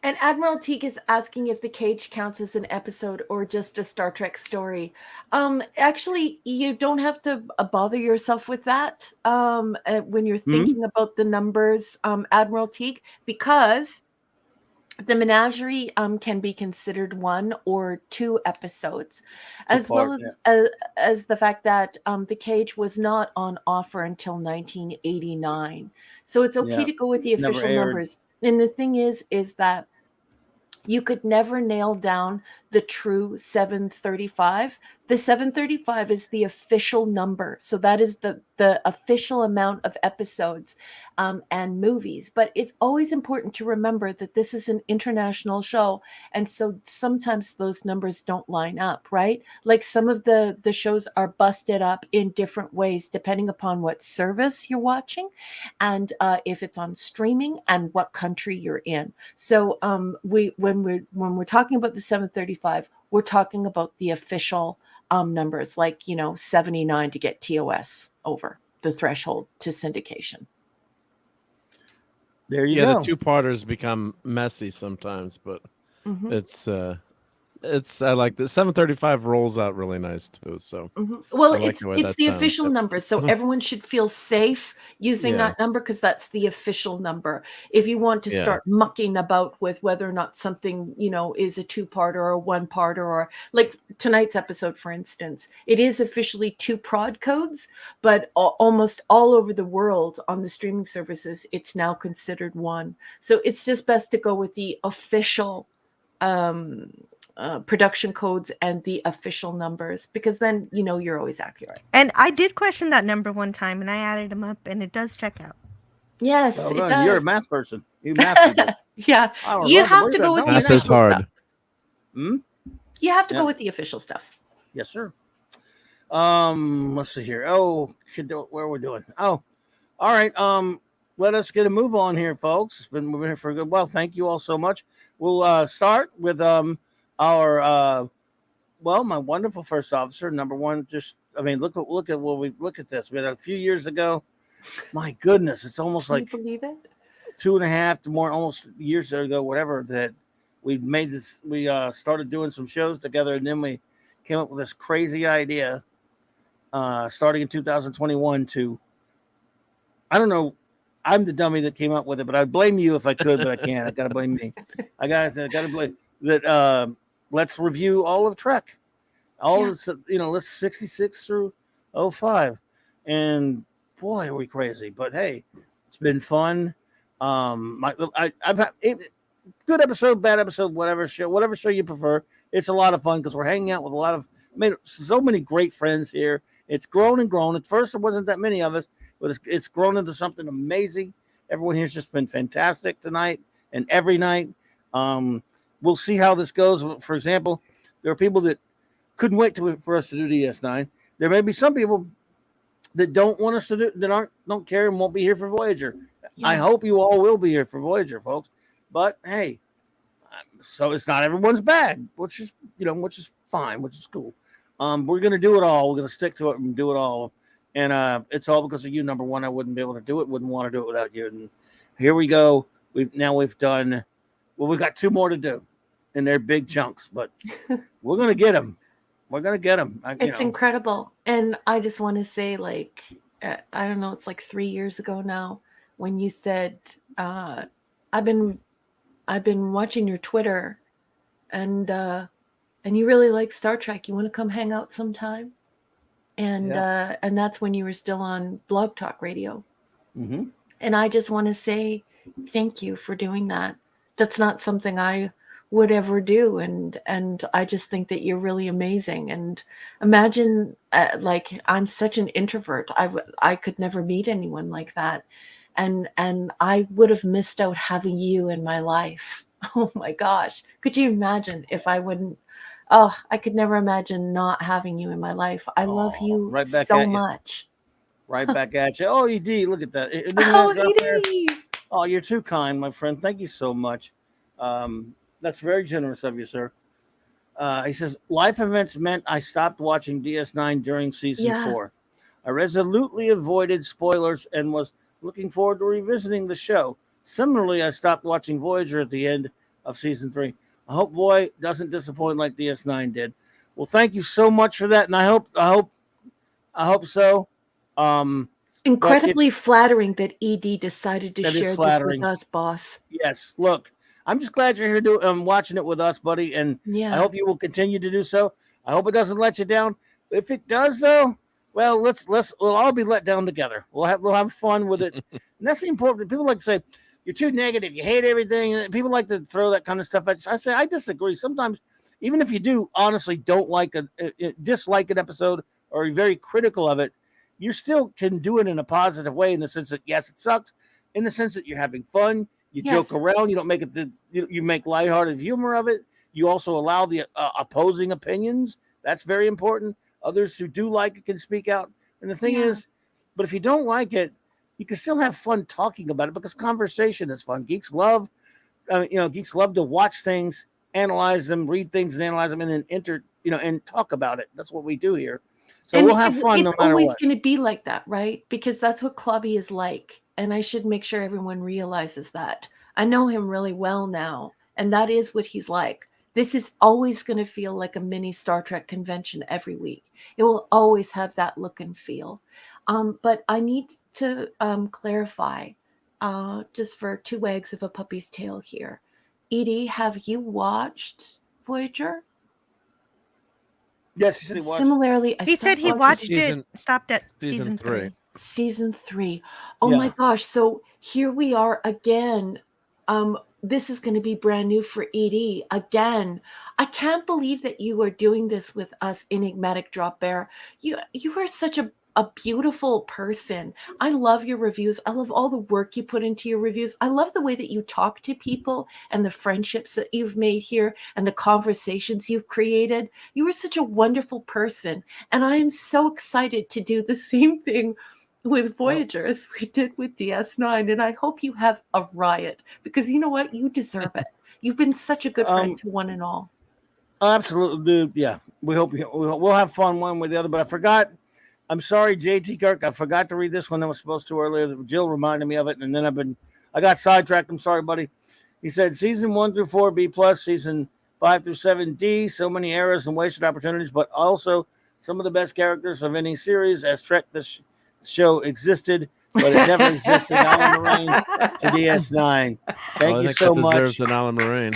And Admiral Teague is asking if The Cage counts as an episode or just a Star Trek story. Actually, you don't have to bother yourself with that when you're thinking about the numbers, Admiral Teague, because the Menagerie can be considered 1 or 2 episodes, as well as the fact that The Cage was not on offer until 1989. So it's okay to go with the official numbers. And the thing is that you could never nail down the true 735. The 735 is the official number. So that is the official amount of episodes and movies. But it's always important to remember that this is an international show. And so sometimes those numbers don't line up, right? Like some of the shows are busted up in different ways, depending upon what service you're watching and if it's on streaming and what country you're in. So when we're talking about the 735, we're talking about the official numbers, like 79 to get TOS over the threshold to syndication. There you go. The two-parters become messy sometimes, but it's I like the 735 rolls out really nice too. So well, it's the official number, so everyone should feel safe using that number because that's the official number. If you want to start mucking about with whether or not something is a 2-parter or a 1-parter, or like tonight's episode, for instance, it is officially 2 prod codes, but almost all over the world on the streaming services, it's now considered 1. So it's just best to go with the official production codes and the official numbers, because then you're always accurate. And I did question that number one time, and I added them up, and it does check out. Yes, it does. You're a math person. You math people. Yeah, you have to go with the official stuff. You have to go with the official stuff. Yes, sir. Let's see here. Where are we doing? Oh, all right. Let us get a move on here, folks. It's been moving here for a good while. Thank you all so much. We'll start with our my wonderful first officer, number one. Look at this. We had a few years ago. My goodness, it's almost Can you like believe it? 2.5 to more, almost years ago, whatever, that we made this. We started doing some shows together, and then we came up with this crazy idea, starting in 2021. To I don't know, I'm the dummy that came up with it, but I'd blame you if I could, but I can't. I gotta blame me. I gotta blame that. Let's review all of Trek, all of let's 66 through 05, and boy, are we crazy! But hey, it's been fun. I've had good episode, bad episode, whatever show you prefer. It's a lot of fun because we're hanging out with a lot of so many great friends here. It's grown and grown. At first, there wasn't that many of us, but it's grown into something amazing. Everyone here's just been fantastic tonight and every night. We'll see how this goes. For example, there are people that couldn't wait for us to do DS9. There may be some people that don't want us to do, that don't care and won't be here for Voyager. Yeah. I hope you all will be here for Voyager, folks. But hey, so it's not everyone's bag, which is fine, which is cool. We're gonna do it all. We're gonna stick to it and do it all. And it's all because of you. Number one, I wouldn't be able to do it. Wouldn't want to do it without you. And here we go. We've done. Well, we've got 2 more to do, and they're big chunks, but we're gonna get them. We're gonna get them. It's incredible. And I just want to say, like, I don't know, it's like 3 years ago now when you said, I've been watching your Twitter, and you really like Star Trek. You want to come hang out sometime? And that's when you were still on Blog Talk Radio. Mm-hmm. And I just want to say thank you for doing that. That's not something I would ever do, and I just think that you're really amazing. And imagine, like, I'm such an introvert. I could never meet anyone like that, and I would have missed out having you in my life. Oh my gosh, could you imagine if I wouldn't? Oh, I could never imagine not having you in my life. I love you right back so at you. much. Right back at you. Oh, ED, look at that. Oh, ED. Oh, you're too kind, my friend. Thank you so much. That's very generous of you, sir. He says, life events meant I stopped watching DS9 during season 4. I resolutely avoided spoilers and was looking forward to revisiting the show. Similarly, I stopped watching Voyager at the end of season 3. I hope Voy doesn't disappoint like DS9 did. Well, thank you so much for that, and I hope so. Incredibly flattering that ED decided to share this with us, boss. Yes, look, I'm just glad you're here watching it with us, buddy, and I hope you will continue to do so. I hope it doesn't let you down. If it does, though, well, we'll all be let down together. We'll have fun with it, and that's the important. People like to say you're too negative, you hate everything, and people like to throw that kind of stuff at you. I say I disagree. Sometimes, even if you do honestly dislike an episode or you're very critical of it, you still can do it in a positive way, in the sense that, yes, it sucks, in the sense that you're having fun, you joke around, you don't make it, you make lighthearted humor of it. You also allow the opposing opinions. That's very important. Others who do like it can speak out. And the thing is, but if you don't like it, you can still have fun talking about it, because conversation is fun. Geeks love to watch things, analyze them, read things and analyze them, and then and talk about it. That's what we do here. So we'll have fun no matter what. It's always going to be like that, right? Because that's what Clubby is like. And I should make sure everyone realizes that. I know him really well now, and that is what he's like. This is always going to feel like a mini Star Trek convention every week. It will always have that look and feel. But I need to clarify, just for 2 eggs of a puppy's tail here. Edie, have you watched Voyager? Yes, he said he watched. Similarly, he said he watched it. Stopped at season 3. Season 3. Oh my gosh! So here we are again. This is going to be brand new for ED again. I can't believe that you are doing this with us, Enigmatic Drop Bear. You are such a beautiful person. I love your reviews. I love all the work you put into your reviews. I love the way that you talk to people and the friendships that you've made here and the conversations you've created. You are such a wonderful person. And I am so excited to do the same thing with Voyager as we did with DS9. And I hope you have a riot, because you know what? You deserve it. You've been such a good friend to one and all. Absolutely, dude. Yeah. We hope we'll have fun one with the other, but I forgot. I'm sorry, JT Kirk. I forgot to read this one. I was supposed to earlier. Jill reminded me of it, and then I got sidetracked. I'm sorry, buddy. He said season 1 through 4 B plus, season 5 through 7 D. So many errors and wasted opportunities, but also some of the best characters of any series. As Trek, this show existed, but it never existed. Alan Moraine to DS9. Thank you so much. Deserves an Alan Moraine.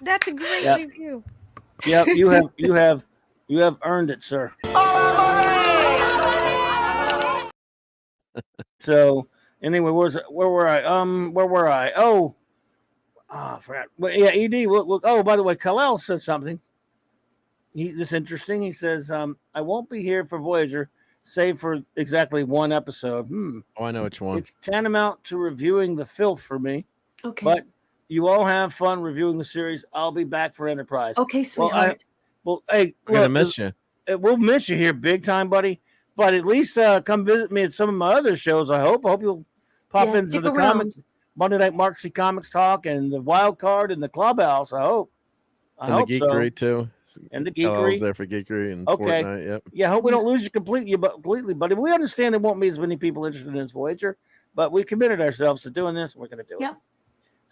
That's a great review. Yep, you have earned it, sir. So anyway, where were I? Oh, I forgot. Well, yeah, ED. Oh, by the way, Kal-El said something. This interesting. He says, "I won't be here for Voyager, save for exactly one episode." Oh, I know which one. It's tantamount to reviewing the filth for me. Okay. But you all have fun reviewing the series. I'll be back for Enterprise. Okay, sweetheart. Hey, we're gonna miss you. We'll miss you here big time, buddy. But at least come visit me at some of my other shows. I hope you'll pop into the comics, Monday Night Marxy Comics Talk, and the Wild Card, and the Clubhouse. I hope. And the Geekery too. And the Geekery. There for Geekery and okay. Fortnite. Yep. Yeah, I hope we don't lose you completely, buddy. We understand there won't be as many people interested in this Voyager, but we committed ourselves to doing this. We're going to do it.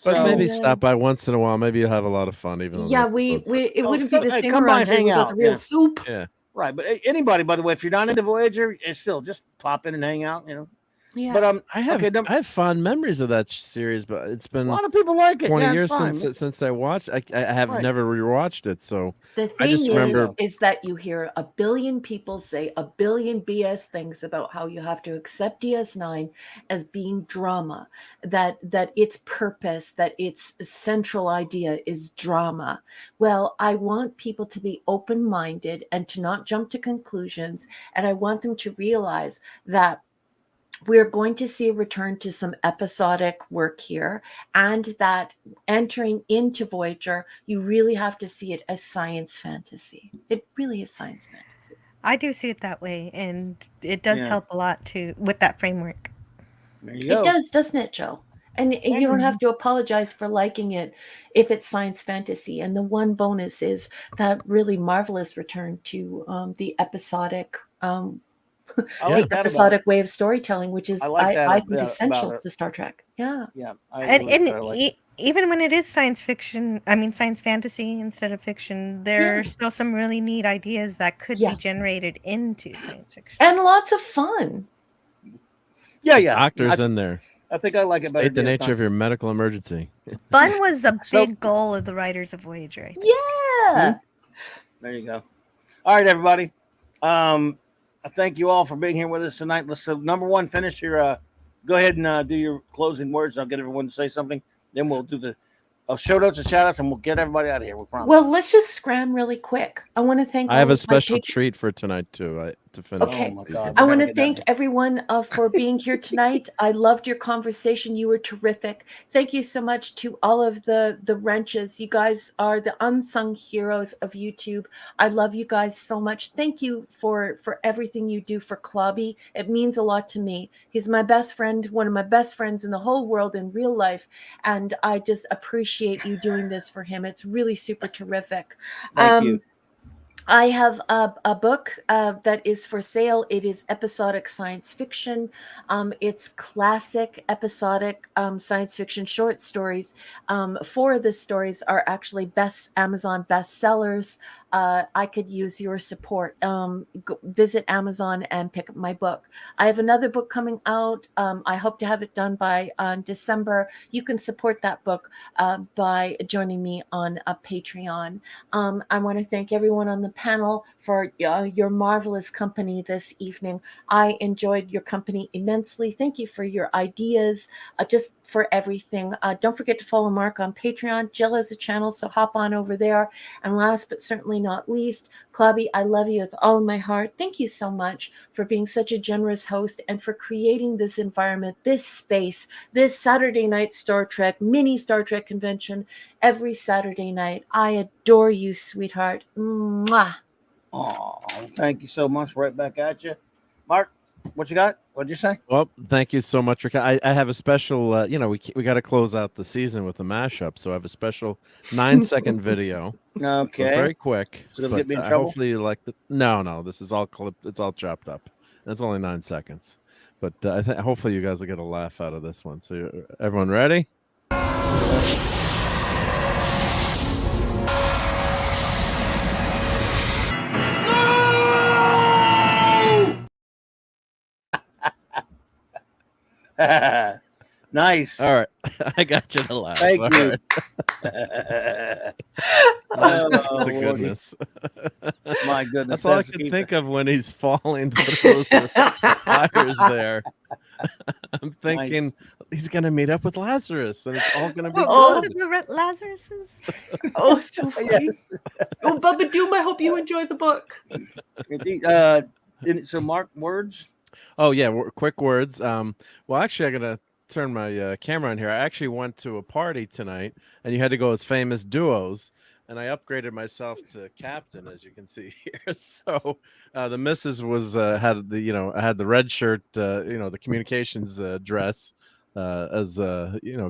But maybe stop by once in a while. Maybe you'll have a lot of fun. Even though it wouldn't be the same. Come by and hang out. The real soup. Yeah. Right, but anybody, by the way, if you're not into Voyager, it's still just pop in and hang out, Yeah. But I have fond memories of that series, but it's been a lot of people like it. 20 years since I watched. I have never rewatched it, so the thing I just remember is that you hear a billion people say a billion BS things about how you have to accept DS9 as being drama, that its purpose, that its central idea is drama. Well, I want people to be open-minded and to not jump to conclusions, and I want them to realize that we're going to see a return to some episodic work here, and that entering into Voyager, you really have to see it as science fantasy. It really is science fantasy. I do see it that way, and it does help a lot too with that framework. There you go. It does, doesn't it, Joe? And you don't have to apologize for liking it if it's science fantasy. And the one bonus is that really marvelous return to the episodic episodic way of storytelling, which is I think essential to Star Trek. Yeah. Even when it is science fiction, science fantasy instead of fiction, there are still some really neat ideas that could be generated into science fiction. And lots of fun. Yeah. Doctors in there. I think I like it better. State the nature of your medical emergency. Fun was the big goal of the writers of Voyager. Yeah. There you go. All right, everybody. I thank you all for being here with us tonight. Let's number one, finish your go ahead and do your closing words. I'll get everyone to say something. Then we'll do the shout outs and shout outs, and we'll get everybody out of here. We promise. Well, let's just scram really quick. I want to thank I have a special treat for tonight too. To finish. Okay. I want to thank everyone for being here tonight. I loved your conversation. You were terrific. Thank you so much to all of the wrenches. You guys are the unsung heroes of YouTube. I love you guys so much. Thank you for everything you do for Clobby. It means a lot to me. He's my best friend, one of my best friends in the whole world in real life. And I just appreciate you doing this for him. It's really super terrific. Thank you. I have a book that is for sale. It is episodic science fiction. It's classic episodic science fiction short stories. 4 of the stories are actually Amazon bestsellers. I could use your support. Visit Amazon and pick up my book. I have another book coming out. I hope to have it done by December. You can support that book by joining me on a Patreon. I want to thank everyone on the panel for your marvelous company this evening. I enjoyed your company immensely. Thank you for your ideas, just for everything. Don't forget to follow Mark on Patreon. Jill has a channel, so hop on over there. And last but certainly not least, Clobby, I love you with all of my heart. Thank you so much for being such a generous host and for creating this environment, this space, this Saturday night mini Star Trek convention every Saturday night. I adore you, sweetheart. Mwah. Oh, thank you so much. Right back at you. Mark, what you got? What'd you say? Well, thank you so much, Rick. I have a special, we got to close out the season with a mashup, so I have a special 9-second video. Okay. So it's very quick. So it'll get me in trouble? Hopefully you like the. No, this is all clipped. It's all chopped up. That's only 9 seconds. But I think hopefully you guys will get a laugh out of this one. So everyone ready? Nice. All right. I got you to laugh. Thank All you. right. Oh, That's a goodness. My goodness. That's all I can think of when he's falling through the fires there. I'm thinking he's going to meet up with Lazarus and it's all going to be Oh, good. the Lazaruses. Oh, so funny. Oh, Bubba Doom, I hope you enjoyed the book. Indeed. So, Mark, words? Oh, yeah. Quick words. Well, actually, I got to turn my camera on here. I actually went to a party tonight and you had to go as famous duos. And I upgraded myself to captain, as you can see here. So the missus was had the I had the red shirt, the communications dress as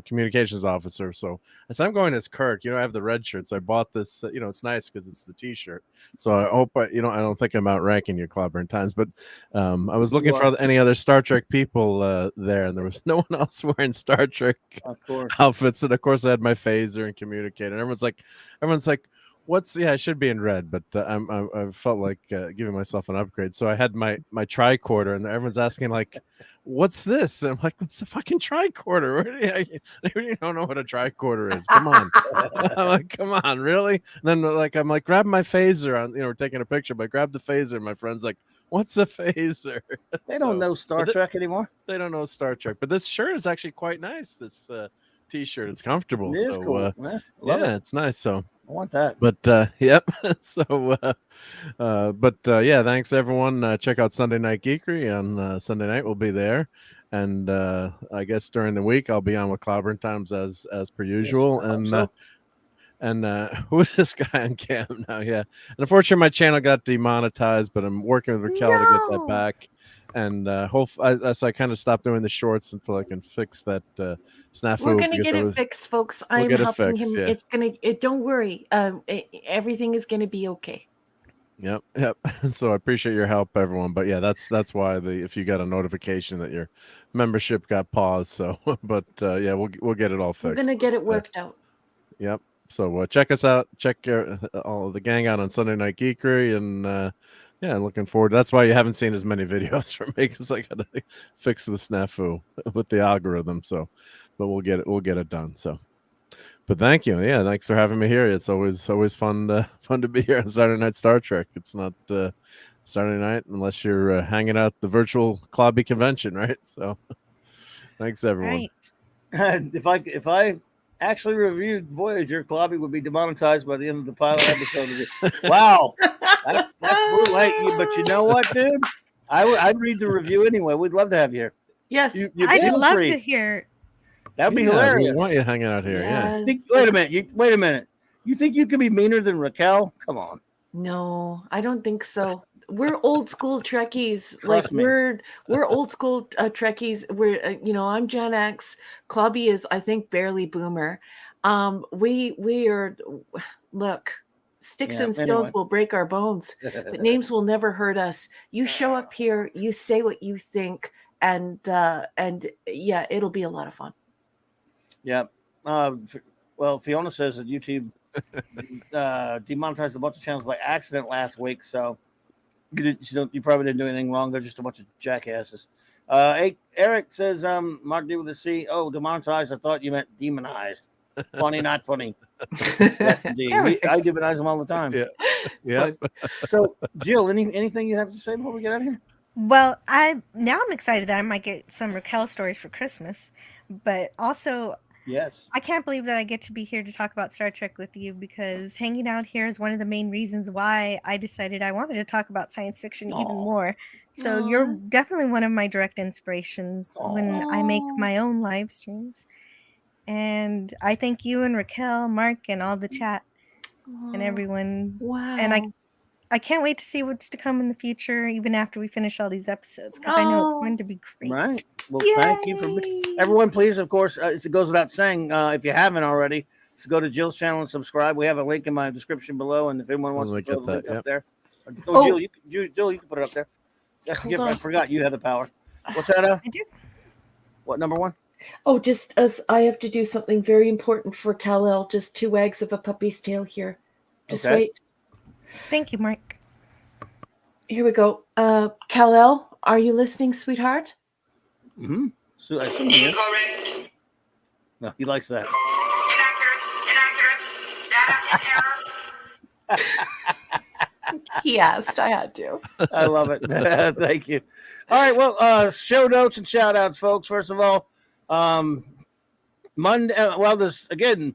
communications officer. So I said I'm going as Kirk. I have the red shirt, so I bought this. It's nice because it's the T-shirt. So I hope I don't think I'm outranking you, Clobbering Times, but I was looking for any other Star Trek people there, and there was no one else wearing Star Trek outfits. And of course, I had my phaser and communicator. And everyone's like, I should be in red, but I felt like giving myself an upgrade. So I had my tricorder, and everyone's asking like, "What's this?" And I'm like, "What's a fucking tricorder? You don't know what a tricorder is? Come on!" I'm like, "Come on, really?" And then I'm like, grab my phaser. We're taking a picture, but I grabbed the phaser. And my friend's like, "What's a phaser?" They don't know Star Trek anymore. They don't know Star Trek, but this shirt is actually quite nice. This T-shirt, it's comfortable. It is cool. It's nice. So I want that. But yep. So yeah, thanks everyone. Check out Sunday Night Geekery on Sunday night. We'll be there. And I guess during the week I'll be on with Clobbering Times as per usual. Yes, and who's this guy on cam now? Yeah. And unfortunately my channel got demonetized, but I'm working with Raquel to get that back. And so I kind of stopped doing the shorts until I can fix that snafu. We're gonna get it fixed, folks. I'm helping him. Yeah. It's gonna. Don't worry. Everything is gonna be okay. Yep. So I appreciate your help, everyone. But yeah, that's why if you got a notification that your membership got paused. So, but yeah, we'll get it all fixed. We're gonna get it worked out. Yep. So check us out. Check all the gang out on Sunday Night Geekery, and yeah, looking forward. That's why you haven't seen as many videos from me, because I gotta fix the snafu with the algorithm. So, but we'll get it done. So, but thank you. Yeah, thanks for having me here. It's always fun to be here on Saturday Night Star Trek. It's not Saturday night unless you're hanging out the virtual Clobby convention, right? So, thanks everyone. Right. If I actually reviewed Voyager, Clobby would be demonetized by the end of the pilot episode. Wow, that's brutal. But you know what, dude? I'd read the review anyway. We'd love to have you here. Yes, I'd love to hear. That'd be hilarious. We want you hanging out here. Yes. Yeah. Wait a minute. You think you could be meaner than Raquel? Come on. No, I don't think so. We're old school Trekkies. Trust me. We're old school Trekkies. We're I'm Gen X. Clobby is, I think, barely Boomer. We are. Look, sticks and stones will break our bones, but names will never hurt us. You show up here, you say what you think, and yeah, it'll be a lot of fun. Yeah. Well, Fiona says that YouTube demonetized a bunch of channels by accident last week, so you probably didn't do anything wrong. They're just a bunch of jackasses. Eric says, Mark D with a C. Oh, demonetized. I thought you meant demonized. Funny, not funny. Yes, indeed. I demonize them all the time. Yeah. So, Jill, anything you have to say before we get out of here? Well, I'm excited that I might get some Raquel stories for Christmas, but also yes, I can't believe that I get to be here to talk about Star Trek with you, because hanging out here is one of the main reasons why I decided I wanted to talk about science fiction even more. So you're definitely one of my direct inspirations when I make my own live streams. And I thank you and Raquel, Mark, and all the chat and everyone. Wow. And I can't wait to see what's to come in the future, even after we finish all these episodes, because I know it's going to be great. Right. Well, thank you for everyone. Please, of course, it goes without saying, if you haven't already, so go to Jill's channel and subscribe. We have a link in my description below, and if anyone wants to put the link up there, Jill, you can put it up there. That's a Hold gift. I on. forgot you had the power. What's that? I do. What number one? Oh, just as I have to do something very important for Kal-El. Just 2 wags of a puppy's tail here. Just Okay. wait. Thank you, Mark. Here we go. Kal-El, are you listening, sweetheart? Mm-hmm. So I assume he is. No, he likes that. He asked. I had to. I love it. Thank you. All right. Well, show notes and shout outs, folks. First of all, Monday. This again.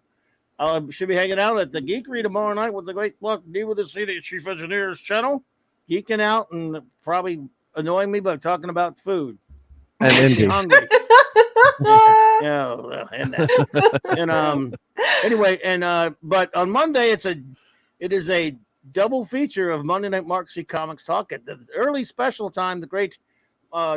Should be hanging out at the Geekery tomorrow night with the great Buck D with the City Chief Engineers channel, geeking out and probably annoying me by talking about food. And Indy. Hungry. Yeah, and that. And anyway, and but on Monday it is a double feature of Monday Night Mark C Comics Talk at the early special time. The great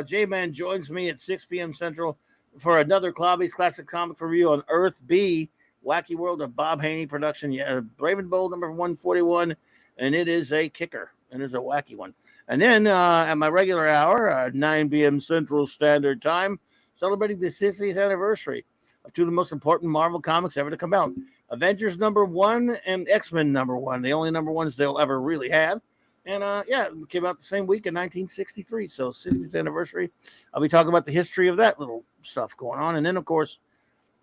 J-Man joins me at 6 p.m. Central for another Clobby's Classic Comic review on Earth B, Wacky World of Bob Haney production. Yeah, Brave & Bold number 141, and it is a kicker. It is a wacky one. And then at my regular hour, 9 p.m. Central Standard Time, celebrating the 60th anniversary of two of the most important Marvel comics ever to come out. Avengers number 1 and X-Men number 1, the only number ones they'll ever really have. And it came out the same week in 1963, so 60th anniversary. I'll be talking about the history of that little stuff going on. And then, of course,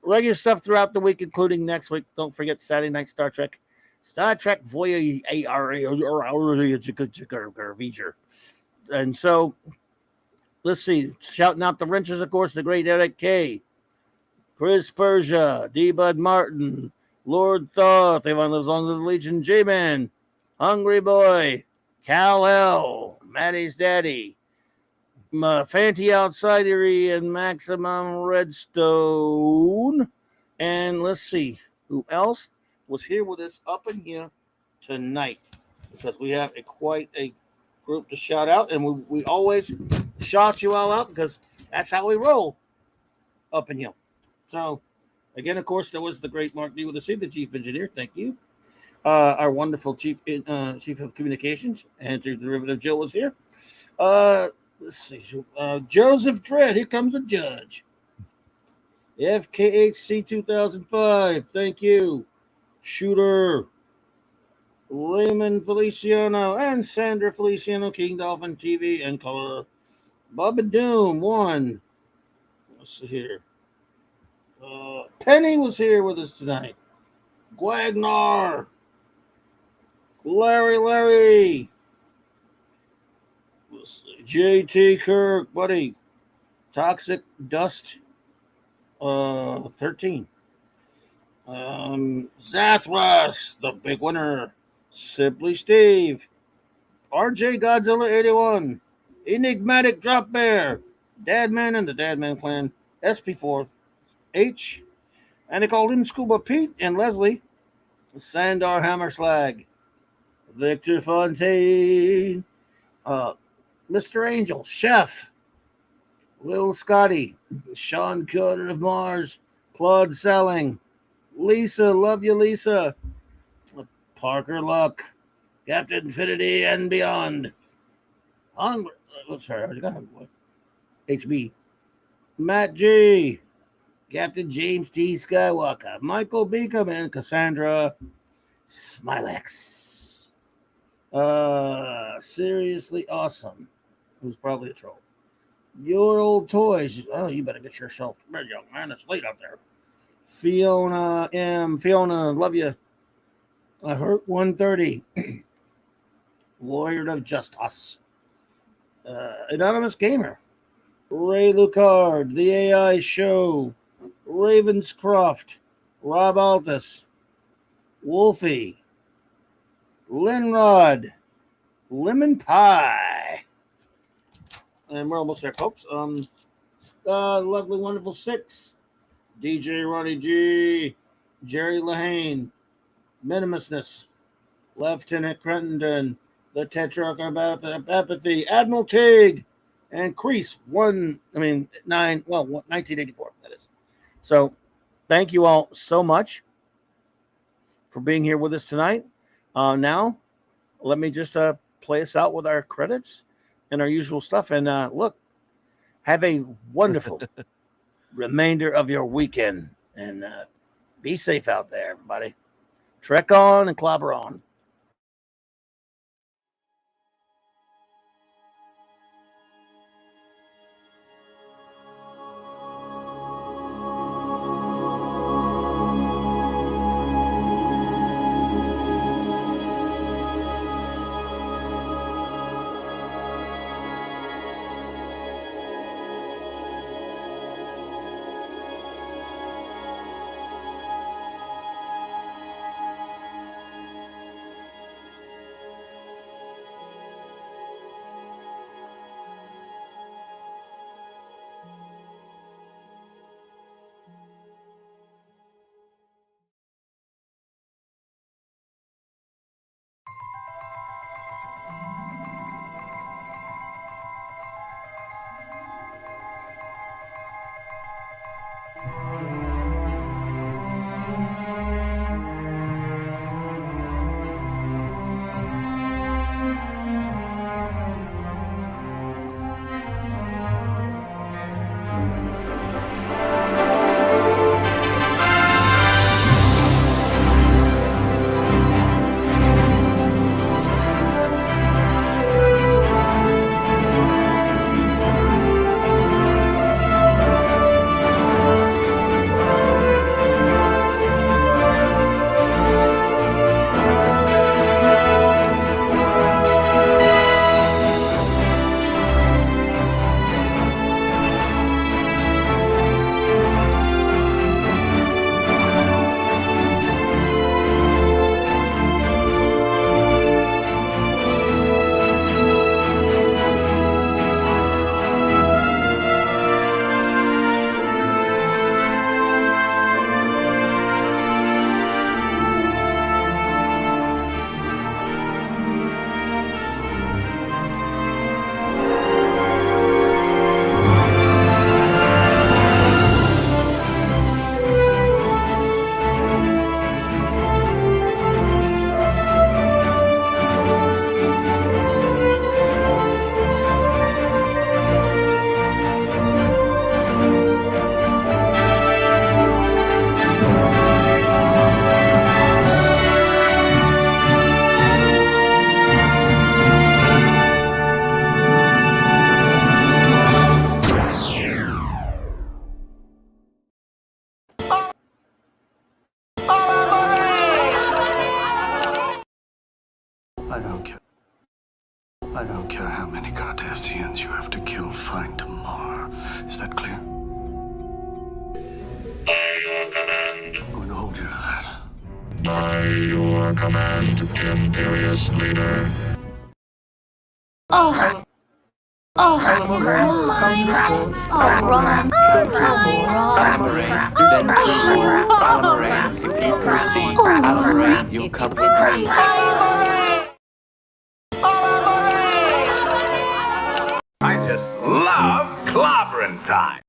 regular stuff throughout the week, including next week. Don't forget Saturday night Star Trek Voyager. And so, let's see. Shouting out the wrenches, of course, the great Eric K., Chris Persia, D. Bud Martin, Lord Thoth, Avon Lives Long to the Legion, J-Man, Hungry Boy, Kal-El, Maddie's Daddy, Fanty Outsidery, and Maximum Redstone. And let's see who else was here with us up in here tonight, because we have quite a group to shout out, and we always shout you all out because that's how we roll up in here. So, again, of course, there was the great Mark D with the C, the chief engineer. Thank you. Our wonderful chief of communications, Andrew Derivative Joe, was here. Let's see. Joseph Dredd, here comes the judge. FKHC 2005, thank you. Shooter, Raymond Feliciano, and Sandra Feliciano, King Dolphin TV and Color. Bubba Doom, 1. Let's see here. Penny was here with us tonight. Guagnar, Larry, JT Kirk, buddy, Toxic Dust, 13. Zathras, the big winner, Simply Steve, RJ Godzilla 81, Enigmatic Drop Bear, Dadman and the Dadman Clan, SP4, H, and they called him Scuba Pete and Leslie, Sandar Hammerslag, Victor Fontaine, Mr. Angel, Chef, Lil Scotty, Sean Cutter of Mars, Claude Selling, Lisa, love you, Lisa, Parker Luck, Captain Infinity and Beyond, Hungry, sorry, I already got Hungry Boy, HB, Matt G, Captain James T. Skywalker, Michael Beacom, and Cassandra Smilex. Seriously awesome. Who's probably a troll. Your Old Toys. Oh, you better get yourself to bed, young man. It's late out there. Fiona M. Fiona, love you. I hurt 130. Warrior of Justice. Anonymous Gamer. Ray Lucard, The AI Show. Ravenscroft, Rob Altus, Wolfie, Linrod, Lemon Pie. And we're almost there, folks. Lovely, wonderful 6. DJ Ronnie G, Jerry Lahane, Minimusness, Lieutenant Crittenden, the Tetrarch of Apathy, Admiral Tig, and Crease 1984, that is. So, thank you all so much for being here with us tonight. Now, let me just play us out with our credits, and our usual stuff. And look, have a wonderful remainder of your weekend, and be safe out there, everybody. Trek on and clobber on. I don't care how many Cardassians you have to kill, find tomorrow. Is that clear? I'm going to hold you to that. By your command, Imperious Leader. Oh. Oh, Ron. You cover. I just love clobbering time.